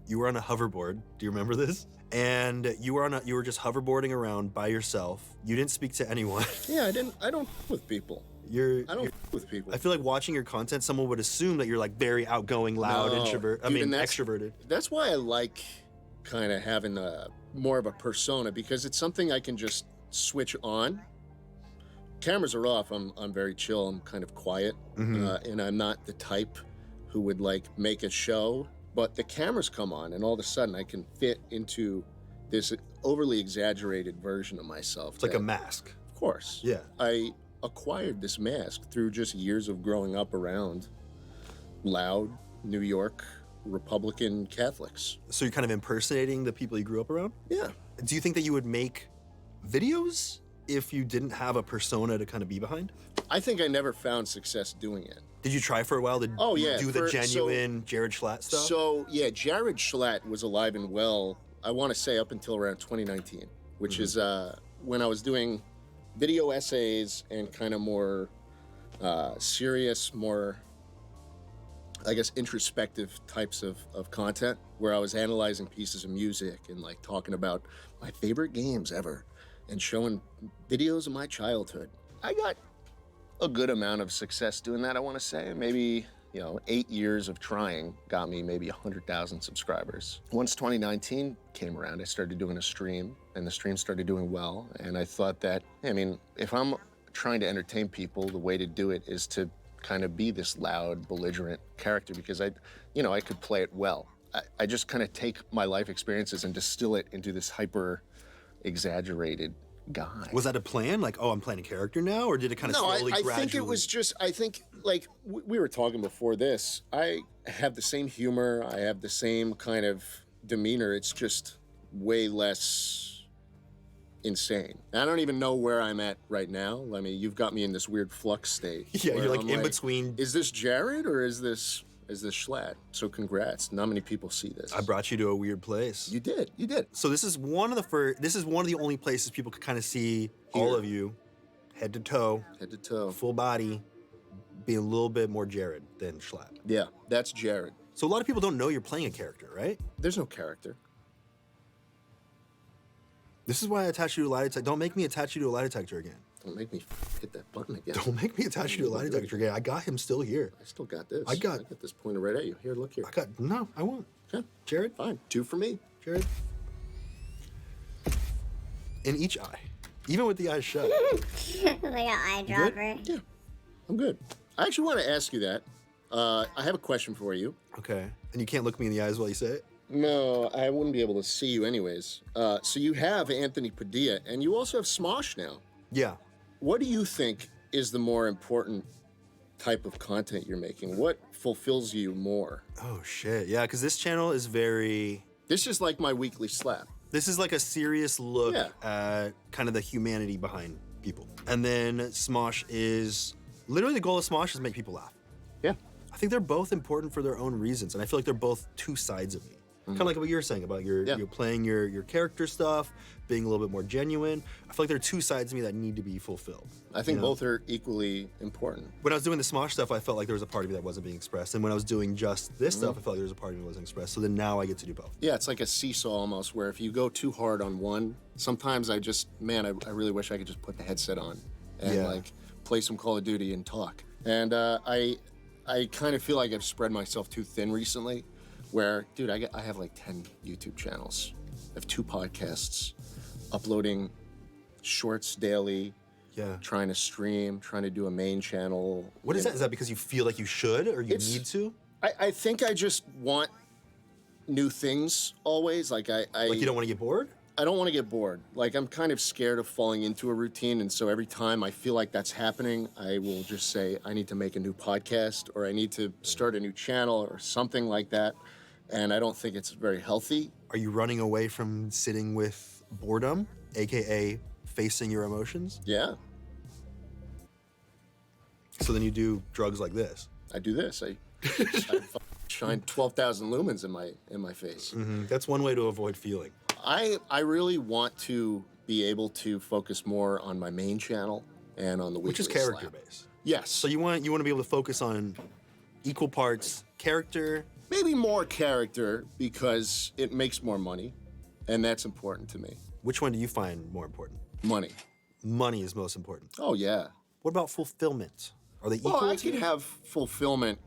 you were on a hoverboard. Do you remember this? And you were just hoverboarding around by yourself. You didn't speak to anyone. Yeah, I don't with people. I don't with people. I feel like watching your content, someone would assume that you're like very outgoing, loud, extroverted. That's why I like kind of having more of a persona, because it's something I can just switch on. Cameras are off, I'm very chill, I'm kind of quiet, and I'm not the type who would like make a show, but the cameras come on and all of a sudden I can fit into this overly exaggerated version of myself. It's like a mask. Of course. Yeah. I acquired this mask through just years of growing up around loud New York Republican Catholics. So you're kind of impersonating the people you grew up around? Yeah. Do you think that you would make videos if you didn't have a persona to kind of be behind? I think I never found success doing it. Did you try for a while to do the genuine Jared Schlatt stuff? So, yeah, Jared Schlatt was alive and well, I want to say up until around 2019, which is when I was doing video essays and kind of more serious, more, I guess, introspective types of content, where I was analyzing pieces of music and like talking about my favorite games ever and showing videos of my childhood. I got a good amount of success doing that, I want to say. Maybe, 8 years of trying got me maybe 100,000 subscribers. Once 2019 came around, I started doing a stream, and the stream started doing well. And I thought that, if I'm trying to entertain people, the way to do it is to kind of be this loud, belligerent character, because I could play it well. I just kind of take my life experiences and distill it into this hyper exaggerated guy. Was that a plan? Like, oh, I'm playing a character now? Or did it kind of slowly, gradually? I think it was just, like, we were talking before this, I have the same humor, I have the same kind of demeanor, it's just way less insane. I don't even know where I'm at right now. I mean, you've got me in this weird flux state. Yeah, you're like in between. Is this Jared or is this Schlatt? So congrats. Not many people see this. I brought you to a weird place. You did. So this is one of the only places people could kind of see all of you, head to toe, full body, being a little bit more Jared than Schlatt. Yeah, that's Jared. So a lot of people don't know you're playing a character, right? There's no character. This is why I attach you to a lie detector. Don't make me attach you to a lie detector again. Don't make me hit that button again. Don't make me attach you to a lie detector again. I got him still here. I still got this. I got this pointer right at you. Here, look here. No, I won't. Okay. Jared? Fine. 2 for me. Jared? In each eye. Even with the eyes shut. Like an eyedropper. Yeah, I'm good. I actually want to ask you that. I have a question for you. Okay. And you can't look me in the eyes while you say it? No, I wouldn't be able to see you anyways. So you have Anthony Padilla, and you also have Smosh now. Yeah. What do you think is the more important type of content you're making? What fulfills you more? Oh, shit. Yeah, because this channel is very... This is like my weekly slap. This is like a serious look at kind of the humanity behind people. And then Smosh is... Literally the goal of Smosh is to make people laugh. Yeah. I think they're both important for their own reasons, and I feel like they're both two sides of me. Kind of like what you were saying about you're playing your character stuff, being a little bit more genuine. I feel like there are two sides of me that need to be fulfilled. I think both are equally important. When I was doing the Smosh stuff, I felt like there was a part of me that wasn't being expressed. And when I was doing just this Mm-hmm. stuff, I felt like there was a part of me that wasn't expressed. So then now I get to do both. Yeah, it's like a seesaw almost, where if you go too hard on one, sometimes I really wish I could just put the headset on and like play some Call of Duty and talk. And I kind of feel like I've spread myself too thin recently, where, dude, I have like 10 YouTube channels. I have 2 podcasts, uploading shorts daily, trying to stream, trying to do a main channel. What is that? Is that because you feel like you should or you need to? I think I just want new things always. Like Like you don't want to get bored? I don't want to get bored. Like, I'm kind of scared of falling into a routine, and so every time I feel like that's happening, I will just say, I need to make a new podcast, or I need to start a new channel, or something like that, and I don't think it's very healthy. Are you running away from sitting with boredom, AKA facing your emotions? Yeah. So then you do drugs like this? I do this. I shine 12,000 lumens in my face. That's one way to avoid feeling. I really want to be able to focus more on my main channel and on the weekly Which is character based. Yes. So you want to be able to focus on equal parts character. Maybe more character because it makes more money, and that's important to me. Which one do you find more important? Money. Money is most important. Oh yeah. What about fulfillment? Are they equal? Well, I could have fulfillment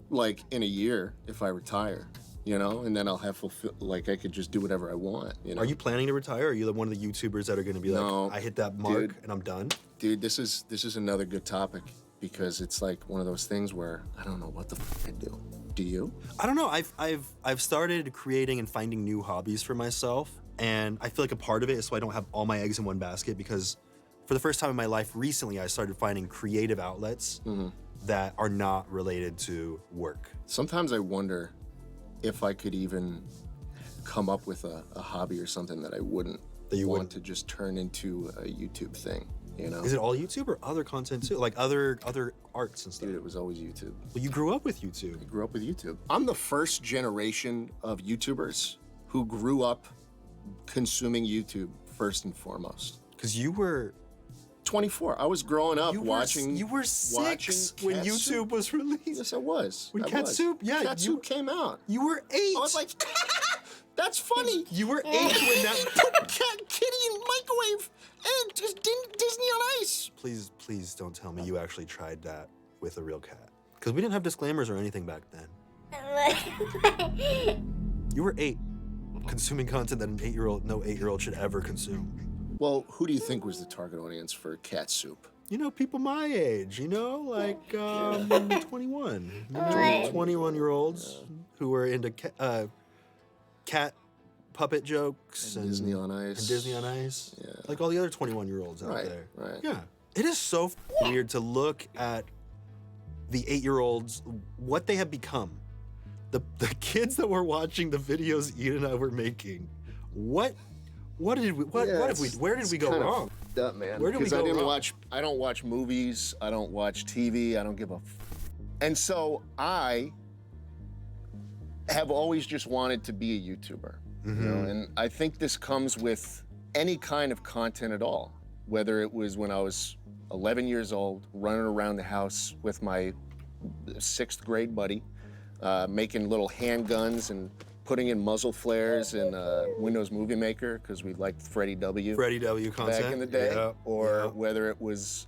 like in a year if I retire, you know, and then I'll have like I could just do whatever I want. You know. Are you planning to retire? Or are you one of the YouTubers that are going to be like, I hit that mark and I'm done? Dude, this is another good topic because it's like one of those things where I don't know what the f I do. Do you? I don't know. I've started creating and finding new hobbies for myself, and I feel like a part of it is so I don't have all my eggs in one basket because for the first time in my life recently, I started finding creative outlets that are not related to work. Sometimes I wonder if I could even come up with a hobby or something that I wouldn't want to just turn into a YouTube thing, you know? Is it all YouTube or other content too? Like other arts and stuff? Dude, it was always YouTube. Well, you grew up with YouTube. I grew up with YouTube. I'm the first generation of YouTubers who grew up consuming YouTube first and foremost. Because you were 24. I was growing up watching. You were 6 when Cat YouTube Soup. was released. Yes, I was. When I Cat was. Soup, yeah, Cat Soup came out. You were 8. I was like, that's funny. You were 8 when that. Put Cat Kitty in microwave and just Disney on Ice. Please don't tell me you actually tried that with a real cat. Because we didn't have disclaimers or anything back then. You were 8, consuming content that no 8-year-old should ever consume. Well, who do you think was the target audience for Cat Soup? You know, people my age, you know, like 21. 21-year-olds who were into cat puppet jokes and Disney on Ice. And Disney on Ice. Yeah. Like all the other 21-year-olds out there. Right. Yeah. It is so weird to look at the 8-year-olds, what they have become. The kids that were watching the videos Ian and I were making. Where did we go wrong? Up, man. Where did we go wrong? I don't watch movies. I don't watch TV. I don't give a And so I have always just wanted to be a YouTuber. You know? And I think this comes with any kind of content at all. Whether it was when I was 11 years old, running around the house with my 6th grade buddy, making little handguns and putting in muzzle flares in Windows Movie Maker because we liked Freddie W. content Back in the day. Whether it was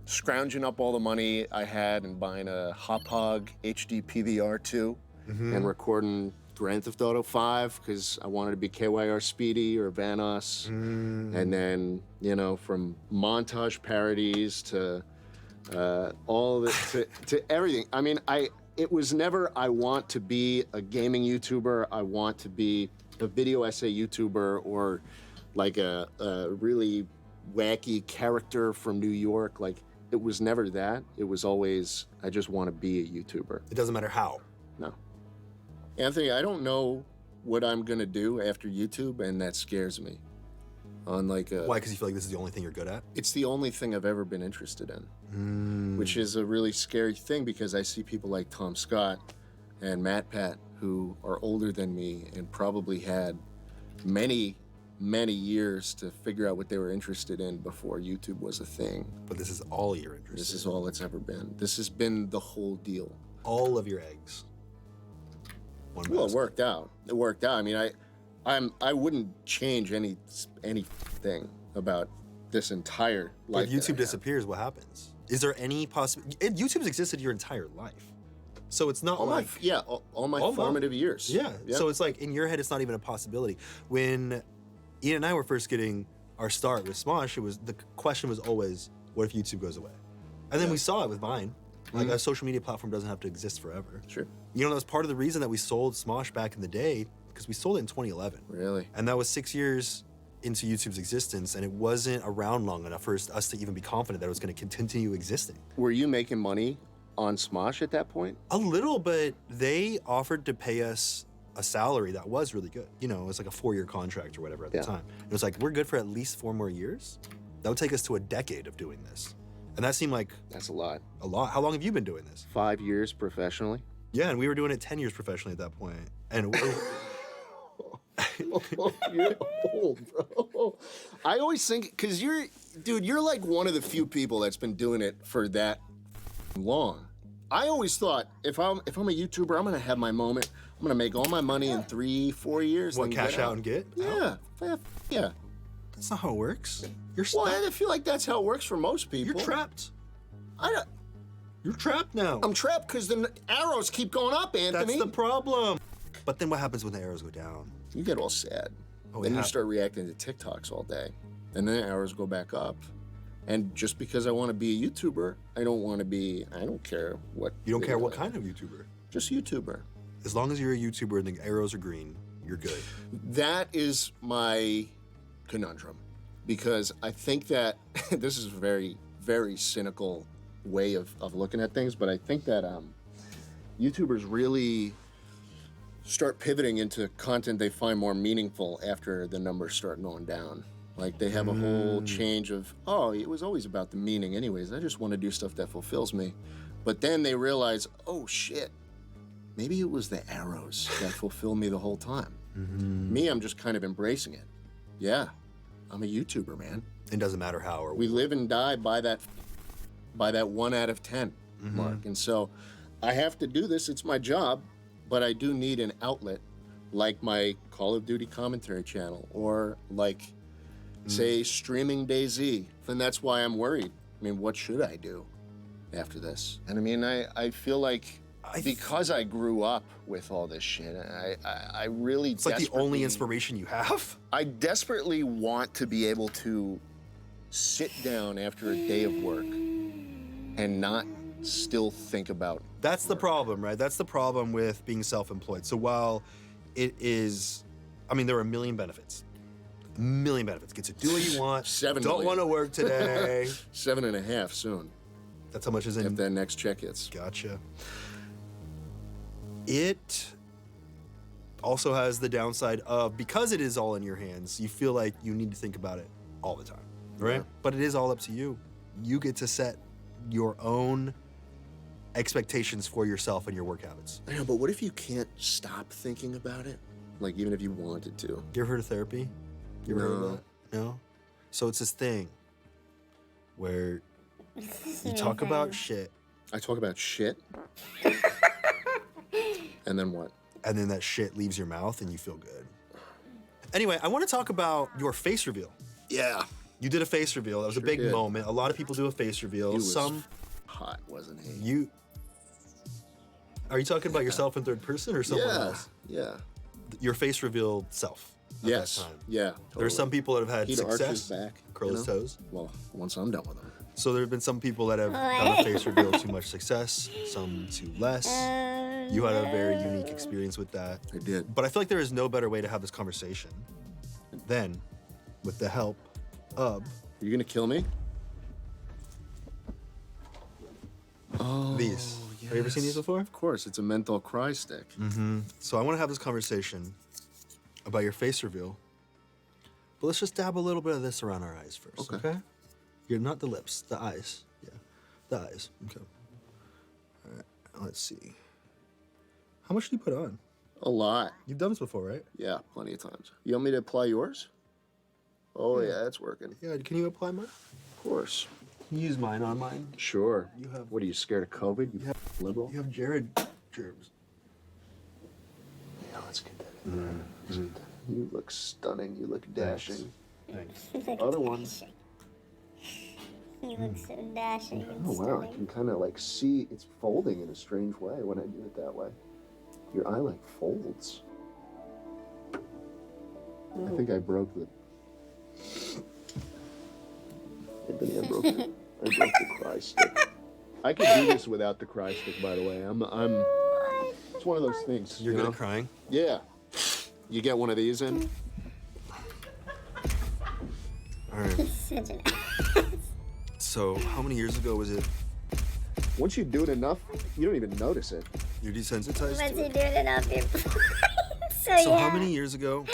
scrounging up all the money I had and buying a Hop Hog HD PVR 2 and recording Grand Theft Auto 5 because I wanted to be KYR Speedy or Vanoss. And then, you know, from montage parodies to all of it, to everything. I mean, it was never, I want to be a gaming YouTuber, I want to be a video essay YouTuber, or like a really wacky character from New York. Like, it was never that. It was always, I just want to be a YouTuber. It doesn't matter how. No. Anthony, I don't know what I'm gonna do after YouTube, and that scares me. On like a, Why? Because you feel like this is the only thing you're good at? It's the only thing I've ever been interested in, which is a really scary thing because I see people like Tom Scott and Matt Pat who are older than me and probably had many years to figure out what they were interested in before YouTube was a thing. But this is all you're interested in. This is all it's ever been. This has been the whole deal. All of your eggs. Well, it worked out. It worked out. I mean, I wouldn't change anything about this entire life. If YouTube disappears, what happens? Is there any possibility? YouTube's existed your entire life. So it's not all like... all my formative years. Yeah. So it's like, in your head, it's not even a possibility. When Ian and I were first getting our start with Smosh, the question was always, what if YouTube goes away? And then we saw it with Vine. Like, a social media platform doesn't have to exist forever. Sure. You know, that was part of the reason that we sold Smosh back in the day, because we sold it in 2011. Really? And that was 6 years into YouTube's existence, and it wasn't around long enough for us to even be confident that it was going to continue existing. Were you making money on Smosh at that point? A little, but they offered to pay us a salary that was really good. You know, it was like a 4-year contract or whatever at the time. It was like, we're good for at least 4 more years. That would take us to a decade of doing this. And that seemed like... That's a lot. A lot. How long have you been doing this? 5 years professionally. Yeah, and we were doing it 10 years professionally at that point. And you're old, bro. I always think, because you're like one of the few people that's been doing it for that long. I always thought, if I'm a YouTuber, I'm gonna have my moment. I'm gonna make all my money in 3-4 years. What, cash out and get? Yeah. Yeah. That's not how it works. You're well, I feel like that's how it works for most people. You're trapped. You're trapped now. I'm trapped because the arrows keep going up, Anthony. That's the problem. But then what happens when the arrows go down? You get all sad. Oh, then you start reacting to TikToks all day. And then the arrows go back up. And just because I want to be a YouTuber, I don't care what. You don't care what kind of YouTuber? Just YouTuber. As long as you're a YouTuber and the arrows are green, you're good. That is my conundrum. Because I think that, this is a very, very cynical way of looking at things, but I think that YouTubers really start pivoting into content they find more meaningful after the numbers start going down. Like, they have a whole change of, oh, it was always about the meaning anyways. I just want to do stuff that fulfills me. But then they realize, oh, shit, maybe it was the arrows that fulfilled me the whole time. Me, I'm just kind of embracing it. Yeah, I'm a YouTuber, man. It doesn't matter how or we live and die by that 1 out of 10 mark. And so I have to do this. It's my job, but I do need an outlet like my Call of Duty commentary channel or like, say, streaming DayZ. And that's why I'm worried. I mean, what should I do after this? And I mean, I feel like because I grew up with all this shit, I really It's like the only inspiration you have? I desperately want to be able to sit down after a day of work and not still think about. That's the problem, right? That's the problem with being self-employed. So while it is, I mean, there are a million benefits. A million benefits. Get to do what you want. 7 Don't million. want to work today. 7.5 soon. That's how much is in. If that next check hits. Gotcha. It also has the downside of, because it is all in your hands, you feel like you need to think about it all the time, right? Yeah. But it is all up to you. You get to set your own expectations for yourself and your work habits. I know, but what if you can't stop thinking about it? Like, even if you wanted to. You ever heard of therapy? You ever heard of that? No? So it's this thing where you talk about shit. I talk about shit? And then what? And then that shit leaves your mouth and you feel good. Anyway, I want to talk about your face reveal. Yeah. You did a face reveal. That was a big moment. A lot of people do a face reveal. He was Some hot, wasn't he? Are you talking about yourself in third person or someone else? Yeah. Your face reveal self. At Yes. That time. Yeah. There are totally. some people that have had He'd arch success. his back, curl his toes. Well, once I'm done with him. So there have been some people that have done a face reveal to much success, some to less. You had a very unique experience with that. I did. But I feel like there is no better way to have this conversation than with the help of... You gonna kill me? Oh, these. Have you ever seen these before? Of course, it's a menthol cry stick. Mm-hmm. So I want to have this conversation about your face reveal. But let's just dab a little bit of this around our eyes first, okay? You're not the lips, the eyes. Yeah, the eyes. Okay. All right, let's see. How much do you put on? A lot. You've done this before, right? Yeah, plenty of times. You want me to apply yours? Oh, yeah, that's working. Yeah, can you apply mine? Of course. Can you use mine on mine? Sure. You have. What, are you scared of COVID? You liberal? You have Jared germs. Yeah, let's get that in there. You look stunning. You look dashing. Thanks. Other one. You look so dashing. And Oh, wow. I stunning. can kind of like see it's folding in a strange way when I do it that way. Your eye like folds. I think I broke the. Anthony, I broke the cry stick. I could do this without the cry stick, by the way. It's one of those things. You're good at crying? Yeah. You get one of these in? All right. Such an So, how many years ago was it? Once you do it enough, you don't even notice it. You're desensitized Once to you it? do it enough, you're so So, yeah. how many years ago?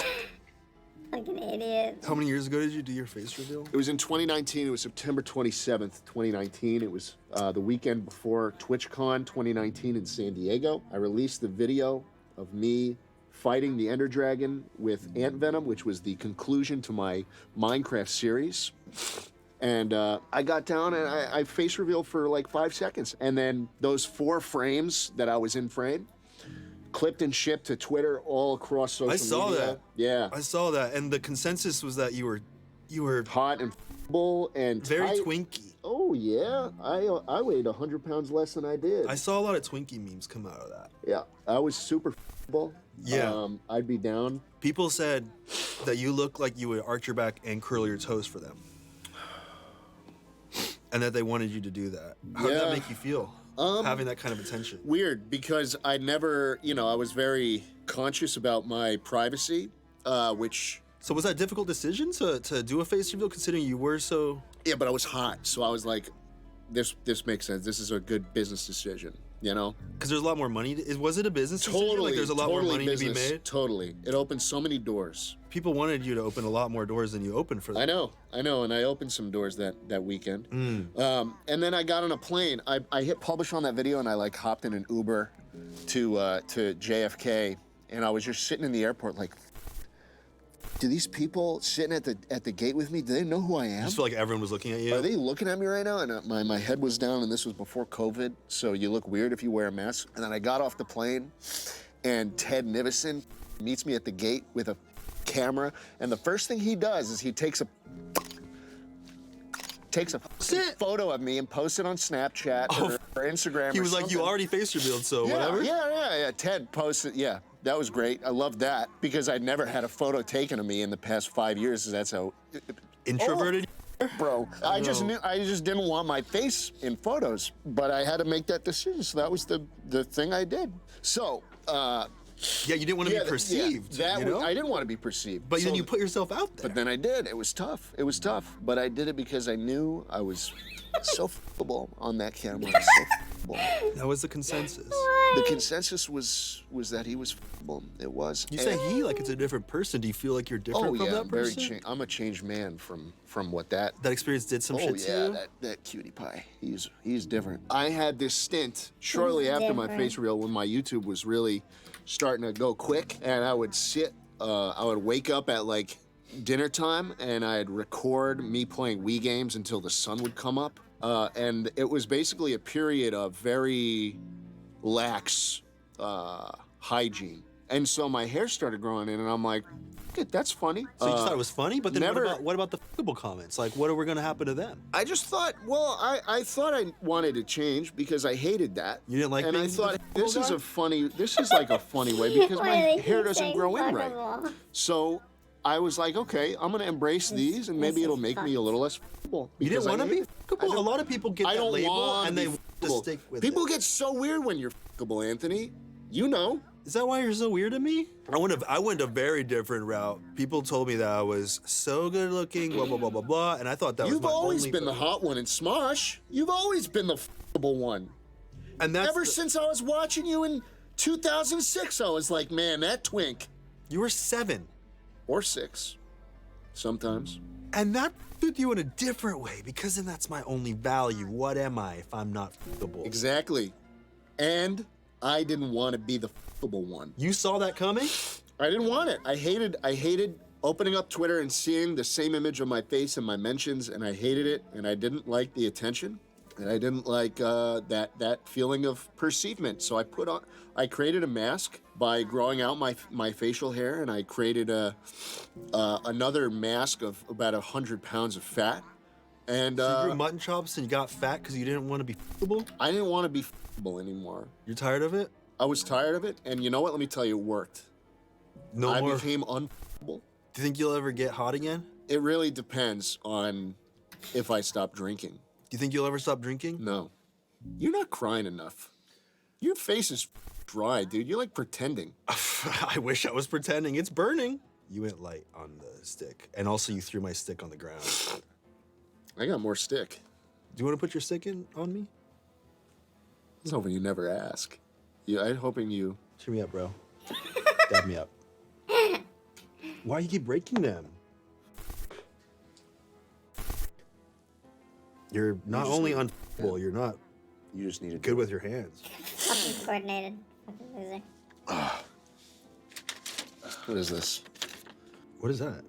Fucking idiot. How many years ago did you do your face reveal? It was in 2019. It was September 27th, 2019. It was the weekend before TwitchCon 2019 in San Diego. I released the video of me fighting the Ender Dragon with ant venom, which was the conclusion to my Minecraft series. And I got down and I face revealed for like 5 seconds. And then those 4 frames that I was in frame, clipped and shipped to Twitter all across social media. I saw that. Yeah. I saw that, and the consensus was that you were hot and bull and very tight. twinky. Oh yeah, I weighed 100 pounds less than I did. I saw a lot of Twinkie memes come out of that. Yeah, I was super bull. Yeah. I'd be down. People said that you look like you would arch your back and curl your toes for them, and that they wanted you to do that. How did that Yeah. make you feel? Having that kind of attention. Weird, because I never, I was very conscious about my privacy, which. So was that a difficult decision to do a face reveal, considering you were so? Yeah, but I was hot, so I was like, this makes sense. This is a good business decision, Because there's a lot more money. Was it a business decision? Totally. Like there's a lot more money to be business, made. Totally. It opened so many doors. People wanted you to open a lot more doors than you opened for them. I know, and I opened some doors that weekend. Mm. And then I got on a plane. I hit publish on that video, and I like hopped in an Uber to JFK, and I was just sitting in the airport like, do these people sitting at the gate with me, do they know who I am? I just feel like everyone was looking at you. Are they looking at me right now? And my head was down, and this was before COVID, so you look weird if you wear a mask. And then I got off the plane, and Ted Nivison meets me at the gate with a camera, and the first thing he does is he takes a photo of me and posts it on Snapchat or Instagram. He or was like, you something. already face revealed, so Yeah, whatever. Yeah. Ted posted, yeah. That was great. I loved that because I'd never had a photo taken of me in the past 5 years. That's how introverted. Bro, I just didn't want my face in photos, but I had to make that decision. So that was the thing I did. So, yeah, you didn't want to be perceived. I didn't want to be perceived. But then you put yourself out there. But then I did. It was tough. But I did it because I knew I was so f***able on that camera. I was so f***able. That was the consensus. The consensus was that he was f***able. It was. You say he like it's a different person. Do you feel like you're different from that person? I'm a changed man from what that experience did some shit to you? that cutie pie. He's different. I had this stint shortly after my face reveal when my YouTube was really starting to go quick, and I would I would wake up at like dinner time, and I'd record me playing Wii games until the sun would come up, and it was basically a period of very lax hygiene, and so my hair started growing in, and I'm like, that's funny. So you just thought it was funny, but then never, what about the f***able comments? Like, what are going to happen to them? I just thought, I thought I wanted to change because I hated that. You didn't like and being I thought the this is guy? this is like a funny way because my Why they hair keep doesn't saying grow in fuck right. 'em all? So I was like, okay, I'm gonna embrace these, and maybe it'll make me a little less f***able. You didn't want to be f***able? A lot of people get I that don't label want and to they be want to f***able. stick with People it. get so weird when you're f***able, Anthony. You know. Is that why you're so weird to me? I went a very different route. People told me that I was so good looking, blah, blah, blah, blah, blah, and I thought that You've was my always only been the hot one in Smosh. You've always been the f***able one. And that's Ever since I was watching you in 2006, I was like, man, that twink. You were 7. Or 6. Sometimes. And that with you in a different way, because then that's my only value. What am I if I'm not f***able? Exactly. And I didn't want to be the f***able one. You saw that coming? I didn't want it. I hated opening up Twitter and seeing the same image of my face in my mentions, and I hated it, and I didn't like the attention, and I didn't like that feeling of perceivement. So I created a mask by growing out my facial hair, and I created another mask of about 100 pounds of fat. And so you grew mutton chops and you got fat because you didn't want to be f***able? I didn't want to be f***able anymore. You're tired of it? I was tired of it, and you know what? Let me tell you, it worked. I became unf***able. Do you think you'll ever get hot again? It really depends on if I stop drinking. Do you think you'll ever stop drinking? No. You're not crying enough. Your face is dry, dude. You're like pretending. I wish I was pretending. It's burning. You went light on the stick. And also you threw my stick on the ground. I got more stick. Do you want to put your stick on me? I was hoping you never ask. I'm hoping you... Cheer me up, bro. Dab me up. Why do you keep breaking them? You're not only unf***able, you're not... You just need to good with your hands. Fucking coordinated. Fucking loser. What is this? What is that?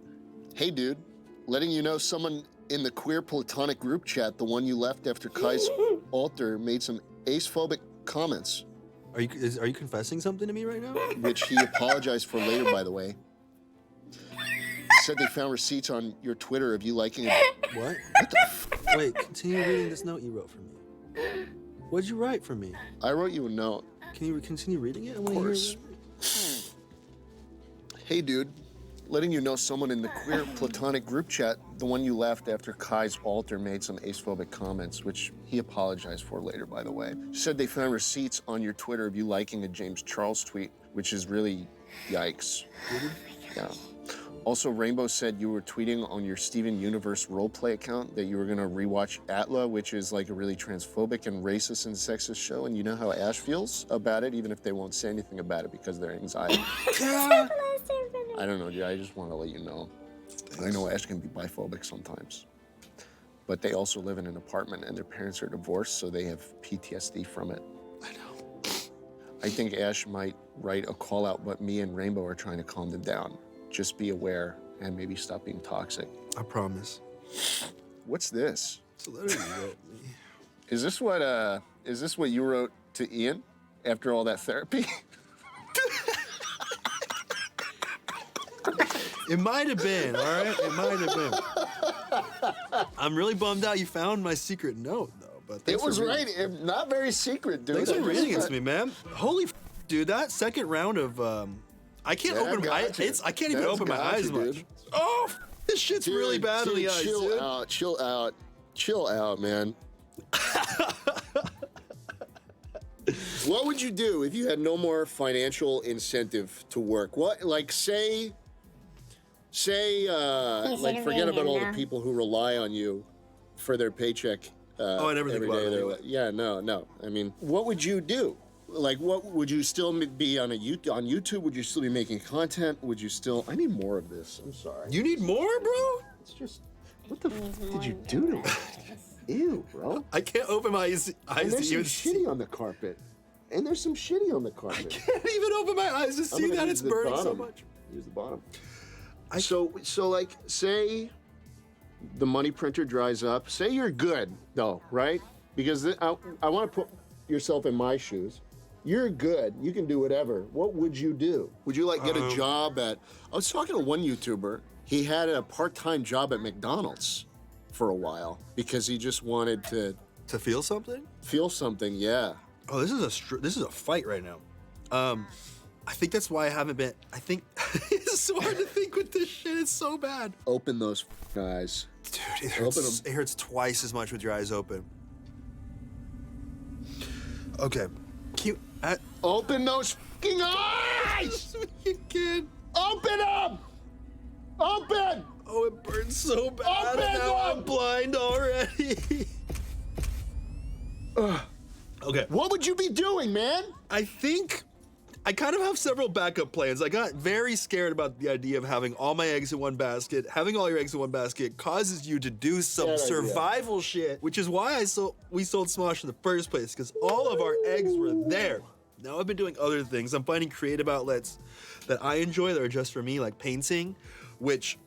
Hey, dude. Letting you know someone in the queer platonic group chat, the one you left after Kai's altar, made some ace-phobic comments. Are you confessing something to me right now? Which he apologized for later, by the way. Said they found receipts on your Twitter of you liking it. What? What the f? Wait, continue reading this note you wrote for me. What'd you write for me? I wrote you a note. Can you continue reading it? Of course. Hey, dude. Letting you know someone in the queer platonic group chat, the one you left after Kai's altar, made some ace-phobic comments, which he apologized for later, by the way. Said they found receipts on your Twitter of you liking a James Charles tweet, which is really yikes. Yeah. Also, Rainbow said you were tweeting on your Steven Universe roleplay account that you were gonna rewatch Atla, which is like a really transphobic and racist and sexist show, and you know how Ash feels about it, even if they won't say anything about it because of their anxiety. I don't know, dude. I just want to let you know. I know Ash can be biphobic sometimes, but they also live in an apartment and their parents are divorced, so they have PTSD from it. I know. I think Ash might write a call out, but me and Rainbow are trying to calm them down. Just be aware and maybe stop being toxic. I promise. What's this? It's a letter you wrote me. Is this what you wrote to Ian after all that therapy? It might have been, all right? It might have been. I'm really bummed out you found my secret note, though. But It was right. Not very secret, dude. Thanks for reading it to me, man. Holy f, dude, that second round of I can't open my eyes. I can't even open my eyes much. Oh, f, this shit's really bad on the eyes, chill dude. out, chill out, man. What would you do if you had no more financial incentive to work? What, like, say, like, forget about all the people who rely on you for their paycheck. I never think about it anyway. Yeah, no. I mean, what would you do? Like, what would you still be on YouTube? Would you still be making content? Would you still? I need more of this. I'm sorry. You need more, bro? It's just, what the f did you do to me? Ew, bro. I can't open my eyes And there's to some even shitty on the carpet. And there's some shitty on the carpet. I can't even open my eyes to see that it's burning so much. Use the bottom. So like, say the money printer dries up. Say you're good, though, right? Because I want to put yourself in my shoes. You're good. You can do whatever. What would you do? Would you like get a job at? I was talking to one YouTuber. He had a part-time job at McDonald's for a while because he just wanted to feel something. Feel something, yeah. Oh, this is a fight right now. I think that's why I haven't been. I think it's so hard to think with this shit. It's so bad. Open those eyes, dude. It hurts twice as much with your eyes open. Okay. Open those fucking eyes! You can. Open them! Open! Oh, it burns so bad. Open now them! I'm blind already. Okay. What would you be doing, man? I think I kind of have several backup plans. I got very scared about the idea of having all my eggs in one basket. Having all your eggs in one basket causes you to do some survival shit, which is why we sold Smosh in the first place, because all of our eggs were there. Now I've been doing other things. I'm finding creative outlets that I enjoy that are just for me, like painting, which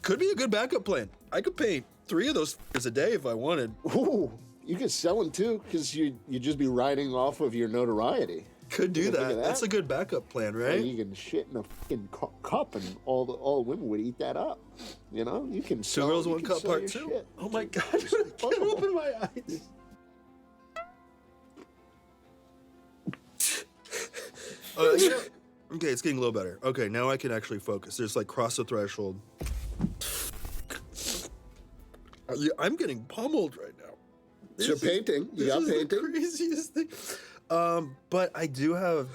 could be a good backup plan. I could paint 3 of those a day if I wanted. Ooh, you could sell them too, because you'd just be riding off of your notoriety. Could do You think that. of that? That's a good backup plan, right? You can shit in a fucking cup, and all the women would eat that up. You know, you can. Two girls, you one can cup, sell part your 2. shit. Oh my god, I can't open my eyes. Okay, it's getting a little better. Okay, now I can actually focus. There's like cross the threshold. I'm getting pummeled right now. So painting, you got painting. The craziest thing. But I do have.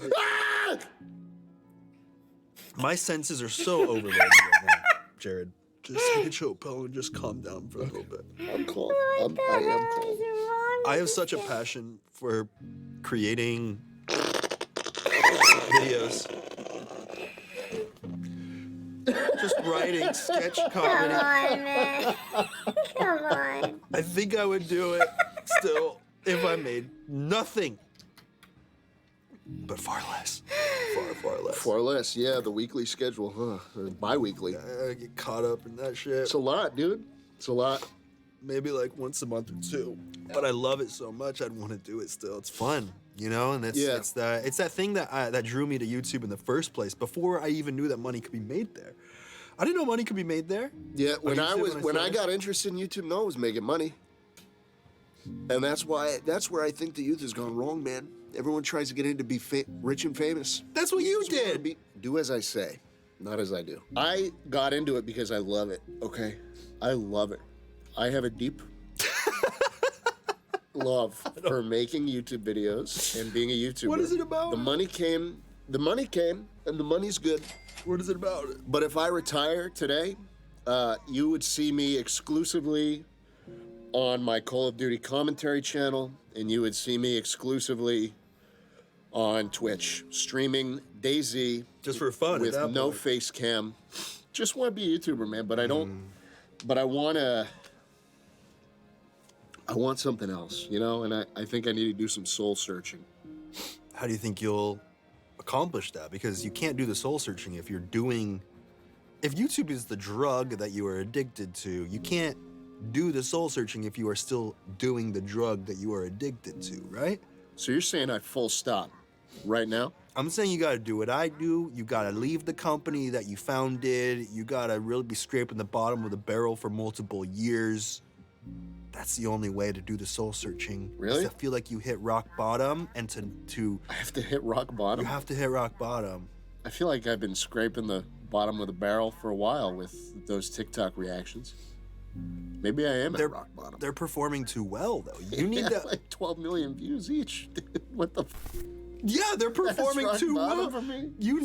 My senses are so overloaded right now, Jared. Just take a chill pill and just calm down for a little bit. I'm calm. I am calm. I have such a passion for creating videos. Just writing sketch comedy. Come on, man. Come on. I think I would do it still if I made nothing. But far less. Far less. Far less, yeah, the weekly schedule, huh? Or bi-weekly. I get caught up in that shit. It's a lot, dude. It's a lot. Maybe like once a month or 2. But I love it so much, I'd want to do it still. It's fun, you know? And it's that thing that drew me to YouTube in the first place, before I even knew that money could be made there. I didn't know money could be made there. Yeah, when I got interested in YouTube, no, it was making money. And that's where I think the youth has gone wrong, man. Everyone tries to get in to be rich and famous. That's what you did. Do as I say, not as I do. I got into it because I love it, okay? I love it. I have a deep love for making YouTube videos and being a YouTuber. What is it about? The money came, and the money's good. What is it about? But if I retire today, you would see me exclusively on my Call of Duty commentary channel, and you would see me exclusively on Twitch, streaming DayZ. Just for fun. With no face cam. Just want to be a YouTuber, man, but I don't, but I want something else, you know? And I think I need to do some soul searching. How do you think you'll accomplish that? Because you can't do the soul searching if YouTube is the drug that you are addicted to, you can't do the soul searching if you are still doing the drug that you are addicted to, right? So you're saying I full stop right now? I'm saying you gotta do what I do. You gotta leave the company that you founded. You gotta really be scraping the bottom of the barrel for multiple years. That's the only way to do the soul searching. Really? I feel like you hit rock bottom, and to I have to hit rock bottom? You have to hit rock bottom. I feel like I've been scraping the bottom of the barrel for a while with those TikTok reactions. Maybe I am at rock bottom. They're performing too well, though. You need that. Like 12 million views each. What the? Yeah, they're performing That's rock too bottom well. for me. You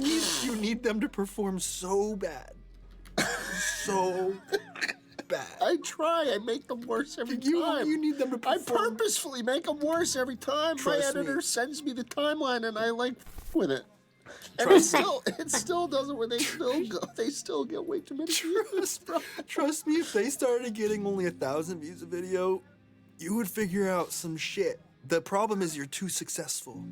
need them to perform so bad, so bad. I try. I make them worse every time. You need them to perform. I purposefully make them worse every time. Trust My editor me. sends me the timeline, and I like with it. And Trust me. it still doesn't. Where they still get way too many views, bro. Trust me, if they started getting only 1,000 views a video, you would figure out some shit. The problem is you're too successful.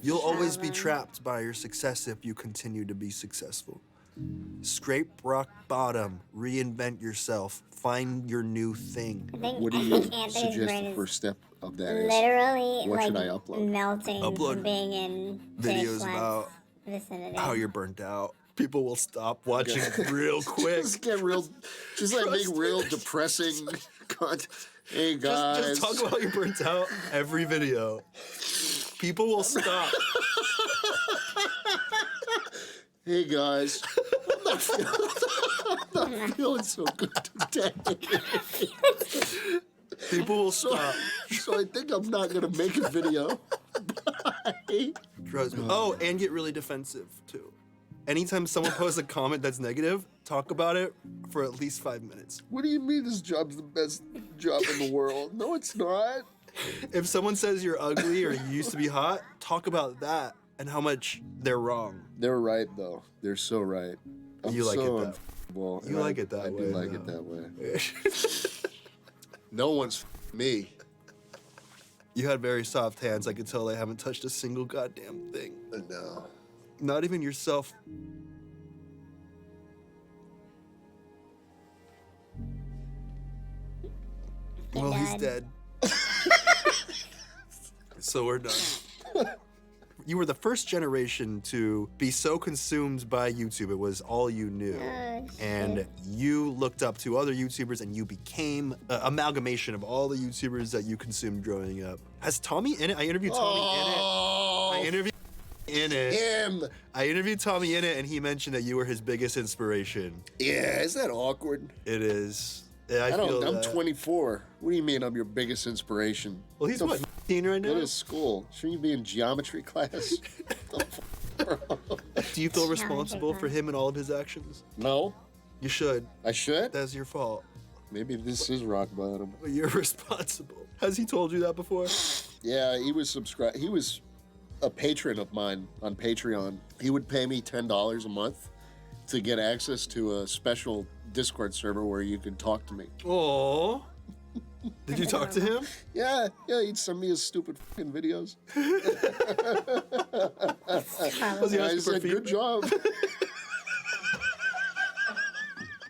You'll always be trapped by your success if you continue to be successful. Scrape rock bottom, reinvent yourself, find your new thing. What do you suggest the first step of that is? Literally, What like should I upload? melting Upload from being in videos Phoenix about vicinity. how you're burnt out. People will stop watching real quick. Just get real, just like make real depressing content. Hey guys, Just talk about you're burnt out every video. People will stop. Hey guys, I'm not feeling so good today. People will stop. So I think I'm not gonna make a video. Bye. Trust me. Oh, and get really defensive too. Anytime someone posts a comment that's negative, talk about it for at least 5 minutes. What do you mean this job's the best job in the world? No, it's not. If someone says you're ugly or you used to be hot, talk about that and how much they're wrong. They're right though. They're so right. You like it that well, You like it that I way. do like it that way. No one's me. You had very soft hands. I could tell they haven't touched a single goddamn thing. No. Not even yourself. Well, he's dead. So we're done. You were the first generation to be so consumed by YouTube, it was all you knew. And you looked up to other YouTubers and you became an amalgamation of all the YouTubers that you consumed growing up. Has Tommy in it? I interviewed Tommy in it. I interviewed in it. Him. I interviewed Tommy in it and he mentioned that you were his biggest inspiration. Yeah, is that awkward? It is. Yeah, I'm 24. What do you mean I'm your biggest inspiration? Well, he's what, 15 right now? What is school? Shouldn't you be in geometry class? Do you feel responsible for him and all of his actions? No. You should. I should? That's your fault. Maybe this is rock bottom. But you're responsible. Has he told you that before? Yeah, he was subscribed. He was a patron of mine on Patreon. He would pay me $10 a month to get access to a special Discord server where you could talk to me. Aww. Did you talk to him? Yeah, he'd send me his stupid fucking videos. I said, good job.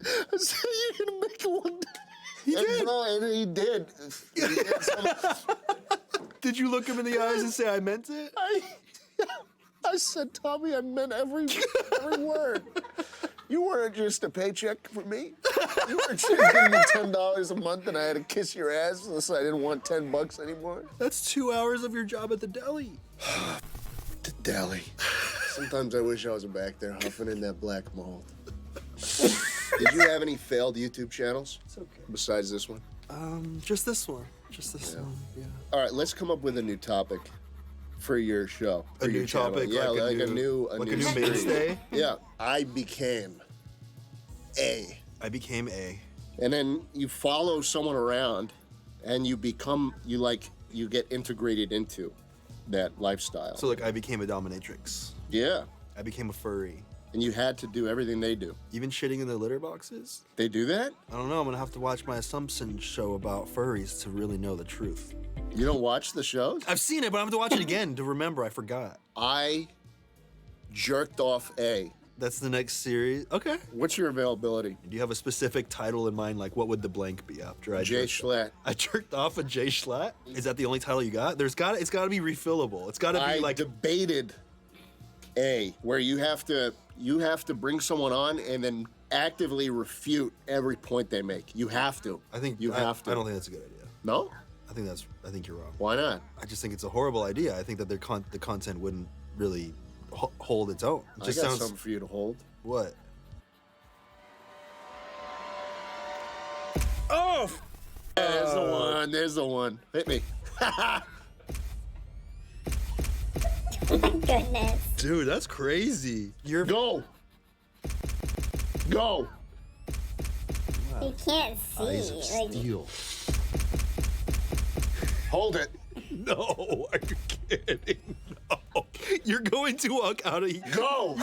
I said, you're gonna make it one day. He did. No, and he did. Did you look him in the eyes and say, I meant it? I said, Tommy, I meant every word. You weren't just a paycheck for me. You weren't just giving me $10 a month and I had to kiss your ass unless I didn't want $10 anymore. That's 2 hours of your job at the deli. The deli. Sometimes I wish I was back there huffing in that black mold. Did you have any failed YouTube channels? It's okay. Besides this one? Just this one. Just this one, yeah. All right, let's come up with a new topic for your show. A new topic? Yeah, like a new mainstay? Yeah. I became A. I became A. And then you follow someone around and you get integrated into that lifestyle. So like I became a dominatrix. Yeah. I became a furry. And you had to do everything they do. Even shitting in their litter boxes? They do that? I don't know. I'm gonna have to watch my Assumption show about furries to really know the truth. You don't watch the shows? I've seen it, but I have to watch it again to remember. I forgot. I jerked off A. That's the next series? Okay. What's your availability? Do you have a specific title in mind? Like, what would the blank be after I Jay jerked Schlatt. I jerked off a Jay Schlatt? Is that the only title you got? It's got to be refillable. It's got to be like... I debated A, where you have to bring someone on and then actively refute every point they make. You have to. I think you have to. I don't think that's a good idea. No? I think you're wrong. Why not? I just think it's a horrible idea. I think that the content wouldn't really hold its own. It just I got sounds... something for you to hold. What? Oh! There's the one. There's the one. Hit me. Goodness. Dude, that's crazy. Go. Go. You can't see. Eyes of steel. Hold it. No, are you kidding? No. You're going to walk out of here. Go.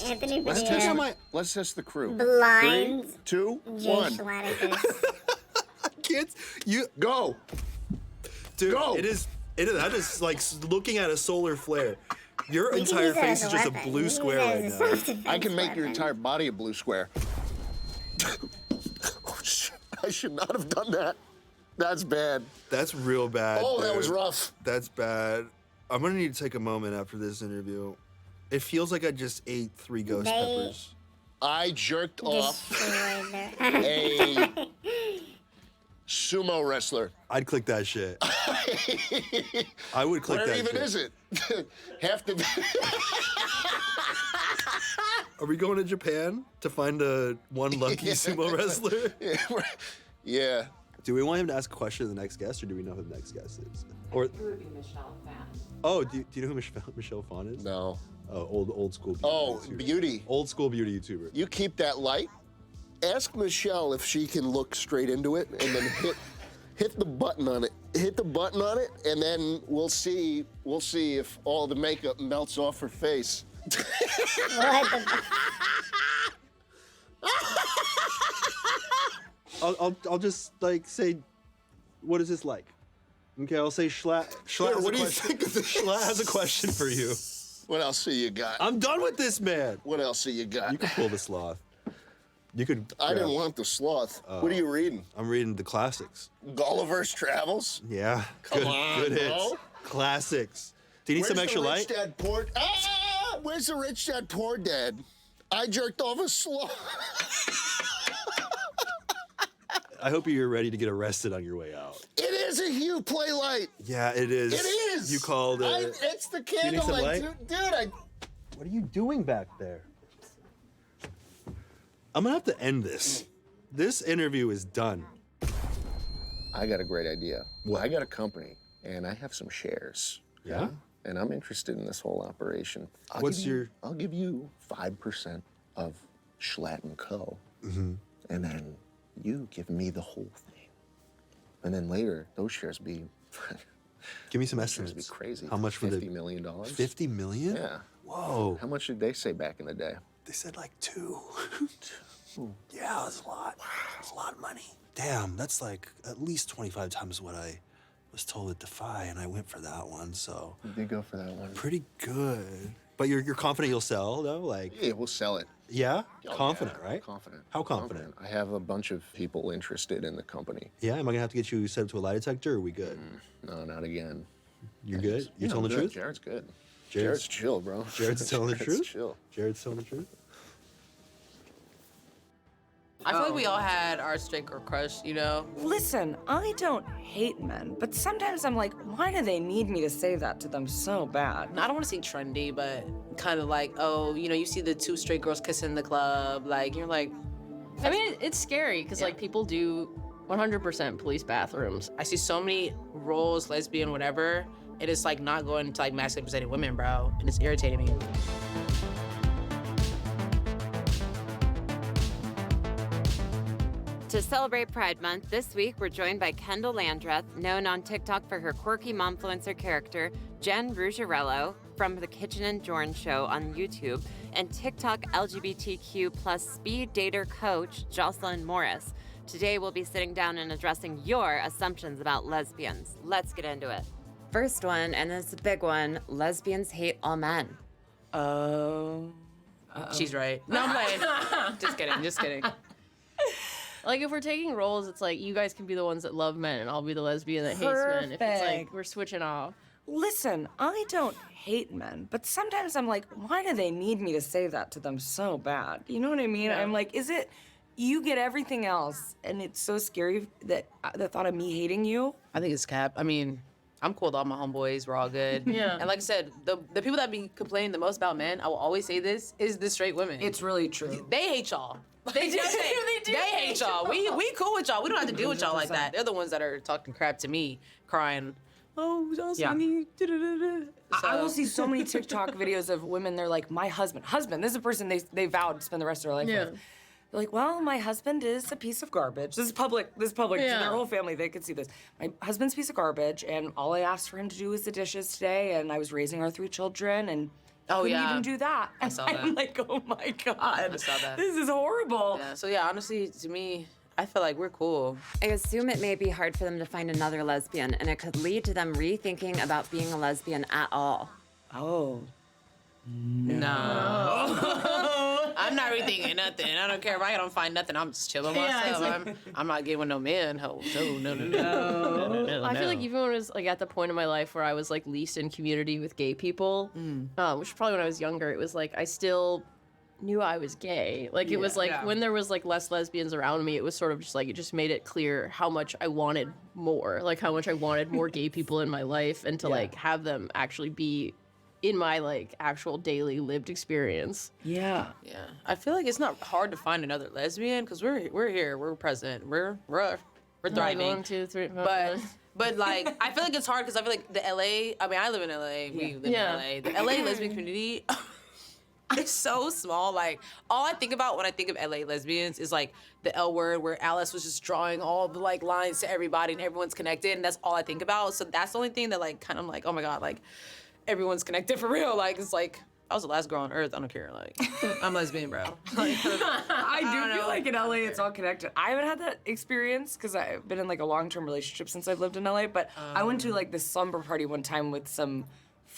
Anthony Let's test the crew. Blind. 3, 2, Jay 1. Schlatt. Kids, you go. Dude, Go. that is like looking at a solar flare. Your We can entire use that face as is a just a weapon. blue We can square use that right as a now. self-defense I can make your weapon. entire body a blue square. I should not have done that. That's bad. That's real bad. Oh, that dude. was rough. That's bad. I'm gonna need to take a moment after this interview. It feels like I just ate 3 ghost peppers. I jerked off Destroyed their- a sumo wrestler. I'd click that shit. I would click Where that even shit. is it? Half the. Are we going to Japan to find one lucky sumo wrestler? Yeah. Do we want him to ask a question to the next guest, or do we know who the next guest is? Or It would be Michelle Phan. oh, do you know who Michelle Phan is? No. Oh, old school. Beauty Oh, YouTuber. beauty. Old school beauty YouTuber. You keep that light. Ask Michelle if she can look straight into it and then hit the button on it. Hit the button on it, and then we'll see if all the makeup melts off her face. What the? I'll just like say, What is this like? Okay, I'll say Schlatt. Here, what do you think of this? Schlatt has a question for you. What else do you got? I'm done with this, man. What else do you got? You can pull the sloth. You could. I didn't want the sloth. What are you reading? I'm reading the classics. Gulliver's Travels? Yeah. Come on, good hits. bro. Classics. Do you need some extra light? Where's the rich dad, poor dad? I jerked off a sloth. I hope you're ready to get arrested on your way out. It is a Hue play light. Yeah, it is. It is. You called it. It's the Do you need some candlelight, light? dude. What are you doing back there? I'm gonna have to end this. This interview is done. I got a great idea. Well, I got a company, and I have some shares. Yeah? And I'm interested in this whole operation. I'll give you 5% of Schlatt & Co. Mm-hmm. And then you give me the whole thing. And then later, those shares be... Give me some those shares estimates. be crazy. How much for the $50 million. $50 million? Yeah. Whoa. How much did they say back in the day? They said like 2. Yeah, that's a lot. Wow. That's a lot of money. Damn, that's like at least 25 times what I was told at Defy, and I went for that one, so. You did go for that one. Pretty good. But you're confident you'll sell, though? Like. Yeah, we'll sell it. Yeah? Oh, Confident, yeah, right? Confident. How confident? I have a bunch of people interested in the company. Yeah, am I gonna have to get you set up to a lie detector, or are we good? No, not again. You're good? You're Yeah, telling I'm the good. truth? Jared's good. Jared's chill, bro. Jared's telling the Jared's truth? chill. Jared's telling the truth? I feel like we all had our straight girl crush, you know? Listen, I don't hate men, but sometimes I'm like, why do they need me to say that to them so bad? I don't want to say trendy, but kind of like, oh, you know, you see the 2 straight girls kissing in the club, like, you're like... I mean, it's scary, because, like, people do 100% police bathrooms. I see so many roles, lesbian, whatever, and it's, like, not going to, like, masculine presented women, bro, and it's irritating me. To celebrate Pride Month, this week we're joined by Kendall Landreth, known on TikTok for her quirky momfluencer character, Jen Ruggiero, from The Kitchen and Jorn Show on YouTube, and TikTok LGBTQ plus speed dater coach, Jocelyn Morris. Today we'll be sitting down and addressing your assumptions about lesbians. Let's get into it. First one, and it's a big one, lesbians hate all men. Oh. She's right. No, I'm playing. Just kidding, just kidding. Like, if we're taking roles, it's like, you guys can be the ones that love men, and I'll be the lesbian that hates men. If it's like, we're switching off. Listen, I don't hate men, but sometimes I'm like, why do they need me to say that to them so bad? You know what I mean? Yeah. I'm like, is it, you get everything else, and it's so scary that the thought of me hating you? I think it's cap. I mean, I'm cool with all my homeboys. We're all good. Yeah. And like I said, the people that be complaining the most about men, I will always say this, is the straight women. It's really true. They hate y'all. They do. They hate y'all. We cool with y'all. We don't have to deal with y'all like that. They're the ones that are talking crap to me, crying, oh, Jocelyn, I will see so many TikTok videos of women, they're like, my husband, this is a person they vowed to spend the rest of their life with. They're like, well, my husband is a piece of garbage. This is public to their whole family, they could see this. My husband's a piece of garbage, and all I asked for him to do was the dishes today, and I was raising our 3 children, and couldn't even do that. I saw that. I'm like, oh my God. I saw that. This is horrible. Yeah. So yeah, honestly, to me, I feel like we're cool. I assume it may be hard for them to find another lesbian, and it could lead to them rethinking about being a lesbian at all. Oh. No. I'm not rethinking nothing. I don't care if I don't find nothing. I'm just chilling myself. I'm not getting with no man. No. I feel like even when I was like at the point in my life where I was like least in community with gay people, which is probably when I was younger, it was like I still knew I was gay. Like it was like when there was like less lesbians around me, it was sort of just like it just made it clear how much I wanted more, like how much I wanted more gay people in my life and to like have them actually be in my like actual daily lived experience. Yeah. I feel like it's not hard to find another lesbian because we're here, we're present, we're thriving. 1, 2, 3, 4, But like I feel like it's hard because I feel like the LA. I mean, I live in LA. We live in LA. The LA lesbian community. It's so small. Like all I think about when I think of LA lesbians is like the L word where Alice was just drawing all the like lines to everybody and everyone's connected and that's all I think about. So that's the only thing that like kind of like, oh my God, like everyone's connected for real. Like it's like I was the last girl on earth. I don't care. Like, I'm lesbian, bro. Like, I do feel like in LA it's all connected. I haven't had that experience because I've been in like a long-term relationship since I've lived in LA. But I went to like this slumber party one time with some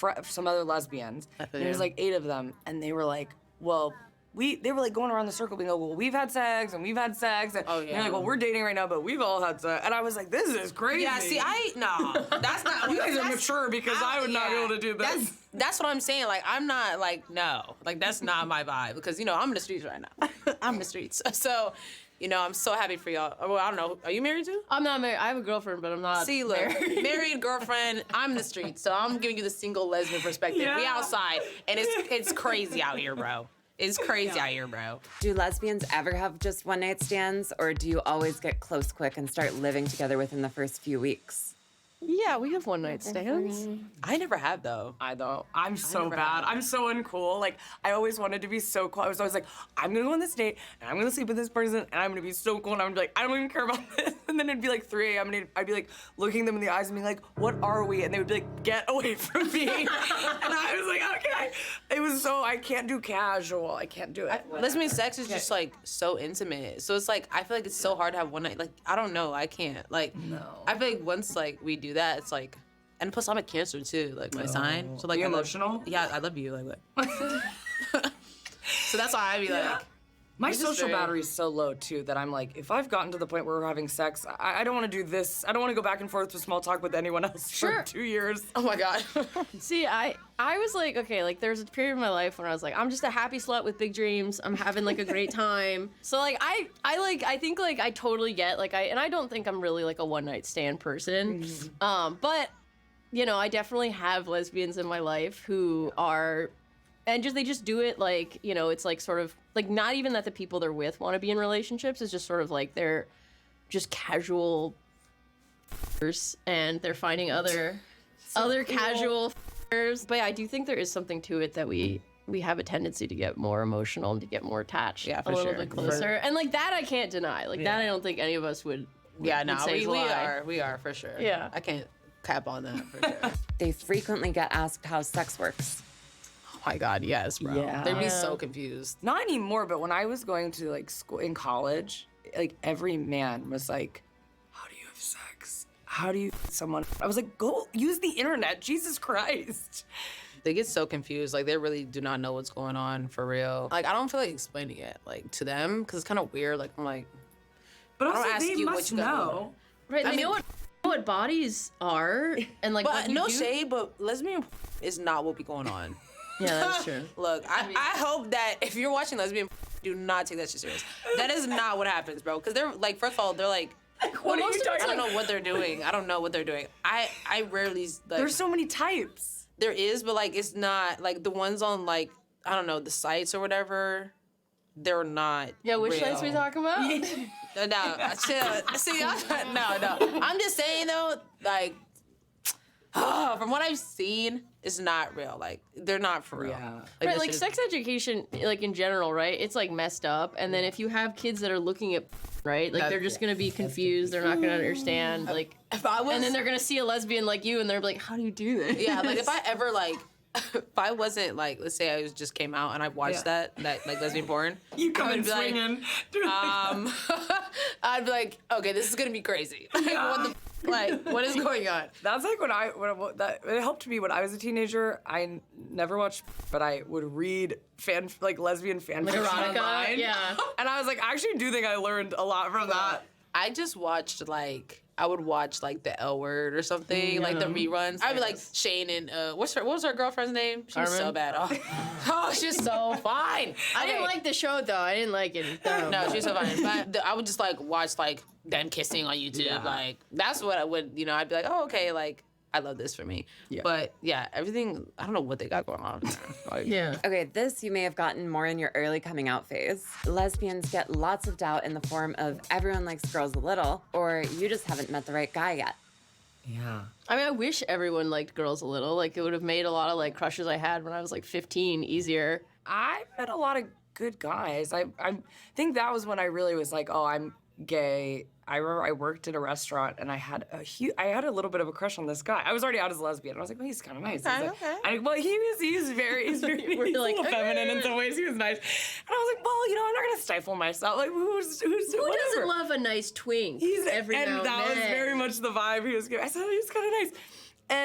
other lesbians. And there was like 8 of them, and they were like, well. They were like going around the circle being like, well, we've had sex and we've had sex. And they're like, well, we're dating right now, but we've all had sex. And I was like, this is crazy. Yeah, see, that's not. You guys are mature because I would not be able to do this. That's what I'm saying. Like, I'm not like, no. Like, that's not my vibe because, you know, I'm in the streets right now. I'm in the streets. So, you know, I'm so happy for y'all. Well, I don't know. Are you married too? I'm not married. I have a girlfriend, but I'm not See, look, married girlfriend, I'm in the streets. So I'm giving you the single lesbian perspective. We outside, and it's crazy out here, bro. It's crazy out here, bro. Do lesbians ever have just one-night stands, or do you always get close quick and start living together within the first few weeks? Yeah, we have one-night stands. I never have, though. I don't. I'm so bad. I'm so uncool. Like, I always wanted to be so cool. I was always like, I'm gonna go on this date, and I'm gonna sleep with this person, and I'm gonna be so cool, and I'm gonna be like, I don't even care about this. And then it'd be like 3 a.m., and I'd be like looking them in the eyes and being like, what are we? And they would be like, get away from me. And I was like, okay. It was so, I can't do casual. I can't do it. Lesbian sex is just like so intimate. So it's like, I feel like it's so hard to have one night. Like, I don't know. I can't. Like, I feel like once like we do that, it's like, and plus I'm a Cancer too, like my sign. So like, You emotional? Yeah, I love you. Like what? So that's why I be like, my This is social very- battery is so low too that I'm like, if I've gotten to the point where we're having sex, I don't want to do this. I don't want to go back and forth with small talk with anyone else for 2 years. Oh my god. See, I was like, okay, like there's a period of my life when I was like, I'm just a happy slut with big dreams. I'm having like a great time. So like I think like I totally get like I don't think I'm really like a one night stand person. But you know, I definitely have lesbians in my life who are and they just do it like, you know, it's like sort of like not even that the people they're with want to be in relationships. It's just sort of like they're just casual and they're finding other casual. But yeah, I do think there is something to it that we have a tendency to get more emotional and to get more attached Yeah, for a little sure. bit closer. And like that I can't deny. Like that I don't think any of us would no, say is a lie. we are for sure. Yeah. I can't cap on that for sure. They frequently get asked how sex works. Oh my god, yes, bro. Yeah. They'd be so confused. Not anymore, but when I was going to like school in college, like every man was like, how do you have sex? How do you someone? I was like, go use the internet, Jesus Christ. They get so confused. Like, they really do not know what's going on for real. Like, I don't feel like explaining it, like, to them, because it's kind of weird. Like, I'm like, But I don't also ask they you what must you gotta know. know. Right, I they mean- know what bodies are and like But what you no do. shade, but lesbian is not what be going on. Yeah, that's true. Look, I hope that if you're watching lesbian, do not take that shit serious. That is not what happens, bro. Because they're like, first of all, they're like, What are you talking I don't about? know what they're doing. I don't know what they're doing. I rarely like. There's so many types. There is, but like it's not like the ones on like I don't know the sites or whatever. They're not. Yeah, which real. sites we talking about? No, chill. See, no. I'm just saying though, like, from what I've seen, it's not real. Like, they're not for real. Yeah. Right, that like shit is- sex education, like in general, right? It's like messed up, and then if you have kids that are looking at, right, like they're just gonna be confused. They're not gonna understand, like, and then they're gonna see a lesbian like you, and they're like, "How do you do this?" Yeah, like if I ever like, if I wasn't like, let's say I just came out and I watched that like lesbian porn, You come I would in be like, swinging. I'd be like, okay, this is gonna be crazy. Like, what the like, what is going on? That's like when it helped me when I was a teenager. I never watched, but I would read lesbian fan Like fiction erotica, online. yeah. And I was like, I actually do think I learned a lot from that. I just watched I would watch like the L Word or something, like the reruns. I'd be like Shane and what was her girlfriend's name? She was so Carmen? bad. Oh, she's so fine. I didn't like the show though. I didn't like it. No, she's so fine. But I would just like watch like them kissing on YouTube. Yeah. Like that's what I would, I'd be like, oh okay, like I love this for me. Yeah. But yeah, everything. I don't know what they got going on. Like, Yeah. Okay, this you may have gotten more in your early coming out phase. Lesbians get lots of doubt in the form of everyone likes girls a little, or you just haven't met the right guy yet. Yeah. I mean, I wish everyone liked girls a little. Like, it would have made a lot of like crushes I had when I was like 15 easier. I met a lot of good guys. I think that was when I really was like, oh, I'm gay, I remember I worked at a restaurant and I had a little bit of a crush on this guy. I was already out as a lesbian. I was like, well, he's kind of nice. Well, he's very he's like, a little feminine in some ways. He was nice. And I was like, well, I'm not gonna stifle myself. Like, who doesn't love a nice twink? And that was very much the vibe he was giving. I said, he was kind of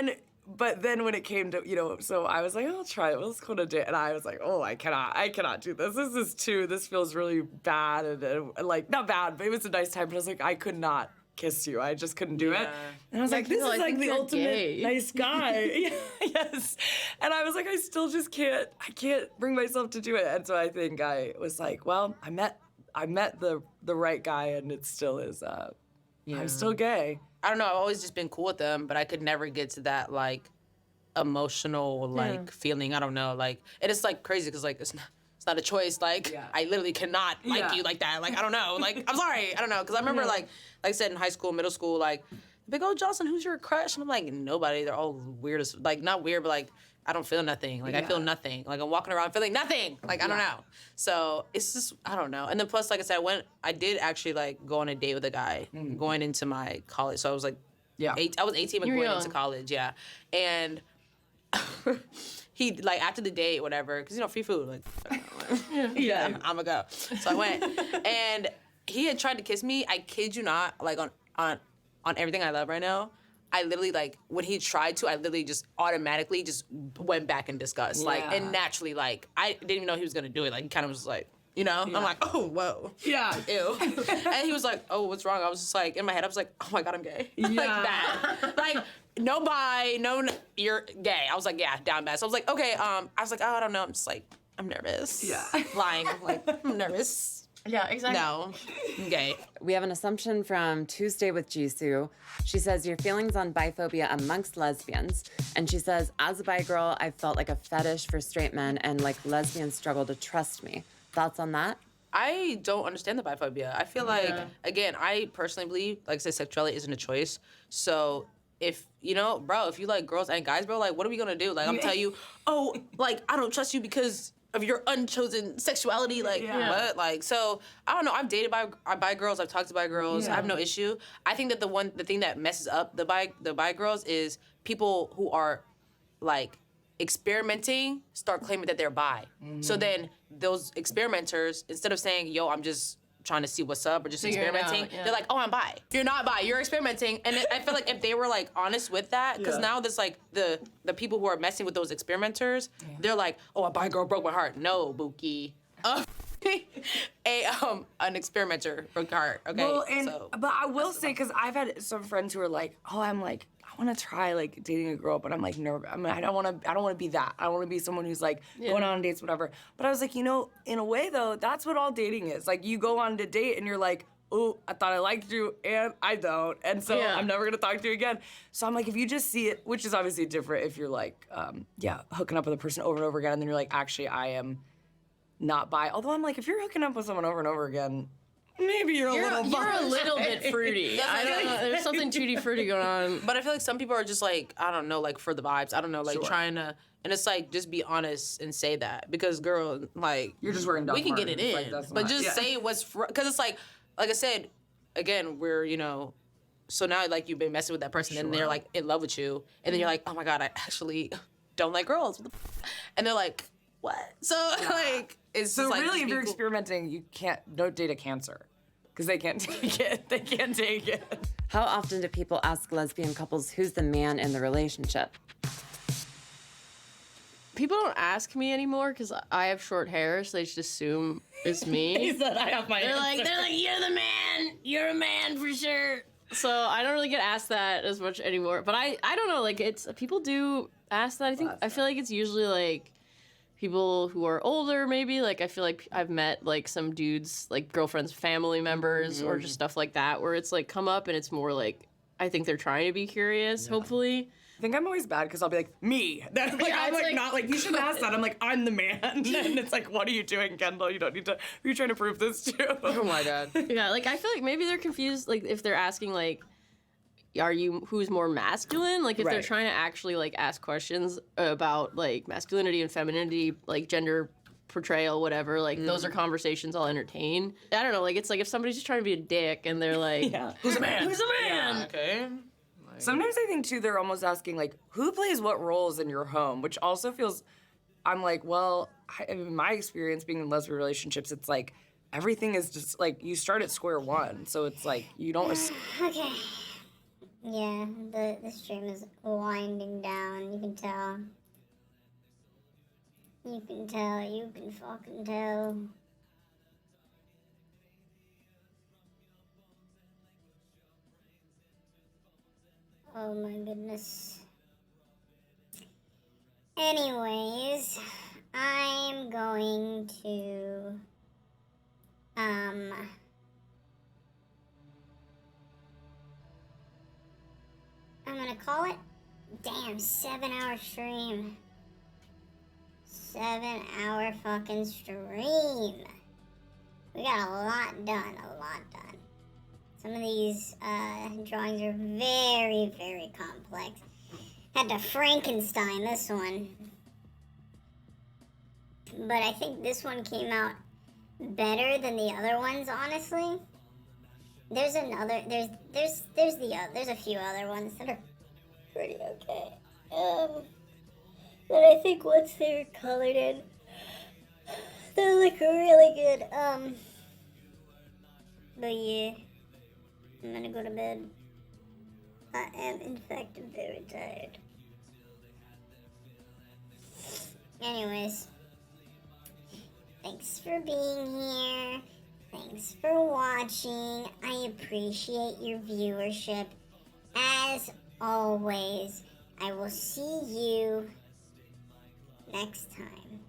nice. But then when it came to, so I was like, I'll try it. Let's go on a date. And I was like, oh, I cannot do this. This feels really bad. And like, not bad, but it was a nice time. But I was like, I could not kiss you. I just couldn't do it. And I was like, this is like the ultimate nice guy. Yes. And I was like, I still just can't bring myself to do it. And so I think I was like, well, I met the right guy and it still is, I'm still gay. I don't know, I've always just been cool with them, but I could never get to that, like, emotional, like, feeling. I don't know, like, and it's, like, crazy, because, like, it's not a choice. Like, I literally cannot like you like that. Like, I don't know. Like, I'm sorry. I don't know. Because I remember, like I said, in high school, middle school, like, big old Jocelyn, who's your crush? And I'm like, nobody. They're all weird as, like, not weird, but, like, I don't feel nothing. Like, I feel nothing. Like, I'm walking around feeling nothing. Like, I don't know. So, it's just, I don't know. And then plus, like I said, I did actually, like, go on a date with a guy going into my college. So, I was, like, I was 18 when going into college, And he, like, after the date, whatever, because, free food, like, I'm gonna go. So, I went. And he had tried to kiss me. I kid you not, like, on everything I love right now. I literally, like, when he tried to, I literally just automatically just went back in disgust. Like, and naturally, like, I didn't even know he was going to do it. Like, he kind of was like, I'm like, oh, whoa. Yeah. Ew. And he was like, oh, what's wrong? I was just like, in my head, I was like, oh my God, I'm gay. Like that. Like, no bi, no, you're gay. I was like, yeah, down bad. So I was like, okay, I was like, oh, I don't know. I'm just like, I'm nervous. Yeah. Lying. Like, I'm nervous. Yeah, exactly. No, I'm gay. We have an assumption from Tuesday with Jisoo. She says, your feelings on biphobia amongst lesbians. And she says, as a bi girl, I've felt like a fetish for straight men and like lesbians struggle to trust me. Thoughts on that? I don't understand the biphobia. I feel like, again, I personally believe, like I said, sexuality isn't a choice. So if, bro, if you like girls and guys, bro, like, what are we gonna do? Like, I'm gonna tell you, oh, like, I don't trust you because of your unchosen sexuality, like, what? Like, so, I don't know, I've dated bi girls, I've talked to bi girls, I have no issue. I think that the thing that messes up the bi girls is people who are, like, experimenting start claiming that they're bi. So then, those experimenters, instead of saying, yo, I'm just trying to see what's up or just experimenting, they're like, oh, I'm bi. You're not bi, you're experimenting. And I feel like if they were like honest with that, because now there's like the people who are messing with those experimenters, they're like, oh, a bi girl broke my heart. No, Buki. An experimenter broke my heart. Okay. Well, but I will say, because I've had some friends who are like, oh, I want to try like dating a girl, but I'm like nervous. I mean, I don't want to be that. I don't want to be someone who's like going on dates, whatever. But I was like, in a way though, that's what all dating is. Like, you go on a date and you're like, oh, I thought I liked you and I don't, and so I'm never gonna talk to you again. So I'm like, if you just see it, which is obviously different if you're like, hooking up with a person over and over again, and then you're like, actually, I am not bi. Although I'm like, if you're hooking up with someone over and over again, maybe you're a little bit fruity. I don't know. There's something tutti fruity going on. But I feel like some people are just like, I don't know, like for the vibes. I don't know, like trying to, and it's like, just be honest and say that. Because girl, like, you're just wearing Doc we can get Martens. it in. Like, but just say what's, because it's like I said, again, we're, so now like you've been messing with that person and they're like in love with you. And then you're like, oh my God, I actually don't like girls. And they're like, what? So like, it's so just like, really, if you're experimenting, you don't date a Cancer, because they can't take it. They can't take it. How often do people ask lesbian couples who's the man in the relationship? People don't ask me anymore because I have short hair, so they just assume it's me. He said I have my they're answer. like, you're the man. You're a man for sure. So I don't really get asked that as much anymore. But I don't know. Like, it's people do ask that. I feel like it's usually like people who are older, maybe. Like, I feel like I've met like some dudes, like girlfriends, family members, or just stuff like that, where it's like come up and it's more like I think they're trying to be curious. Hopefully. I think I'm always bad because I'll be like, me. Then, like, I'm like, not like, you shouldn't ask that. I'm like, I'm the man. And it's like, what are you doing, Kendall? You don't need to, who are you trying to prove this to? Oh my God. Yeah, like, I feel like maybe they're confused, like, if they're asking, like, who's more masculine? Like, if they're trying to actually, like, ask questions about, like, masculinity and femininity, like, gender portrayal, whatever. Like those are conversations I'll entertain. I don't know. Like it's like if somebody's just trying to be a dick and they're like, Who's a man? Who's a man? Yeah, okay. Sometimes I think too they're almost asking like who plays what roles in your home, which also feels. I'm like, well, in my experience being in lesbian relationships, it's like everything is just like you start at square one, so it's like you don't. Okay. Yeah, the stream is winding down. You can tell. You can tell. You can fucking tell. Oh my goodness. Anyways, I'm going to I'm gonna call it. Damn, 7-hour stream. 7-hour fucking stream. We got a lot done, Some of these drawings are very, very complex. Had to Frankenstein this one. But I think this one came out better than the other ones, honestly. There's a few other ones that are pretty okay. But I think once they're colored in, they look really good. But yeah, I'm gonna go to bed. I am, in fact, very tired. Anyways, thanks for being here. Thanks for watching. I appreciate your viewership. As always, I will see you next time.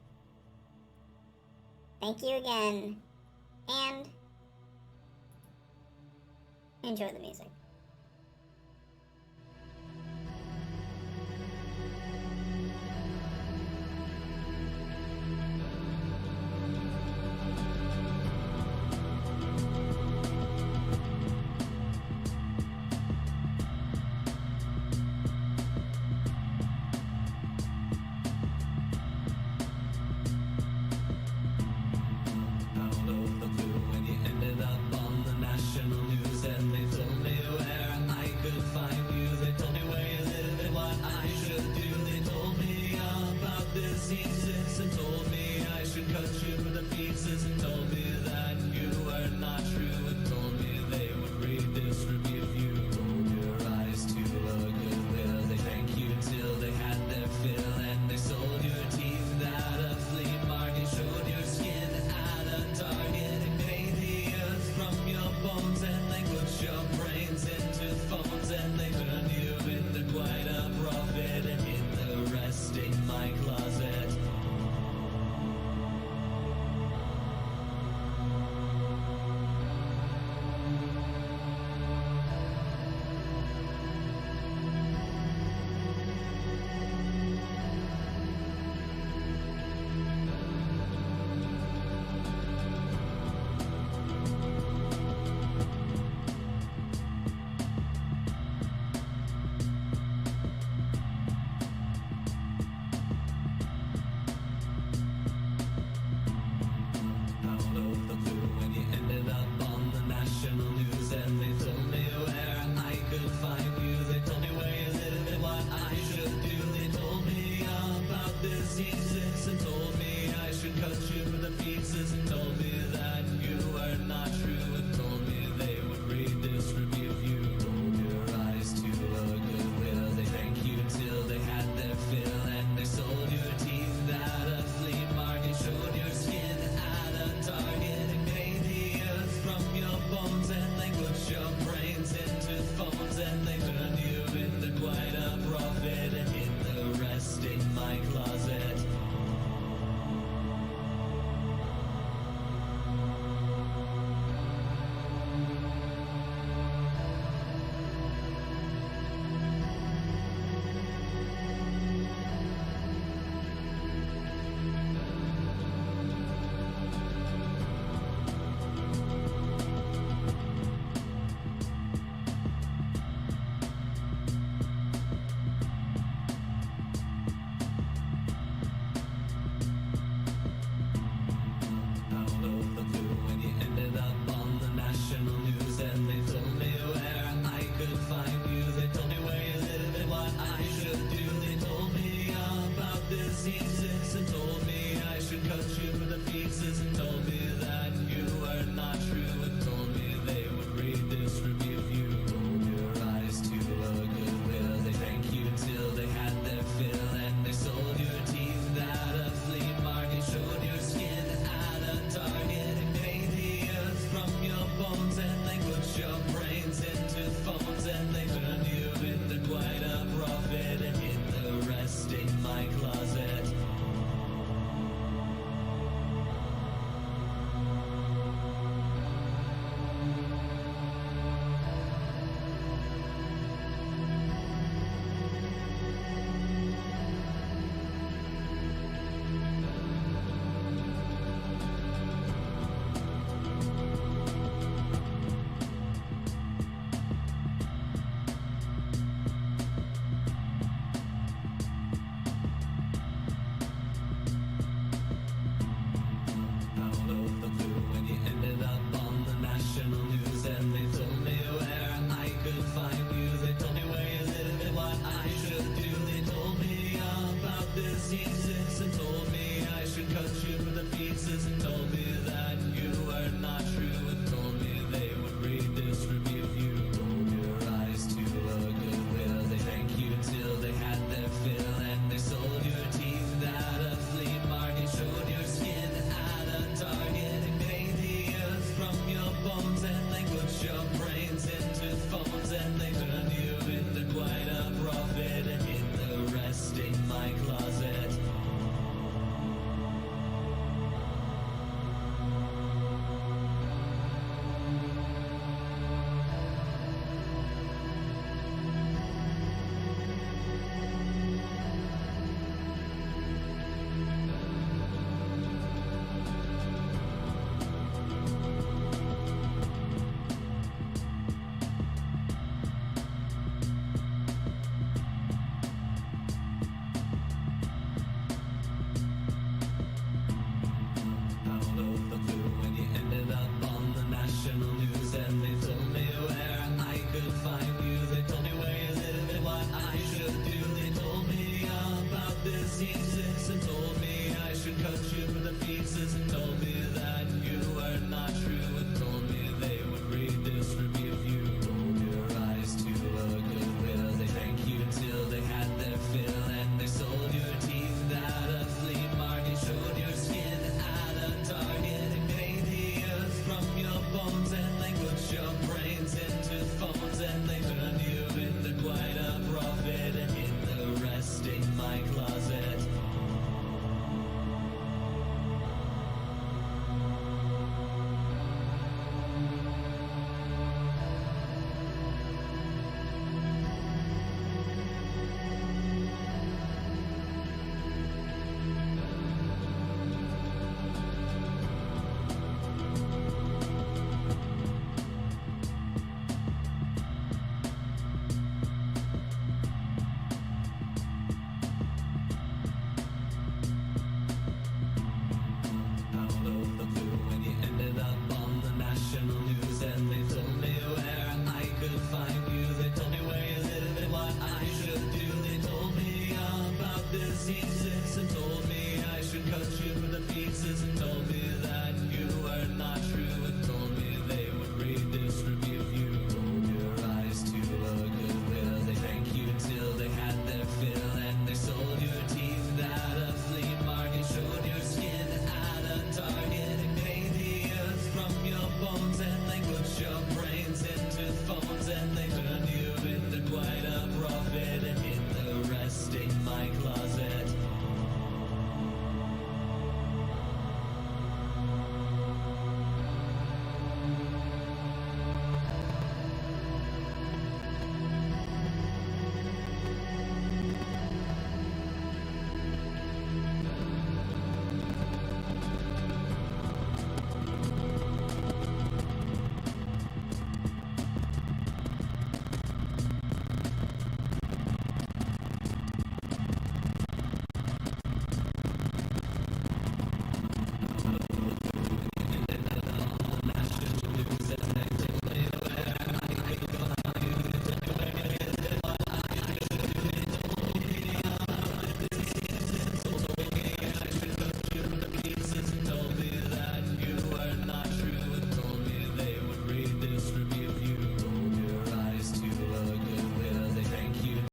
Thank you again, and enjoy the music.